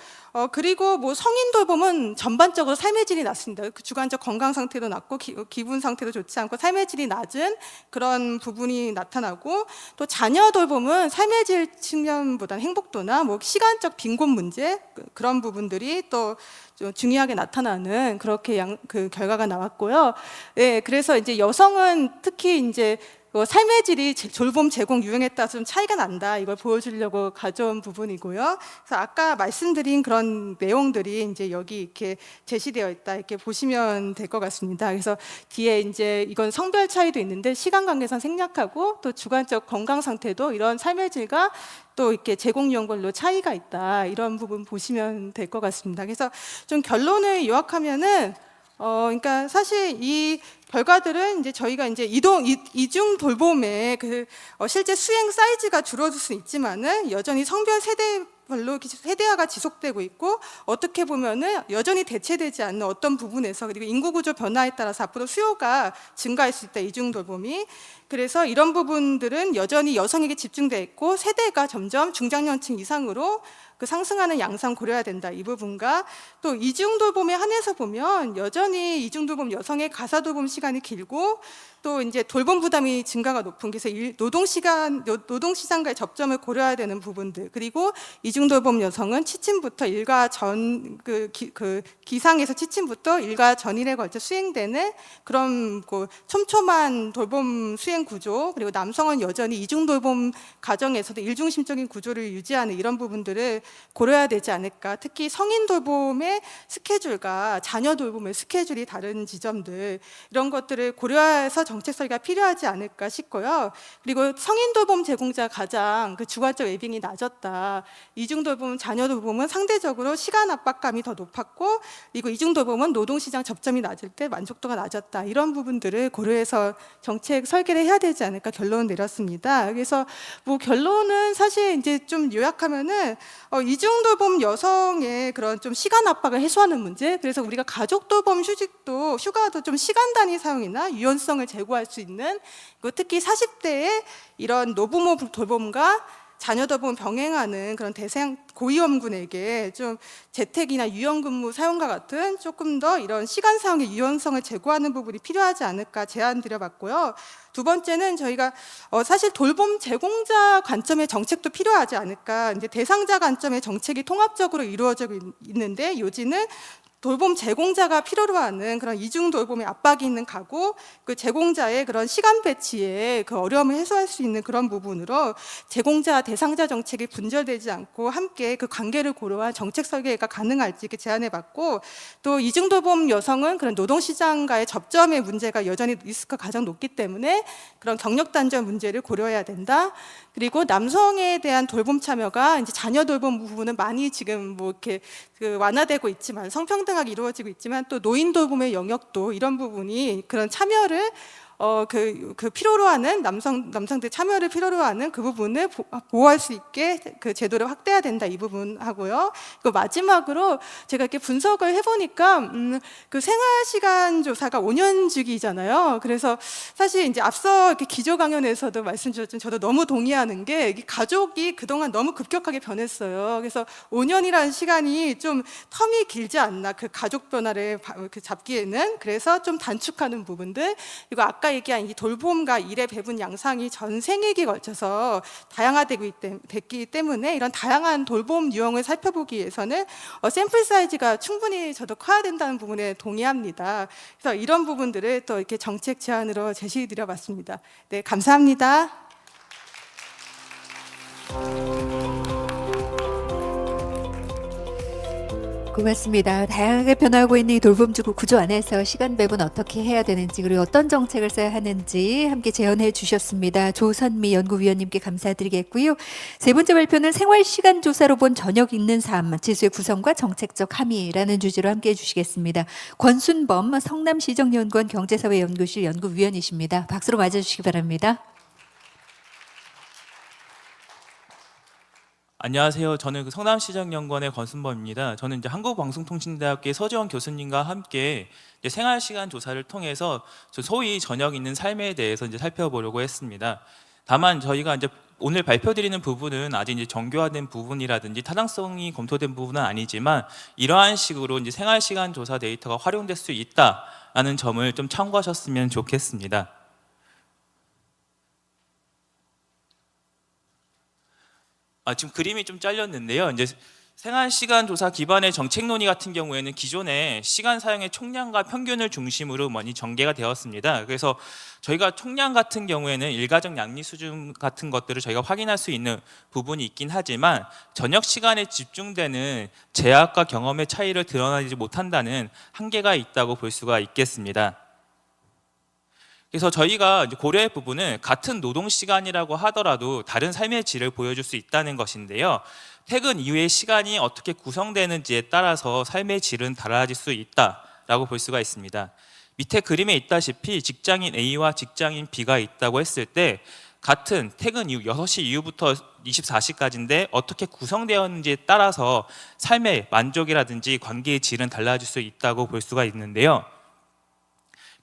그리고 뭐 성인 돌봄은 전반적으로 삶의 질이 낮습니다. 그 주관적 건강 상태도 낮고 기분 상태도 좋지 않고 삶의 질이 낮은 그런 부분이 나타나고, 또 자녀 돌봄은 삶의 질 측면보다는 행복도나 뭐 시간적 빈곤 문제, 그런 부분들이 또 좀 중요하게 나타나는 그렇게 그 결과가 나왔고요. 네, 그래서 이제 여성은 특히 이제 삶의 질이 돌봄 제공 유형에 따라서 좀 차이가 난다, 이걸 보여주려고 가져온 부분이고요. 그래서 아까 말씀드린 그런 내용들이 이제 여기 이렇게 제시되어 있다, 이렇게 보시면 될 것 같습니다. 그래서 뒤에 이제 이건 성별 차이도 있는데 시간 관계상 생략하고, 또 주관적 건강 상태도 이런 삶의 질과 또 이렇게 제공 유형별로 차이가 있다, 이런 부분 보시면 될 것 같습니다. 그래서 좀 결론을 요약하면은 그러니까 사실 이 결과들은 이제 저희가 이제 이중 돌봄의 실제 수행 사이즈가 줄어들 수 있지만은 여전히 성별 세대별로 세대화가 지속되고 있고, 어떻게 보면은 여전히 대체되지 않는 어떤 부분에서, 그리고 인구 구조 변화에 따라서 앞으로 수요가 증가할 수 있다, 이중 돌봄이. 그래서 이런 부분들은 여전히 여성에게 집중되어 있고, 세대가 점점 중장년층 이상으로 그 상승하는 양상 고려해야 된다, 이 부분과, 또 이중 돌봄에 한해서 보면 여전히 이중 돌봄 여성의 가사 돌봄 시간이 길고, 또 이제 돌봄 부담이 증가가 높은, 그래서 노동 시장과의 접점을 고려해야 되는 부분들, 그리고 이중 돌봄 여성은 취침부터 일과 전 기상에서 취침부터 일과 전일에 걸쳐 수행되는 그런 촘촘한 돌봄 수행 구조, 그리고 남성은 여전히 이중 돌봄 가정에서도 일중심적인 구조를 유지하는 이런 부분들을 고려해야 되지 않을까. 특히 성인 돌봄의 스케줄과 자녀 돌봄의 스케줄이 다른 지점들, 이런 것들을 고려해서 정책 설계가 필요하지 않을까 싶고요. 그리고 성인 돌봄 제공자 가장 주관적 웰빙이 낮았다. 이중 돌봄, 자녀 돌봄은 상대적으로 시간 압박감이 더 높았고, 그리고 이중 돌봄은 노동시장 접점이 낮을 때 만족도가 낮았다. 이런 부분들을 고려해서 정책 설계를 해야 되지 않을까 결론을 내렸습니다. 그래서 뭐 결론은 사실 이제 좀 요약하면은 이중 돌봄 여성의 그런 좀 시간 압박을 해소하는 문제, 그래서 우리가 가족 돌봄 휴가도 좀 시간 단위 사용이나 유연성을 제고할 수 있는, 특히 40대에 이런 노부모 돌봄과 자녀 돌봄을 병행하는 그런 대상 고위험군에게 좀 재택이나 유연근무 사용과 같은 조금 더 이런 시간 사용의 유연성을 제고하는 부분이 필요하지 않을까 제안 드려봤고요. 두 번째는 저희가 사실 돌봄 제공자 관점의 정책도 필요하지 않을까. 이제 대상자 관점의 정책이 통합적으로 이루어지고 있는데, 요지는 돌봄 제공자가 필요로 하는 그런 이중 돌봄의 압박이 있는 가구, 그 제공자의 그런 시간 배치에 그 어려움을 해소할 수 있는 그런 부분으로 제공자 대상자 정책이 분절되지 않고 함께 그 관계를 고려한 정책 설계가 가능할지 이렇게 제안해봤고, 또 이중 돌봄 여성은 그런 노동시장과의 접점의 문제가 여전히 리스크가 가장 높기 때문에 그런 경력 단절 문제를 고려해야 된다. 그리고 남성에 대한 돌봄 참여가 이제 자녀 돌봄 부분은 많이 지금 뭐 이렇게 완화되고 있지만, 성평등하게 이루어지고 있지만, 또 노인 돌봄의 영역도 이런 부분이 그런 참여를 필요로 하는 남성들 참여를 필요로 하는 그 부분을 보호할 수 있게 그 제도를 확대해야 된다, 이 부분 하고요. 그 마지막으로 제가 이렇게 분석을 해보니까 그 생활시간조사가 5년 주기잖아요. 그래서 사실 이제 앞서 이렇게 기조 강연에서도 말씀드렸지만 저도 너무 동의하는 게, 가족이 그동안 너무 급격하게 변했어요. 그래서 5년이라는 시간이 좀 텀이 길지 않나, 그 가족 변화를 잡기에는. 그래서 좀 단축하는 부분들, 그리고 아까 얘기한 이 돌봄과 일의 배분 양상이 전 생애기에 걸쳐서 다양화되고 됐기 때문에 이런 다양한 돌봄 유형을 살펴보기 위해서는 샘플 사이즈가 충분히 저도 커야 된다는 부분에 동의합니다. 그래서 이런 부분들을 또 이렇게 정책 제안으로 제시드려봤습니다. 네, 감사합니다. 고맙습니다. 다양하게 변화하고 있는 이 돌봄주거 구조 안에서 시간 배분 어떻게 해야 되는지, 그리고 어떤 정책을 써야 하는지 함께 제언해 주셨습니다. 조선미 연구위원님께 감사드리겠고요. 세 번째 발표는 생활시간조사로 본 저녁 있는 삶, 지수의 구성과 정책적 함의라는 주제로 함께 해주시겠습니다. 권순범 성남시정연구원 경제사회연구실 연구위원이십니다. 박수로 맞아주시기 바랍니다. 안녕하세요. 저는 성남시정연구원의 권순범입니다. 저는 이제 한국방송통신대학교의 서지원 교수님과 함께 이제 생활시간 조사를 통해서 소위 저녁 있는 삶에 대해서 이제 살펴보려고 했습니다. 다만 저희가 이제 오늘 발표드리는 부분은 아직 이제 정교화된 부분이라든지 타당성이 검토된 부분은 아니지만 이러한 식으로 이제 생활시간 조사 데이터가 활용될 수 있다라는 점을 좀 참고하셨으면 좋겠습니다. 지금 그림이 좀 잘렸는데요. 이제 생활시간 조사 기반의 정책 논의 같은 경우에는 기존에 시간 사용의 총량과 평균을 중심으로 많이 전개가 되었습니다. 그래서 저희가 총량 같은 경우에는 일가정 양리 수준 같은 것들을 저희가 확인할 수 있는 부분이 있긴 하지만 저녁 시간에 집중되는 제약과 경험의 차이를 드러내지 못한다는 한계가 있다고 볼 수가 있겠습니다. 그래서 저희가 이제 고려할 부분은 같은 노동 시간이라고 하더라도 다른 삶의 질을 보여줄 수 있다는 것인데요. 퇴근 이후의 시간이 어떻게 구성되는지에 따라서 삶의 질은 달라질 수 있다라고 볼 수가 있습니다. 밑에 그림에 있다시피 직장인 A와 직장인 B가 있다고 했을 때 같은 퇴근 이후 6시 이후부터 24시까지인데 어떻게 구성되었는지에 따라서 삶의 만족이라든지 관계의 질은 달라질 수 있다고 볼 수가 있는데요.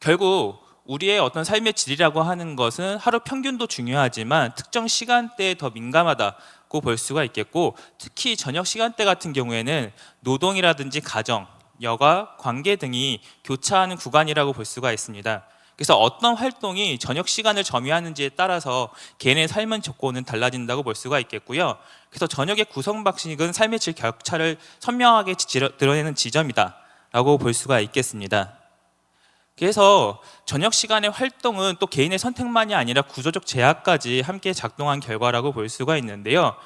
결국 우리의 어떤 삶의 질이라고 하는 것은 하루 평균도 중요하지만 특정 시간대에 더 민감하다고 볼 수가 있겠고, 특히 저녁 시간대 같은 경우에는 노동이라든지 가정, 여가, 관계 등이 교차하는 구간이라고 볼 수가 있습니다. 그래서 어떤 활동이 저녁 시간을 점유하는지에 따라서 개인의 삶의 조건은 달라진다고 볼 수가 있겠고요. 그래서 저녁의 구성 방식은 삶의 질 격차를 선명하게 드러내는 지점이다라고 볼 수가 있겠습니다. 그래서 저녁 시간의 활동은 또 개인의 선택만이 아니라 구조적 제약까지 함께 작동한 결과라고 볼 수가 있는데요.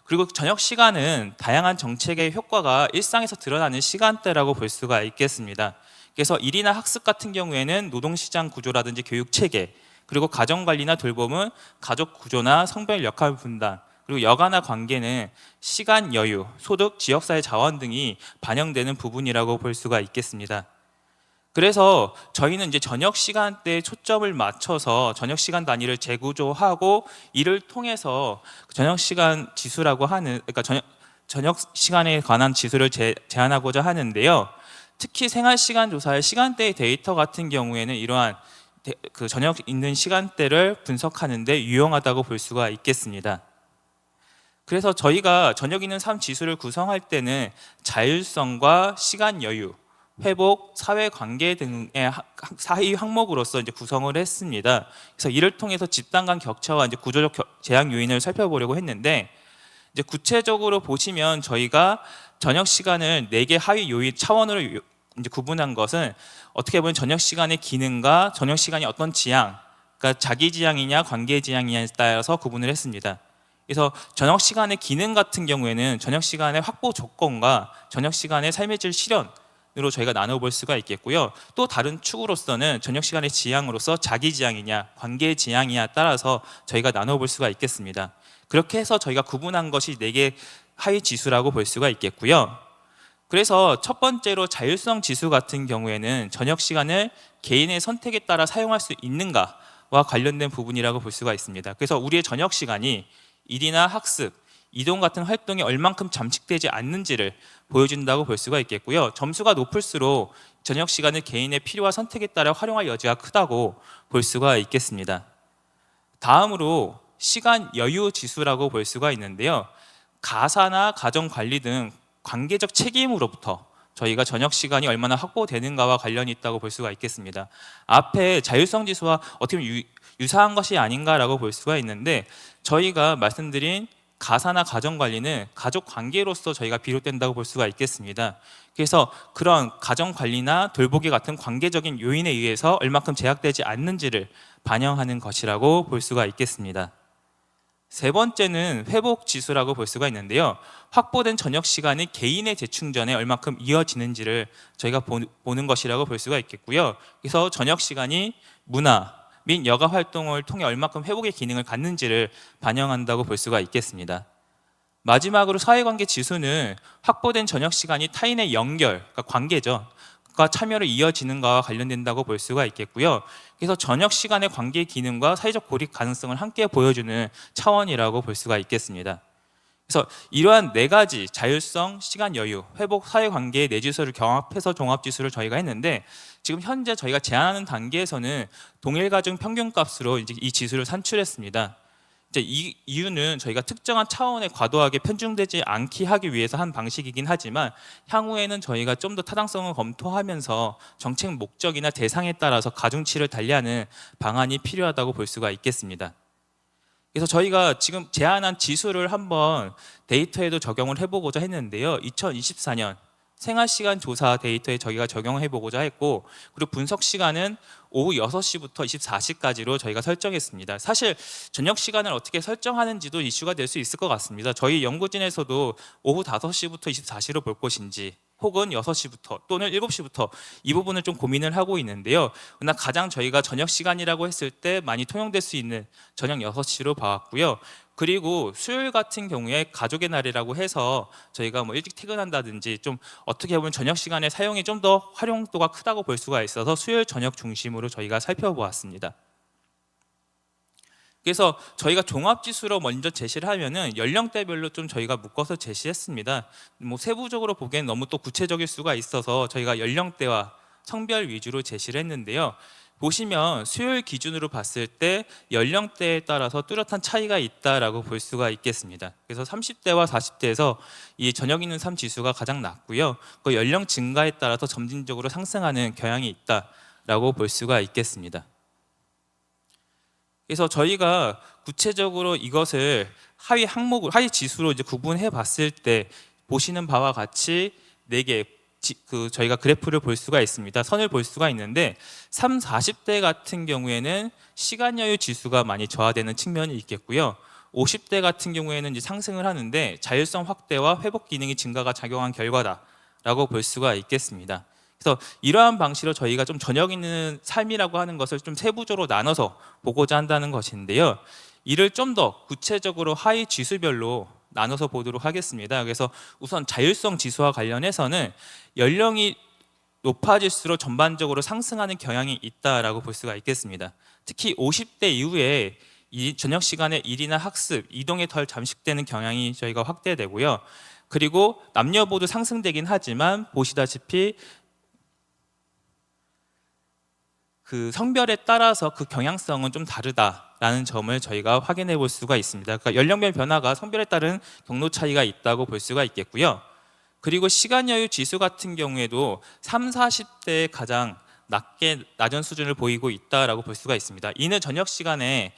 그리고 저녁 시간은 다양한 정책의 효과가 일상에서 드러나는 시간대라고 볼 수가 있겠습니다. 그래서 일이나 학습 같은 경우에는 노동시장 구조라든지 교육체계, 그리고 가정관리나 돌봄은 가족 구조나 성별 역할 분담, 그리고 여가나 관계는 시간 여유, 소득, 지역사회 자원 등이 반영되는 부분이라고 볼 수가 있겠습니다. 그래서 저희는 이제 저녁 시간대에 초점을 맞춰서 저녁 시간 단위를 재구조하고 이를 통해서 저녁 시간 지수라고 하는, 그러니까 저녁 시간에 관한 지수를 제안하고자 하는데요. 특히 생활시간 조사의 시간대의 데이터 같은 경우에는 이러한 그 저녁 있는 시간대를 분석하는 데 유용하다고 볼 수가 있겠습니다. 그래서 저희가 저녁 있는 삶 지수를 구성할 때는 자율성과 시간 여유, 회복, 사회관계 등의 사이 항목으로서 이제 구성을 했습니다. 그래서 이를 통해서 집단 간 격차와 이제 구조적 제약 요인을 살펴보려고 했는데, 이제 구체적으로 보시면 저희가 저녁 시간을 4개 하위 요인 차원으로 이제 구분한 것은 어떻게 보면 저녁 시간의 기능과 저녁 시간이 어떤 지향, 그러니까 자기 지향이냐 관계 지향이냐에 따라서 구분을 했습니다. 그래서 저녁 시간의 기능 같은 경우에는 저녁 시간의 확보 조건과 저녁 시간의 삶의 질 실현으로 저희가 나눠볼 수가 있겠고요. 또 다른 축으로서는 저녁 시간의 지향으로서 자기 지향이냐 관계 지향이냐에 따라서 저희가 나눠볼 수가 있겠습니다. 그렇게 해서 저희가 구분한 것이 4개 하위 지수라고 볼 수가 있겠고요. 그래서 첫 번째로 자율성 지수 같은 경우에는 저녁 시간을 개인의 선택에 따라 사용할 수 있는가와 관련된 부분이라고 볼 수가 있습니다. 그래서 우리의 저녁 시간이 일이나 학습, 이동 같은 활동이 얼만큼 잠식되지 않는지를 보여준다고 볼 수가 있겠고요. 점수가 높을수록 저녁 시간을 개인의 필요와 선택에 따라 활용할 여지가 크다고 볼 수가 있겠습니다. 다음으로 시간 여유 지수라고 볼 수가 있는데요. 가사나 가정 관리 등 관계적 책임으로부터 저희가 저녁 시간이 얼마나 확보되는가와 관련이 있다고 볼 수가 있겠습니다. 앞에 자율성 지수와 어떻게 보면 유사한 것이 아닌가라고 볼 수가 있는데, 저희가 말씀드린 가사나 가정 관리는 가족 관계로서 저희가 비롯된다고 볼 수가 있겠습니다. 그래서 그런 가정 관리나 돌보기 같은 관계적인 요인에 의해서 얼마큼 제약되지 않는지를 반영하는 것이라고 볼 수가 있겠습니다. 세 번째는 회복 지수라고 볼 수가 있는데요. 확보된 저녁 시간이 개인의 재충전에 얼마큼 이어지는지를 저희가 보는 것이라고 볼 수가 있겠고요. 그래서 저녁 시간이 문화 및 여가 활동을 통해 얼마큼 회복의 기능을 갖는지를 반영한다고 볼 수가 있겠습니다. 마지막으로 사회관계 지수는 확보된 저녁 시간이 타인의 연결, 그러니까 관계죠. 과 참여를 이어지는가와 관련된다고 볼 수가 있겠고요. 그래서 저녁 시간의 관계 기능과 사회적 고립 가능성을 함께 보여주는 차원이라고 볼 수가 있겠습니다. 그래서 이러한 4가지 자율성, 시간 여유, 회복, 사회관계의 4지수를 경합해서 종합지수를 저희가 했는데, 지금 현재 저희가 제안하는 단계에서는 동일 가중 평균값으로 이제 이 지수를 산출했습니다. 이제 이 이유는 저희가 특정한 차원에 과도하게 편중되지 않게 하기 위해서 한 방식이긴 하지만 향후에는 저희가 좀 더 타당성을 검토하면서 정책 목적이나 대상에 따라서 가중치를 달리하는 방안이 필요하다고 볼 수가 있겠습니다. 그래서 저희가 지금 제안한 지수를 한번 데이터에도 적용을 해보고자 했는데요. 2024년 생활시간조사 데이터에 저희가 적용해 보고자 했고, 그리고 분석 시간은 오후 6시부터 24시까지로 저희가 설정했습니다. 사실 저녁 시간을 어떻게 설정하는지도 이슈가 될 수 있을 것 같습니다. 저희 연구진에서도 오후 5시부터 24시로 볼 것인지 혹은 6시부터 또는 7시부터 이 부분을 좀 고민을 하고 있는데요. 그러나 가장 저희가 저녁 시간이라고 했을 때 많이 통용될 수 있는 저녁 6시로 봐왔고요. 그리고 수요일 같은 경우에 가족의 날이라고 해서 저희가 뭐 일찍 퇴근한다든지 좀 어떻게 보면 저녁 시간에 사용이 좀 더 활용도가 크다고 볼 수가 있어서 수요일 저녁 중심으로 저희가 살펴보았습니다. 그래서 저희가 종합지수로 먼저 제시를 하면은 연령대별로 좀 저희가 묶어서 제시했습니다. 뭐 세부적으로 보기엔 너무 또 구체적일 수가 있어서 저희가 연령대와 성별 위주로 제시를 했는데요. 보시면 수요일 기준으로 봤을 때 연령대에 따라서 뚜렷한 차이가 있다라고 볼 수가 있겠습니다. 그래서 30대와 40대에서 이 저녁 있는 삶 지수가 가장 낮고요. 그 연령 증가에 따라서 점진적으로 상승하는 경향이 있다라고 볼 수가 있겠습니다. 그래서 저희가 구체적으로 이것을 하위 항목을 하위 지수로 이제 구분해 봤을 때 보시는 바와 같이 4개 저희가 그래프를 볼 수가 있습니다. 선을 볼 수가 있는데 3, 40대 같은 경우에는 시간 여유 지수가 많이 저하되는 측면이 있겠고요. 50대 같은 경우에는 이제 상승을 하는데 자율성 확대와 회복 기능이 증가가 작용한 결과다라고 볼 수가 있겠습니다. 그래서 이러한 방식으로 저희가 좀 저녁 있는 삶이라고 하는 것을 좀 세부적으로 나눠서 보고자 한다는 것인데요. 이를 좀 더 구체적으로 하위 지수별로 나눠서 보도록 하겠습니다. 그래서 우선 자율성 지수와 관련해서는 연령이 높아질수록 전반적으로 상승하는 경향이 있다라고 볼 수가 있겠습니다. 특히 50대 이후에 이 저녁 시간에 일이나 학습, 이동에 덜 잠식되는 경향이 저희가 확대되고요. 그리고 남녀 모두 상승되긴 하지만 보시다시피 그 성별에 따라서 그 경향성은 좀 다르다라는 점을 저희가 확인해 볼 수가 있습니다. 그러니까 연령별 변화가 성별에 따른 경로 차이가 있다고 볼 수가 있겠고요. 그리고 시간 여유 지수 같은 경우에도 3, 40대에 가장 낮은 수준을 보이고 있다라고 볼 수가 있습니다. 이는 저녁 시간에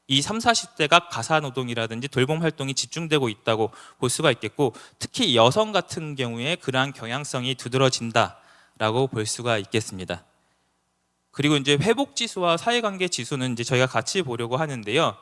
이 3, 40대가 가사노동이라든지 돌봄 활동이 집중되고 있다고 볼 수가 있겠고, 특히 여성 같은 경우에 그러한 경향성이 두드러진다라고 볼 수가 있겠습니다. 그리고 이제 회복 지수와 사회관계 지수는 이제 저희가 같이 보려고 하는데요.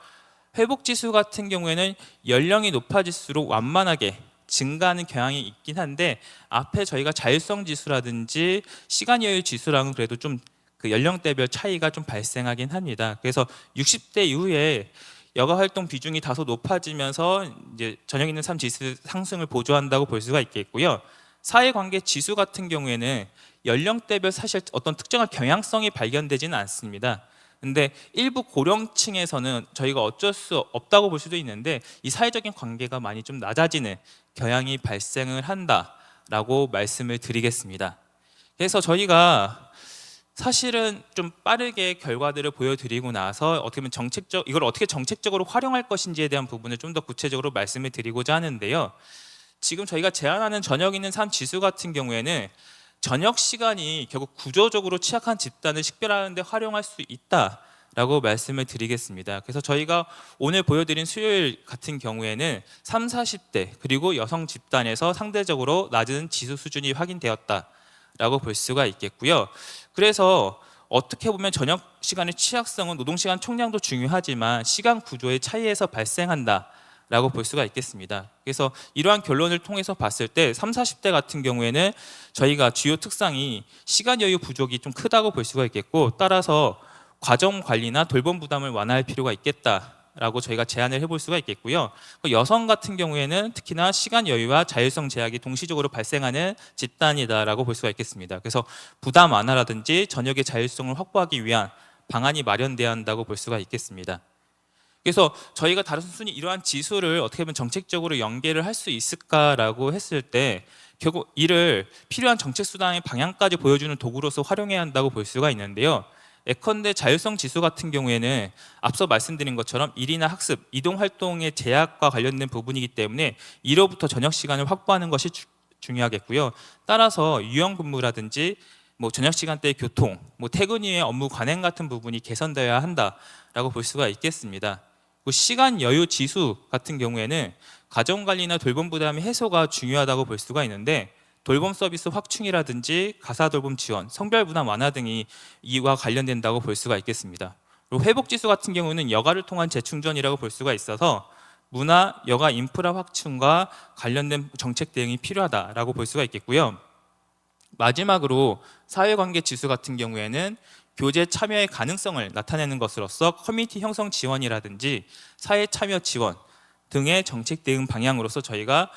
회복 지수 같은 경우에는 연령이 높아질수록 완만하게 증가하는 경향이 있긴 한데, 앞에 저희가 자율성 지수라든지 시간 여유 지수랑은 그래도 좀 그 연령대별 차이가 좀 발생하긴 합니다. 그래서 60대 이후에 여가 활동 비중이 다소 높아지면서 이제 저녁 있는 삶 지수 상승을 보조한다고 볼 수가 있겠고요. 사회관계 지수 같은 경우에는 연령대별 사실 어떤 특정한 경향성이 발견되지는 않습니다. 근데 일부 고령층에서는 저희가 어쩔 수 없다고 볼 수도 있는데 이 사회적인 관계가 많이 좀 낮아지는 경향이 발생을 한다라고 말씀을 드리겠습니다. 그래서 저희가 사실은 좀 빠르게 결과들을 보여드리고 나서 어떻게 보면 이걸 어떻게 정책적으로 활용할 것인지에 대한 부분을 좀 더 구체적으로 말씀을 드리고자 하는데요. 지금 저희가 제안하는 저녁 있는 삶 지수 같은 경우에는 저녁 시간이 결국 구조적으로 취약한 집단을 식별하는 데 활용할 수 있다라고 말씀을 드리겠습니다. 그래서 저희가 오늘 보여드린 수요일 같은 경우에는 3, 40대 그리고 여성 집단에서 상대적으로 낮은 지수 수준이 확인되었다라고 볼 수가 있겠고요. 그래서 어떻게 보면 저녁 시간의 취약성은 노동시간 총량도 중요하지만 시간 구조의 차이에서 발생한다 라고 볼 수가 있겠습니다. 그래서 이러한 결론을 통해서 봤을 때 3, 40대 같은 경우에는 저희가 주요 특성이 시간 여유 부족이 좀 크다고 볼 수가 있겠고, 따라서 과정 관리나 돌봄 부담을 완화할 필요가 있겠다라고 저희가 제안을 해볼 수가 있겠고요. 여성 같은 경우에는 특히나 시간 여유와 자율성 제약이 동시적으로 발생하는 집단이다라고 볼 수가 있겠습니다. 그래서 부담 완화라든지 저녁의 자율성을 확보하기 위한 방안이 마련돼야 한다고 볼 수가 있겠습니다. 그래서 저희가 단순히 이러한 지수를 어떻게 보면 정책적으로 연계를 할 수 있을까라고 했을 때 결국 이를 필요한 정책 수단의 방향까지 보여주는 도구로서 활용해야 한다고 볼 수가 있는데요. 예컨대 자율성 지수 같은 경우에는 앞서 말씀드린 것처럼 일이나 학습, 이동 활동의 제약과 관련된 부분이기 때문에 이로부터 저녁 시간을 확보하는 것이 중요하겠고요. 따라서 유형 근무라든지 저녁 시간대의 교통, 퇴근 이후의 업무 관행 같은 부분이 개선되어야 한다라고 볼 수가 있겠습니다. 시간 여유 지수 같은 경우에는 가정 관리나 돌봄 부담의 해소가 중요하다고 볼 수가 있는데 돌봄 서비스 확충이라든지 가사 돌봄 지원, 성별 부담 완화 등이 이와 관련된다고 볼 수가 있겠습니다. 그리고 회복 지수 같은 경우는 여가를 통한 재충전이라고 볼 수가 있어서 문화, 여가 인프라 확충과 관련된 정책 대응이 필요하다라고 볼 수가 있겠고요. 마지막으로 사회관계 지수 같은 경우에는 교제 참여의 가능성을 나타내는 것으로서 커뮤니티 형성 지원이라든지 사회 참여 지원 등의 정책 대응 방향으로서 저희가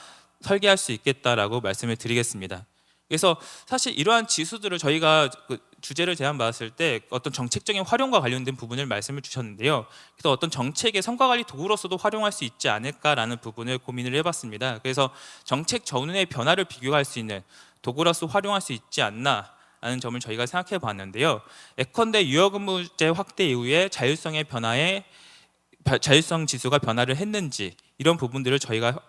설계할 수 있겠다라고 말씀을 드리겠습니다. 그래서 사실 이러한 지수들을 저희가 주제를 제안받았을 때 어떤 정책적인 활용과 관련된 부분을 말씀을 주셨는데요. 그래서 어떤 정책의 성과관리 도구로서도 활용할 수 있지 않을까라는 부분을 고민을 해봤습니다. 그래서 정책 전후의 변화를 비교할 수 있는 도구로서 활용할 수 있지 않나라는 점을 저희가 생각해 봤는데요. 예컨대 유효근무제 확대 이후에 자율성 지수가 변화를 했는지 이런 부분들을 저희가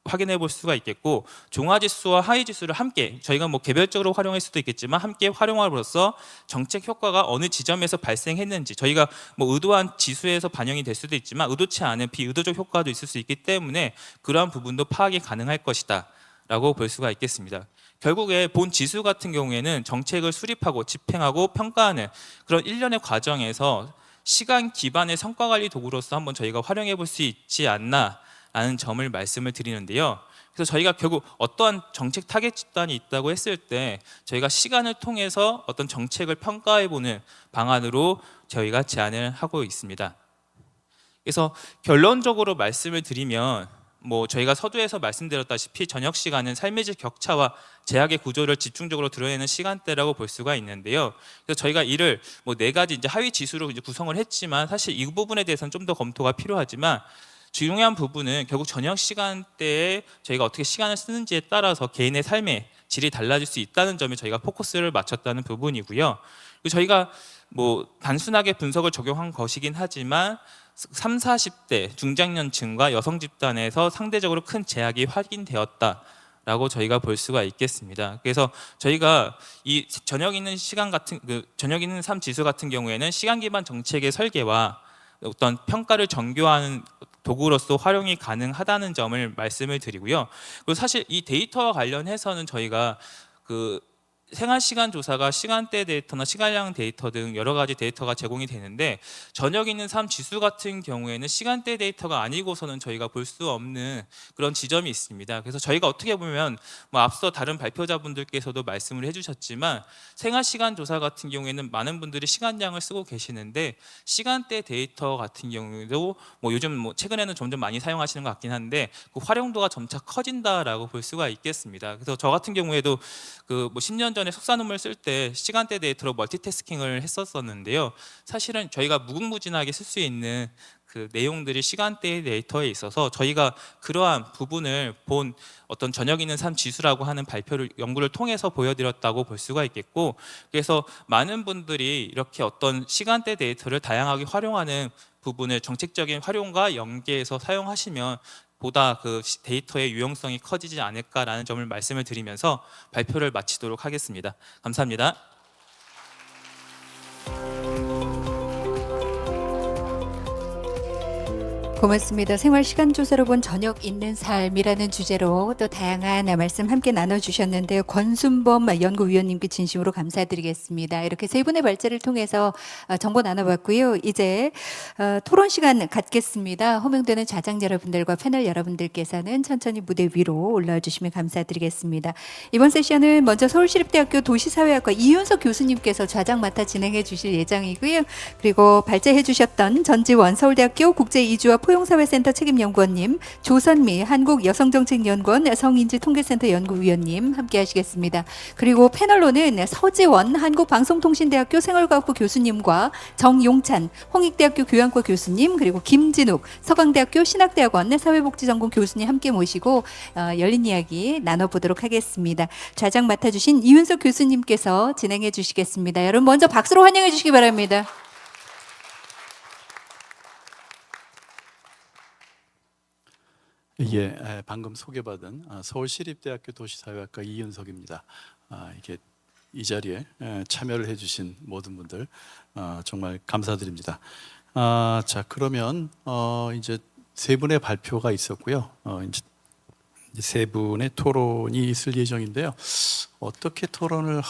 확인해 볼 수가 있겠고, 종합지수와 하위지수를 함께 저희가 개별적으로 활용할 수도 있겠지만 함께 활용함으로써 정책 효과가 어느 지점에서 발생했는지, 저희가 의도한 지수에서 반영이 될 수도 있지만 의도치 않은 비의도적 효과도 있을 수 있기 때문에 그러한 부분도 파악이 가능할 것이다 라고 볼 수가 있겠습니다. 결국에 본 지수 같은 경우에는 정책을 수립하고 집행하고 평가하는 그런 일련의 과정에서 시간 기반의 성과관리 도구로서 한번 저희가 활용해 볼 수 있지 않나 라는 점을 말씀을 드리는데요. 그래서 저희가 결국 어떠한 정책 타겟 집단이 있다고 했을 때 저희가 시간을 통해서 어떤 정책을 평가해보는 방안으로 저희가 제안을 하고 있습니다. 그래서 결론적으로 말씀을 드리면 저희가 서두에서 말씀드렸다시피 저녁 시간은 삶의 질 격차와 제약의 구조를 집중적으로 드러내는 시간대라고 볼 수가 있는데요. 그래서 저희가 이를 4가지 이제 하위 지수로 이제 구성을 했지만 사실 이 부분에 대해서는 좀 더 검토가 필요하지만 중요한 부분은 결국 저녁 시간대에 저희가 어떻게 시간을 쓰는지에 따라서 개인의 삶의 질이 달라질 수 있다는 점에 저희가 포커스를 맞췄다는 부분이고요. 그리고 저희가 단순하게 분석을 적용한 것이긴 하지만 3, 40대 중장년층과 여성 집단에서 상대적으로 큰 제약이 확인되었다라고 저희가 볼 수가 있겠습니다. 그래서 저희가 이 저녁 있는 시간 같은 저녁 있는 삶 지수 같은 경우에는 시간 기반 정책의 설계와 어떤 평가를 정교화하는 도구로서 활용이 가능하다는 점을 말씀을 드리고요. 그리고 사실 이 데이터와 관련해서는 저희가 생활시간조사가 시간대 데이터나 시간량 데이터 등 여러 가지 데이터가 제공이 되는데 저녁 있는 삶 지수 같은 경우에는 시간대 데이터가 아니고서는 저희가 볼 수 없는 그런 지점이 있습니다. 그래서 저희가 어떻게 보면 앞서 다른 발표자분들께서도 말씀을 해주셨지만 생활시간조사 같은 경우에는 많은 분들이 시간량을 쓰고 계시는데 시간대 데이터 같은 경우에도 요즘 최근에는 점점 많이 사용하시는 것 같긴 한데 그 활용도가 점차 커진다라고 볼 수가 있겠습니다. 그래서 저 같은 경우에도 10년 전에 석사 논문을 쓸 때 시간대 데이터로 멀티태스킹을 했었는데요. 사실은 저희가 무궁무진하게 쓸 수 있는 그 내용들이 시간대 데이터에 있어서 저희가 그러한 부분을 본 어떤 저녁 있는 삶 지수라고 하는 연구를 통해서 보여드렸다고 볼 수가 있겠고, 그래서 많은 분들이 이렇게 어떤 시간대 데이터를 다양하게 활용하는 부분을 정책적인 활용과 연계해서 사용하시면 보다 그 데이터의 유용성이 커지지 않을까라는 점을 말씀을 드리면서 발표를 마치도록 하겠습니다. 감사합니다. 고맙습니다. 생활시간조사로 본 저녁 있는 삶이라는 주제로 또 다양한 말씀 함께 나눠주셨는데요. 권순범 연구위원님께 진심으로 감사드리겠습니다. 이렇게 세 분의 발제를 통해서 정보 나눠봤고요. 이제 토론 시간 갖겠습니다. 호명되는 좌장 여러분들과 패널 여러분들께서는 천천히 무대 위로 올라와 주시면 감사드리겠습니다. 이번 세션은 먼저 서울시립대학교 도시사회학과 이윤석 교수님께서 좌장 맡아 진행해 주실 예정이고요. 그리고 발제해 주셨던 전지원 서울대학교 국제이주와 포용사회센터 책임연구원님, 조선미 한국여성정책연구원 성인지통계센터 연구위원님 함께 하시겠습니다. 그리고 패널로는 서지원 한국방송통신대학교 생활과학부 교수님과 정용찬 홍익대학교 교양과 교수님, 그리고 김진욱 서강대학교 신학대학원 사회복지전공 교수님 함께 모시고 열린 이야기 나눠보도록 하겠습니다. 좌장 맡아주신 이윤석 교수님께서 진행해 주시겠습니다. 여러분 먼저 박수로 환영해 주시기 바랍니다. 예, 방금 소개받은 서울시립대학교 도시사회학과 이윤석입니다. 이게 이 자리에 참여를 해주신 모든 분들 정말 감사드립니다. 자, 그러면 이제 세 분의 발표가 있었고요. 이제 세 분의 토론이 있을 예정인데요. 어떻게 토론을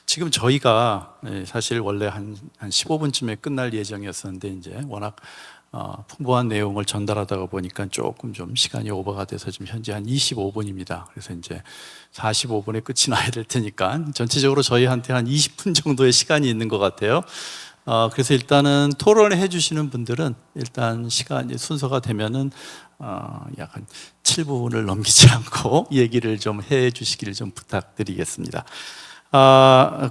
지금 저희가 사실 원래 한 15분쯤에 끝날 예정이었었는데 이제 워낙 풍부한 내용을 전달하다가 보니까 조금 좀 시간이 오버가 돼서 지금 현재 한 25분입니다. 그래서 이제 45분에 끝이 나야 될 테니까 전체적으로 저희한테 한 20분 정도의 시간이 있는 것 같아요. 그래서 일단은 토론을 해주시는 분들은 일단 시간이 순서가 되면은 약 한 7분을 넘기지 않고 얘기를 좀 해주시기를 좀 부탁드리겠습니다.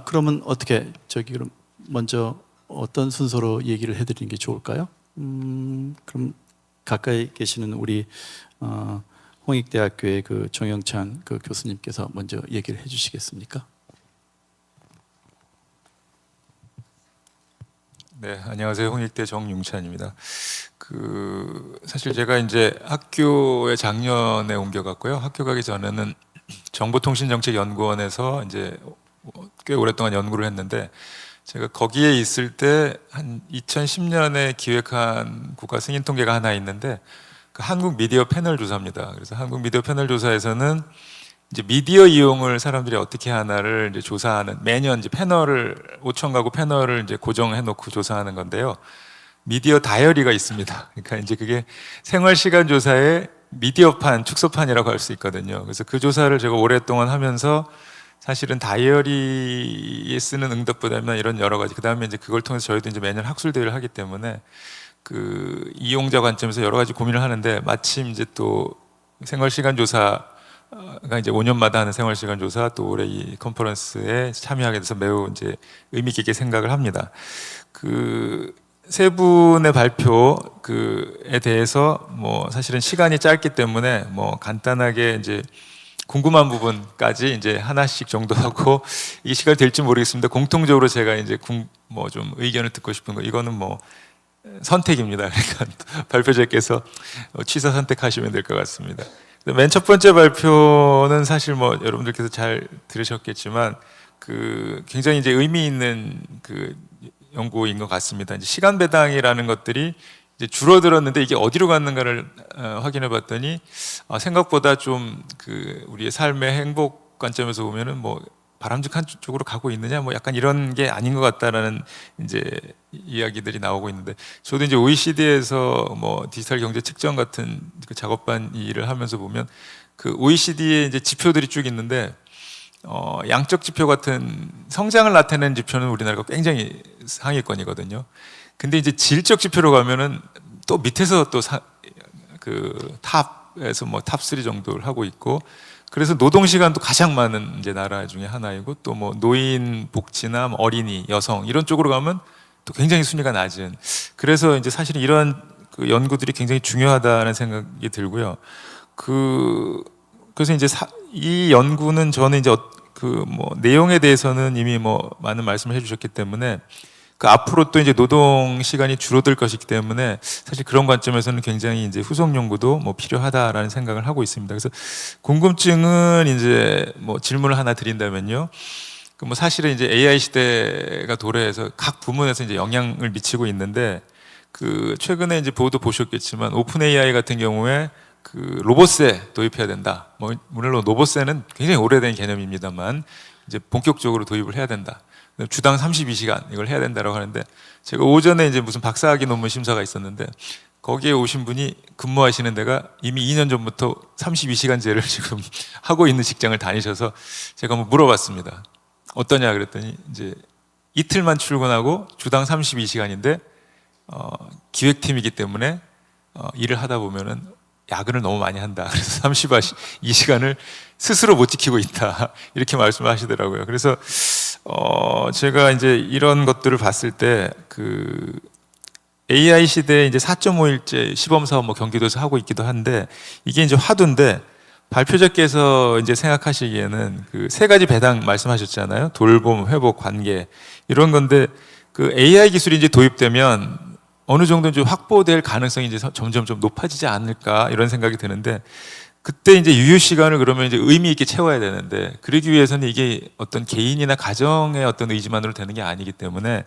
그러면 어떻게 그럼 먼저 어떤 순서로 얘기를 해드리는 게 좋을까요? 그럼 가까이 계시는 우리 홍익대학교의 그 정영찬 그 교수님께서 먼저 얘기를 해주시겠습니까? 네, 안녕하세요. 홍익대 정용찬입니다. 사실 제가 이제 학교에 작년에 옮겨갔고요. 학교 가기 전에는 정보통신정책연구원에서 이제 꽤 오랫동안 연구를 했는데, 제가 거기에 있을 때 한 2010년에 기획한 국가 승인 통계가 하나 있는데, 그 한국 미디어 패널 조사입니다. 그래서 한국 미디어 패널 조사에서는 이제 미디어 이용을 사람들이 어떻게 하나를 이제 조사하는, 매년 이제 패널을 5천 가구 패널을 이제 고정해 놓고 조사하는 건데요. 미디어 다이어리가 있습니다. 그러니까 이제 그게 생활시간조사의 미디어판, 축소판이라고 할 수 있거든요. 그래서 그 조사를 제가 오랫동안 하면서 사실은 다이어리에 쓰는 응답보다는 이런 여러 가지, 그 다음에 이제 그걸 통해서 저희도 이제 매년 학술대회를 하기 때문에 그 이용자 관점에서 여러 가지 고민을 하는데, 마침 이제 또 생활시간조사가 이제 5년마다 하는 생활시간조사, 또 올해 이 컨퍼런스에 참여하게 돼서 매우 이제 의미 깊게 생각을 합니다. 그 세 분의 발표에 대해서 뭐 사실은 시간이 짧기 때문에 뭐 간단하게 이제 궁금한 부분까지 이제 하나씩 정도 하고, 이 시간이 될지 모르겠습니다. 공통적으로 제가 이제 뭐 좀 의견을 듣고 싶은 거, 이거는 뭐 선택입니다. 그러니까 발표자께서 취사 선택하시면 될 것 같습니다. 맨 첫 번째 발표는 사실 뭐 여러분들께서 잘 들으셨겠지만 그 굉장히 이제 의미 있는 그 연구인 것 같습니다. 이제 시간 배당이라는 것들이 이제 줄어들었는데 이게 어디로 갔는가를 확인해 봤더니 생각보다 좀 그 우리의 삶의 행복 관점에서 보면은 뭐 바람직한 쪽으로 가고 있느냐, 뭐 약간 이런 게 아닌 것 같다라는 이제 이야기들이 나오고 있는데, 저도 이제 OECD에서 뭐 디지털 경제 측정 같은 그 작업반 일을 하면서 보면 그 OECD의 이제 지표들이 쭉 있는데, 양적 지표 같은 성장을 나타내는 지표는 우리나라가 굉장히 상위권이거든요. 근데 이제 질적 지표로 가면은 또 밑에서 또 그 탑에서 뭐 탑3 정도를 하고 있고, 그래서 노동 시간도 가장 많은 이제 나라 중에 하나이고, 또 뭐 노인 복지나 뭐 어린이, 여성 이런 쪽으로 가면 또 굉장히 순위가 낮은. 그래서 이제 사실은 이런 그 연구들이 굉장히 중요하다는 생각이 들고요. 그래서 이제 이 연구는 저는 이제 그 뭐 내용에 대해서는 이미 뭐 많은 말씀을 해주셨기 때문에, 그 앞으로 또 이제 노동 시간이 줄어들 것이기 때문에 사실 그런 관점에서는 굉장히 이제 후속 연구도 뭐 필요하다라는 생각을 하고 있습니다. 그래서 궁금증은 이제 뭐 질문을 하나 드린다면요. 그 뭐 사실은 이제 AI 시대가 도래해서 각 부문에서 이제 영향을 미치고 있는데, 그 최근에 이제 보도 보셨겠지만 오픈 AI 같은 경우에 그 로봇세 도입해야 된다. 뭐 물론 로봇세는 굉장히 오래된 개념입니다만 이제 본격적으로 도입을 해야 된다. 주당 32시간 이걸 해야 된다라고 하는데, 제가 오전에 이제 무슨 박사학위 논문 심사가 있었는데 거기에 오신 분이 근무하시는 데가 이미 2년 전부터 32시간제를 지금 하고 있는 직장을 다니셔서 제가 한번 물어봤습니다. 어떠냐 그랬더니 이제 이틀만 출근하고 주당 32시간인데 기획팀이기 때문에 일을 하다 보면은 야근을 너무 많이 한다. 그래서 32시간을 스스로 못 지키고 있다. 이렇게 말씀하시더라고요. 그래서 제가 이제 이런 것들을 봤을 때 그 AI 시대에 이제 4.5일제 시범 사업 뭐 경기도에서 하고 있기도 한데 이게 이제 화두인데 발표자께서 이제 생각하시기에는 그 세 가지 배당 말씀하셨잖아요. 돌봄, 회복, 관계 이런 건데 그 AI 기술이 이제 도입되면 어느 정도 좀 확보될 가능성이 이제 점점 좀 높아지지 않을까 이런 생각이 드는데 그때 이제 유휴 시간을 그러면 이제 의미 있게 채워야 되는데 그러기 위해서는 이게 어떤 개인이나 가정의 어떤 의지만으로 되는 게 아니기 때문에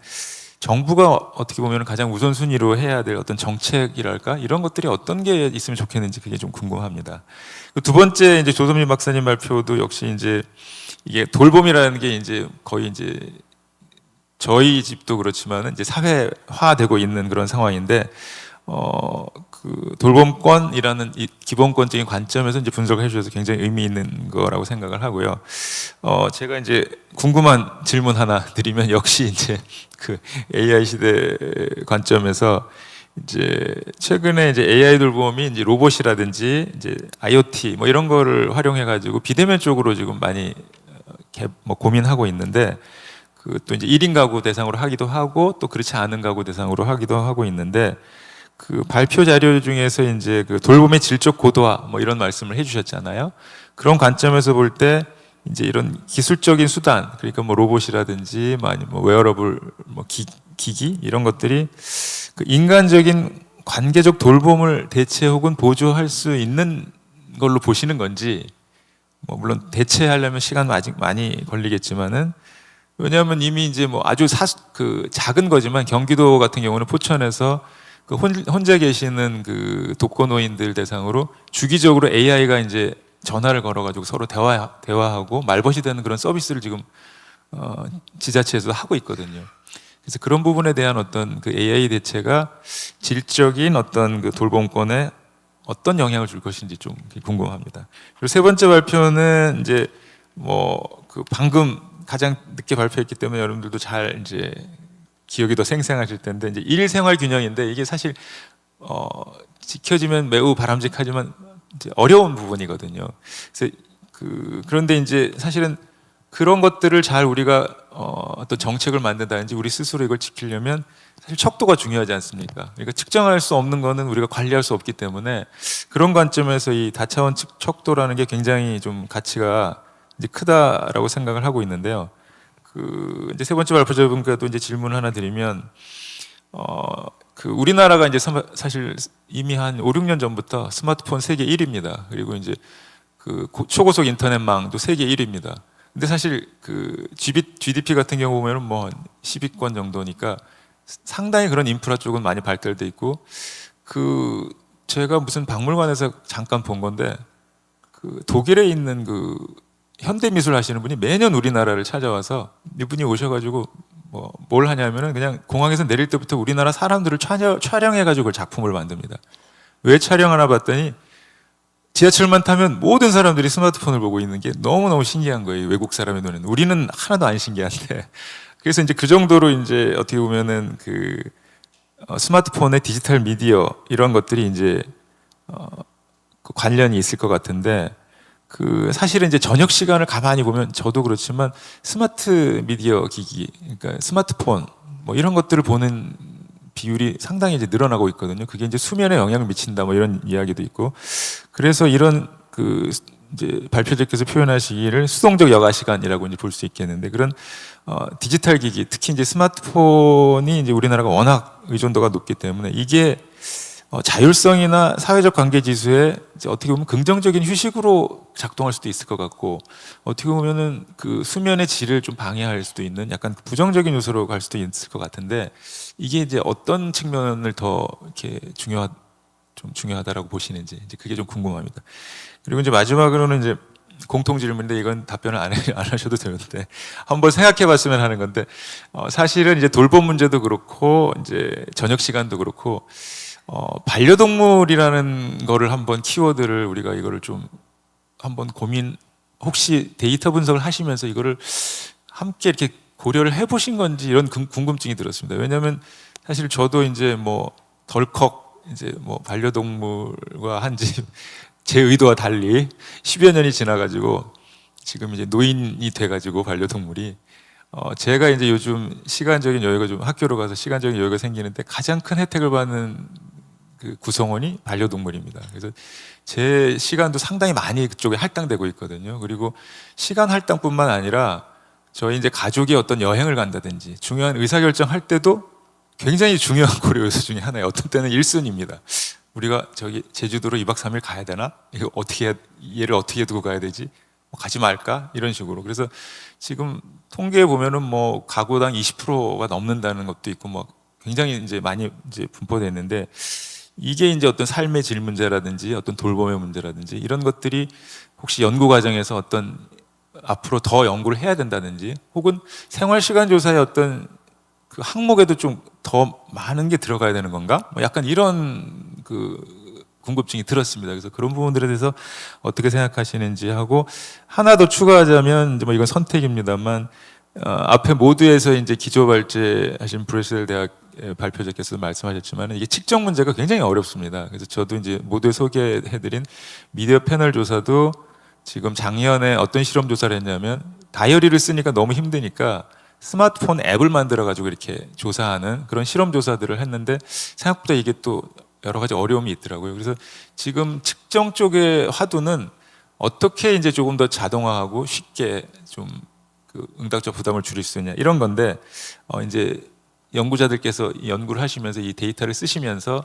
정부가 어떻게 보면 가장 우선순위로 해야 될 어떤 정책이랄까 이런 것들이 어떤 게 있으면 좋겠는지 그게 좀 궁금합니다. 두 번째 이제 조섭민 박사님 발표도 역시 이제 이게 돌봄이라는 게 이제 거의 이제 저희 집도 그렇지만은 이제 사회화되고 있는 그런 상황인데 그 돌봄권이라는 이 기본권적인 관점에서 이제 분석을 해주셔서 굉장히 의미 있는 거라고 생각을 하고요. 제가 이제 궁금한 질문 하나 드리면 역시 이제 그 AI 시대 관점에서 이제 최근에 이제 AI 돌봄이 이제 로봇이라든지 이제 IoT 뭐 이런 거를 활용해 가지고 비대면 쪽으로 지금 많이 뭐 고민하고 있는데 그 또 이제 1인 가구 대상으로 하기도 하고 또 그렇지 않은 가구 대상으로 하기도 하고 있는데 그 발표 자료 중에서 이제 그 돌봄의 질적 고도화 뭐 이런 말씀을 해주셨잖아요. 그런 관점에서 볼 때 이제 이런 기술적인 수단 그러니까 뭐 로봇이라든지 아니면 뭐 웨어러블 뭐 기기 이런 것들이 그 인간적인 관계적 돌봄을 대체 혹은 보조할 수 있는 걸로 보시는 건지 뭐 물론 대체하려면 시간 아직 많이 걸리겠지만은 왜냐하면 이미 이제 뭐 아주 그 작은 거지만 경기도 같은 경우는 포천에서 그 혼자 계시는 그 독거노인들 대상으로 주기적으로 AI가 이제 전화를 걸어가지고 서로 대화하고 말벗이 되는 그런 서비스를 지금 지자체에서 하고 있거든요. 그래서 그런 부분에 대한 어떤 그 AI 대체가 질적인 어떤 그 돌봄권에 어떤 영향을 줄 것인지 좀 궁금합니다. 그리고 세 번째 발표는 이제 뭐 그 방금 가장 늦게 발표했기 때문에 여러분들도 잘 이제 기억이 더 생생하실 텐데 이제 일생활 균형인데 이게 사실 지켜지면 매우 바람직하지만 이제 어려운 부분이거든요. 그래서 그런데 이제 사실은 그런 것들을 잘 우리가 어떤 정책을 만든다든지 우리 스스로 이걸 지키려면 사실 척도가 중요하지 않습니까? 그러니까 측정할 수 없는 거는 우리가 관리할 수 없기 때문에 그런 관점에서 이 다차원 척도라는 게 굉장히 좀 가치가 이제 크다라고 생각을 하고 있는데요. 그 이제 세 번째 발표자분께도 이제 질문을 하나 드리면 그 우리나라가 이제 사실 이미 한 5, 6년 전부터 스마트폰 세계 1위입니다. 그리고 이제 그 초고속 인터넷망도 세계 1위입니다. 근데 사실 그 GDP 같은 경우 보면은 뭐 10위권 정도니까 상당히 그런 인프라 쪽은 많이 발달돼 있고 그 제가 무슨 박물관에서 잠깐 본 건데 그 독일에 있는 그 현대미술 하시는 분이 매년 우리나라를 찾아와서 이분이 오셔가지고 뭐 뭘 하냐면은 그냥 공항에서 내릴 때부터 우리나라 사람들을 촬영해가지고 작품을 만듭니다. 왜 촬영하나 봤더니 지하철만 타면 모든 사람들이 스마트폰을 보고 있는 게 너무너무 신기한 거예요. 외국 사람의 눈에는. 우리는 하나도 안 신기한데. 그래서 이제 그 정도로 이제 어떻게 보면은 그 스마트폰의 디지털 미디어 이런 것들이 이제 그 관련이 있을 것 같은데 그 사실은 이제 저녁 시간을 가만히 보면 저도 그렇지만 스마트 미디어 기기, 그러니까 스마트폰 뭐 이런 것들을 보는 비율이 상당히 이제 늘어나고 있거든요. 그게 이제 수면에 영향을 미친다 뭐 이런 이야기도 있고 그래서 이런 그 이제 발표자께서 표현하시기를 수동적 여가 시간이라고 이제 볼 수 있겠는데 그런 디지털 기기 특히 이제 스마트폰이 이제 우리나라가 워낙 의존도가 높기 때문에 이게 자율성이나 사회적 관계 지수에 이제 어떻게 보면 긍정적인 휴식으로 작동할 수도 있을 것 같고 어떻게 보면은 그 수면의 질을 좀 방해할 수도 있는 약간 부정적인 요소로 갈 수도 있을 것 같은데 이게 이제 어떤 측면을 더 이렇게 중요하다라고 보시는지 이제 그게 좀 궁금합니다. 그리고 이제 마지막으로는 이제 공통 질문인데 이건 답변을 안 하셔도 되는데 한번 생각해봤으면 하는 건데 사실은 이제 돌봄 문제도 그렇고 이제 저녁 시간도 그렇고 반려동물이라는 거를 한번 키워드를 우리가 이거를 좀 한번 혹시 데이터 분석을 하시면서 이거를 함께 이렇게 고려를 해보신 건지 이런 궁금증이 들었습니다. 왜냐하면 사실 저도 이제 뭐 덜컥 이제 뭐 반려동물과 한지 제 의도와 달리 10여 년이 지나가지고 지금 이제 노인이 돼가지고 반려동물이 제가 이제 요즘 시간적인 여유가 좀 학교로 가서 시간적인 여유가 생기는데 가장 큰 혜택을 받는 그 구성원이 반려동물입니다. 그래서 제 시간도 상당히 많이 그쪽에 할당되고 있거든요. 그리고 시간 할당뿐만 아니라 저희 이제 가족이 어떤 여행을 간다든지 중요한 의사결정 할 때도 굉장히 중요한 고려 요소 중에 하나예요. 어떤 때는 1순위입니다. 우리가 저기 제주도로 2박 3일 가야 되나? 이거 얘를 어떻게 두고 가야 되지? 가지 말까? 이런 식으로. 그래서 지금 통계에 보면은 뭐 가구당 20%가 넘는다는 것도 있고 뭐 굉장히 이제 많이 이제 분포되어 있는데 이게 이제 어떤 삶의 질 문제라든지 어떤 돌봄의 문제라든지 이런 것들이 혹시 연구 과정에서 어떤 앞으로 더 연구를 해야 된다든지 혹은 생활시간조사의 어떤 그 항목에도 좀 더 많은 게 들어가야 되는 건가? 뭐 약간 이런 그 궁금증이 들었습니다. 그래서 그런 부분들에 대해서 어떻게 생각하시는지 하고 하나 더 추가하자면 이제 뭐 이건 선택입니다만 앞에 모두에서 이제 기조 발제하신 브레셀 대학 발표자께서 말씀하셨지만 이게 측정 문제가 굉장히 어렵습니다. 그래서 저도 이제 모두에 소개해드린 미디어 패널 조사도 지금 작년에 어떤 실험 조사를 했냐면 다이어리를 쓰니까 너무 힘드니까 스마트폰 앱을 만들어 가지고 이렇게 조사하는 그런 실험 조사들을 했는데 생각보다 이게 또 여러 가지 어려움이 있더라고요. 그래서 지금 측정 쪽의 화두는 어떻게 이제 조금 더 자동화하고 쉽게 좀 그 응답자 부담을 줄일 수 있냐 이런 건데 이제 연구자들께서 연구를 하시면서 이 데이터를 쓰시면서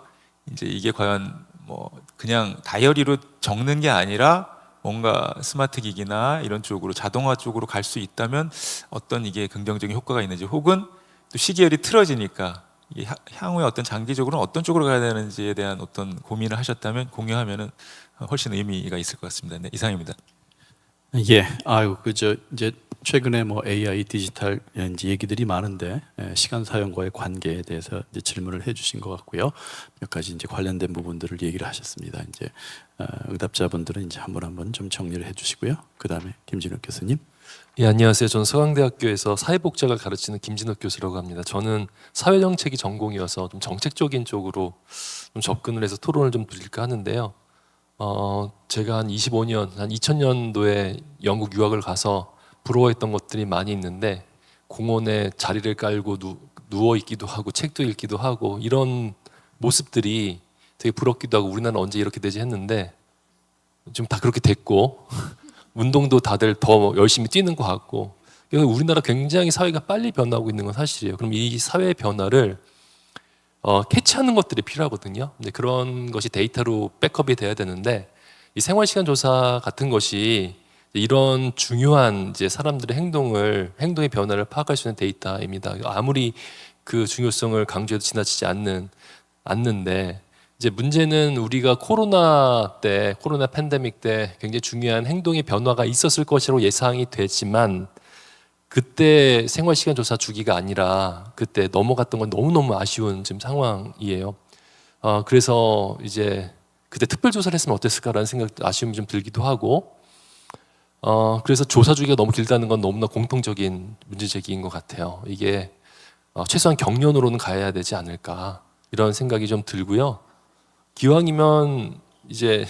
이제 이게 과연 뭐 그냥 다이어리로 적는 게 아니라 뭔가 스마트 기기나 이런 쪽으로 자동화 쪽으로 갈 수 있다면 어떤 이게 긍정적인 효과가 있는지 혹은 또 시계열이 틀어지니까 이게 향후에 어떤 장기적으로는 어떤 쪽으로 가야 되는지에 대한 어떤 고민을 하셨다면 공유하면은 훨씬 의미가 있을 것 같습니다. 네, 이상입니다. 예, 아유 그저 이제 최근에 뭐 AI 디지털 이제 얘기들이 많은데 시간 사용과의 관계에 대해서 이제 질문을 해주신 것 같고요. 몇 가지 이제 관련된 부분들을 얘기를 하셨습니다. 이제 응답자분들은 이제 한 분 한 분 좀 정리를 해주시고요. 그 다음에 김진욱 교수님. 예, 안녕하세요. 저는 서강대학교에서 사회복지학을 가르치는 김진욱 교수라고 합니다. 저는 사회정책이 전공이어서 좀 정책적인 쪽으로 좀 접근을 해서 토론을 좀 드릴까 하는데요. 제가 한 25년, 한 2000년도에 영국 유학을 가서 부러워했던 것들이 많이 있는데 공원에 자리를 깔고 누워 있기도 하고 책도 읽기도 하고 이런 모습들이 되게 부럽기도 하고 우리나라는 언제 이렇게 되지 했는데 지금 다 그렇게 됐고 운동도 다들 더 열심히 뛰는 것 같고 우리나라 굉장히 사회가 빨리 변하고 있는 건 사실이에요. 그럼 이 사회의 변화를 캐치하는 것들이 필요하거든요. 근데 그런 것이 데이터로 백업이 돼야 되는데 이 생활시간 조사 같은 것이 이런 중요한 이제 사람들의 행동의 변화를 파악할 수 있는 데이터입니다. 아무리 그 중요성을 강조해도 지나치지 않는데 이제 문제는 우리가 코로나 팬데믹 때 굉장히 중요한 행동의 변화가 있었을 것이라고 예상이 되지만 그때 생활시간 조사 주기가 아니라 그때 넘어갔던 건 너무너무 아쉬운 지금 상황이에요. 그래서 이제 그때 특별조사를 했으면 어땠을까라는 생각도 아쉬움이 좀 들기도 하고 그래서 조사 주기가 너무 길다는 건 너무나 공통적인 문제제기인 것 같아요. 이게 최소한 경련으로는 가야 되지 않을까 이런 생각이 좀 들고요. 기왕이면 이제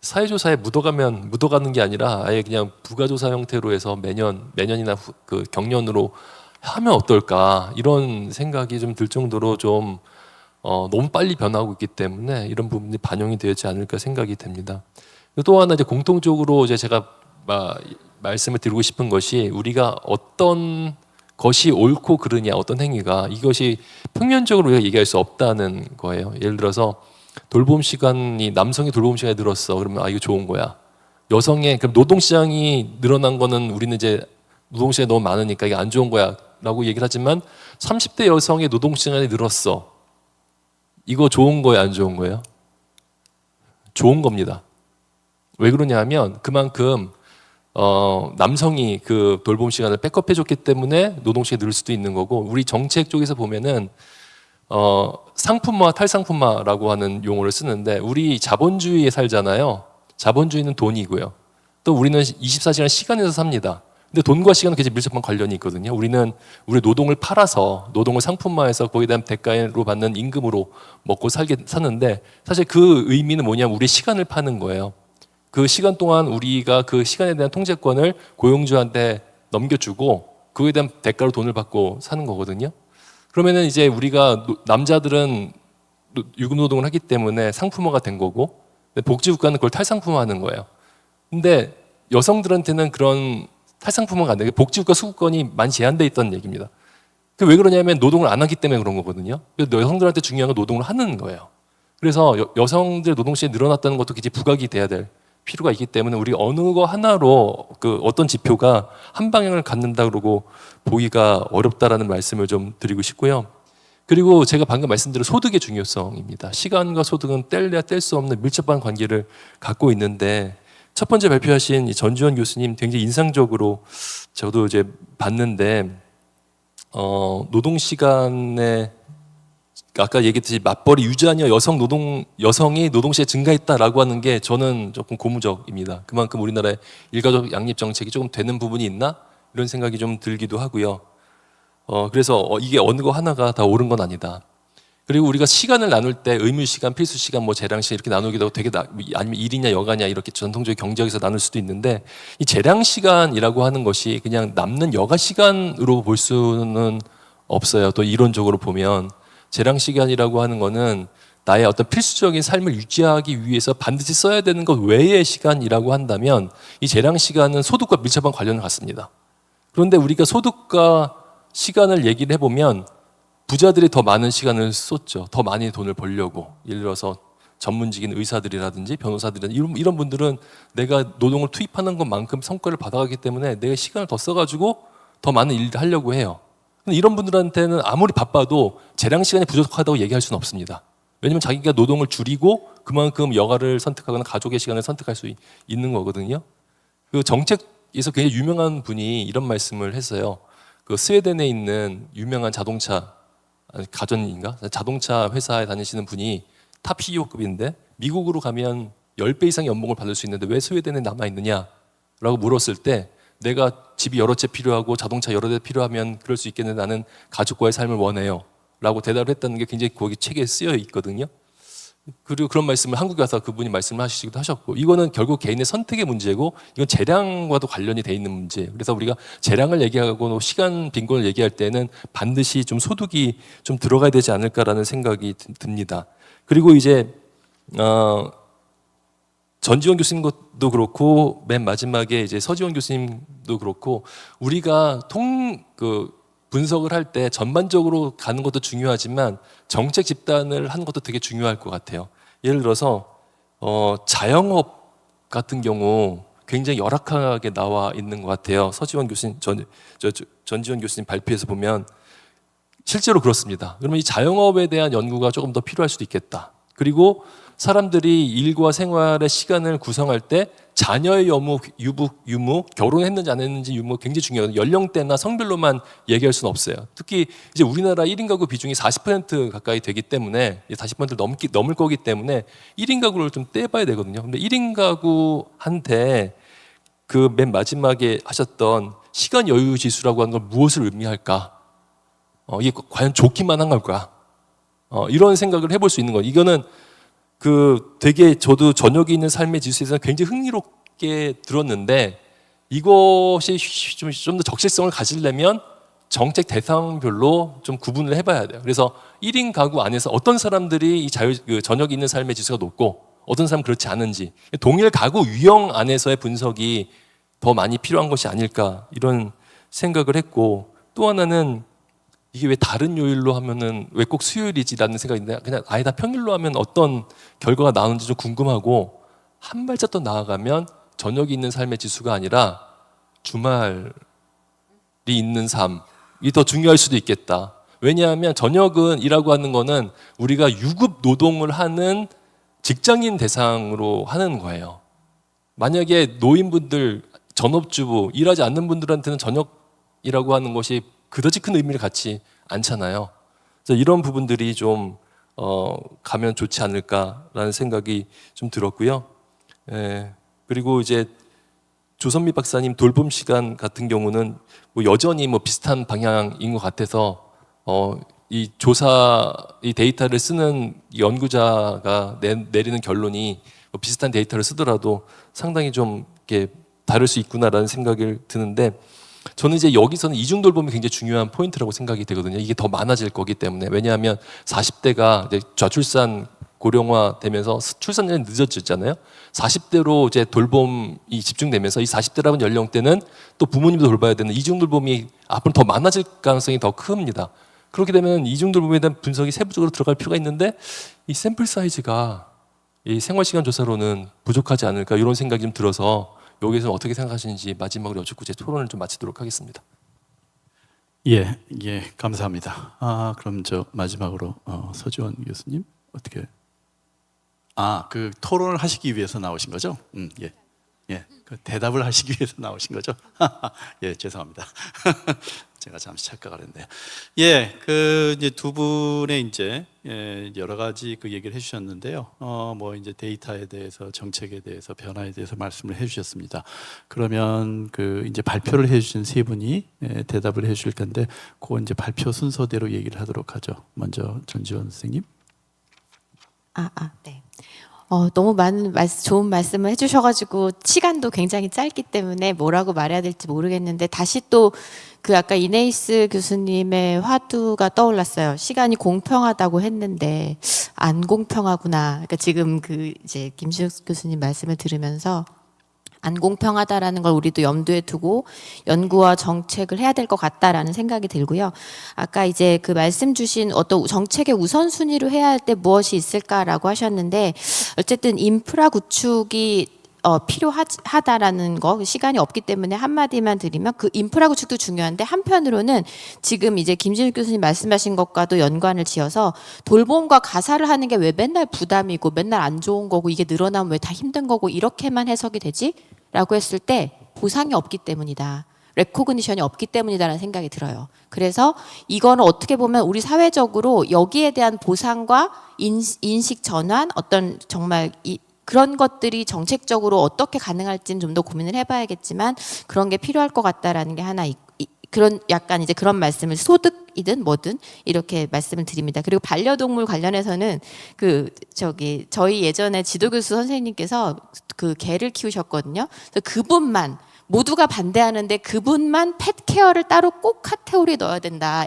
사회조사에 묻어가는 게 아니라 아예 그냥 부가조사 형태로 해서 매년이나 그 경련으로 하면 어떨까 이런 생각이 좀 들 정도로 좀 너무 빨리 변하고 있기 때문에 이런 부분이 반영이 되지 않을까 생각이 됩니다. 또 하나 이제 공통적으로 이제 제가 말씀을 드리고 싶은 것이 우리가 어떤 것이 옳고 그르냐 어떤 행위가 이것이 평면적으로 우리가 얘기할 수 없다는 거예요. 예를 들어서 남성의 돌봄 시간이 늘었어. 그러면 이거 좋은 거야. 그럼 노동 시장이 늘어난 거는 우리는 이제 노동 시간이 너무 많으니까 이게 안 좋은 거야라고 얘기를 하지만 30대 여성의 노동 시간이 늘었어. 이거 좋은 거예요, 안 좋은 거예요? 좋은 겁니다. 왜 그러냐면 그만큼 남성이 그 돌봄 시간을 백업해줬기 때문에 노동 시간이 늘 수도 있는 거고 우리 정책 쪽에서 보면은 상품화, 탈상품화라고 하는 용어를 쓰는데 우리 자본주의에 살잖아요. 자본주의는 돈이고요. 또 우리는 24시간 시간에서 삽니다. 근데 돈과 시간은 굉장히 밀접한 관련이 있거든요. 우리는 우리 노동을 팔아서 노동을 상품화해서 거기에 대한 대가로 받는 임금으로 먹고 사는데 사실 그 의미는 뭐냐면 우리의 시간을 파는 거예요. 그 시간 동안 우리가 그 시간에 대한 통제권을 고용주한테 넘겨주고 그거에 대한 대가로 돈을 받고 사는 거거든요. 그러면은 이제 우리가 남자들은 유급 노동을 하기 때문에 상품화가 된 거고 복지국가는 그걸 탈상품화하는 거예요. 근데 여성들한테는 그런 탈상품화가 안 되게 복지국가 수급권이 많이 제한돼 있다는 얘기입니다. 그 왜 그러냐면 노동을 안 하기 때문에 그런 거거든요. 그래서 여성들한테 중요한 건 노동을 하는 거예요. 그래서 여성들의 노동시간이 늘어났다는 것도 굉장히 부각이 돼야 될 필요가 있기 때문에 우리 어느 거 하나로 그 어떤 지표가 한 방향을 갖는다 그러고 보기가 어렵다라는 말씀을 좀 드리고 싶고요. 그리고 제가 방금 말씀드린 소득의 중요성입니다. 시간과 소득은 뗄래야 뗄 수 없는 밀접한 관계를 갖고 있는데 첫 번째 발표하신 이 전지원 교수님 굉장히 인상적으로 저도 이제 봤는데 노동 시간에 아까 얘기했듯이 맞벌이 유자녀 여성이 노동시에 증가했다라고 하는 게 저는 조금 고무적입니다. 그만큼 우리나라의 일가족 양립 정책이 조금 되는 부분이 있나 이런 생각이 좀 들기도 하고요. 그래서 이게 어느 거 하나가 다 옳은 건 아니다. 그리고 우리가 시간을 나눌 때 의무 시간, 필수 시간, 뭐 재량 시간 이렇게 나누기도 하고 되게 아니면 일이냐 여가냐 이렇게 전통적인 경제학에서 나눌 수도 있는데 이 재량 시간이라고 하는 것이 그냥 남는 여가 시간으로 볼 수는 없어요. 또 이론적으로 보면 재량 시간이라고 하는 거는 나의 어떤 필수적인 삶을 유지하기 위해서 반드시 써야 되는 것 외의 시간이라고 한다면 이 재량 시간은 소득과 밀접한 관련을 갖습니다. 그런데 우리가 소득과 시간을 얘기를 해보면 부자들이 더 많은 시간을 쏟죠. 더 많이 돈을 벌려고. 예를 들어서 전문직인 의사들이라든지 변호사들이라든지 이런 분들은 내가 노동을 투입하는 것만큼 성과를 받아가기 때문에 내가 시간을 더 써가지고 더 많은 일을 하려고 해요. 근데 이런 분들한테는 아무리 바빠도 재량 시간이 부족하다고 얘기할 수는 없습니다. 왜냐하면 자기가 노동을 줄이고 그만큼 여가를 선택하거나 가족의 시간을 선택할 수 있는 거거든요. 그 정책에서 굉장히 유명한 분이 이런 말씀을 했어요. 그 스웨덴에 있는 유명한 자동차 회사에 다니시는 분이 탑 CEO급인데 미국으로 가면 10배 이상의 연봉을 받을 수 있는데 왜 스웨덴에 남아있느냐라고 물었을 때 내가 집이 여러 채 필요하고 자동차 여러 대 필요하면 그럴 수 있겠는데 나는 가족과의 삶을 원해요 라고 대답을 했다는 게 굉장히 거기 책에 쓰여 있거든요. 그리고 그런 말씀을 한국에 와서 그분이 말씀을 하시기도 하셨고 이거는 결국 개인의 선택의 문제고 이건 재량과도 관련이 돼 있는 문제예요. 그래서 우리가 재량을 얘기하고 시간 빈곤을 얘기할 때는 반드시 좀 소득이 좀 들어가야 되지 않을까라는 생각이 듭니다. 그리고 이제 전지원 교수님도 그렇고 맨 마지막에 이제 서지원 교수님도 그렇고 우리가 분석을 할 때 전반적으로 가는 것도 중요하지만 정책 집단을 하는 것도 되게 중요할 것 같아요. 예를 들어서 자영업 같은 경우 굉장히 열악하게 나와 있는 것 같아요. 서지원 교수님, 전지원 교수님 발표에서 보면 실제로 그렇습니다. 그러면 이 자영업에 대한 연구가 조금 더 필요할 수도 있겠다. 그리고 사람들이 일과 생활의 시간을 구성할 때 자녀의 유무, 결혼했는지 안 했는지 유무 굉장히 중요해요. 연령대나 성별로만 얘기할 수는 없어요. 특히 이제 우리나라 1인 가구 비중이 40% 가까이 되기 때문에 40%를 넘을 거기 때문에 1인 가구를 좀 떼봐야 되거든요. 근데 1인 가구한테 그 맨 마지막에 하셨던 시간 여유 지수라고 하는 건 무엇을 의미할까? 이게 과연 좋기만 한 걸까? 이런 생각을 해볼 수 있는 거예요. 이거는 되게 저도 저녁에 있는 삶의 지수에서는 굉장히 흥미롭게 들었는데 이것이 좀 더 적실성을 가지려면 정책 대상별로 좀 구분을 해봐야 돼요. 그래서 1인 가구 안에서 어떤 사람들이 저녁에 있는 삶의 지수가 높고 어떤 사람은 그렇지 않은지 동일 가구 유형 안에서의 분석이 더 많이 필요한 것이 아닐까 이런 생각을 했고 또 하나는 이게 왜 다른 요일로 하면은 왜 꼭 수요일이지라는 생각인데 그냥 아예 다 평일로 하면 어떤 결과가 나오는지 좀 궁금하고 한 발짝 더 나아가면 저녁이 있는 삶의 지수가 아니라 주말이 있는 삶이 더 중요할 수도 있겠다. 왜냐하면 저녁은 이라고 하는 거는 우리가 유급 노동을 하는 직장인 대상으로 하는 거예요. 만약에 노인분들, 전업주부, 일하지 않는 분들한테는 저녁이라고 하는 것이 그다지 큰 의미를 갖지 않잖아요. 그래서 이런 부분들이 좀 가면 좋지 않을까라는 생각이 좀 들었고요. 그리고 이제 조선미 박사님 돌봄 시간 같은 경우는 뭐 여전히 뭐 비슷한 방향인 것 같아서 이 조사 이 데이터를 쓰는 연구자가 내리는 결론이 뭐 비슷한 데이터를 쓰더라도 상당히 좀 이렇게 다를 수 있구나라는 생각을 드는데, 저는 이제 여기서는 이중 돌봄이 굉장히 중요한 포인트라고 생각이 되거든요. 이게 더 많아질 거기 때문에. 왜냐하면 40대가 이제 좌출산 고령화 되면서 출산율이 늦어졌잖아요. 40대로 이제 돌봄이 집중되면서 이 40대라는 연령대는 또 부모님도 돌봐야 되는 이중 돌봄이 앞으로 더 많아질 가능성이 더 큽니다. 그렇게 되면 이중 돌봄에 대한 분석이 세부적으로 들어갈 필요가 있는데 이 샘플 사이즈가 이 생활시간 조사로는 부족하지 않을까 이런 생각이 좀 들어서 여기서 어떻게 생각하시는지 마지막으로 여쭙고 제 토론을 좀 마치도록 하겠습니다. 예, 감사합니다. 그럼 저 마지막으로 서지원 교수님 어떻게? 그 토론을 하시기 위해서 나오신 거죠? 예, 그 대답을 하시기 위해서 나오신 거죠? 예, 죄송합니다. 제가 잠시 착각을 했네요. 예, 그 이제 두 분의 이제 여러 가지 그 얘기를 해주셨는데요. 뭐 이제 데이터에 대해서, 정책에 대해서, 변화에 대해서 말씀을 해주셨습니다. 그러면 그 이제 발표를 해주신 세 분이 대답을 해주실 건데, 그 이제 발표 순서대로 얘기를 하도록 하죠. 먼저 전지원 선생님. 네. 너무 많은 좋은 말씀을 해주셔가지고 시간도 굉장히 짧기 때문에 뭐라고 말해야 될지 모르겠는데, 다시 또 그 아까 이네이스 교수님의 화두가 떠올랐어요. 시간이 공평하다고 했는데 안 공평하구나. 그러니까 지금 그 이제 김시욱 교수님 말씀을 들으면서 안 공평하다라는 걸 우리도 염두에 두고 연구와 정책을 해야 될 것 같다라는 생각이 들고요. 아까 이제 그 말씀 주신 어떤 정책의 우선순위로 해야 할 때 무엇이 있을까라고 하셨는데, 어쨌든 인프라 구축이 필요하다라는 거, 시간이 없기 때문에 한마디만 드리면 그 인프라 구축도 중요한데, 한편으로는 지금 이제 김진욱 교수님 말씀하신 것과도 연관을 지어서 돌봄과 가사를 하는 게 왜 맨날 부담이고 맨날 안 좋은 거고 이게 늘어나면 왜 다 힘든 거고 이렇게만 해석이 되지? 라고 했을 때 보상이 없기 때문이다. 레코그니션이 없기 때문이다라는 생각이 들어요. 그래서 이거는 어떻게 보면 우리 사회적으로 여기에 대한 보상과 인식 전환, 어떤 정말 그런 것들이 정책적으로 어떻게 가능할지는 좀 더 고민을 해봐야겠지만 그런 게 필요할 것 같다라는 게 하나 그런 약간 이제 그런 말씀을 소득이든 뭐든 이렇게 말씀을 드립니다. 그리고 반려동물 관련해서는 저희 예전에 지도교수 선생님께서 그 개를 키우셨거든요. 그래서 그분만 모두가 반대하는데 그분만 펫케어를 따로 꼭 카테고리에 넣어야 된다.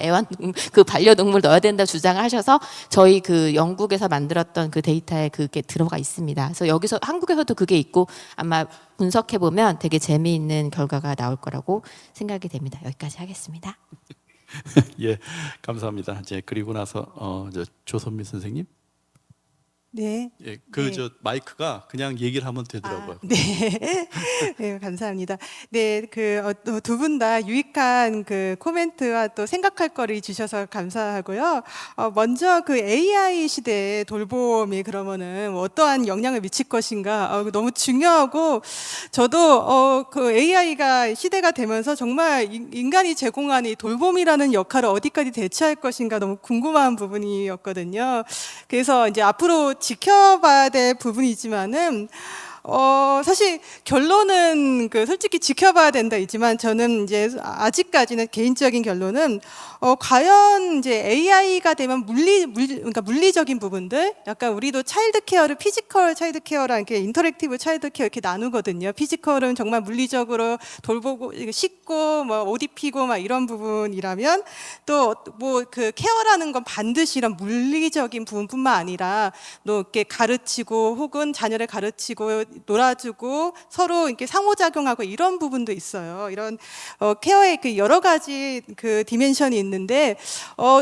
그 반려동물 넣어야 된다 주장을 하셔서 저희 그 영국에서 만들었던 그 데이터에 그게 들어가 있습니다. 그래서 여기서 한국에서도 그게 있고 아마 분석해 보면 되게 재미있는 결과가 나올 거라고 생각이 됩니다. 여기까지 하겠습니다. 예, 감사합니다. 이제 그리고 나서 조선미 선생님. 네. 예, 저 마이크가 그냥 얘기를 하면 되더라고요. 네. 네, 감사합니다. 네, 두 분 다 유익한 그 코멘트와 또 생각할 거리 주셔서 감사하고요. 먼저 그 AI 시대의 돌봄이 그러면은 어떠한 영향을 미칠 것인가 너무 중요하고, 저도 그 AI가 시대가 되면서 정말 인간이 제공한 이 돌봄이라는 역할을 어디까지 대체할 것인가 너무 궁금한 부분이었거든요. 그래서 이제 앞으로 지켜봐야 될 부분이지만은 사실 결론은 솔직히 지켜봐야 된다이지만, 저는 이제 아직까지는 개인적인 결론은 과연 이제 AI가 되면 그러니까 물리적인 부분들, 약간 우리도 차일드 케어를 피지컬 차일드 케어랑 이렇게 인터랙티브 차일드 케어 이렇게 나누거든요. 피지컬은 정말 물리적으로 돌보고 씻고 뭐 옷 입히고 막 이런 부분이라면, 또 뭐 그 케어라는 건 반드시 이런 물리적인 부분뿐만 아니라 또 이렇게 가르치고 혹은 자녀를 가르치고 놀아주고 서로 이렇게 상호작용하고 이런 부분도 있어요. 이런 케어의 그 여러 가지 그 디멘션이 있는데,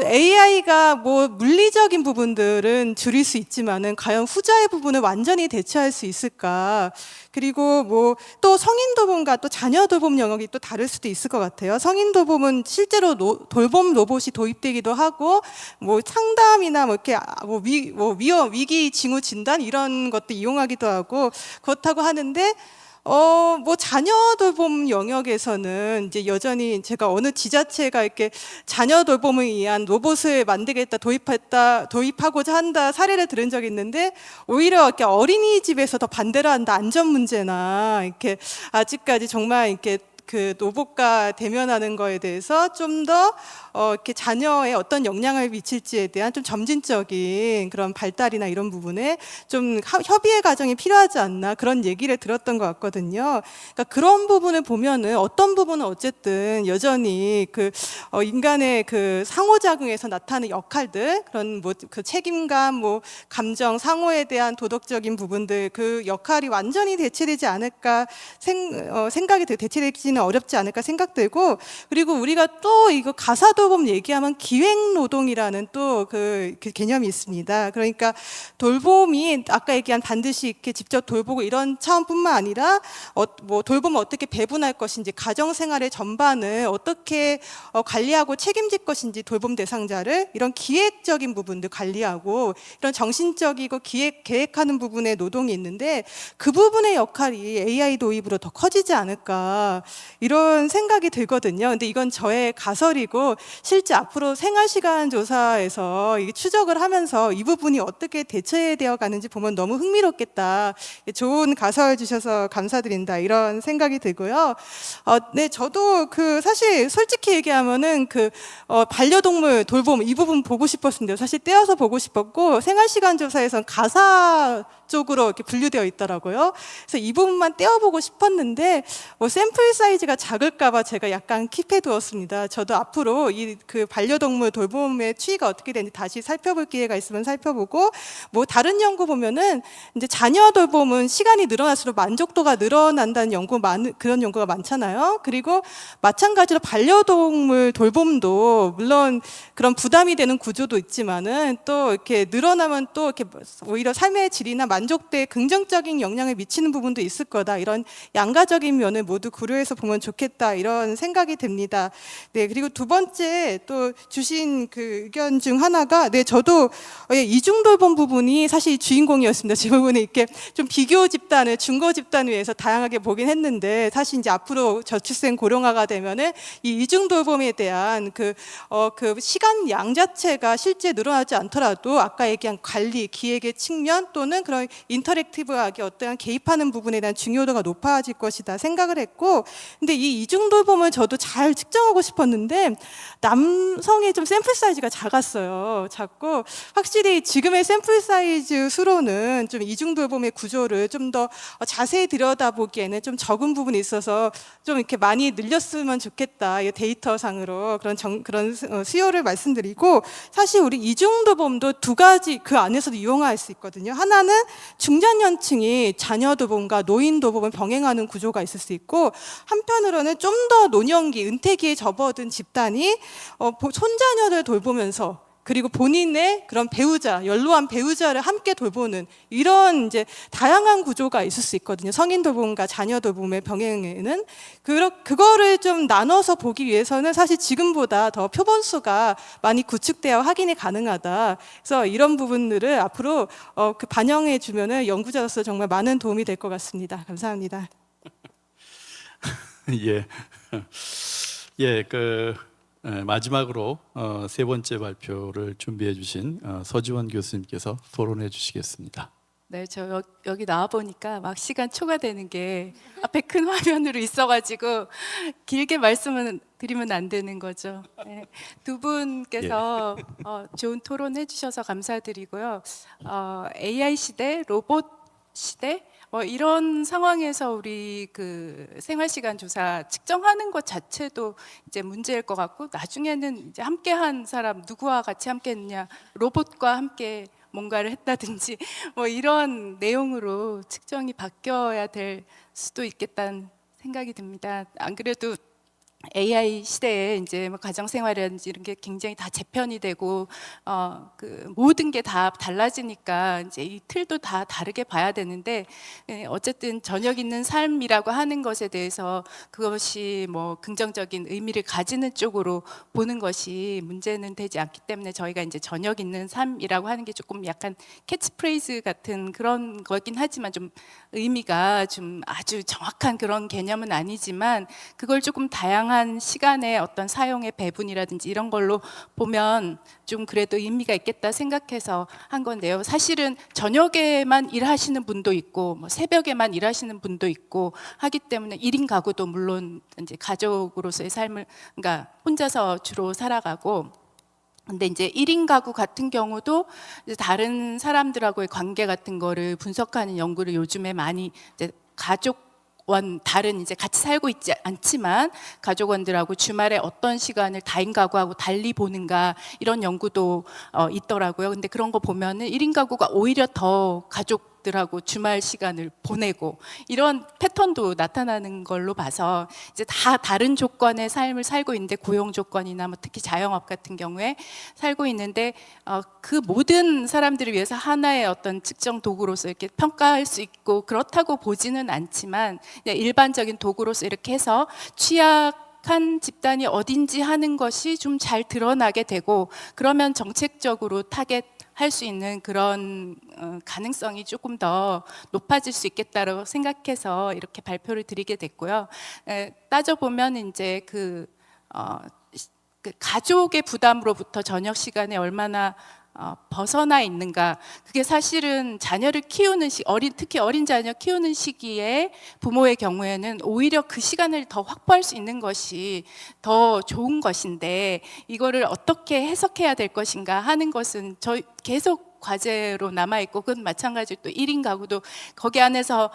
AI가 뭐 물리적인 부분들은 줄일 수 있지만은 과연 후자의 부분을 완전히 대체할 수 있을까? 그리고 뭐 또 성인 돌봄과 또 자녀 돌봄 영역이 또 다를 수도 있을 것 같아요. 성인 돌봄은 실제로 돌봄 로봇이 도입되기도 하고, 뭐 상담이나 뭐 이렇게 위기 징후 진단 이런 것도 이용하기도 하고 그렇다고 하는데, 뭐 자녀 돌봄 영역에서는 이제 여전히 제가 어느 지자체가 이렇게 자녀 돌봄을 위한 로봇을 만들겠다, 도입하고자 한다 사례를 들은 적이 있는데 오히려 이렇게 어린이집에서 더 반대를 한다, 안전 문제나 이렇게 아직까지 정말 이렇게 그 로봇과 대면하는 거에 대해서 좀 더 이렇게 자녀에 어떤 영향을 미칠지에 대한 좀 점진적인 그런 발달이나 이런 부분에 좀 협의의 과정이 필요하지 않나 그런 얘기를 들었던 것 같거든요. 그러니까 그런 부분을 보면은 어떤 부분은 어쨌든 여전히 그 인간의 그 상호작용에서 나타나는 역할들, 그런 뭐 그 책임감, 뭐 감정, 상호에 대한 도덕적인 부분들, 그 역할이 완전히 대체되지 않을까 생각이 대체되지는 어렵지 않을까 생각되고, 그리고 우리가 또 이거 가사도범 얘기하면 기획노동이라는 또 그 개념이 있습니다. 그러니까 돌봄이 아까 얘기한 반드시 이렇게 직접 돌보고 이런 차원뿐만 아니라 뭐 돌봄을 어떻게 배분할 것인지, 가정생활의 전반을 어떻게 관리하고 책임질 것인지, 돌봄 대상자를 이런 기획적인 부분들 관리하고 이런 정신적이고 계획하는 부분에 노동이 있는데 그 부분의 역할이 AI 도입으로 더 커지지 않을까 이런 생각이 들거든요. 근데 이건 저의 가설이고 실제 앞으로 생활시간조사에서 추적을 하면서 이 부분이 어떻게 대처되어 가는지 보면 너무 흥미롭겠다. 좋은 가설 주셔서 감사드린다 이런 생각이 들고요. 네, 저도 그 사실 솔직히 얘기하면은 그 반려동물 돌봄 이 부분 보고 싶었는데요. 사실 떼어서 보고 싶었고 생활시간조사에서는 가사 쪽으로 이렇게 분류되어 있더라고요. 그래서 이 부분만 떼어보고 싶었는데 뭐 샘플 사이즈가 작을까봐 제가 약간 킵해두었습니다. 저도 앞으로 이 그 반려동물 돌봄의 추이가 어떻게 되는지 다시 살펴볼 기회가 있으면 살펴보고, 뭐 다른 연구 보면은 이제 자녀 돌봄은 시간이 늘어날수록 만족도가 늘어난다는 그런 연구가 많잖아요. 그리고 마찬가지로 반려동물 돌봄도 물론 그런 부담이 되는 구조도 있지만은 또 이렇게 늘어나면 또 이렇게 오히려 삶의 질이나 만족도에 긍정적인 영향을 미치는 부분도 있을 거다. 이런 양가적인 면을 모두 고려해서 보면 좋겠다. 이런 생각이 듭니다. 네, 그리고 두 번째 또 주신 그 의견 중 하나가, 네, 저도 이중돌봄 부분이 사실 주인공이었습니다. 제 부분에 이렇게 좀 비교 집단을 중고 집단을 위해서 다양하게 보긴 했는데, 사실 이제 앞으로 저출생 고령화가 되면은 이 이중돌봄에 대한 그 시간 양 자체가 실제 늘어나지 않더라도 아까 얘기한 관리, 기획의 측면 또는 그런 인터랙티브하게 어떠한 개입하는 부분에 대한 중요도가 높아질 것이다 생각을 했고, 근데 이 이중돌봄을 저도 잘 측정하고 싶었는데 남성의 좀 샘플 사이즈가 작고 확실히 지금의 샘플 사이즈 수로는 좀 이중돌봄의 구조를 좀 더 자세히 들여다보기에는 좀 적은 부분이 있어서 좀 이렇게 많이 늘렸으면 좋겠다. 이 데이터상으로 그런 수요를 말씀드리고, 사실 우리 이중돌봄도 두 가지 그 안에서도 이용할 수 있거든요. 하나는 중장년층이 자녀 돌봄과 노인 돌봄을 병행하는 구조가 있을 수 있고, 한편으로는 좀 더 노년기, 은퇴기에 접어든 집단이 손자녀를 돌보면서 그리고 본인의 그런 배우자, 연로한 배우자를 함께 돌보는 이런 이제 다양한 구조가 있을 수 있거든요. 성인 돌봄과 자녀 돌봄의 병행에는 그거를 좀 나눠서 보기 위해서는 사실 지금보다 더 표본수가 많이 구축되어 확인이 가능하다. 그래서 이런 부분들을 앞으로 그 반영해 주면은 연구자로서 정말 많은 도움이 될 것 같습니다. 감사합니다. 마지막으로 세 번째 발표를 준비해 주신 서지원 교수님께서 토론해 주시겠습니다. 네, 저 여기 나와 보니까 막 시간 초과되는 게 앞에 큰 화면으로 있어가지고 길게 말씀을 드리면 안 되는 거죠. 네, 두 분께서 좋은 토론 해주셔서 감사드리고요. AI 시대, 로봇 시대, 이런 상황에서 우리 그 생활시간 조사 측정하는 것 자체도 이제 문제일 것 같고, 나중에는 이제 함께한 사람 누구와 같이 함께했냐, 로봇과 함께 뭔가를 했다든지 이런 내용으로 측정이 바뀌어야 될 수도 있겠다는 생각이 듭니다. 안 그래도 AI 시대에 이제 뭐 가정 생활이라든지 이런 게 굉장히 다 재편이 되고 그 모든 게 다 달라지니까 이제 이 틀도 다 다르게 봐야 되는데 어쨌든 저녁 있는 삶이라고 하는 것에 대해서 그것이 뭐 긍정적인 의미를 가지는 쪽으로 보는 것이 문제는 되지 않기 때문에 저희가 이제 저녁 있는 삶이라고 하는 게 조금 약간 캐치프레이즈 같은 그런 거긴 하지만 좀 의미가 좀 아주 정확한 그런 개념은 아니지만 그걸 조금 다양한 시간의 어떤 사용의 배분이라든지 이런 걸로 보면 좀 그래도 의미가 있겠다 생각해서 한 건데요. 사실은 저녁에만 일하시는 분도 있고 뭐 새벽에만 일하시는 분도 있고 하기 때문에 1인 가구도 물론 이제 가족으로서의 삶을 그러니까 혼자서 주로 살아가고 근데 이제 1인 가구 같은 경우도 이제 다른 사람들하고의 관계 같은 거를 분석하는 연구를 요즘에 많이 이제 다른 이제 같이 살고 있지 않지만 가족원들하고 주말에 어떤 시간을 다인 가구하고 달리 보는가 이런 연구도 있더라고요. 근데 그런 거 보면은 1인 가구가 오히려 더 가족들하고 주말 시간을 보내고 이런 패턴도 나타나는 걸로 봐서 이제 다 다른 조건의 삶을 살고 있는데 고용 조건이나 뭐 특히 자영업 같은 경우에 살고 있는데 그 모든 사람들을 위해서 하나의 어떤 측정 도구로서 이렇게 평가할 수 있고 그렇다고 보지는 않지만 그냥 일반적인 도구로서 이렇게 해서 취약한 집단이 어딘지 하는 것이 좀 잘 드러나게 되고 그러면 정책적으로 타겟할 수 있는 그런 가능성이 조금 더 높아질 수 있겠다고 생각해서 이렇게 발표를 드리게 됐고요. 따져보면 이제 그 가족의 부담으로부터 저녁 시간에 얼마나 벗어나 있는가 그게 사실은 자녀를 키우는 특히 어린 자녀 키우는 시기에 부모의 경우에는 오히려 그 시간을 더 확보할 수 있는 것이 더 좋은 것인데 이거를 어떻게 해석해야 될 것인가 하는 것은 저희 계속 과제로 남아있고 그건 마찬가지로 또 1인 가구도 거기 안에서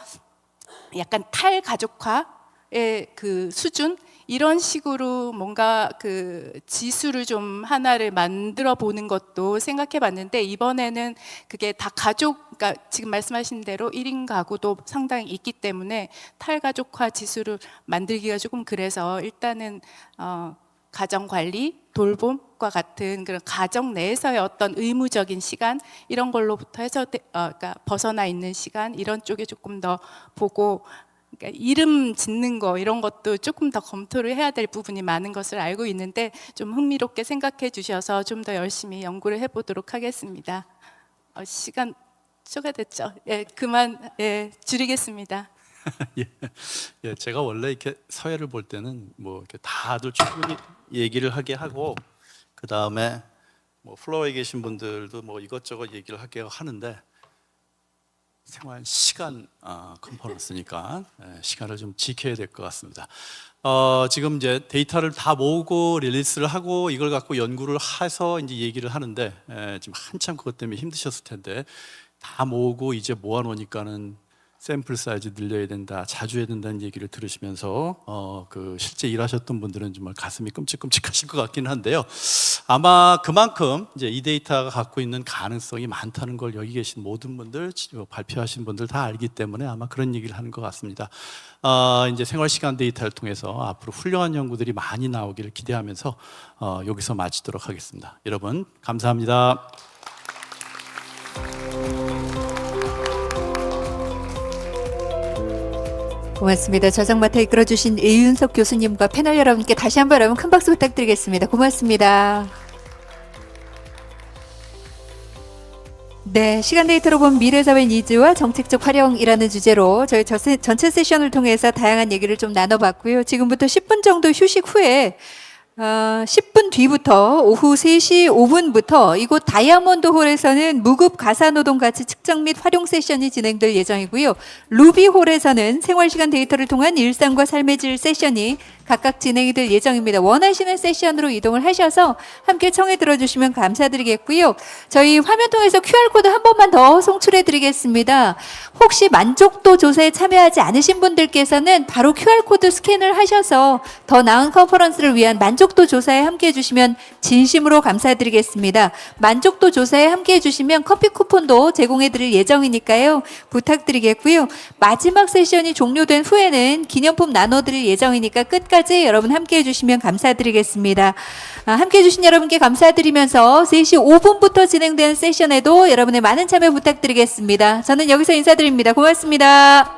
약간 탈가족화의 그 수준 이런 식으로 뭔가 그 지수를 좀 하나를 만들어 보는 것도 생각해 봤는데 이번에는 그게 다 그러니까 지금 말씀하신 대로 1인 가구도 상당히 있기 때문에 탈가족화 지수를 만들기가 조금 그래서 일단은 가정관리, 돌봄과 같은 그런 가정 내에서의 어떤 의무적인 시간 이런 걸로부터 해서 그러니까 벗어나 있는 시간 이런 쪽에 조금 더 보고 그러니까 이름 짓는 거 이런 것도 조금 더 검토를 해야 될 부분이 많은 것을 알고 있는데 좀 흥미롭게 생각해 주셔서 좀 더 열심히 연구를 해보도록 하겠습니다. 시간 초과됐죠? 예, 그만 줄이겠습니다. 예, 제가 원래 이렇게 사회를 볼 때는 뭐 이렇게 다들 충분히 얘기를 하게 하고 그 다음에 뭐 플로어에 계신 분들도 뭐 이것저것 얘기를 하게 하는데 생활 시간 컨퍼런스니까 시간을 좀 지켜야 될 것 같습니다. 지금 이제 데이터를 다 모으고 릴리스를 하고 이걸 갖고 연구를 해서 이제 얘기를 하는데 지금 한참 그것 때문에 힘드셨을 텐데 다 모으고 이제 모아놓으니까는 샘플 사이즈 늘려야 된다, 자주 해야 된다는 얘기를 들으시면서 그 실제 일하셨던 분들은 정말 가슴이 끔찍끔찍하실 것 같긴 한데요. 아마 그만큼 이제 이 데이터가 갖고 있는 가능성이 많다는 걸 여기 계신 모든 분들, 발표하신 분들 다 알기 때문에 아마 그런 얘기를 하는 것 같습니다. 이제 생활시간 데이터를 통해서 앞으로 훌륭한 연구들이 많이 나오기를 기대하면서 여기서 마치도록 하겠습니다. 여러분 감사합니다. 고맙습니다. 저장 맡아 이끌어주신 이윤석 교수님과 패널 여러분께 다시 한번 여러분 큰 박수 부탁드리겠습니다. 고맙습니다. 네, 시간데이터로 본 미래사회 니즈와 정책적 활용이라는 주제로 저희 전체 세션을 통해서 다양한 얘기를 좀 나눠봤고요. 지금부터 10분 정도 휴식 후에 10분 뒤부터 오후 3시 5분부터 이곳 다이아몬드 홀에서는 무급 가사노동 가치 측정 및 활용 세션이 진행될 예정이고요. 루비 홀에서는 생활시간 데이터를 통한 일상과 삶의 질 세션이 각각 진행이 될 예정입니다. 원하시는 세션으로 이동을 하셔서 함께 청해 들어주시면 감사드리겠고요. 저희 화면 통해서 QR코드 한 번만 더 송출해 드리겠습니다. 혹시 만족도 조사에 참여하지 않으신 분들께서는 바로 QR코드 스캔을 하셔서 더 나은 컨퍼런스를 위한 만족도 조사에 함께해 주시면 진심으로 감사드리겠습니다. 만족도 조사에 함께해 주시면 커피 쿠폰도 제공해 드릴 예정이니까요. 부탁드리겠고요. 마지막 세션이 종료된 후에는 기념품 나눠드릴 예정이니까 끝까지 끝까지 여러분 함께해 주시면 감사드리겠습니다. 함께해 주신 여러분께 감사드리면서 3시 5분부터 진행되는 세션에도 여러분의 많은 참여 부탁드리겠습니다. 저는 여기서 인사드립니다. 고맙습니다.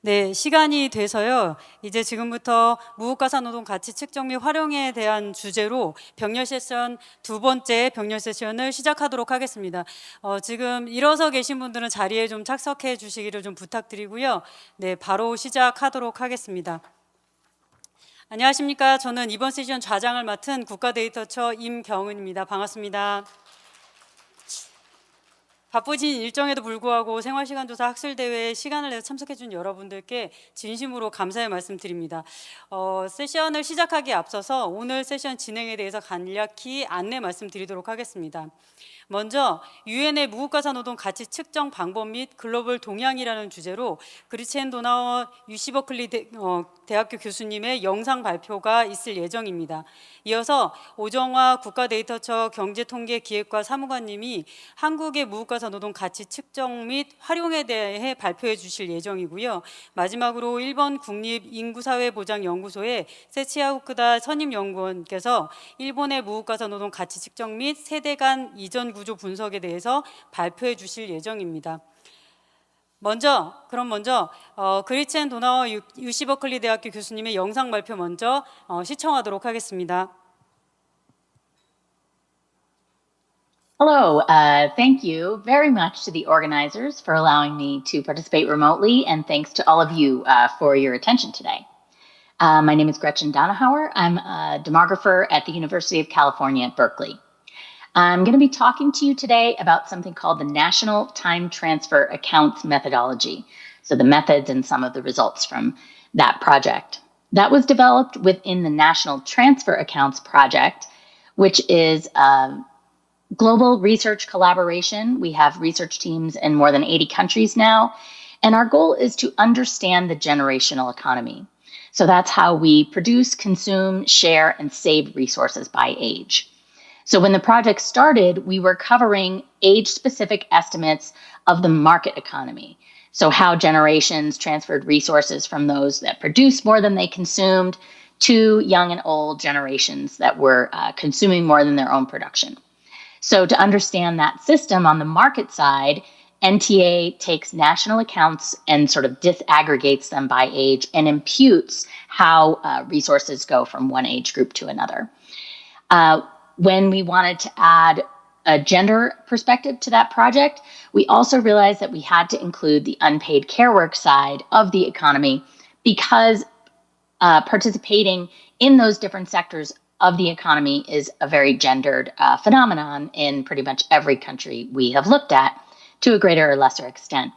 네, 시간이 돼서요. 이제 지금부터 무급가사노동 가치 측정 및 활용에 대한 주제로 병렬세션 두 번째 병렬세션을 시작하도록 하겠습니다. 지금 일어서 계신 분들은 자리에 좀 착석해 주시기를 좀 부탁드리고요. 네, 바로 시작하도록 하겠습니다. 안녕하십니까? 저는 이번 세션 좌장을 맡은 국가데이터처 임경은입니다. 반갑습니다. 바쁘신 일정에도 불구하고 생활시간조사 학술대회에 시간을 내서 참석해준 여러분들께 진심으로 감사의 말씀드립니다. 세션을 시작하기에 앞서서 오늘 세션 진행에 대해서 간략히 안내 말씀드리도록 하겠습니다. 먼저 유엔의 무급가사노동 가치 측정 방법 및 글로벌 동향이라는 주제로 그리첸 도나워 UC 버클리 대학교 교수님의 영상 발표가 있을 예정입니다. 이어서 오정화 국가데이터처 경제통계기획과 사무관님이 한국의 무급가사노동 가치 측정 및 활용에 대해 발표해 주실 예정이고요. 마지막으로 일본 국립인구사회보장연구소의 세치야 후쿠다 선임연구원께서 일본의 무급가사노동 가치 측정 및 세대 간 이전 구조 분석에 대해서 발표해 주실 예정입니다. 먼저 그리첸 도나워 UC 버클리 대학교 교수님의 영상 발표 먼저 시청하도록 하겠습니다. Hello, thank you very much to the organizers for allowing me to participate remotely, and thanks to all of you for your attention today. My name is Gretchen Donauhauer. I'm a demographer at the University of California at Berkeley. I'm going to be talking to you today about something called the National Time Transfer Accounts Methodology. So the methods and some of the results from that project. That was developed within the National Transfer Accounts Project, which is a global research collaboration. We have research teams in more than 80 countries now. And our goal is to understand the generational economy. So that's how we produce, consume, share, and save resources by age. So when the project started, we were covering age-specific estimates of the market economy. So how generations transferred resources from those that produced more than they consumed to young and old generations that were consuming more than their own production. So to understand that system on the market side, NTA takes national accounts and sort of disaggregates them by age and imputes how resources go from one age group to another. When we wanted to add a gender perspective to that project, we also realized that we had to include the unpaid care work side of the economy because participating in those different sectors of the economy is a very gendered phenomenon in pretty much every country we have looked at to a greater or lesser extent.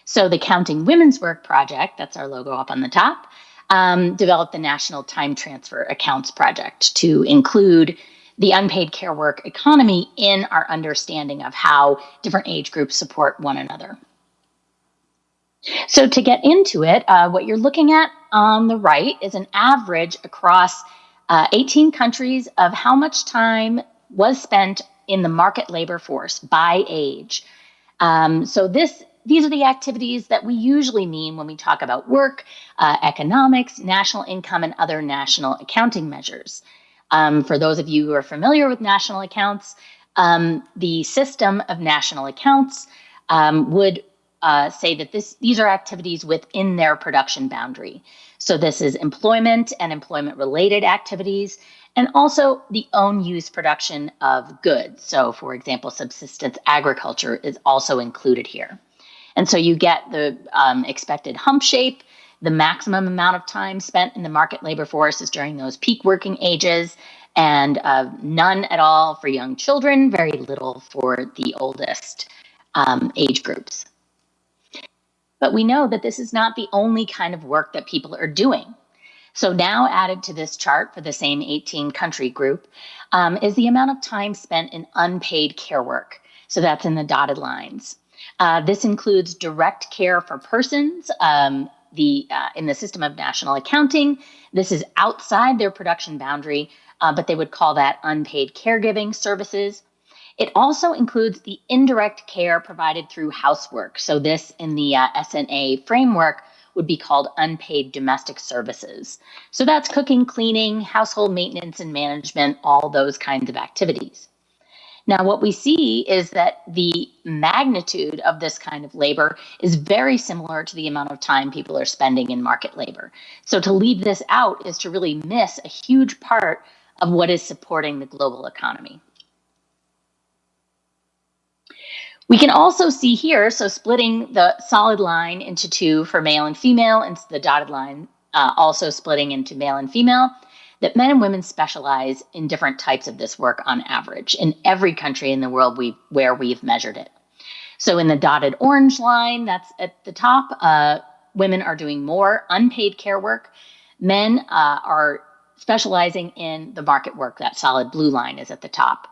So the Counting Women's Work Project, that's our logo up on the top, developed the National Time Transfer Accounts Project to include the unpaid care work economy in our understanding of how different age groups support one another. So to get into it, what you're looking at on the right is an average across 18 countries of how much time was spent in the market labor force by age. So these are the activities that we usually mean when we talk about work, economics, national income, and other national accounting measures. For those of you who are familiar with national accounts, the system of national accounts would say that these are activities within their production boundary. So this is employment and employment-related activities, and also the own use production of goods. So for example, subsistence agriculture is also included here. And so you get the expected hump shape. The maximum amount of time spent in the market labor force is during those peak working ages, and none at all for young children, very little for the oldest age groups. But we know that this is not the only kind of work that people are doing. So now added to this chart for the same 18 country group is the amount of time spent in unpaid care work. So that's in the dotted lines. This includes direct care for persons, in the system of national accounting. This is outside their production boundary, but they would call that unpaid caregiving services. It also includes the indirect care provided through housework. So this in the SNA framework would be called unpaid domestic services. So that's cooking, cleaning, household maintenance and management, all those kinds of activities. Now, what we see is that the magnitude of this kind of labor is very similar to the amount of time people are spending in market labor. So to leave this out is to really miss a huge part of what is supporting the global economy. We can also see here, so splitting the solid line into two for male and female, and the dotted line also splitting into male and female, that men and women specialize in different types of this work on average in every country in the world where we've measured it. So in the dotted orange line, that's at the top, women are doing more unpaid care work. Men are specializing in the market work. That solid blue line is at the top.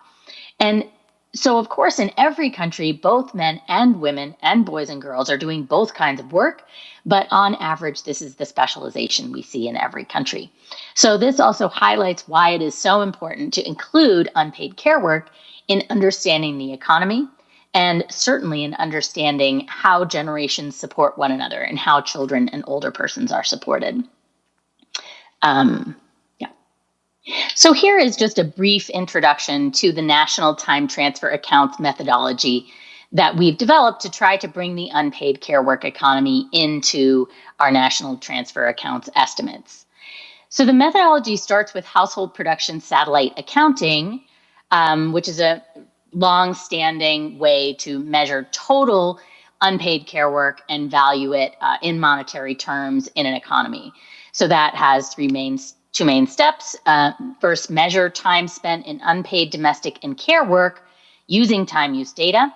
And so, of course, in every country, both men and women and boys and girls are doing both kinds of work. But on average, this is the specialization we see in every country. So this also highlights why it is so important to include unpaid care work in understanding the economy, and certainly in understanding how generations support one another and how children and older persons are supported. So here is just a brief introduction to the National Time Transfer Accounts methodology that we've developed to try to bring the unpaid care work economy into our national transfer accounts estimates. So the methodology starts with household production satellite accounting, which is a long-standing way to measure total unpaid care work and value it in monetary terms in an economy. So that has two main steps. First, measure time spent in unpaid domestic and care work using time use data.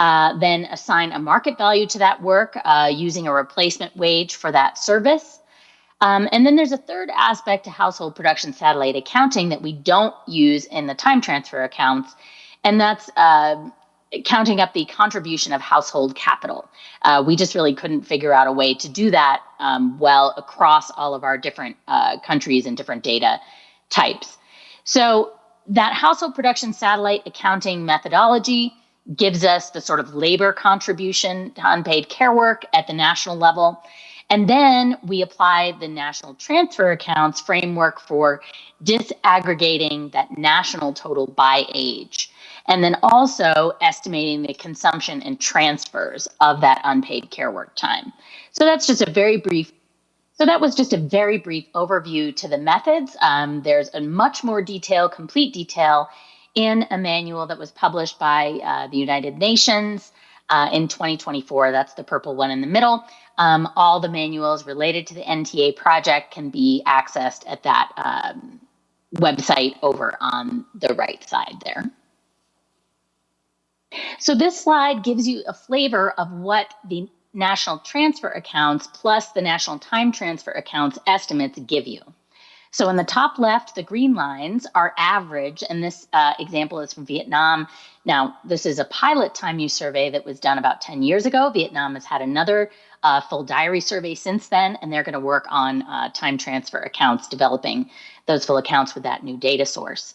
Then assign a market value to that work using a replacement wage for that service. And then there's a third aspect to household production satellite accounting that we don't use in the time transfer accounts, and that's counting up the contribution of household capital. We just really couldn't figure out a way to do that well across all of our different countries and different data types. So that household production satellite accounting methodology gives us the sort of labor contribution to unpaid care work at the national level. And then we apply the national transfer accounts framework for disaggregating that national total by age, and then also estimating the consumption and transfers of that unpaid care work time. So that's just a very brief. So that was just a very brief overview to the methods. There's a much more complete detail in a manual that was published by the United Nations in 2024. That's the purple one in the middle. All the manuals related to the NTA project can be accessed at that website over on the right side there. So this slide gives you a flavor of what the national transfer accounts plus the national time transfer accounts estimates give you. So in the top left, the green lines are average, and this example is from Vietnam. Now, this is a pilot time use survey that was done about 10 years ago. Vietnam has had another full diary survey since then, and they're going to work on time transfer accounts, developing those full accounts with that new data source.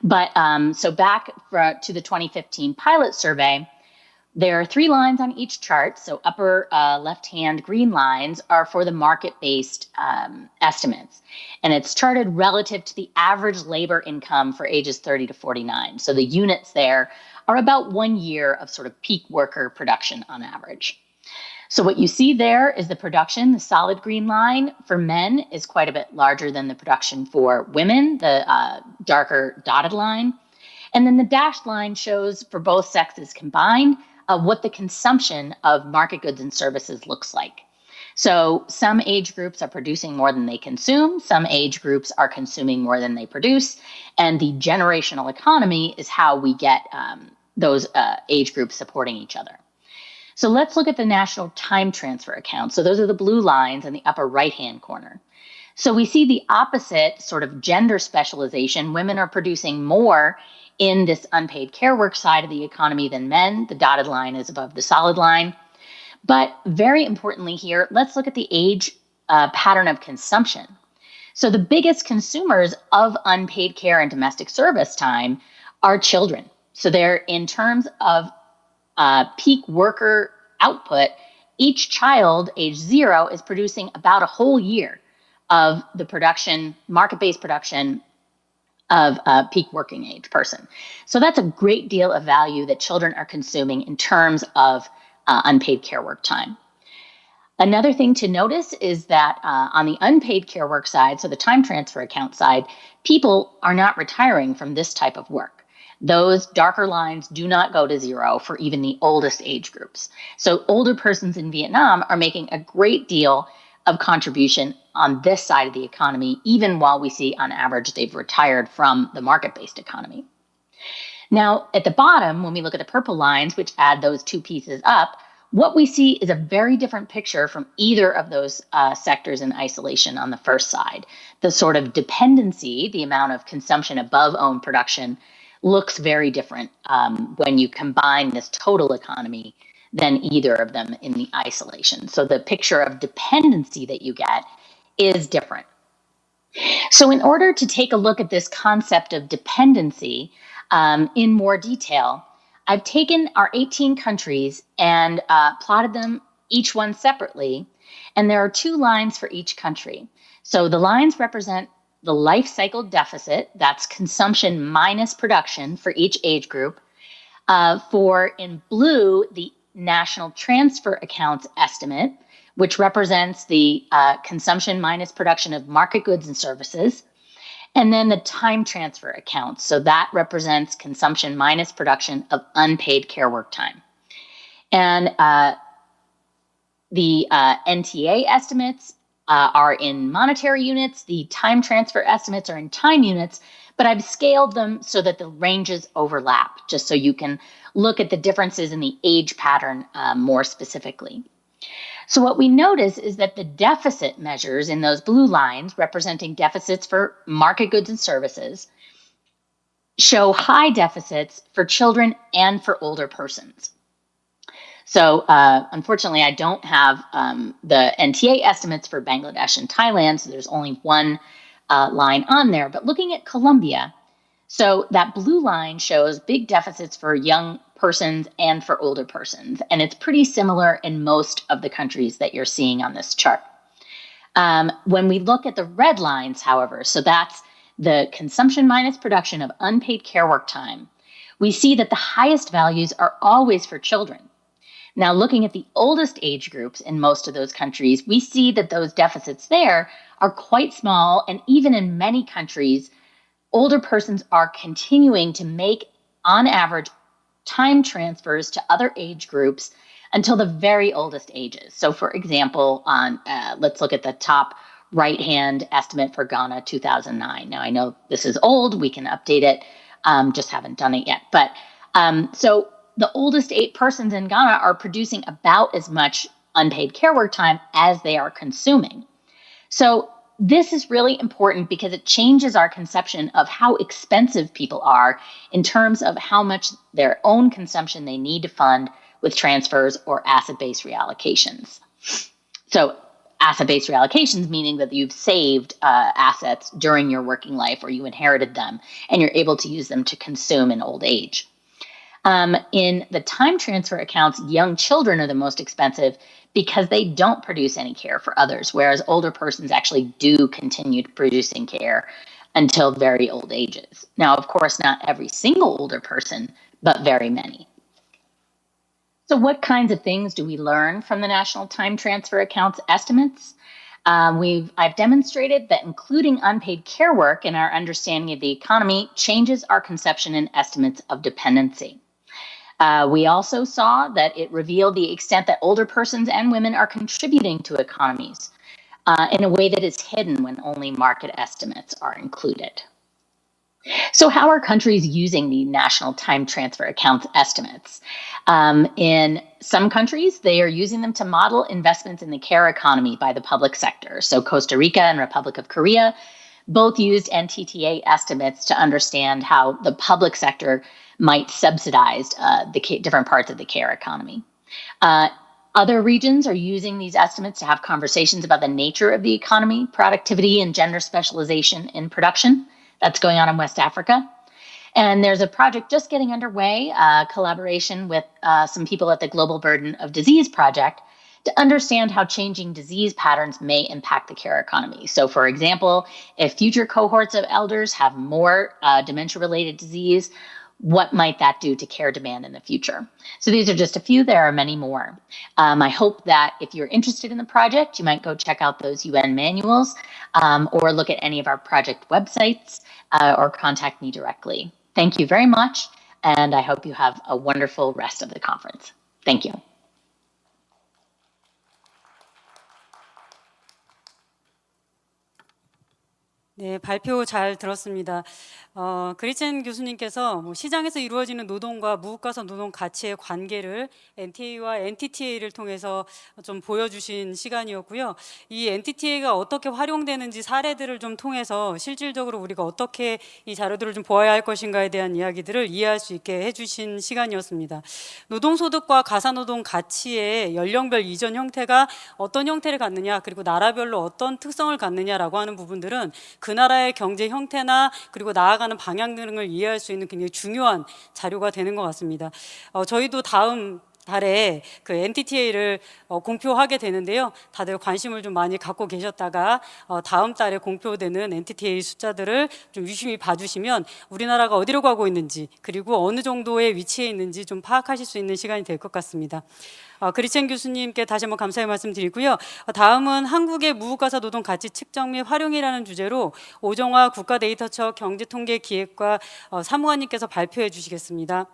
But so back to the 2015 pilot survey, there are 3 lines on each chart. So upper left-hand green lines are for the market-based estimates. And it's charted relative to the average labor income for ages 30 to 49. So the units there are about 1 year of sort of peak worker production on average. So what you see there is the production. The solid green line for men is quite a bit larger than the production for women, the darker dotted line. And then the dashed line shows for both sexes combined what the consumption of market goods and services looks like. So some age groups are producing more than they consume, some age groups are consuming more than they produce, and the generational economy is how we get those age groups supporting each other. So let's look at the national time transfer account. So those are the blue lines in the upper right-hand corner. So we see the opposite sort of gender specialization. Women are producing more in this unpaid care work side of the economy than men. The dotted line is above the solid line. But very importantly here, let's look at the age pattern of consumption. So the biggest consumers of unpaid care and domestic service time are children. So they're in terms of peak worker output, each child age 0 is producing about a whole year of the production, market-based production of a peak working age person. So that's a great deal of value that children are consuming in terms of unpaid care work time. Another thing to notice is that on the unpaid care work side, so the time transfer account side, people are not retiring from this type of work. Those darker lines do not go to zero for even the oldest age groups. So older persons in Vietnam are making a great deal of contribution on this side of the economy, even while we see on average they've retired from the market-based economy. Now, at the bottom, when we look at the purple lines, which add those two pieces up, what we see is a very different picture from either of those sectors in isolation on the first side. The sort of dependency, the amount of consumption above own production, looks very different when you combine this total economy than either of them in the isolation. So the picture of dependency that you get is different. So in order to take a look at this concept of dependency in more detail, I've taken our 18 countries and plotted them each one separately, and there are two lines for each country. So the lines represent the life cycle deficit, that's consumption minus production for each age group. For in blue, the national transfer accounts estimate, which represents the consumption minus production of market goods and services. And then the time transfer accounts. So that represents consumption minus production of unpaid care work time. And the NTA estimates are in monetary units. The time transfer estimates are in time units, but I've scaled them so that the ranges overlap, just so you can look at the differences in the age pattern more specifically. So what we notice is that the deficit measures in those blue lines, representing deficits for market goods and services, show high deficits for children and for older persons. So unfortunately, I don't have the NTA estimates for Bangladesh and Thailand, so there's only one line on there. But looking at Colombia, so that blue line shows big deficits for young persons and for older persons. And it's pretty similar in most of the countries that you're seeing on this chart. When we look at the red lines, however, so that's the consumption minus production of unpaid care work time, we see that the highest values are always for children. Now, looking at the oldest age groups in most of those countries, we see that those deficits there are quite small, and even in many countries, older persons are continuing to make, on average, time transfers to other age groups until the very oldest ages. So for example, on let's look at the top right-hand estimate for Ghana 2009. Now I know this is old, we can update it, just haven't done it yet. But so the oldest 8 persons in Ghana are producing about as much unpaid care work time as they are consuming. So this is really important because it changes our conception of how expensive people are in terms of how much their own consumption they need to fund with transfers or asset-based reallocations. So asset-based reallocations meaning that you've saved assets during your working life or you inherited them and you're able to use them to consume in old age. In the time transfer accounts, young children are the most expensive because they don't produce any care for others, whereas older persons actually do continue producing care until very old ages. Now, of course, not every single older person, but very many. So what kinds of things do we learn from the National Time Transfer Accounts estimates? I've demonstrated that including unpaid care work in our understanding of the economy changes our conception and estimates of dependency. We also saw that it revealed the extent that older persons and women are contributing to economies in a way that is hidden when only market estimates are included. So how are countries using the National Time Transfer Accounts estimates? In some countries, they are using them to model investments in the care economy by the public sector. So Costa Rica and Republic of Korea both used NTTA estimates to understand how the public sector might subsidize the different parts of the care economy. Other regions are using these estimates to have conversations about the nature of the economy, productivity, and gender specialization in production. That's going on in West Africa. And there's a project just getting underway, collaboration with some people at the Global Burden of Disease Project, to understand how changing disease patterns may impact the care economy. So, for example, if future cohorts of elders have more dementia-related disease, what might that do to care demand in the future? So these are just a few. There are many more. I hope that if you're interested in the project, you might go check out those UN manuals or look at any of our project websites or contact me directly. Thank you very much, and I hope you have a wonderful rest of the conference. Thank you. 네, 발표 잘 들었습니다. 그리첸 교수님께서 시장에서 이루어지는 노동과 무국가사 노동 가치의 관계를 NTA와 NTTA를 통해서 좀 보여주신 시간이었고요. 이 NTTA가 어떻게 활용되는지 사례들을 좀 통해서 실질적으로 우리가 어떻게 이 자료들을 좀 보아야 할 것인가에 대한 이야기들을 이해할 수 있게 해주신 시간이었습니다. 노동소득과 가사노동 가치의 연령별 이전 형태가 어떤 형태를 갖느냐, 그리고 나라별로 어떤 특성을 갖느냐라고 하는 부분들은 그 나라의 경제 형태나 그리고 나아가는 방향 등을 이해할 수 있는 굉장히 중요한 자료가 되는 것 같습니다. 저희도 다음 달에 그 NTTA를 공표하게 되는데요. 다들 관심을 좀 많이 갖고 계셨다가 다음 달에 공표되는 NTTA 숫자들을 좀 유심히 봐주시면 우리나라가 어디로 가고 있는지, 그리고 어느 정도의 위치에 있는지 좀 파악하실 수 있는 시간이 될 것 같습니다. 그리첸 교수님께 다시 한번 감사의 말씀 드리고요. 다음은 한국의 무국가사 노동 가치 측정 및 활용이라는 주제로 오정화 국가데이터처 경제통계기획과 사무관님께서 발표해 주시겠습니다.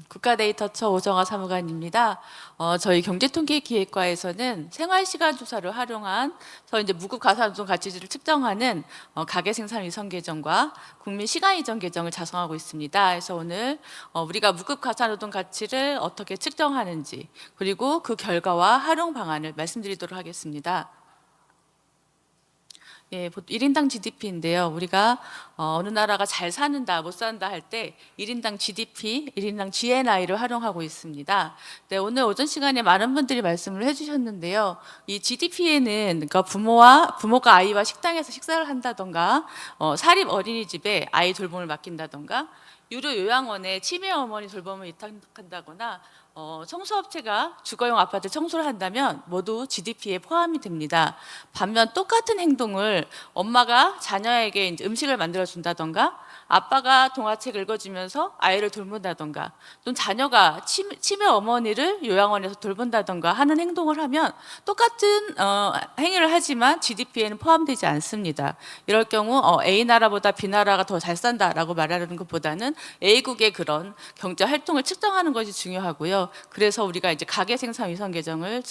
국가데이터처 오정화 사무관입니다. 저희 경제통계기획과에서는 생활시간조사를 활용한 이제 무국가사노동 가치를 측정하는 가계생산위성계정과 국민시간이전 계정을 작성하고 있습니다. 그래서 오늘 우리가 무국가사노동 가치를 어떻게 측정하는지, 그리고 그 결과와 활용 방안을 말씀드리도록 하겠습니다. 예, 1인당 GDP인데요. 우리가 어느 나라가 잘 사는다, 못 산다 할 때 1인당 GDP, 1인당 GNI를 활용하고 있습니다. 네, 오늘 오전 시간에 많은 분들이 말씀을 해주셨는데요. 이 GDP에는 그러니까 부모가 아이와 식당에서 식사를 한다던가, 사립 어린이집에 아이 돌봄을 맡긴다던가, 유료 요양원에 치매 어머니 돌봄을 위탁한다거나, 청소업체가 주거용 아파트 청소를 한다면 모두 GDP에 포함이 됩니다. 반면 똑같은 행동을 엄마가 자녀에게 이제 음식을 만들어 준다던가, 아빠가 동화책 읽어주면서 아이를 돌본다던가, 또 자녀가 치매 어머니를 요양원에서 돌본다던가 하는 행동을 하면 똑같은 행위를 하지만 GDP에는 포함되지 않습니다. 이럴 경우 A 나라보다 B 나라가 더 잘 산다라고 말하는 것보다는 A국의 그런 경제 활동을 측정하는 것이 중요하고요. 그래서 우리가 이제 가계생산 위성계정을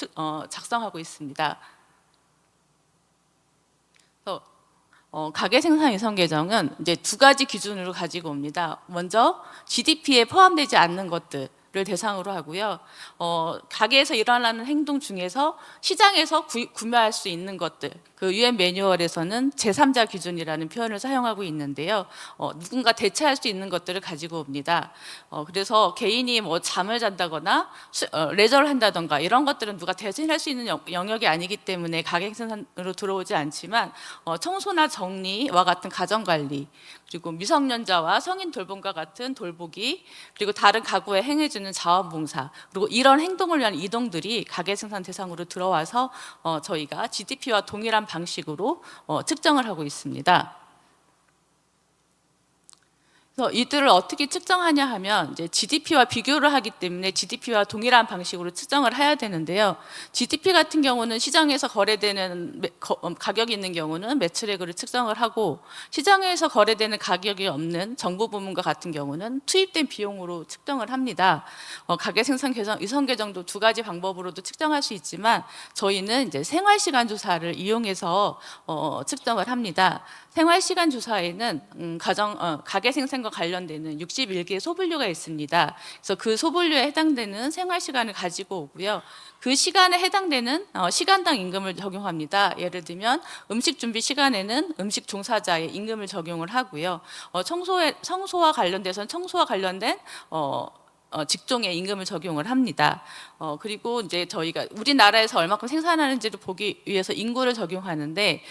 작성하고 있습니다. 가계생산위성계정은 이제 두 가지 기준으로 가지고 옵니다. 먼저 GDP에 포함되지 않는 것들을 대상으로 하고요. 가게에서 일어나는 행동 중에서 시장에서 구매할 수 있는 것들, 그 UN 매뉴얼에서는 제3자 기준이라는 표현을 사용하고 있는데요. 누군가 대체할 수 있는 것들을 가지고 옵니다. 그래서 개인이 뭐 잠을 잔다거나 레저를 한다던가 이런 것들은 누가 대신할 수 있는 영역이 아니기 때문에 가계생산으로 들어오지 않지만, 청소나 정리와 같은 가정관리, 그리고 미성년자와 성인 돌봄과 같은 돌보기, 그리고 다른 가구에 행해주는 자원봉사, 그리고 이런 행동을 위한 이동들이 가계생산 대상으로 들어와서 저희가 GDP와 동일한 방식으로 측정을 하고 있습니다. 그래서 이들을 어떻게 측정하냐 하면 이제 GDP와 비교를 하기 때문에 GDP와 동일한 방식으로 측정을 해야 되는데요. GDP 같은 경우는 시장에서 거래되는 가격이 있는 경우는 매출액으로 측정을 하고, 시장에서 거래되는 가격이 없는 정부 부문과 같은 경우는 투입된 비용으로 측정을 합니다. 가계생산 위성계정도 두 가지 방법으로도 측정할 수 있지만 저희는 이제 생활시간조사를 이용해서 측정을 합니다. 생활시간조사에는 가계생산과 관련되는 61개의 소분류가 있습니다. 그래서 그 소분류에 해당되는 생활시간을 가지고 오고요. 그 시간에 해당되는 시간당 임금을 적용합니다. 예를 들면 음식 준비 시간에는 음식 종사자의 임금을 적용을 하고요. 청소와 관련돼서는 청소와 관련된 직종의 임금을 적용을 합니다. 그리고 이제 저희가 우리나라에서 얼마큼 생산하는지를 보기 위해서 인구를 적용하는데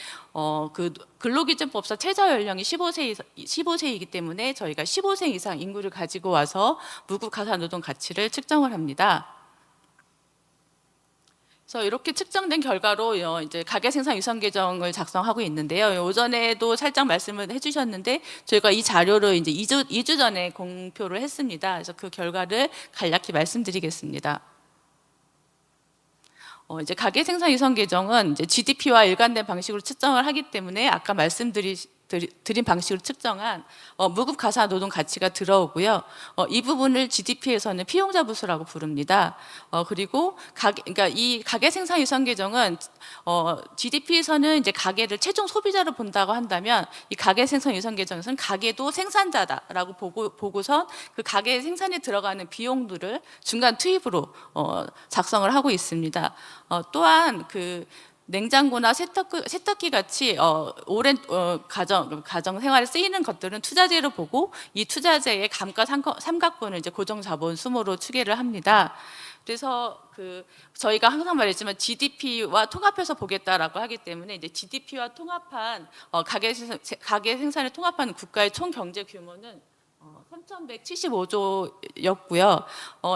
그 근로기준법상 최저 연령이 15세이기 때문에 저희가 15세 이상 인구를 가지고 와서 무급 가사노동 가치를 측정을 합니다. 그래서 이렇게 측정된 결과로 이제 가계생산 유선 계정을 작성하고 있는데요. 오전에도 살짝 말씀을 해주셨는데 저희가 이 자료를 이제 2주 전에 공표를 했습니다. 그래서 그 결과를 간략히 말씀드리겠습니다. 이제 가계생산 유선 계정은 이제 GDP와 일관된 방식으로 측정을 하기 때문에 아까 드린 방식으로 측정한 무급 가사 노동 가치가 들어오고요. 이 부분을 GDP에서는 피용자 부수라고 부릅니다. 그리고 그러니까 이 가계 생산 유선 계정은 GDP에서는 이제 가계를 최종 소비자로 본다고 한다면 이 가계 생산 유선 계정에서는 가계도 생산자다라고 보고선 그 가계 생산에 들어가는 비용들을 중간 투입으로 작성을 하고 있습니다. 또한 그 냉장고나 세탁기 같이 오랜 가정 생활에 쓰이는 것들은 투자재로 보고 이 투자재의 감가 삼각분을 이제 고정 자본 수모로 추계를 합니다. 그래서 저희가 항상 말했지만 GDP와 통합해서 보겠다라고 하기 때문에 이제 GDP와 통합한 가계 생산을 통합하는 국가의 총 경제 규모는 3,175조였고요.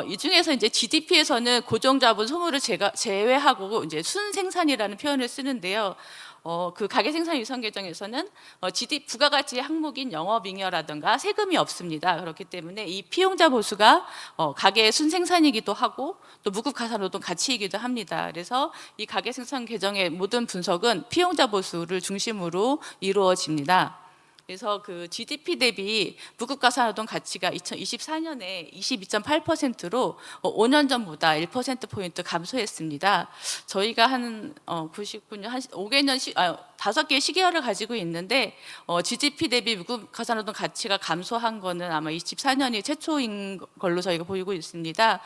이 중에서 이제 GDP에서는 고정자본 소모를 제외하고 이제 순생산이라는 표현을 쓰는데요. 그 가계생산 유선 계정에서는 부가가치 항목인 영업잉여라든가 세금이 없습니다. 그렇기 때문에 이 피용자 보수가 가계의 순생산이기도 하고 또 무급 가사노동 가치이기도 합니다. 그래서 이 가계생산 계정의 모든 분석은 피용자 보수를 중심으로 이루어집니다. 그래서 그 GDP 대비 무급 가사노동 가치가 2024년에 22.8%로 5년 전보다 1%포인트 감소했습니다. 저희가 한 99년, 한 5개의 시계열을 가지고 있는데 GDP 대비 무급 가사노동 가치가 감소한 거는 아마 24년이 최초인 걸로 저희가 보이고 있습니다.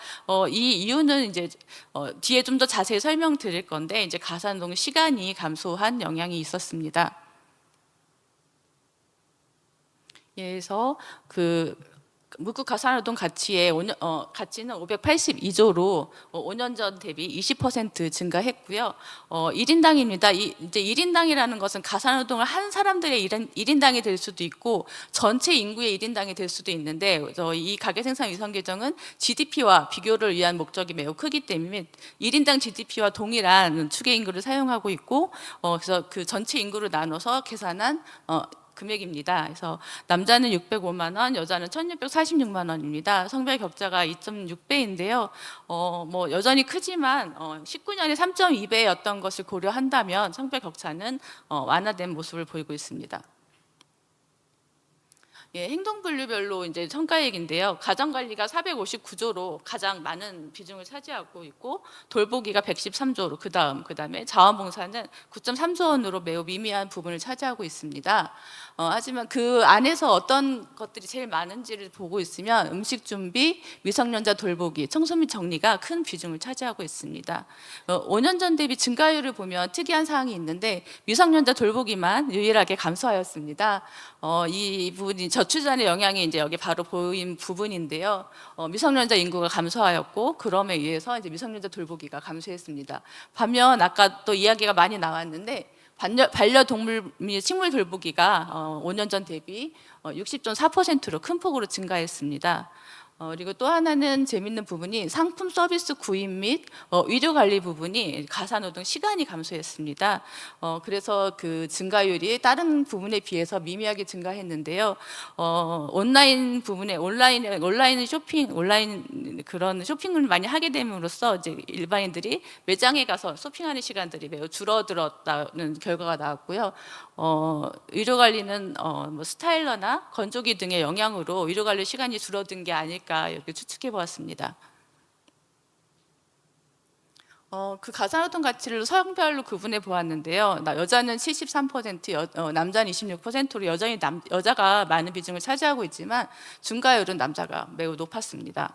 이 이유는 이제 뒤에 좀 더 자세히 설명드릴 건데 이제 가사노동 시간이 감소한 영향이 있었습니다. 그래서 그 무급 가사노동 가치는 582조로 5년 전 대비 20% 증가했고요. 1인당입니다. 이제 1인당이라는 것은 가사노동을 한 사람들의 1인당이 될 수도 있고 전체 인구의 1인당이 될 수도 있는데 이 가계생산 유선 계정은 GDP와 비교를 위한 목적이 매우 크기 때문에 1인당 GDP와 동일한 추계 인구를 사용하고 있고 그래서 그 전체 인구를 나눠서 계산한 금액입니다. 그래서 남자는 605만 원, 여자는 1,646만 원입니다. 성별 격차가 2.6배인데요. 뭐 여전히 크지만 19년에 3.2배였던 것을 고려한다면 성별 격차는 완화된 모습을 보이고 있습니다. 예, 행동 분류별로 이제 성과액인데요. 가정관리가 459조로 가장 많은 비중을 차지하고 있고 돌보기가 113조로 그다음에 자원봉사는 9.3조 원으로 매우 미미한 부분을 차지하고 있습니다. 하지만 그 안에서 어떤 것들이 제일 많은지를 보고 있으면 음식 준비, 미성년자 돌보기, 청소 및 정리가 큰 비중을 차지하고 있습니다. 5년 전 대비 증가율을 보면 특이한 사항이 있는데 미성년자 돌보기만 유일하게 감소하였습니다. 이 부분이 저출산의 영향이 이제 여기 바로 보인 부분인데요. 미성년자 인구가 감소하였고 그럼에 의해서 이제 미성년자 돌보기가 감소했습니다. 반면 아까 또 이야기가 많이 나왔는데 반려동물 및 식물 돌보기가 5년 전 대비 60.4%로 큰 폭으로 증가했습니다. 그리고 또 하나는 재밌는 부분이 상품 서비스 구입 및 의료 관리 부분이 가사노동 시간이 감소했습니다. 그래서 그 증가율이 다른 부분에 비해서 미미하게 증가했는데요. 온라인 부분에 온라인 쇼핑, 그런 쇼핑을 많이 하게 됨으로써 이제 일반인들이 매장에 가서 쇼핑하는 시간들이 매우 줄어들었다는 결과가 나왔고요. 의료 관리는 뭐 스타일러나 건조기 등의 영향으로 의료 관리 시간이 줄어든 게 아닐까 이렇게 추측해 보았습니다. 그 가사노동 가치를 성별로 구분해 보았는데요. 여자는 73%, 남자는 26%로 여전히 여자가 많은 비중을 차지하고 있지만 증가율은 남자가 매우 높았습니다.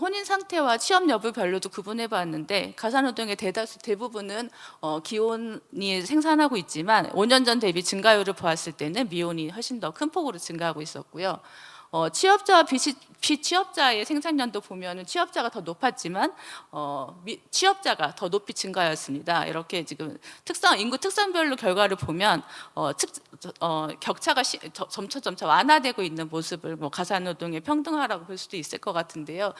혼인 상태와 취업 여부별로도 구분해 봤는데 가사노동의 대부분은 기혼이 생산하고 있지만 5년 전 대비 증가율을 보았을 때는 미혼이 훨씬 더 큰 폭으로 증가하고 있었고요. 취업자와 비취업자의 생산량도 보면은 취업자가 더 높았지만 취업자가 더 높이 증가하였습니다. 이렇게 지금 인구 특성별로 결과를 보면 격차가 점차 완화되고 있는 모습을 가사노동의 평등화라고 볼 수도 있을 것 같은데요.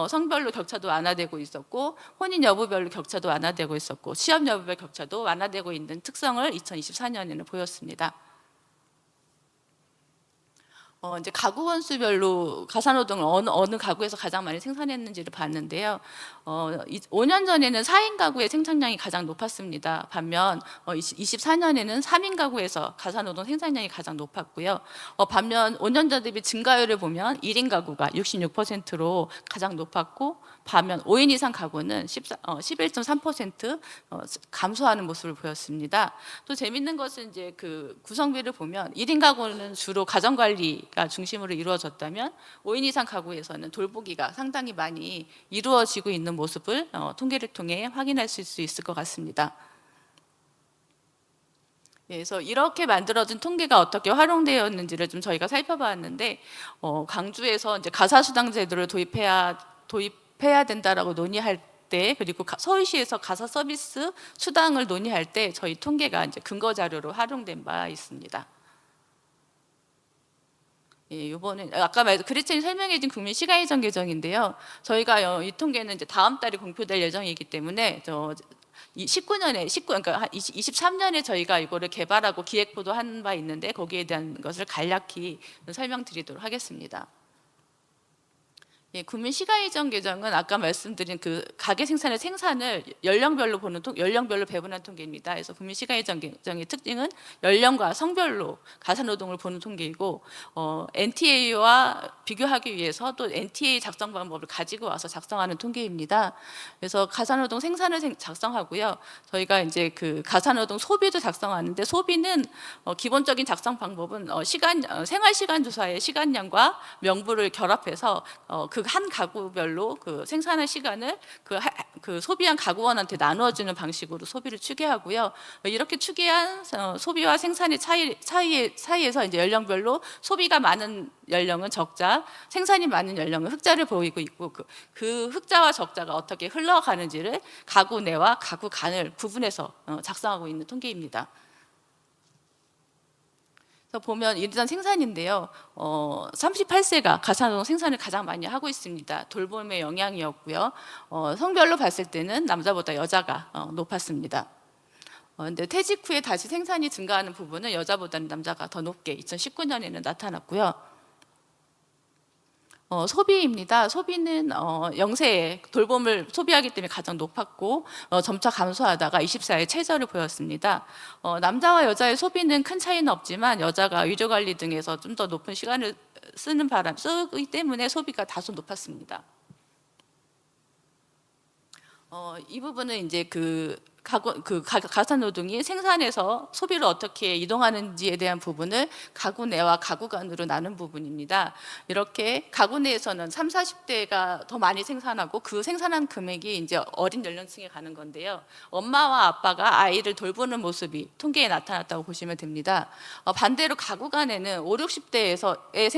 성별로 격차도 완화되고 있었고 혼인 여부별로 격차도 완화되고 있었고 취업 여부별 격차도 완화되고 있는 특성을 2024년에는 보였습니다. 이제 가구 원수별로 가사노동을 어느 가구에서 가장 많이 생산했는지를 봤는데요. 5년 전에는 4인 가구의 생산량이 가장 높았습니다. 반면 24년에는 3인 가구에서 가사노동 생산량이 가장 높았고요. 반면 5년 전 대비 증가율을 보면 1인 가구가 66%로 가장 높았고 반면 5인 이상 가구는 11.3% 감소하는 모습을 보였습니다. 또 재밌는 것은 이제 그 구성비를 보면 1인 가구는 주로 가정 관리가 중심으로 이루어졌다면 5인 이상 가구에서는 돌보기가 상당히 많이 이루어지고 있는 모습을 통계를 통해 확인할 수 있을 것 같습니다. 그래서 이렇게 만들어진 통계가 어떻게 활용되었는지를 좀 저희가 살펴봤는데 광주에서 이제 가사수당 제도를 도입해야 된다라고 논의할 때 그리고 서울시에서 가사 서비스 수당을 논의할 때 저희 통계가 이제 근거 자료로 활용된 바 있습니다. 이번에 아까 그리친이 설명해준 국민 시간이전 개정인데요. 저희가 이 통계는 이제 다음 달에 공표될 예정이기 때문에 23년에 저희가 이거를 개발하고 기획 보도한 바 있는데 거기에 대한 것을 간략히 설명드리도록 하겠습니다. 국민 시간이전 개정은 아까 말씀드린 그 가계 생산을 연령별로 배분한 통계입니다. 그래서 국민 시간이전 개정의 특징은 연령과 성별로 가사노동을 보는 통계이고 NTA와 비교하기 위해서 또 NTA 작성 방법을 가지고 와서 작성하는 통계입니다. 그래서 가사노동 생산을 작성하고요. 저희가 이제 그 가사노동 소비도 작성하는데 소비는 기본적인 작성 방법은 생활시간조사의 시간량과 명부를 결합해서 그 한 가구별로 그 생산할 시간을 그 소비한 가구원한테 나누어주는 방식으로 소비를 추계하고요. 이렇게 추계한 소비와 생산의 사이에서 이제 연령별로 소비가 많은 연령은 적자, 생산이 많은 연령은 흑자를 보이고 있고 그 흑자와 적자가 어떻게 흘러가는지를 가구 내와 가구 간을 구분해서 작성하고 있는 통계입니다. 그래서 보면 일단 생산인데요. 38세가 가사노동 생산을 가장 많이 하고 있습니다. 돌봄의 영향이었고요. 성별로 봤을 때는 남자보다 여자가 높았습니다. 근데 퇴직 후에 다시 생산이 증가하는 부분은 여자보다는 남자가 더 높게 2019년에는 나타났고요. 소비입니다. 소비는 영세에 돌봄을 소비하기 때문에 가장 높았고 점차 감소하다가 24에 최저를 보였습니다. 남자와 여자의 소비는 큰 차이는 없지만 여자가 의료관리 등에서 좀 더 높은 시간을 쓰기 때문에 소비가 다소 높았습니다. 이 부분은 이제 가사노동이 생산에서 소비를 어떻게 이동하는지에 대한 부분을 가구 내와 가구 간으로 나눈 부분입니다. 이렇게 가구 내에서는 30, 40대가 더 많이 생산하고 그 생산한 금액이 이제 어린 연령층에 가는 건데요. 엄마와 아빠가 아이를 돌보는 모습이 통계에 나타났다고 보시면 됩니다. 반대로 가구 간에는 5, 60대에서의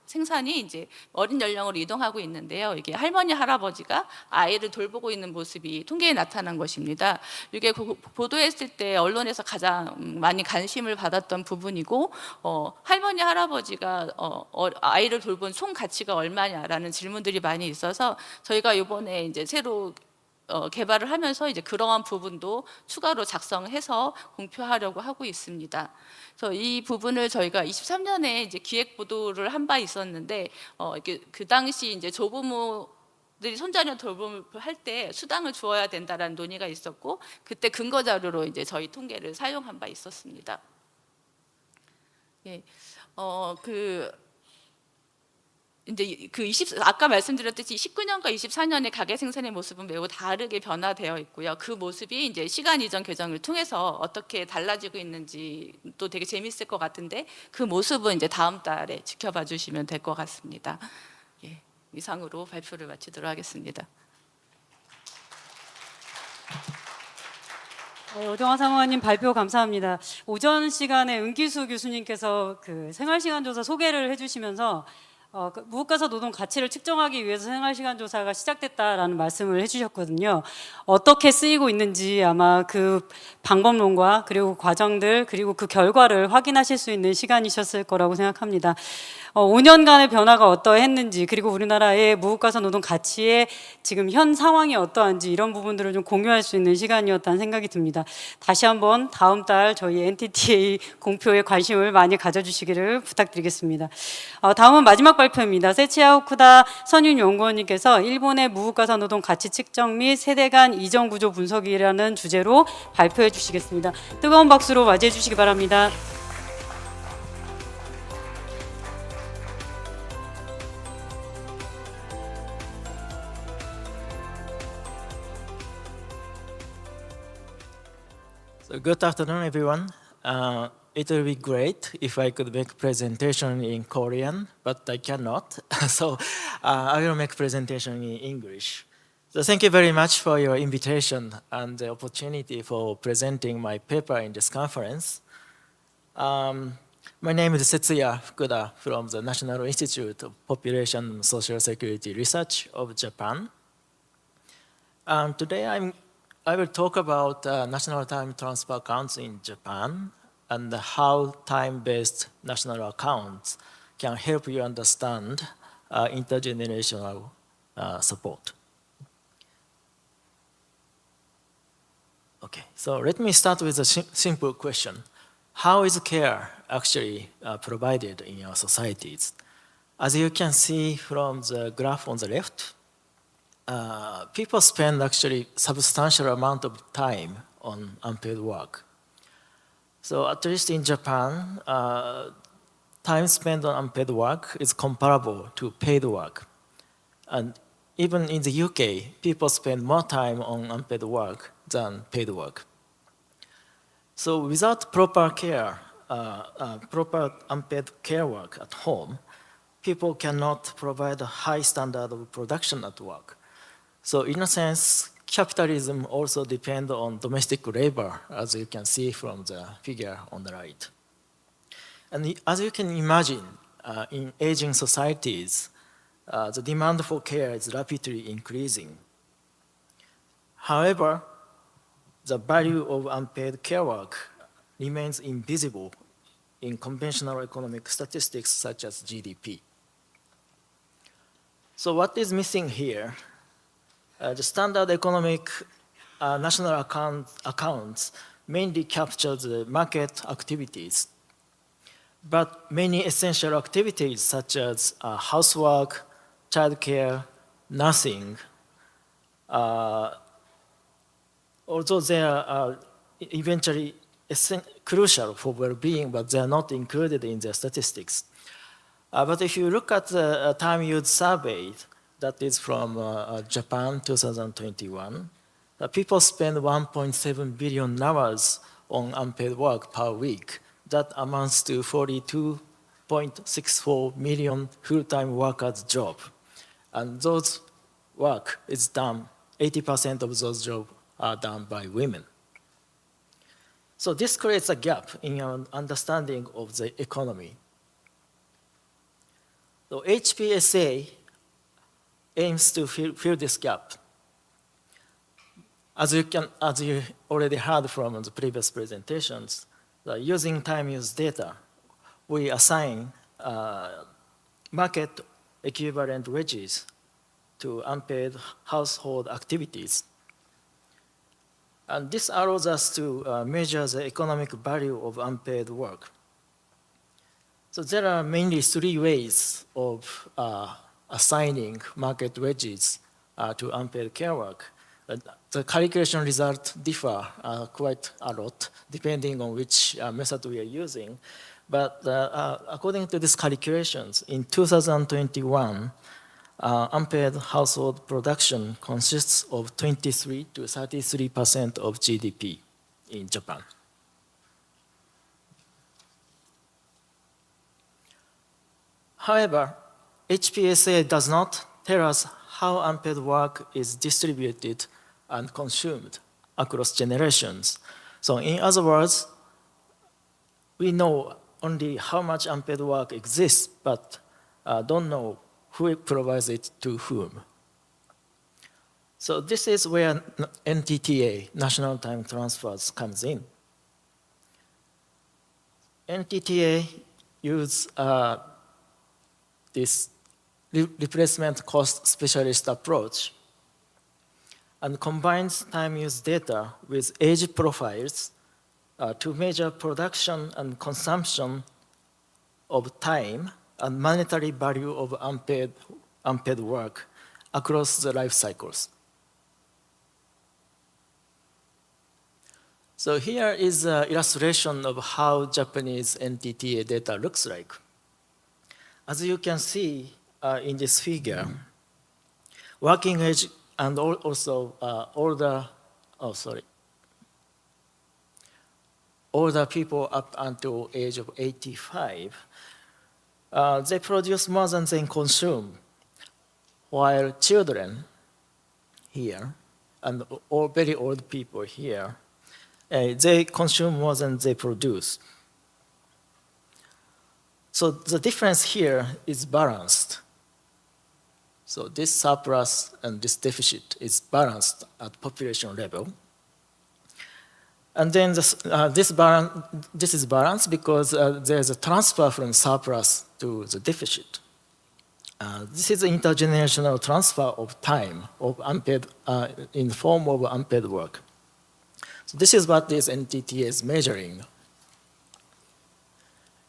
생산이 이제 어린 연령으로 이동하고 있는데요. 이게 할머니, 할아버지가 아이를 돌보고 있는 모습이 통계에 나타난 것입니다. 이게 보도했을 때 언론에서 가장 많이 관심을 받았던 부분이고 할머니, 할아버지가 아이를 돌본 총 가치가 얼마냐라는 질문들이 많이 있어서 저희가 이번에 이제 새로 개발을 하면서 이제 그러한 부분도 추가로 작성해서 공표하려고 하고 있습니다. 그래서 이 부분을 저희가 23년에 이제 기획 보도를 한 바 있었는데 그 당시 이제 조부모들이 손자녀 돌봄을 할 때 수당을 주어야 된다라는 논의가 있었고 그때 근거 자료로 이제 저희 통계를 사용한 바 있었습니다. 이제 아까 말씀드렸듯이 19년과 24년의 가계 생산의 모습은 매우 다르게 변화되어 있고요. 그 모습이 이제 시간 이전 개정을 통해서 어떻게 달라지고 있는지 또 되게 재밌을 것 같은데 그 모습은 이제 다음 달에 지켜봐 주시면 될 것 같습니다. 이상으로 발표를 마치도록 하겠습니다. 오정화 사무관님 발표 감사합니다. 오전 시간에 은기수 교수님께서 그 생활시간조사 소개를 해주시면서 무급가사 노동 가치를 측정하기 위해서 생활시간 조사가 시작됐다라는 말씀을 해주셨거든요. 어떻게 쓰이고 있는지 아마 그 방법론과 그리고 과정들 그리고 그 결과를 확인하실 수 있는 시간이셨을 거라고 생각합니다. 5년간의 변화가 어떠했는지 그리고 우리나라의 무급가사 노동 가치의 지금 현 상황이 어떠한지 이런 부분들을 좀 공유할 수 있는 시간이었다는 생각이 듭니다. 다시 한번 다음 달 저희 NTTA 공표에 관심을 많이 가져주시기를 부탁드리겠습니다. 다음은 마지막 발표입니다. 세치야 후쿠다 선윤 연구원님께서 일본의 무급가사 노동 가치 측정 및 세대 간 이전 구조 분석이라는 주제로 발표해 주시겠습니다. 뜨거운 박수로 맞이해 주시기 바랍니다. So good afternoon, everyone. It will be great if I could make presentation in Korean, but I cannot. So I will make presentation in English. So thank you very much for your invitation and the opportunity for presenting my paper in this conference. My name is Setsuya Fukuda from the National Institute of Population and Social Security Research of Japan. Today I will talk about national time transfer accounts in Japan and how time-based national accounts can help you understand intergenerational support. Okay, so let me start with a simple question. How is care actually provided in our societies? As you can see from the graph on the left, people spend actually substantial amount of time on unpaid work. So at least in Japan, time spent on unpaid work is comparable to paid work. And even in the UK, people spend more time on unpaid work than paid work. So without proper care, proper unpaid care work at home, people cannot provide a high standard of production at work. So in a sense, capitalism also depends on domestic labor, as you can see from the figure on the right. And as you can imagine, in aging societies, the demand for care is rapidly increasing. However, the value of unpaid care work remains invisible in conventional economic statistics such as GDP. So what is missing here? The standard economic national accounts mainly capture the market activities, but many essential activities such as housework, childcare, nursing, although they are eventually crucial for well-being, but they are not included in the statistics. But if you look at the time used survey, that is from Japan 2021, people spend 1.7 billion hours on unpaid work per week. That amounts to 42.64 million full-time workers' jobs. And those work is done, 80% of those jobs are done by women. So this creates a gap in our understanding of the economy. So HPSA aims to fill this gap. As you already heard from the previous presentations, using time use data, we assign market equivalent wages to unpaid household activities. And this allows us to measure the economic value of unpaid work. So there are mainly three ways of assigning market wages to unpaid care work. The calculation results differ quite a lot depending on which method we are using. But according to these calculations, in 2021, unpaid household production consists of 23 to 33% of GDP in Japan. However, HPSA does not tell us how unpaid work is distributed and consumed across generations. So in other words, we know only how much unpaid work exists, but don't know who provides it to whom. So this is where NTTA, National Time Transfers, comes in. NTTA use this replacement cost specialist approach and combines time use data with age profiles to measure production and consumption of time and monetary value of unpaid work across the life cycles. So here is an illustration of how Japanese NTTA data looks like. As you can see in this figure, working age and also older people up until age of 85, they produce more than they consume, while children here and all very old people here, they consume more than they produce. So the difference here is balanced. So this surplus and this deficit is balanced at population level. And then this is balanced because there's a transfer from surplus to the deficit. This is an intergenerational transfer of time of unpaid, in the form of unpaid work. So this is what this NTTA is measuring.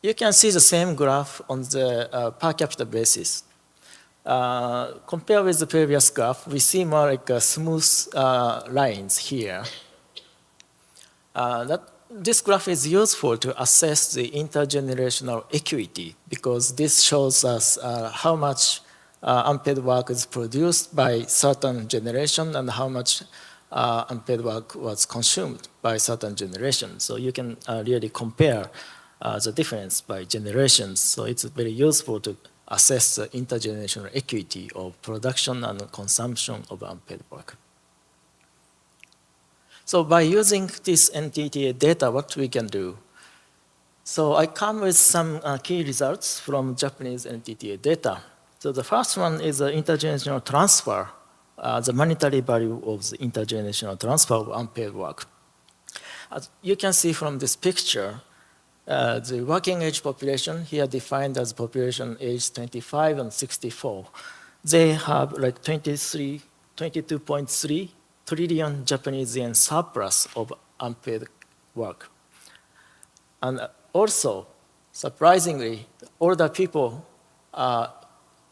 You can see the same graph on the per capita basis. Compared with the previous graph, we see more like smooth lines here. This graph is useful to assess the intergenerational equity because this shows us how much unpaid work is produced by certain generation and how much unpaid work was consumed by certain generations. So you can really compare the difference by generations. So it's very useful to assess the intergenerational equity of production and consumption of unpaid work. So by using this NTTA data, what we can do? So I come with some key results from Japanese NTTA data. So the first one is the intergenerational transfer, the monetary value of the intergenerational transfer of unpaid work. As you can see from this picture, the working age population, here defined as population age 25 and 64, they have like 22.3 trillion Japanese yen surplus of unpaid work. And also, surprisingly, older people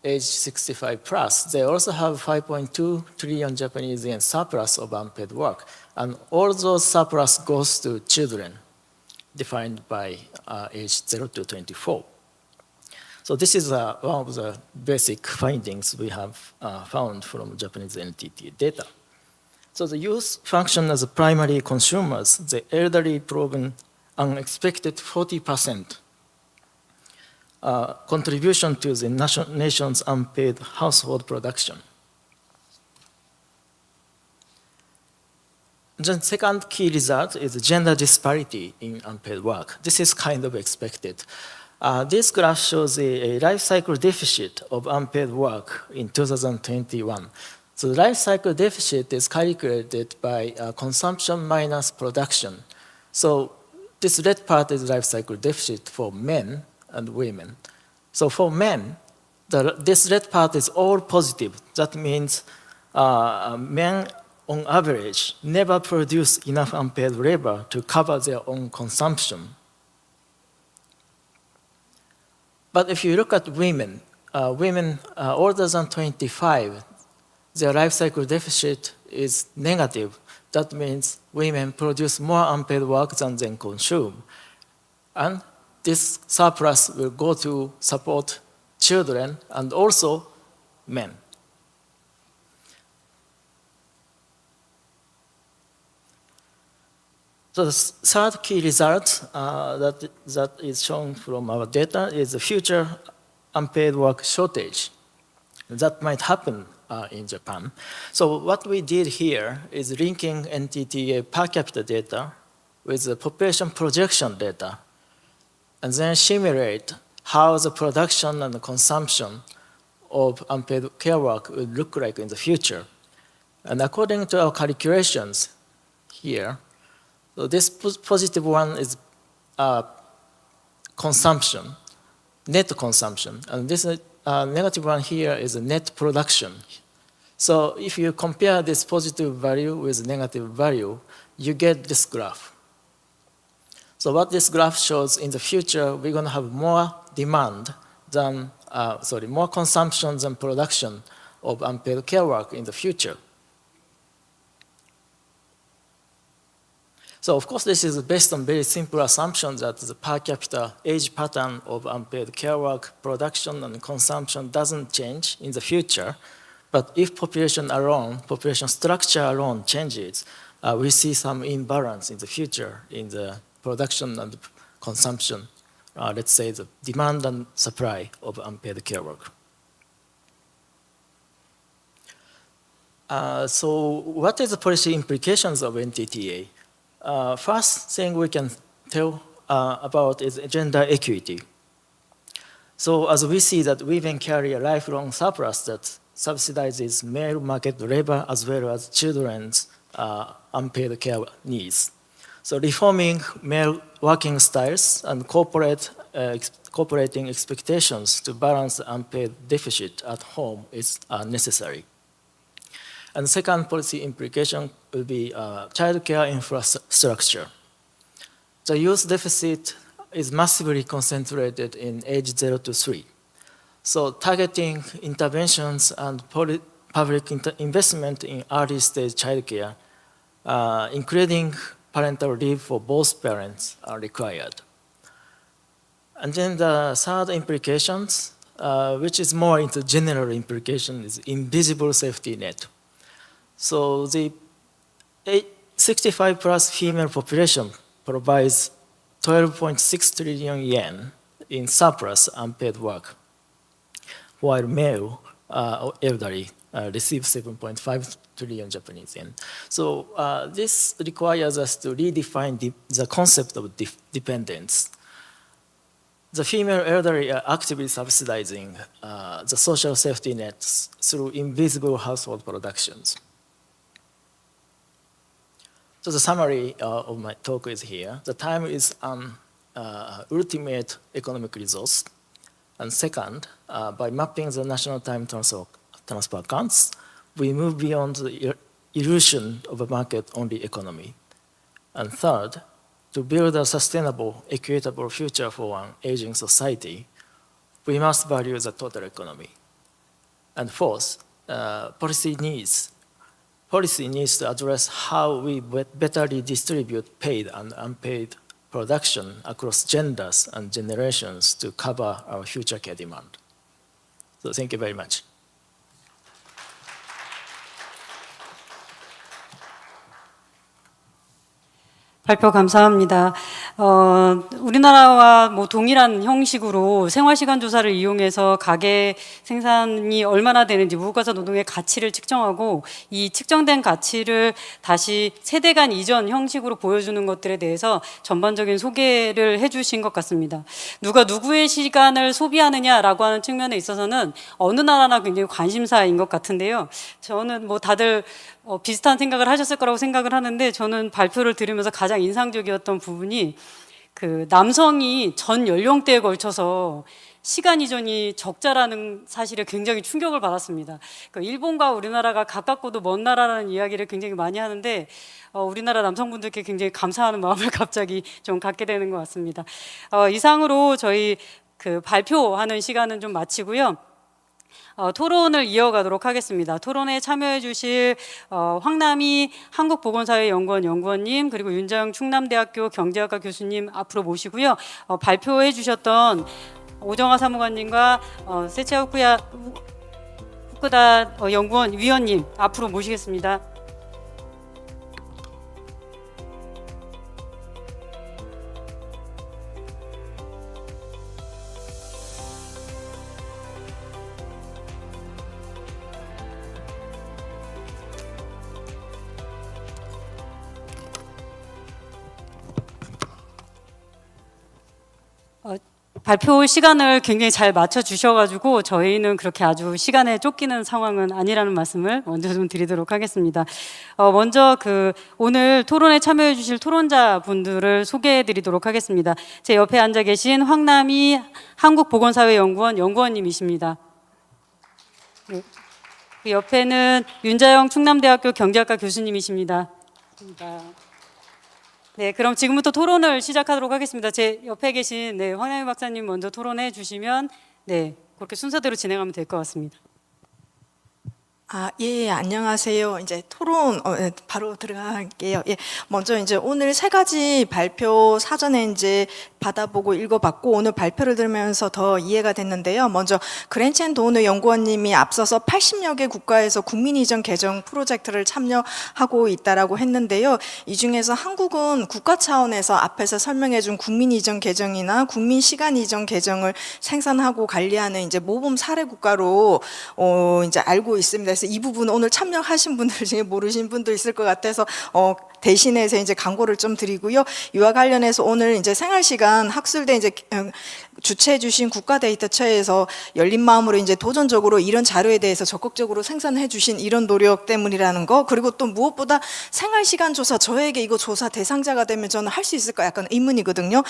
age 65 plus, they also have 5.2 trillion Japanese yen surplus of unpaid work. And all those surplus goes to children, defined by age 0 to 24. So this is one of the basic findings we have found from Japanese NTTA data. So the youth function as primary consumers, the elderly proven unexpected 40% contribution to the nation's unpaid household production. The second key result is gender disparity in unpaid work. This is kind of expected. This graph shows a life cycle deficit of unpaid work in 2021. So the life cycle deficit is calculated by consumption minus production. So this red part is life cycle deficit for men and women. So for men, this red part is all positive. That means men on average never produce enough unpaid labor to cover their own consumption. But if you look at women, women older than 25, their life cycle deficit is negative. That means women produce more unpaid work than they consume. And this surplus will go to support children and also men. So the third key result that is shown from our data is the future unpaid work shortage that might happen in Japan. So what we did here is linking NTTA per capita data with the population projection data, and then simulate how the production and the consumption of unpaid care work will look like in the future. And according to our calculations here, so this positive one is consumption, net consumption, and this negative one here is net production. So if you compare this positive value with negative value, you get this graph. So what this graph shows, in the future, we're going to have more demand than, more consumption than production of unpaid care work in the future. So of course, this is based on very simple assumptions that the per capita age pattern of unpaid care work production and consumption doesn't change in the future. But if population structure alone changes, we see some imbalance in the future in the production and consumption, let's say the demand and supply of unpaid care work. So what is the policy implications of NTTA? First thing we can tell about is gender equity. So as we see that women carry a lifelong surplus that subsidizes male market labor as well as children's unpaid care needs. So reforming male working styles and cooperating expectations to balance the unpaid deficit at home is necessary. And the second policy implication will be childcare infrastructure. The youth deficit is massively concentrated in age 0 to 3. So targeting interventions and public investment in early stage childcare, including parental leave for both parents, are required. And then the third implications, which is more into general implication, is invisible safety net. So the 65 plus female population provides 12.6 trillion yen in surplus unpaid work, while male elderly receive 7.5 trillion Japanese yen. So this requires us to redefine the concept of dependence. The female elderly are actively subsidizing the social safety nets through invisible household productions. So the summary of my talk is here. The time is ultimate economic resource. And second, by mapping the national time transfer accounts, we move beyond the illusion of a market-only economy. And third, to build a sustainable, equitable future for an aging society, we must value the total economy. And fourth, policy needs to address how we better redistribute paid and unpaid production across genders and generations to cover our future care demand. So thank you very much. 발표 감사합니다. 우리나라와 뭐 동일한 형식으로 생활시간 조사를 이용해서 가계 생산이 얼마나 되는지 무가사 노동의 가치를 측정하고 이 측정된 가치를 다시 세대 간 이전 형식으로 보여주는 것들에 대해서 전반적인 소개를 해주신 것 같습니다. 누가 누구의 시간을 소비하느냐라고 하는 측면에 있어서는 어느 나라나 굉장히 관심사인 것 같은데요. 저는 뭐 다들 비슷한 생각을 하셨을 거라고 생각을 하는데 저는 발표를 들으면서 가장 인상적이었던 부분이 그 남성이 전 연령대에 걸쳐서 시간 이전이 적자라는 사실에 굉장히 충격을 받았습니다. 그러니까 일본과 우리나라가 가깝고도 먼 나라라는 이야기를 굉장히 많이 하는데 우리나라 남성분들께 굉장히 감사하는 마음을 갑자기 좀 갖게 되는 것 같습니다. 이상으로 저희 그 발표하는 시간은 좀 마치고요. 토론을 이어가도록 하겠습니다. 토론에 참여해 주실 황남희 한국보건사회연구원 연구원님 그리고 윤자영 충남대학교 경제학과 교수님 앞으로 모시고요. 발표해 주셨던 오정화 사무관님과 세치아 후쿠다 연구원 위원님 앞으로 모시겠습니다. 발표 시간을 굉장히 잘 맞춰 주셔가지고 저희는 그렇게 아주 시간에 쫓기는 상황은 아니라는 말씀을 먼저 좀 드리도록 하겠습니다. 먼저 오늘 토론에 참여해 주실 토론자 분들을 소개해 드리도록 하겠습니다. 제 옆에 앉아 계신 황남희 한국보건사회연구원 연구원님이십니다. 네. 그 옆에는 윤자영 충남대학교 경제학과 교수님이십니다. 네, 그럼 지금부터 토론을 시작하도록 하겠습니다. 제 옆에 계신 황남희 박사님 먼저 토론해 주시면 그렇게 순서대로 진행하면 될 것 같습니다. 예, 안녕하세요. 이제 토론 바로 들어갈게요. 예, 먼저 이제 오늘 세 가지 발표 사전에 이제 받아보고 읽어봤고 오늘 발표를 들으면서 더 이해가 됐는데요. 먼저 그랜첸 도너 연구원님이 앞서서 80여 개 국가에서 국민 이전 개정 프로젝트를 참여하고 있다라고 했는데요. 이 중에서 한국은 국가 차원에서 앞에서 설명해준 국민 이전 개정이나 국민 시간 이전 개정을 생산하고 관리하는 이제 모범 사례 국가로 이제 알고 있습니다. 그래서 이 부분 오늘 참여하신 분들 중에 모르신 분도 있을 것 같아서 대신해서 이제 광고를 좀 드리고요. 이와 관련해서 오늘 이제 생활시간 학술대 이제 주최해 주신 국가데이터처에서 열린 마음으로 이제 도전적으로 이런 자료에 대해서 적극적으로 생산해 주신 이런 노력 때문이라는 거, 그리고 또 무엇보다 생활시간조사, 저에게 이거 조사 대상자가 되면 저는 할 수 있을까 약간 의문이거든요.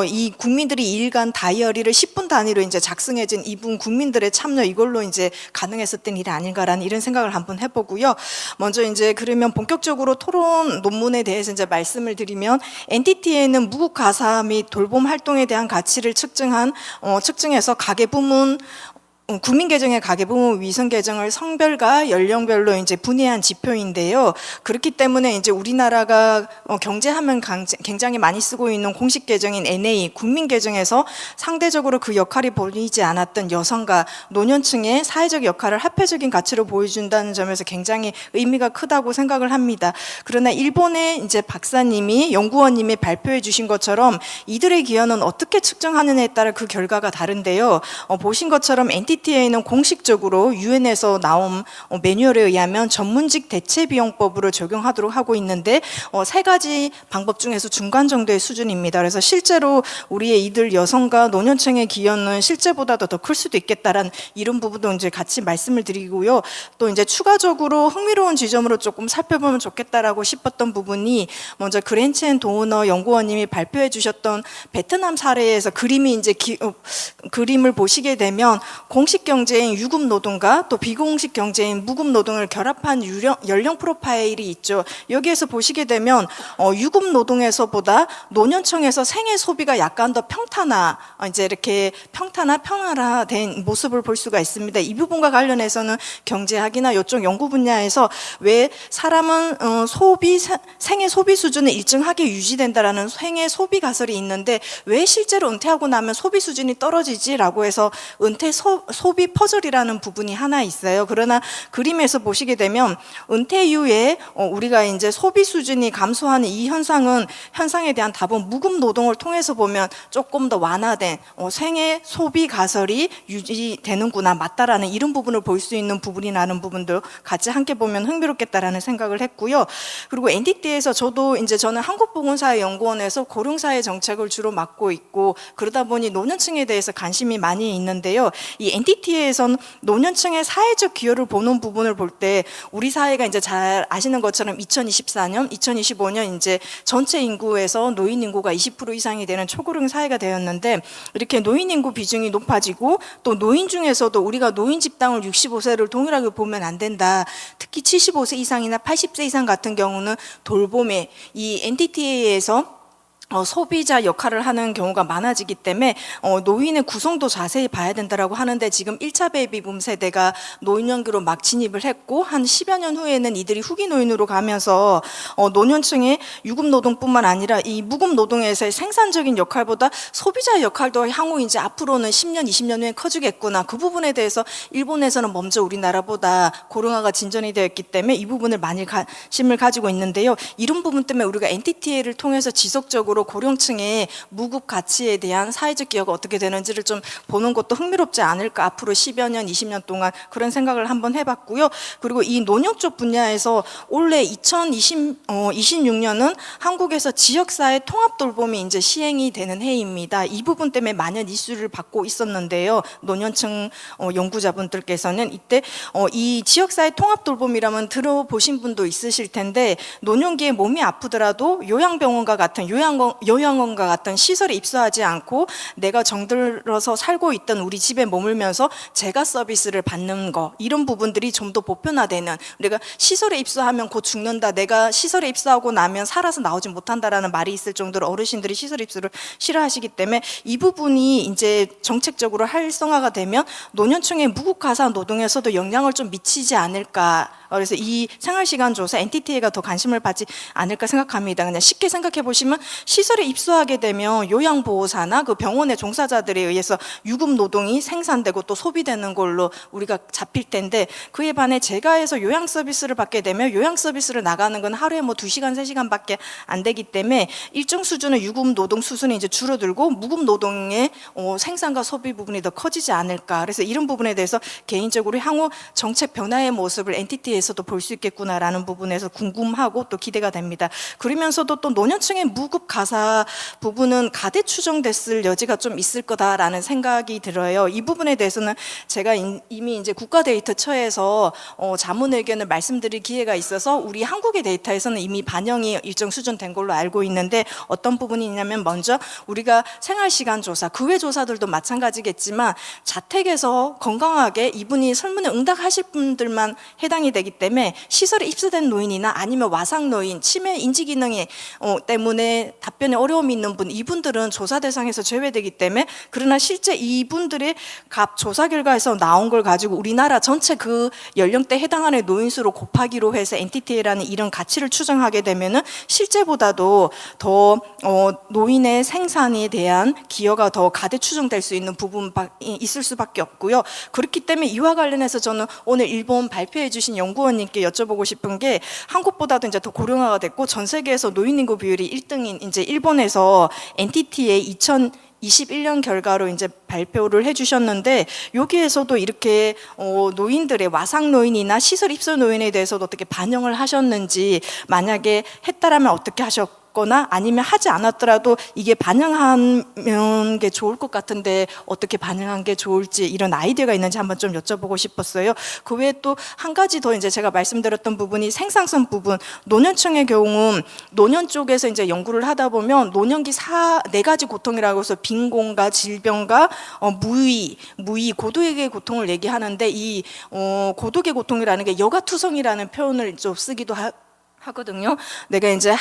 이 국민들이 일간 다이어리를 10분 단위로 이제 작성해진 이분 국민들의 참여, 이걸로 이제 가능했었던 일이 아닌가라는 이런 생각을 한번 해보고요. 먼저 이제 그러면 본격적으로 토론 논문에 대해서 이제 말씀을 드리면, NTT에는 무국 가사 및 돌봄 활동에 대한 가치를 측정해서 가계부문 국민계정의 가계부문 위성 계정을 성별과 연령별로 이제 분해한 지표인데요. 그렇기 때문에 이제 우리나라가 경제하면 굉장히 많이 쓰고 있는 공식 계정인 NA 국민계정에서 상대적으로 그 역할이 보이지 않았던 여성과 노년층의 사회적 역할을 합해적인 가치로 보여준다는 점에서 굉장히 의미가 크다고 생각을 합니다. 그러나 일본의 이제 박사님이 연구원님이 발표해 주신 것처럼 이들의 기여는 어떻게 측정하느냐에 따라 그 결과가 다른데요. 보신 것처럼 NTT에는 공식적으로 유엔에서 나온 매뉴얼에 의하면 전문직 대체비용법으로 적용하도록 하고 있는데 세 가지 방법 중에서 중간 정도의 수준입니다. 그래서 실제로 우리의 이들 여성과 노년층의 기여는 실제보다도 더 클 수도 있겠다라는 이런 부분도 이제 같이 말씀을 드리고요. 또 이제 추가적으로 흥미로운 지점으로 조금 살펴보면 좋겠다라고 싶었던 부분이, 먼저 그랜첸 도너 연구원님이 발표해 주셨던 베트남 사례에서 그림이 이제 그림을 보시게 되면 공식 경제인 유급 노동과 또 비공식 경제인 무급 노동을 결합한 연령 프로파일이 있죠. 여기에서 보시게 되면 유급 노동에서보다 노년층에서 생애 소비가 약간 더 평탄화된 모습을 볼 수가 있습니다. 이 부분과 관련해서는 경제학이나 이쪽 연구 분야에서 왜 사람은 생애 소비 수준은 일정하게 유지된다라는 생애 소비 가설이 있는데 왜 실제로 은퇴하고 나면 소비 수준이 떨어지지라고 해서 은퇴 소비 퍼즐이라는 부분이 하나 있어요. 그러나 그림에서 보시게 되면 은퇴 이후에 우리가 이제 소비 수준이 감소하는 이 현상에 대한 답은 무급 노동을 통해서 보면 조금 더 완화된 생애 소비 가설이 유지되는구나, 맞다라는 이런 부분을 볼 수 있는 부분이라는 부분도 같이 함께 보면 흥미롭겠다라는 생각을 했고요. 그리고 NTT에서 저는 한국보건사회연구원에서 고령사회 정책을 주로 맡고 있고 그러다 보니 노년층에 대해서 관심이 많이 있는데요. 이 NTT에선 노년층의 사회적 기여를 보는 부분을 볼 때 우리 사회가 이제 잘 아시는 것처럼 2024년, 2025년 이제 전체 인구에서 노인 인구가 20% 이상이 되는 초고령 사회가 되었는데, 이렇게 노인 인구 비중이 높아지고 또 노인 중에서도 우리가 노인 집단을 65세를 동일하게 보면 안 된다. 특히 75세 이상이나 80세 이상 같은 경우는 돌봄에 이 NTT에서 소비자 역할을 하는 경우가 많아지기 때문에 노인의 구성도 자세히 봐야 된다라고 하는데, 지금 1차 베이비붐 세대가 노인연기로 막 진입을 했고 한 10여 년 후에는 이들이 후기 노인으로 가면서 노년층의 유급 노동뿐만 아니라 이 무급 노동에서의 생산적인 역할보다 소비자 역할도 향후 이제 앞으로는 10년, 20년 후에 커지겠구나. 그 부분에 대해서 일본에서는 먼저 우리나라보다 고령화가 진전이 되었기 때문에 이 부분을 많이 관심을 가지고 있는데요. 이런 부분 때문에 우리가 NTT를 통해서 지속적으로 전체적으로 고령층의 무급 가치에 대한 사회적 기여가 어떻게 되는지를 좀 보는 것도 흥미롭지 않을까, 앞으로 10여 년, 20년 동안 그런 생각을 한번 해봤고요. 그리고 이 노년 쪽 분야에서 올해 2026년은 한국에서 지역사회 통합 돌봄이 이제 시행이 되는 해입니다. 이 부분 때문에 많은 이슈를 받고 있었는데요. 노년층 연구자분들께서는 이때 이 지역사회 통합 돌봄이라면 들어보신 분도 있으실 텐데, 노년기에 몸이 아프더라도 요양병원과 같은 요양원과 같은 시설에 입소하지 않고 내가 정들어서 살고 있던 우리 집에 머물면서 재가 서비스를 받는 거, 이런 부분들이 좀 더 보편화되는, 우리가 시설에 입소하면 곧 죽는다, 내가 시설에 입소하고 나면 살아서 나오지 못한다라는 말이 있을 정도로 어르신들이 시설 입소를 싫어하시기 때문에 이 부분이 이제 정책적으로 활성화가 되면 노년층의 무급가사 노동에서도 영향을 좀 미치지 않을까. 그래서 이 생활시간조사 NTTA가 더 관심을 받지 않을까 생각합니다. 그냥 쉽게 생각해 보시면, 시설에 입소하게 되면 요양보호사나 그 병원의 종사자들에 의해서 유급 노동이 생산되고 또 소비되는 걸로 우리가 잡힐 텐데, 그에 반해 재가에서 요양 서비스를 받게 되면 요양 서비스를 나가는 건 하루에 뭐 2시간, 3시간밖에 안 되기 때문에 일정 수준의 유급 노동 수준이 이제 줄어들고 무급 노동의 생산과 소비 부분이 더 커지지 않을까. 그래서 이런 부분에 대해서 개인적으로 향후 정책 변화의 모습을 NTT에서도 볼 수 있겠구나라는 부분에서 궁금하고 또 기대가 됩니다. 그러면서도 또 노년층의 무급 가사 부분은 가대 추정됐을 여지가 좀 있을 거다라는 생각이 들어요. 이 부분에 대해서는 제가 이미 이제 국가데이터처에서 자문 의견을 말씀드릴 기회가 있어서 우리 한국의 데이터에서는 이미 반영이 일정 수준 된 걸로 알고 있는데, 어떤 부분이 있냐면, 먼저 우리가 생활시간조사, 그 외 조사들도 마찬가지겠지만 자택에서 건강하게 이분이 설문에 응답하실 분들만 해당이 되기 때문에 시설에 입소된 노인이나 아니면 와상 노인, 치매 인지 기능이 때문에 답변에 어려움이 있는 분, 이분들은 조사 대상에서 제외되기 때문에, 그러나 실제 이분들의 조사 결과에서 나온 걸 가지고 우리나라 전체 그 연령대 해당하는 노인수로 곱하기로 해서 NTTA라는 이런 가치를 추정하게 되면은 실제보다도 더 노인의 생산에 대한 기여가 더 가대 추정될 수 있는 부분이 있을 수밖에 없고요. 그렇기 때문에 이와 관련해서 저는 오늘 일본 발표해 주신 연구원님께 여쭤보고 싶은 게, 한국보다도 이제 더 고령화가 됐고 전 세계에서 노인 인구 비율이 1등인 이제 일본에서 NTT의 2021년 결과로 이제 발표를 해주셨는데, 여기에서도 이렇게 노인들의 와상 노인이나 시설 입소 노인에 대해서도 어떻게 반영을 하셨는지, 만약에 했다라면 어떻게 하셨거나 아니면 하지 않았더라도 이게 반영하면 게 좋을 것 같은데 어떻게 반영한 게 좋을지, 이런 아이디어가 있는지 한번 좀 여쭤보고 싶었어요. 그 외에 또 한 가지 더 이제 제가 말씀드렸던 부분이 생산성 부분, 노년층의 경우 노년 쪽에서 이제 연구를 하다 보면 노년기 4가지 고통이라고 해서 빈곤과 질병과 무의, 고독의 고통을 얘기하는데, 이 고독의 고통이라는 게 여가투성이라는 표현을 좀 쓰기도 하거든요. 내가 이제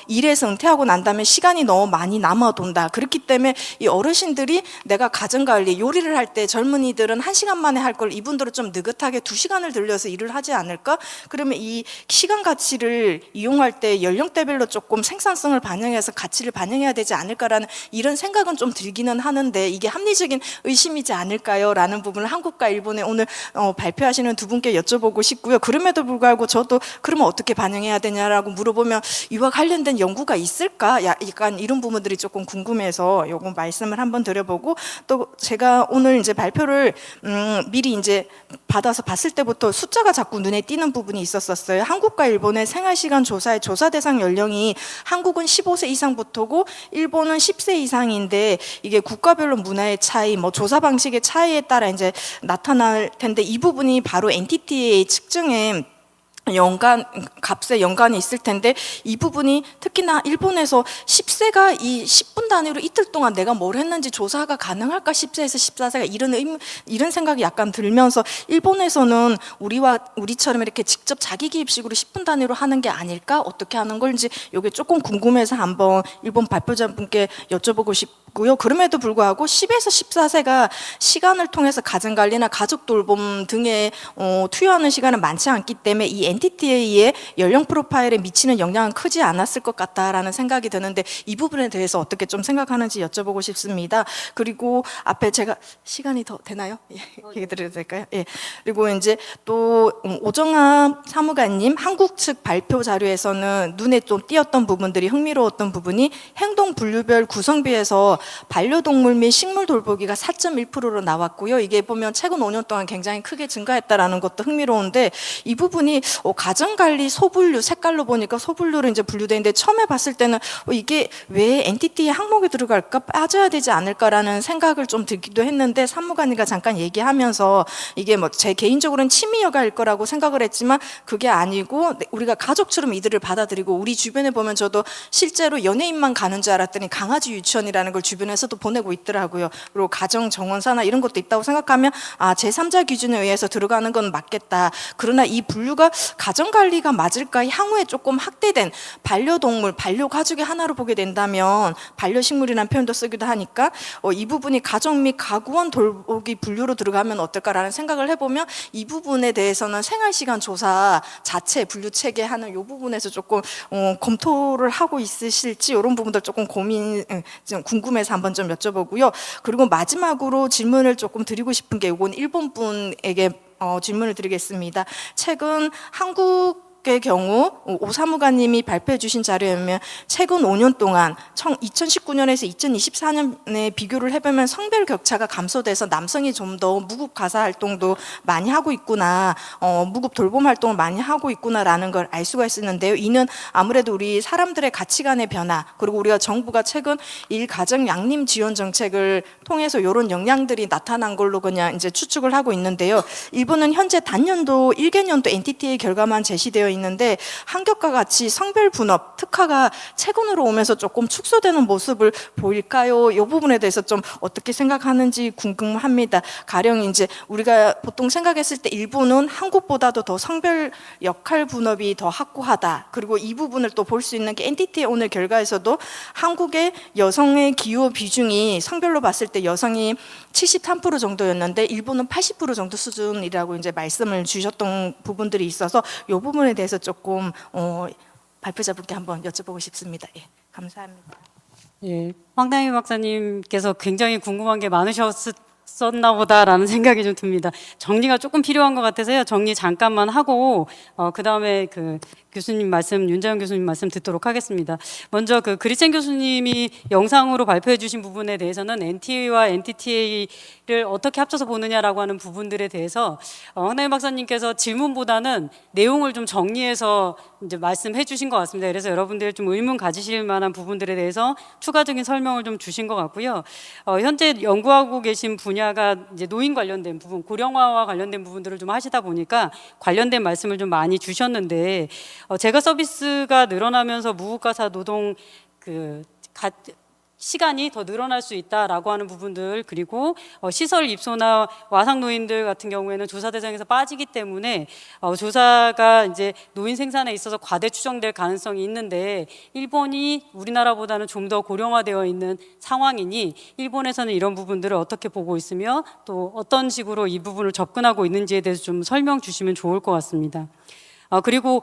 일에서 은퇴하고 난 다음에 시간이 너무 많이 남아돈다. 그렇기 때문에 이 어르신들이 내가 가정관리, 요리를 할 때 젊은이들은 1시간 만에 할 걸 이분들은 좀 느긋하게 2시간을 들려서 일을 하지 않을까? 그러면 이 시간 가치를 이용할 때 연령대별로 조금 생산성을 반영해서 가치를 반영해야 되지 않을까라는 이런 생각은 좀 들기는 하는데, 이게 합리적인 의심이지 않을까요? 라는 부분을 한국과 일본에 오늘 발표하시는 두 분께 여쭤보고 싶고요. 그럼에도 불구하고 저도 그러면 어떻게 반영해야 되냐라고 물어보면 이와 관련된 연구가 있을까? 약간 이런 부분들이 조금 궁금해서 요거 말씀을 한번 드려보고, 또 제가 오늘 이제 발표를 미리 이제 받아서 봤을 때부터 숫자가 자꾸 눈에 띄는 부분이 있었어요. 한국과 일본의 생활시간 조사의 조사 대상 연령이 한국은 15세 이상부터고 일본은 10세 이상인데, 이게 국가별로 문화의 차이, 뭐 조사 방식의 차이에 따라 이제 나타날 텐데, 이 부분이 바로 NTT의 측정에 값에 연관이 있을 텐데, 이 부분이 특히나 일본에서 10세가 이 10분 단위로 이틀 동안 내가 뭘 했는지 조사가 가능할까? 10세에서 14세가 이런 생각이 약간 들면서, 일본에서는 우리처럼 이렇게 직접 자기 기입식으로 10분 단위로 하는 게 아닐까? 어떻게 하는 건지 이게 조금 궁금해서 한번 일본 발표자분께 여쭤보고 싶고요. 그럼에도 불구하고 10에서 14세가 시간을 통해서 가정관리나 가족 돌봄 등에 투여하는 시간은 많지 않기 때문에 이 NTTA의 연령 프로파일에 미치는 영향은 크지 않았을 것 같다라는 생각이 드는데, 이 부분에 대해서 어떻게 좀 생각하는지 여쭤보고 싶습니다. 그리고 앞에 제가 시간이 더 되나요? 예, 얘기 드려도 될까요? 예. 그리고 이제 또 오정합 사무관님 한국 측 발표 자료에서는 눈에 좀 띄었던 부분들이 흥미로웠던 부분이 행동 분류별 구성비에서 반려동물 및 식물 돌보기가 4.1%로 나왔고요. 이게 보면 최근 5년 동안 굉장히 크게 증가했다라는 것도 흥미로운데 이 부분이 가정관리 소분류 색깔로 보니까 소분류로 이제 분류돼 있는데 처음에 봤을 때는 이게 왜 엔티티의 항목에 들어갈까 빠져야 되지 않을까라는 생각을 좀 들기도 했는데 사무관님과 잠깐 얘기하면서 이게 뭐 제 개인적으로는 취미 여가일 거라고 생각을 했지만 그게 아니고 우리가 가족처럼 이들을 받아들이고 우리 주변에 보면 저도 실제로 연예인만 가는 줄 알았더니 강아지 유치원이라는 걸 주변에서도 보내고 있더라고요. 그리고 가정 정원사나 이런 것도 있다고 생각하면 제3자 기준에 의해서 들어가는 건 맞겠다. 그러나 이 분류가 가정관리가 맞을까? 향후에 조금 확대된 반려동물, 반려가족의 하나로 보게 된다면 반려식물이라는 표현도 쓰기도 하니까 이 부분이 가정 및 가구원 돌보기 분류로 들어가면 어떨까라는 생각을 해보면 이 부분에 대해서는 생활시간조사 자체 분류 체계 하는 이 부분에서 조금 검토를 하고 있으실지 이런 부분들 조금 좀 궁금해서 한번 좀 여쭤보고요. 그리고 마지막으로 질문을 조금 드리고 싶은 게 이건 일본 분에게 질문을 드리겠습니다. 최근 한국의 경우 오 사무관님이 발표해 주신 자료에 보면 최근 5년 동안 2019년에서 2024년에 비교를 해보면 성별 격차가 감소돼서 남성이 좀 더 무급 가사 활동도 많이 하고 있구나, 무급 돌봄 활동을 많이 하고 있구나라는 걸 알 수가 있었는데요. 이는 아무래도 우리 사람들의 가치관의 변화, 그리고 우리가 정부가 최근 일가정 양림 지원 정책을 통해서 이런 영향들이 나타난 걸로 그냥 이제 추측을 하고 있는데요. 일본은 현재 단년도 1개년도 NTT의 결과만 제시되어 있는데 한국과 같이 성별 분업 특화가 최근으로 오면서 조금 축소되는 모습을 보일까요? 이 부분에 대해서 좀 어떻게 생각하는지 궁금합니다. 가령 이제 우리가 보통 생각했을 때 일본은 한국보다도 더 성별 역할 분업이 더 확고하다. 그리고 이 부분을 또 볼 수 있는 게 NTT의 오늘 결과에서도 한국의 여성의 기여 비중이 성별로 봤을 때 여성이 73% 정도였는데 일본은 80% 정도 수준이라고 이제 말씀을 주셨던 부분들이 있어서 이 부분에 대해서 조금 발표자분께 한번 여쭤보고 싶습니다. 예, 감사합니다. 예, 황당희 박사님께서 굉장히 궁금한 게 많으셨었나 보다라는 생각이 좀 듭니다. 정리가 조금 필요한 것 같아서요. 정리 잠깐만 하고 그 다음에 그 교수님 말씀, 윤자영 교수님 말씀 듣도록 하겠습니다. 먼저 그 그리첸 교수님이 영상으로 발표해 주신 부분에 대해서는 NT와 NTTA를 어떻게 합쳐서 보느냐라고 하는 부분들에 대해서 황당희 박사님께서 질문보다는 내용을 좀 정리해서 이제 말씀해 주신 것 같습니다. 그래서 여러분들 좀 의문 가지실 만한 부분들에 대해서 추가적인 설명을 좀 주신 것 같고요. 현재 연구하고 계신 분야가 이제 노인 관련된 부분, 고령화와 관련된 부분들을 좀 하시다 보니까 관련된 말씀을 좀 많이 주셨는데 제가 서비스가 늘어나면서 무급가사 노동 시간이 더 늘어날 수 있다라고 하는 부분들, 그리고 시설 입소나 와상 노인들 같은 경우에는 조사 대상에서 빠지기 때문에 조사가 이제 노인 생산에 있어서 과대 추정될 가능성이 있는데 일본이 우리나라보다는 좀 더 고령화되어 있는 상황이니 일본에서는 이런 부분들을 어떻게 보고 있으며 또 어떤 식으로 이 부분을 접근하고 있는지에 대해서 좀 설명 주시면 좋을 것 같습니다. 그리고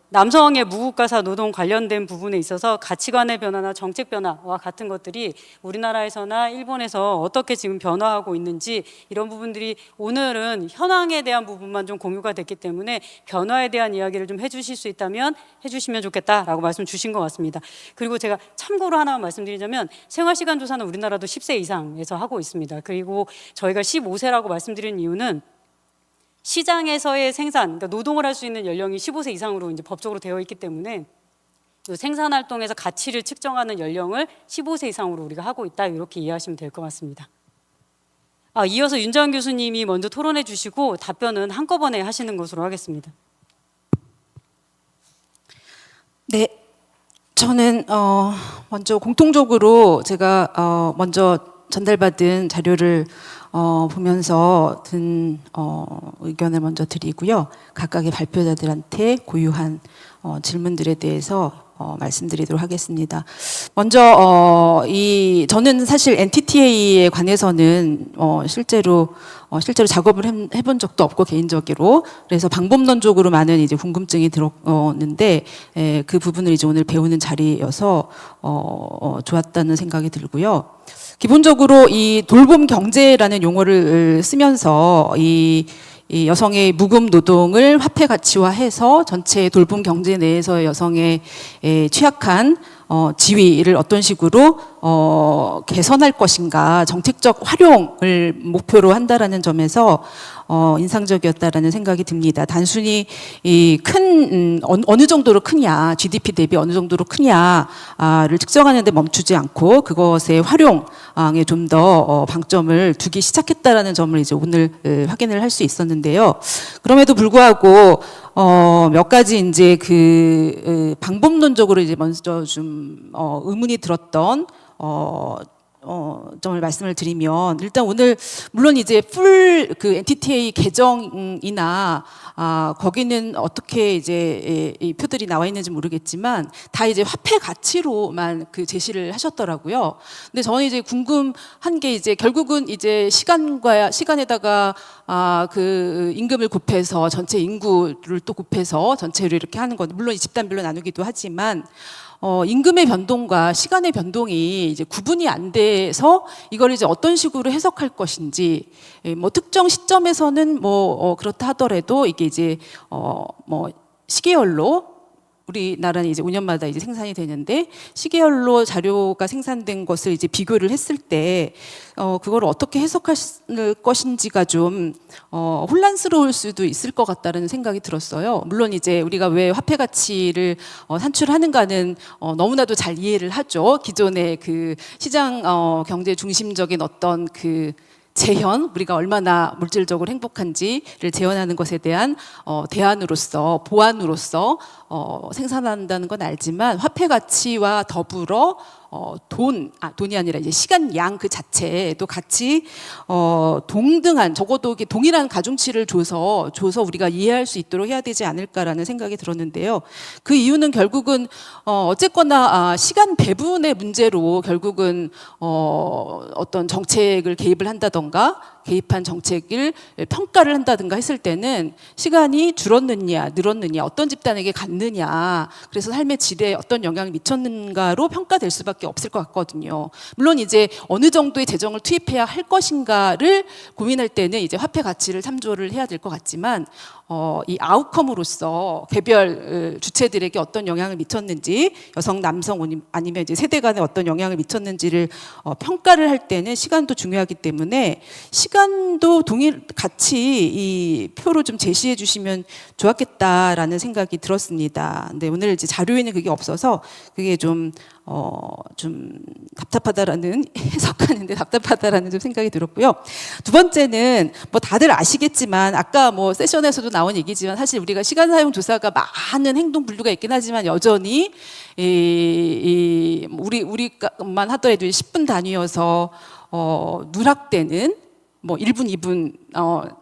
남성의 무급가사 노동 관련된 부분에 있어서 가치관의 변화나 정책 변화와 같은 것들이 우리나라에서나 일본에서 어떻게 지금 변화하고 있는지 이런 부분들이 오늘은 현황에 대한 부분만 좀 공유가 됐기 때문에 변화에 대한 이야기를 좀 해주실 수 있다면 해주시면 좋겠다라고 말씀 주신 것 같습니다. 그리고 제가 참고로 하나 말씀드리자면 생활시간조사는 우리나라도 10세 이상에서 하고 있습니다. 그리고 저희가 15세라고 말씀드린 이유는 시장에서의 생산, 그러니까 노동을 할 수 있는 연령이 15세 이상으로 이제 법적으로 되어 있기 때문에 생산 활동에서 가치를 측정하는 연령을 15세 이상으로 우리가 하고 있다, 이렇게 이해하시면 될 것 같습니다. 이어서 윤자영 교수님이 먼저 토론해 주시고 답변은 한꺼번에 하시는 것으로 하겠습니다. 네, 저는 먼저 공통적으로 제가 먼저 전달받은 자료를 보면서 든 의견을 먼저 드리고요. 각각의 발표자들한테 고유한 질문들에 대해서 말씀드리도록 하겠습니다. 먼저 저는 사실 NTTA에 관해서는 실제로 작업을 해본 적도 없고 개인적으로 그래서 방법론적으로 많은 이제 궁금증이 들었는데 그 부분을 이제 오늘 배우는 자리여서 좋았다는 생각이 들고요. 기본적으로 이 돌봄 경제라는 용어를 쓰면서 이 여성의 무급 노동을 화폐 가치화해서 전체 돌봄 경제 내에서 여성의 취약한 지위를 어떤 식으로 개선할 것인가 정책적 활용을 목표로 한다라는 점에서 인상적이었다라는 생각이 듭니다. 단순히 이 어느 정도로 크냐, GDP 대비 어느 정도로 크냐를 측정하는 데 멈추지 않고 그것의 활용에 좀 더 방점을 두기 시작했다라는 점을 이제 오늘 확인을 할 수 있었는데요. 그럼에도 불구하고 몇 가지 이제 그 방법론적으로 이제 먼저 좀 의문이 들었던 점을 말씀을 드리면 일단 오늘 물론 이제 그 NTTA 개정이나 거기는 어떻게 이제 이 표들이 나와 있는지 모르겠지만 다 이제 화폐 가치로만 그 제시를 하셨더라고요. 근데 저는 이제 궁금한 게 이제 결국은 이제 시간에다가 그 임금을 곱해서 전체 인구를 또 곱해서 전체로 이렇게 하는 건 물론 집단별로 나누기도 하지만 임금의 변동과 시간의 변동이 이제 구분이 안 돼서 이걸 이제 어떤 식으로 해석할 것인지 뭐 특정 시점에서는 그렇다 하더라도 이게 이제 뭐 시계열로 우리나라는 이제 5년마다 이제 생산이 되는데 시계열로 자료가 생산된 것을 이제 비교를 했을 때 그걸 어떻게 해석할 것인지가 좀 혼란스러울 수도 있을 것 같다는 생각이 들었어요. 물론 이제 우리가 왜 화폐 가치를 산출하는가는 너무나도 잘 이해를 하죠. 기존의 그 시장 경제 중심적인 어떤 그 재현, 우리가 얼마나 물질적으로 행복한지를 재현하는 것에 대한 대안으로서, 보안으로서 생산한다는 건 알지만 화폐 가치와 더불어 돈이 아니라 이제 시간 양 그 자체도 같이 동등한 적어도 동일한 가중치를 줘서 우리가 이해할 수 있도록 해야 되지 않을까라는 생각이 들었는데요. 그 이유는 결국은 어쨌거나 시간 배분의 문제로 결국은 어떤 정책을 개입을 한다던가 개입한 정책을 평가를 한다든가 했을 때는 시간이 줄었느냐 늘었느냐 어떤 집단에게 갔느냐 그래서 삶의 질에 어떤 영향을 미쳤는가로 평가될 수밖에 없을 것 같거든요. 물론 이제 어느 정도의 재정을 투입해야 할 것인가를 고민할 때는 이제 화폐 가치를 참조를 해야 될 것 같지만 이 아웃컴으로서 개별 주체들에게 어떤 영향을 미쳤는지 여성, 남성 아니면 이제 세대 간에 어떤 영향을 미쳤는지를 평가를 할 때는 시간도 중요하기 때문에 시간도 같이 이 표로 좀 제시해 주시면 좋았겠다라는 생각이 들었습니다. 근데 오늘 이제 자료에는 그게 없어서 그게 좀 답답하다라는 해석하는데 답답하다라는 좀 생각이 들었고요. 두 번째는 뭐 다들 아시겠지만 아까 뭐 세션에서도 나온 얘기지만 사실 우리가 시간 사용 조사가 많은 행동 분류가 있긴 하지만 여전히 우리만 하더라도 10분 단위여서 누락되는 뭐 1분, 2분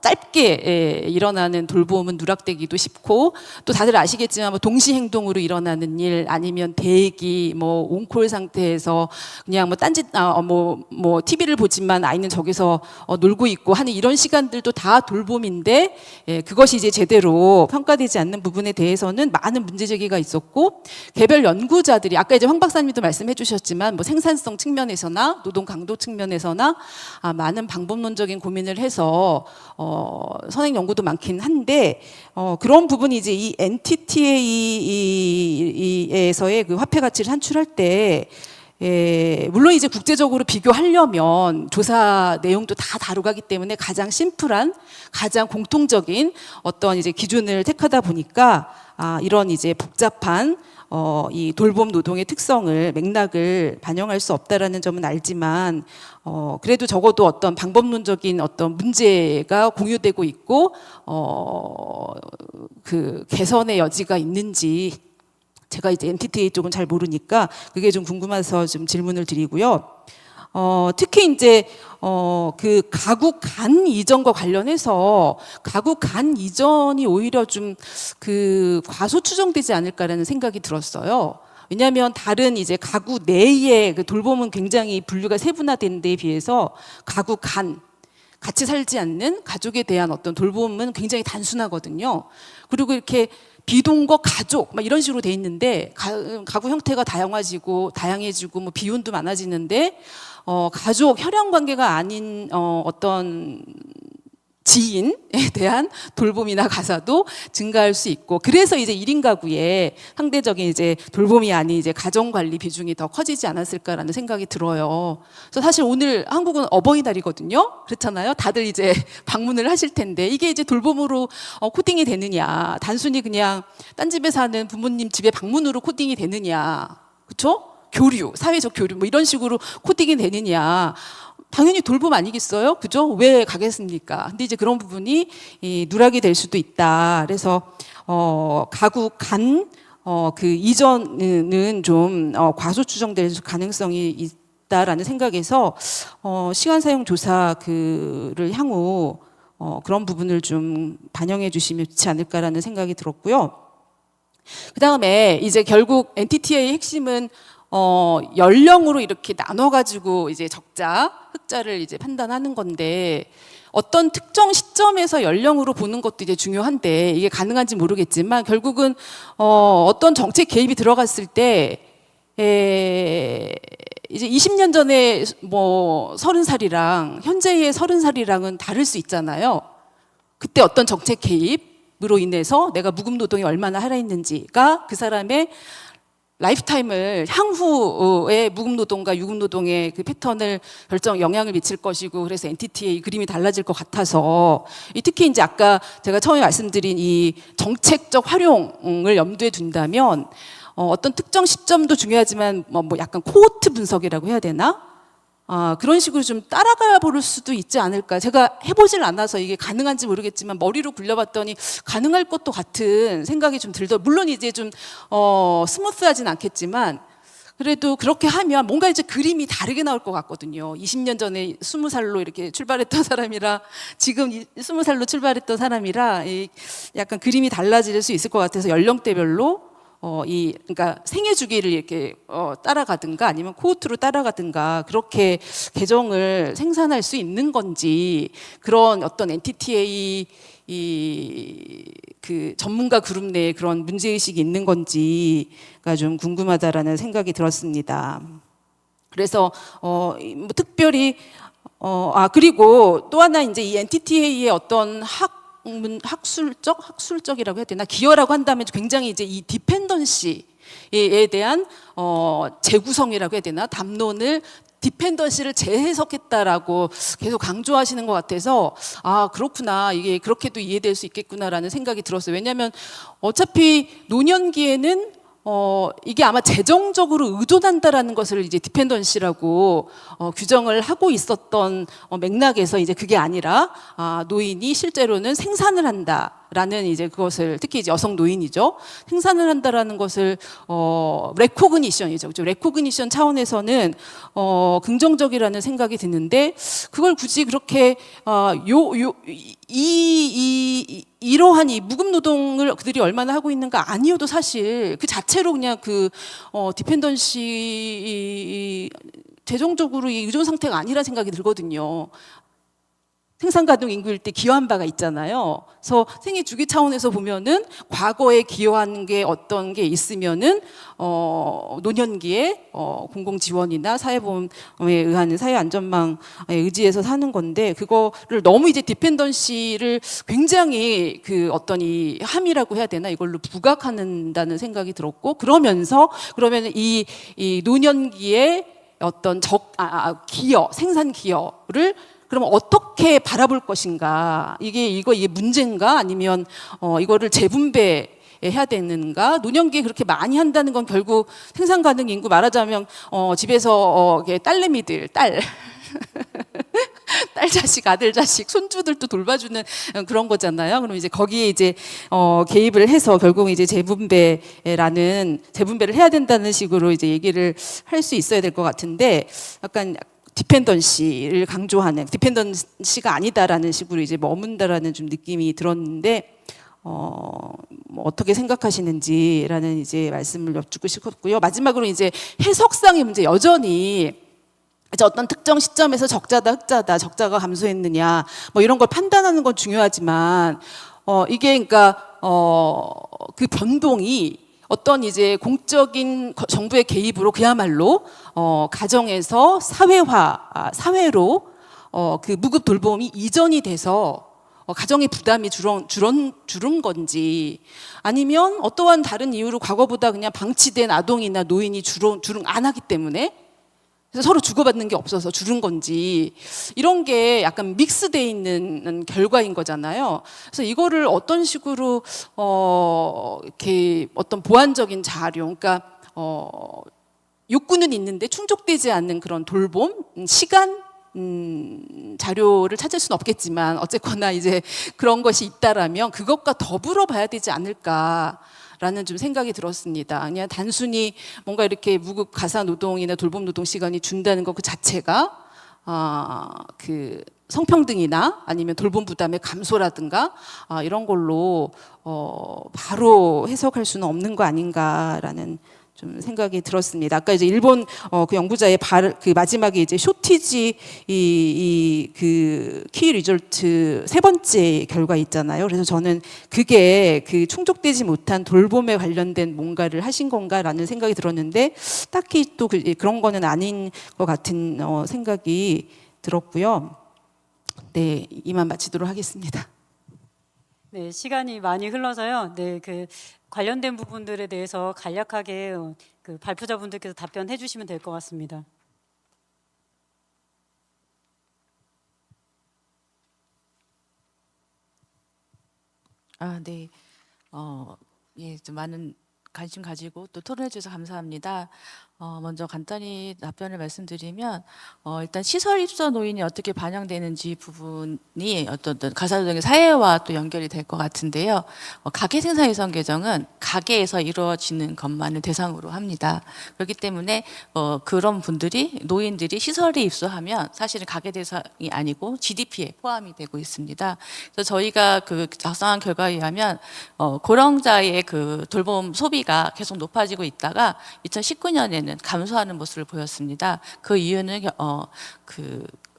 짧게 일어나는 돌봄은 누락되기도 쉽고 또 다들 아시겠지만 뭐 동시 행동으로 일어나는 일 아니면 대기 뭐 온콜 상태에서 그냥 뭐 딴짓 뭐 TV를 보지만 아이는 저기서 놀고 있고 하는 이런 시간들도 다 돌봄인데 그것이 이제 제대로 평가되지 않는 부분에 대해서는 많은 문제 제기가 있었고 개별 연구자들이 아까 이제 황 박사님도 말씀해 주셨지만 뭐 생산성 측면에서나 노동 강도 측면에서나 많은 방법론적인 고민을 해서 선행 연구도 많긴 한데 그런 부분이 이제 이 NTTA에서의 그 화폐 가치를 산출할 때 물론 이제 국제적으로 비교하려면 조사 내용도 다 다루기 때문에 가장 심플한 가장 공통적인 어떤 이제 기준을 택하다 보니까 이런 이제 복잡한 이 돌봄 노동의 특성을 맥락을 반영할 수 없다라는 점은 알지만 그래도 적어도 어떤 방법론적인 어떤 문제가 공유되고 있고 그 개선의 여지가 있는지 제가 이제 NTTA 쪽은 잘 모르니까 그게 좀 궁금해서 좀 질문을 드리고요. 특히 이제 그 가구 간 이전과 관련해서 가구 간 이전이 오히려 좀 그 과소 추정되지 않을까라는 생각이 들었어요. 왜냐하면 다른 이제 가구 내의 그 돌봄은 굉장히 분류가 세분화된 데에 비해서 가구 간 같이 살지 않는 가족에 대한 어떤 돌봄은 굉장히 단순하거든요. 그리고 이렇게 비동거 가족 막 이런 식으로 돼 있는데 가구 형태가 다양해지고 뭐 비혼도 많아지는데 가족 혈연 관계가 아닌 어떤 지인에 대한 돌봄이나 가사도 증가할 수 있고, 그래서 이제 1인 가구에 상대적인 이제 돌봄이 아닌 이제 가정 관리 비중이 더 커지지 않았을까라는 생각이 들어요. 그래서 사실 오늘 한국은 어버이날이거든요. 그렇잖아요. 다들 이제 방문을 하실 텐데 이게 이제 돌봄으로 코딩이 되느냐, 단순히 그냥 딴 집에 사는 부모님 집에 방문으로 코딩이 되느냐, 그렇죠? 교류, 사회적 교류 뭐 이런 식으로 코딩이 되느냐. 당연히 돌봄 아니겠어요? 그죠? 왜 가겠습니까? 근데 이제 그런 부분이 누락이 될 수도 있다. 그래서 가구 간 그 이전은 좀 과소 추정될 가능성이 있다라는 생각에서 시간 사용 조사 그를 향후 그런 부분을 좀 반영해 주시면 좋지 않을까라는 생각이 들었고요. 그 다음에 이제 결국 NTT의 핵심은 연령으로 이렇게 나눠가지고 이제 적자, 흑자를 이제 판단하는 건데, 어떤 특정 시점에서 연령으로 보는 것도 이제 중요한데, 이게 가능한지 모르겠지만, 결국은, 어떤 정책 개입이 들어갔을 때, 이제 20년 전에 뭐 30살이랑 현재의 30살이랑은 다를 수 있잖아요. 그때 어떤 정책 개입으로 인해서 내가 무급 노동이 얼마나 할애했는지가 그 사람의 라이프타임을 향후의 무급노동과 유급노동의 그 패턴을 영향을 미칠 것이고, 그래서 NTT의 그림이 달라질 것 같아서, 특히 이제 아까 제가 처음에 말씀드린 이 정책적 활용을 염두에 둔다면 어떤 특정 시점도 중요하지만 뭐 약간 코호트 분석이라고 해야 되나? 그런 식으로 좀 따라가 볼 수도 있지 않을까. 제가 해보질 않아서 이게 가능한지 모르겠지만 머리로 굴려봤더니 가능할 것도 같은 생각이 좀 들더라고요. 물론 이제 좀 스무스하진 않겠지만 그래도 그렇게 하면 뭔가 이제 그림이 다르게 나올 것 같거든요. 20년 전에 20살로 이렇게 출발했던 사람이라 지금 20살로 출발했던 사람이라 약간 그림이 달라질 수 있을 것 같아서 연령대별로 그러니까 생애 주기를 이렇게 따라가든가 아니면 코호트로 따라가든가 그렇게 개정을 생산할 수 있는 건지, 그런 어떤 NTTA 그 전문가 그룹 내에 그런 문제의식이 있는 건지가 좀 궁금하다라는 생각이 들었습니다. 그래서 뭐 특별히 그리고 또 하나 이제 이 NTTA의 어떤 학술적이라고 해야 되나, 기여라고 한다면 굉장히 이제 이 디펜던시에 대한 재구성이라고 해야 되나, 담론을 디펜던시를 재해석했다라고 계속 강조하시는 것 같아서 그렇구나, 이게 그렇게도 이해될 수 있겠구나라는 생각이 들었어요. 왜냐하면 어차피 노년기에는 이게 아마 재정적으로 의존한다라는 것을 이제 디펜던시라고 규정을 하고 있었던 맥락에서 이제 그게 아니라 노인이 실제로는 생산을 한다라는 이제 그것을, 특히 이제 여성 노인이죠, 생산을 한다라는 것을 레코그니션이죠. 그렇죠? 레코그니션 차원에서는 긍정적이라는 생각이 드는데, 그걸 굳이 그렇게 이러한 이 무급 노동을 그들이 얼마나 하고 있는가 아니어도 사실 그 자체로 그냥 그 디펜던시 최종적으로 이 의존 상태가 아니라 생각이 들거든요. 생산 가능 인구일 때 기여한 바가 있잖아요. 그래서 생애 주기 차원에서 보면은 과거에 기여한 게 어떤 게 있으면은 노년기에 공공 지원이나 사회보험에 의한 사회 안전망에 의지해서 사는 건데, 그거를 너무 이제 디펜던시를 굉장히 그 어떤 이 함이라고 해야 되나, 이걸로 부각한다는 생각이 들었고, 그러면은 이 노년기에 어떤 기여, 생산 기여를 그러면 어떻게 바라볼 것인가? 이게 문제인가? 아니면 이거를 재분배해야 되는가? 노년기에 그렇게 많이 한다는 건 결국 생산 가능 인구, 말하자면 집에서 딸내미들, 딸 자식, 아들 자식, 손주들도 돌봐주는 그런 거잖아요. 그럼 이제 거기에 이제 개입을 해서 결국 이제 재분배를 해야 된다는 식으로 이제 얘기를 할 수 있어야 될 것 같은데, 약간 디펜던시를 강조하는, 디펜던시가 아니다라는 식으로 이제 머문다라는 좀 느낌이 들었는데 뭐 어떻게 생각하시는지라는 이제 말씀을 여쭙고 싶었고요. 마지막으로 이제 해석상의 문제, 여전히 이제 어떤 특정 시점에서 적자다 흑자다, 적자가 감소했느냐 뭐 이런 걸 판단하는 건 중요하지만 이게 그러니까 그 변동이 어떤 이제 공적인 정부의 개입으로 그야말로 가정에서 사회로 그 무급 돌봄이 이전이 돼서 가정의 부담이 줄은 건지, 아니면 어떠한 다른 이유로 과거보다 그냥 방치된 아동이나 노인이 주름 안 하기 때문에 그래서 서로 주고받는 게 없어서 줄은 건지, 이런 게 약간 믹스되어 있는 결과인 거잖아요. 그래서 이거를 어떤 식으로 이렇게 어떤 보완적인 자료, 그러니까 욕구는 있는데 충족되지 않는 그런 돌봄, 시간, 자료를 찾을 수는 없겠지만 어쨌거나 이제 그런 것이 있다라면 그것과 더불어 봐야 되지 않을까라는 좀 생각이 들었습니다. 그냥 단순히 뭔가 이렇게 무급 가사노동이나 돌봄노동 시간이 준다는 것 그 자체가 그 성평등이나 아니면 돌봄 부담의 감소라든가 이런 걸로 바로 해석할 수는 없는 거 아닌가라는 좀 생각이 들었습니다. 아까 이제 일본 그 연구자의 그 마지막에 이제 쇼티지 그 키 리졸트 세 번째 결과 있잖아요. 그래서 저는 그게 그 충족되지 못한 돌봄에 관련된 뭔가를 하신 건가라는 생각이 들었는데 딱히 또 그런 거는 아닌 것 같은 생각이 들었고요. 네, 이만 마치도록 하겠습니다. 네, 시간이 많이 흘러서요. 네, 그 관련된 부분들에 대해서 간략하게 그 발표자분들께서 답변해 주시면 될 것 같습니다. 네. 예, 좀 많은 관심 가지고 또 토론해 주셔서 감사합니다. 먼저 간단히 답변을 말씀드리면 일단 시설 입소 노인이 어떻게 반영되는지 부분이 어떤 가사노동의 사회와 또 연결이 될 것 같은데요. 가계 생산 위성 계정은 가계에서 이루어지는 것만을 대상으로 합니다. 그렇기 때문에 그런 분들이 노인들이 시설에 입소하면 사실은 가계 대상이 아니고 GDP에 포함이 되고 있습니다. 그래서 저희가 그 작성한 결과에 의하면 고령자의 그 돌봄 소비가 계속 높아지고 있다가 2019년에는 감소하는 모습을 보였습니다. 그 이유는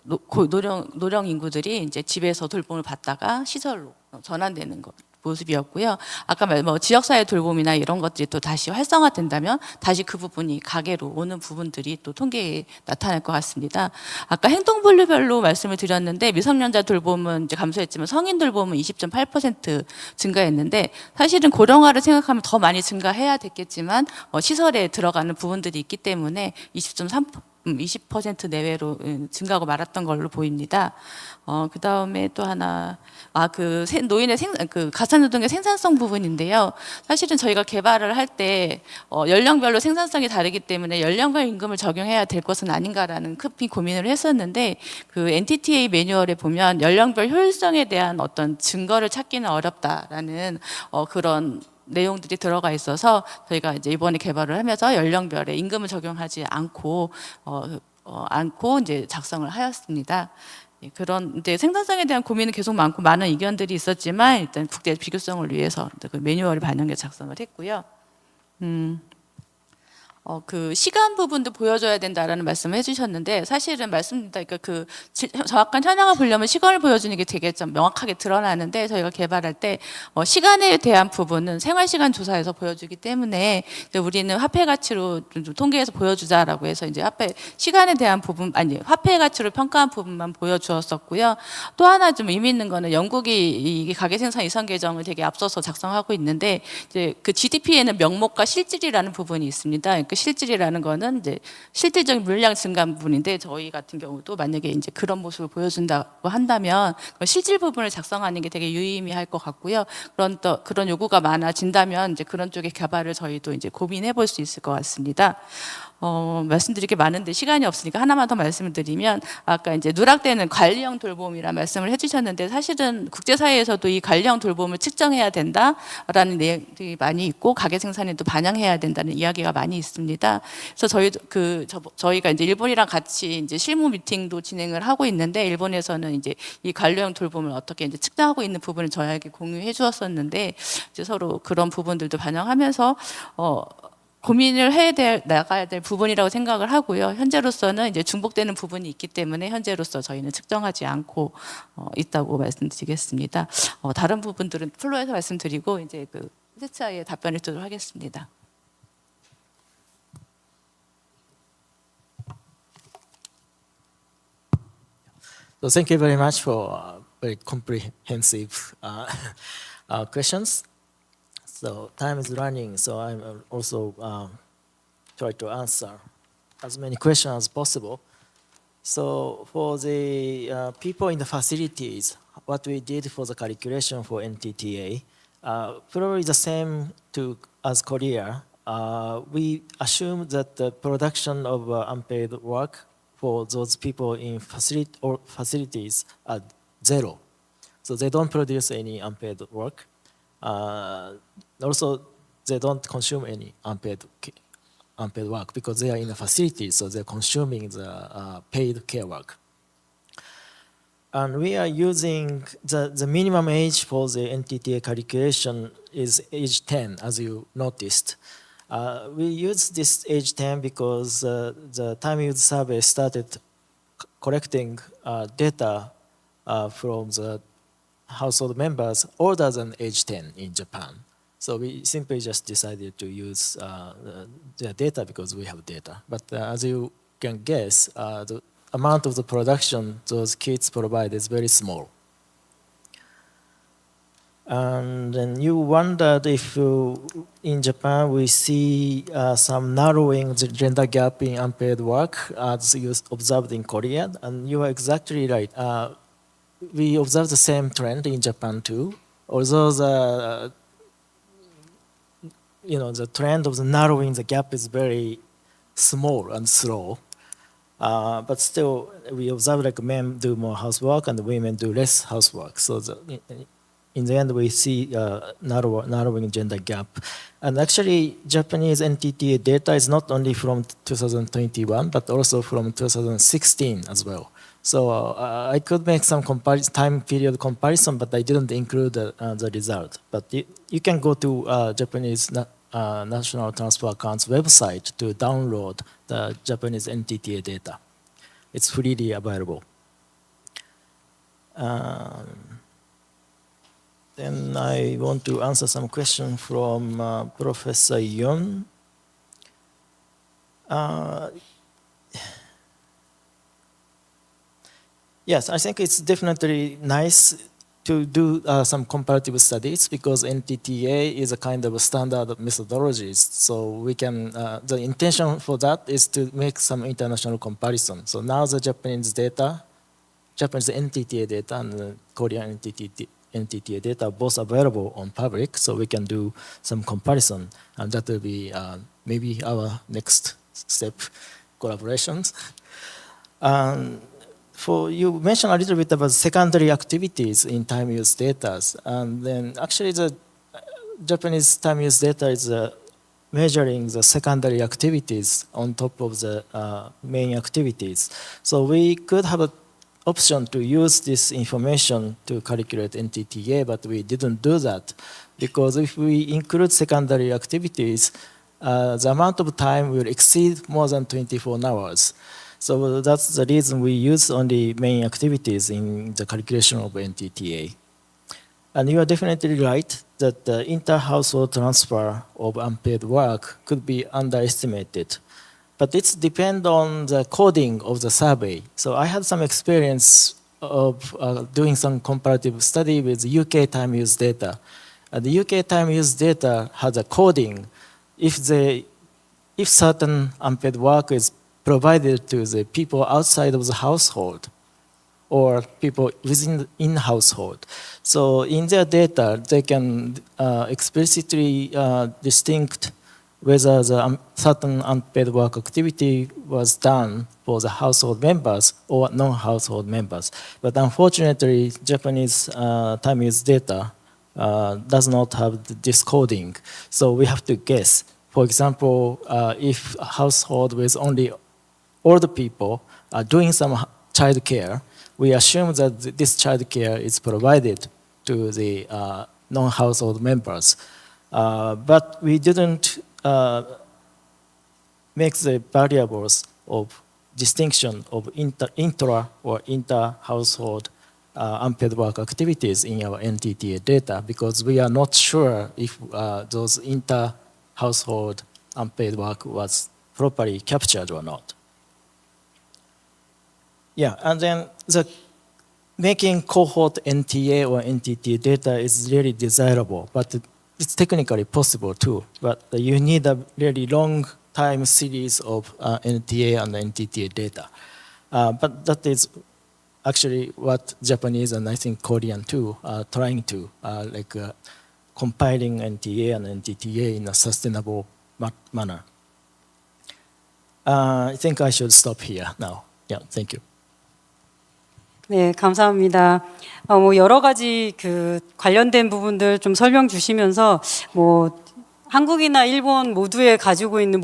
노령 인구들이 이제 집에서 돌봄을 받다가 시설로 전환되는 것. 모습이었고요. 아까 지역사회 돌봄이나 이런 것들이 또 다시 활성화된다면 다시 그 부분이 가계로 오는 부분들이 또 통계에 나타날 것 같습니다. 아까 행동 분류별로 말씀을 드렸는데 미성년자 돌봄은 이제 감소했지만 성인 돌봄은 20.8% 증가했는데 사실은 고령화를 생각하면 더 많이 증가해야 됐겠지만 시설에 들어가는 부분들이 있기 때문에 20% 내외로 증가하고 말았던 걸로 보입니다. 그 다음에 또 하나, 노인의 그 가사노동의 생산성 부분인데요. 사실은 저희가 개발을 할 때 연령별로 생산성이 다르기 때문에 연령별 임금을 적용해야 될 것은 아닌가라는 큰 고민을 했었는데 그 NTTA 매뉴얼에 보면 연령별 효율성에 대한 어떤 증거를 찾기는 어렵다라는 그런 내용들이 들어가 있어서 저희가 이제 이번에 개발을 하면서 연령별에 임금을 적용하지 않고 이제 작성을 하였습니다. 그런 이제 생산성에 대한 고민은 계속 많고 많은 의견들이 있었지만 일단 국제 비교성을 위해서 그 매뉴얼을 반영해 작성을 했고요. 그 시간 부분도 보여줘야 된다라는 말씀을 해주셨는데 사실은 그러니까 그 정확한 현황을 보려면 시간을 보여주는 게 되게 좀 명확하게 드러나는데 저희가 개발할 때 시간에 대한 부분은 생활시간조사에서 보여주기 때문에 우리는 화폐 가치로 좀 통계에서 보여주자라고 해서 이제 시간에 대한 부분 화폐 가치로 평가한 부분만 보여주었었고요. 또 하나 좀 의미 있는 거는 영국이 이 가계생산 이성 계정을 되게 앞서서 작성하고 있는데 이제 그 GDP에는 명목과 실질이라는 부분이 있습니다. 그러니까 실질이라는 거는 이제 실질적인 물량 증가 부분인데 저희 같은 경우도 만약에 이제 그런 모습을 보여준다고 한다면 실질 부분을 작성하는 게 되게 유의미할 것 같고요. 그런 요구가 많아진다면 이제 그런 쪽의 개발을 저희도 이제 고민해 볼 수 있을 것 같습니다. 말씀드릴 게 많은데 시간이 없으니까 하나만 더 말씀을 드리면 아까 이제 누락되는 관리형 돌봄이라 말씀을 해주셨는데 사실은 국제사회에서도 이 관리형 돌봄을 측정해야 된다라는 내용들이 많이 있고 가계 생산에도 반영해야 된다는 이야기가 많이 있습니다. 그래서 저희가 이제 일본이랑 같이 이제 실무 미팅도 진행을 하고 있는데 일본에서는 이제 이 관리형 돌봄을 어떻게 이제 측정하고 있는 부분을 저희에게 공유해 주었었는데 이제 서로 그런 부분들도 반영하면서 고민을 나가야 될 부분이라고 생각을 하고요. 현재로서는 이제 중복되는 부분이 있기 때문에 현재로서 저희는 측정하지 않고 있다고 말씀드리겠습니다. 다른 부분들은 플로에서 말씀드리고 이제 그 세차에 답변을 드리도록 하겠습니다. So thank you very much for very comprehensive questions. So time is running, so I'm also try to answer as many questions as possible. So for the people in the facilities, what we did for the calculation for NTTA, probably the same as Korea. We assume that the production of unpaid work for those people in facilities are zero. So they don't produce any unpaid work. Also, they don't consume any unpaid work because they are in a facility, so they're consuming the paid care work. And we are using the minimum age for the NTTA calculation is age 10, as you noticed. We use this age 10 because the time use survey started collecting data from the household members older than age 10 in Japan. So we simply just decided to use the data because we have data. But as you can guess, the amount of the production those kids provide is very small. And then you wondered if in Japan we see some narrowing the gender gap in unpaid work as you observed in Korea, and you are exactly right. We observe the same trend in Japan too, although the trend of the narrowing the gap is very small and slow. But still, we observe like men do more housework and women do less housework. So in the end, we see narrowing gender gap. And actually, Japanese NTTA data is not only from 2021, but also from 2016 as well. So I could make some time period comparison, but I didn't include the result. But you can go to Japanese National Transfer Account's website to download the Japanese NTTA data. It's freely available. Then I want to answer some question from Professor Yun. Yes, I think it's definitely nice to do some comparative studies because NTTA is a kind of a standard methodology. So we can, the intention for that is to make some international comparison. So now the Japanese NTTA data and the Korean NTTA data are both available on public, so we can do some comparison, and that will be maybe our next step collaborations. You mentioned a little bit about secondary activities in time use data, and then actually the Japanese time use data is measuring the secondary activities on top of the main activities. So we could have an option to use this information to calculate NTTA, but we didn't do that because if we include secondary activities, the amount of time will exceed more than 24 hours. So that's the reason we use only main activities in the calculation of NTTA. And you are definitely right that the inter-household transfer of unpaid work could be underestimated. But it depends on the coding of the survey. So I had some experience of doing some comparative study with UK time use data. And the UK time use data has a coding. If certain unpaid work is provided to the people outside of the household or people within household. So in their data, they can explicitly distinct whether the certain unpaid work activity was done for the household members or non-household members. But unfortunately, Japanese time use data does not have this coding, so we have to guess. For example, if a household with only older people are doing some child care, we assume that this child care is provided to the non-household members. But we didn't make the variables of distinction of intra or inter-household unpaid work activities in our NTTA data because we are not sure if those inter-household unpaid work was properly captured or not. Yeah, and then making cohort NTA or NTTA data is really desirable, but it's technically possible too. But you need a really long time series of NTA and NTTA data. But that is actually what Japanese and I think Korean too are trying to, compiling NTA and NTTA in a sustainable manner. I think I should stop here now. Yeah, thank you. 네, 감사합니다. 뭐 여러 가지 그 관련된 부분들 좀 설명 주시면서 뭐 한국이나 일본 모두가 가지고 있는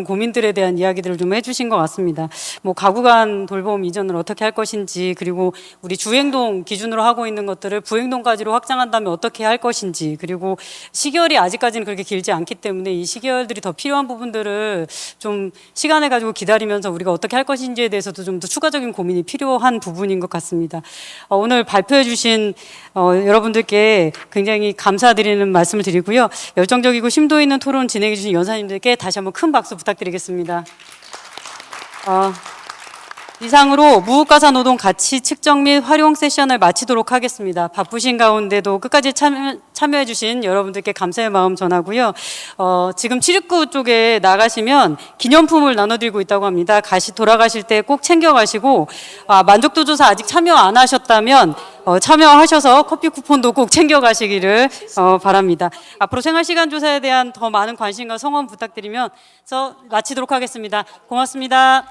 고민들에 대한 이야기들을 좀 해주신 것 같습니다. 뭐 가구간 돌봄 이전을 어떻게 할 것인지, 그리고 우리 주행동 기준으로 하고 있는 것들을 부행동까지로 확장한다면 어떻게 할 것인지, 그리고 시계열이 아직까지는 그렇게 길지 않기 때문에 이 시계열들이 더 필요한 부분들을 좀 시간을 가지고 기다리면서 우리가 어떻게 할 것인지에 대해서도 좀 더 추가적인 고민이 필요한 부분인 것 같습니다. 오늘 발표해 주신 여러분들께 굉장히 감사드리는 말씀을 드리고요. 열정적이고 심도 있는 토론 진행해 주신 연사님들께 다시 한번 큰 박수 부탁드리겠습니다. 이상으로 무가사노동 가치 측정 및 활용 세션을 마치도록 하겠습니다. 바쁘신 가운데도 끝까지 참여해 주신 여러분들께 감사의 마음 전하고요. 지금 출입구 쪽에 나가시면 기념품을 나눠드리고 있다고 합니다. 돌아가실 때 꼭 챙겨가시고, 만족도 조사 아직 참여 안 하셨다면 참여하셔서 커피 쿠폰도 꼭 챙겨가시기를 바랍니다. 앞으로 생활시간조사에 대한 더 많은 관심과 성원 부탁드리면서 마치도록 하겠습니다. 고맙습니다.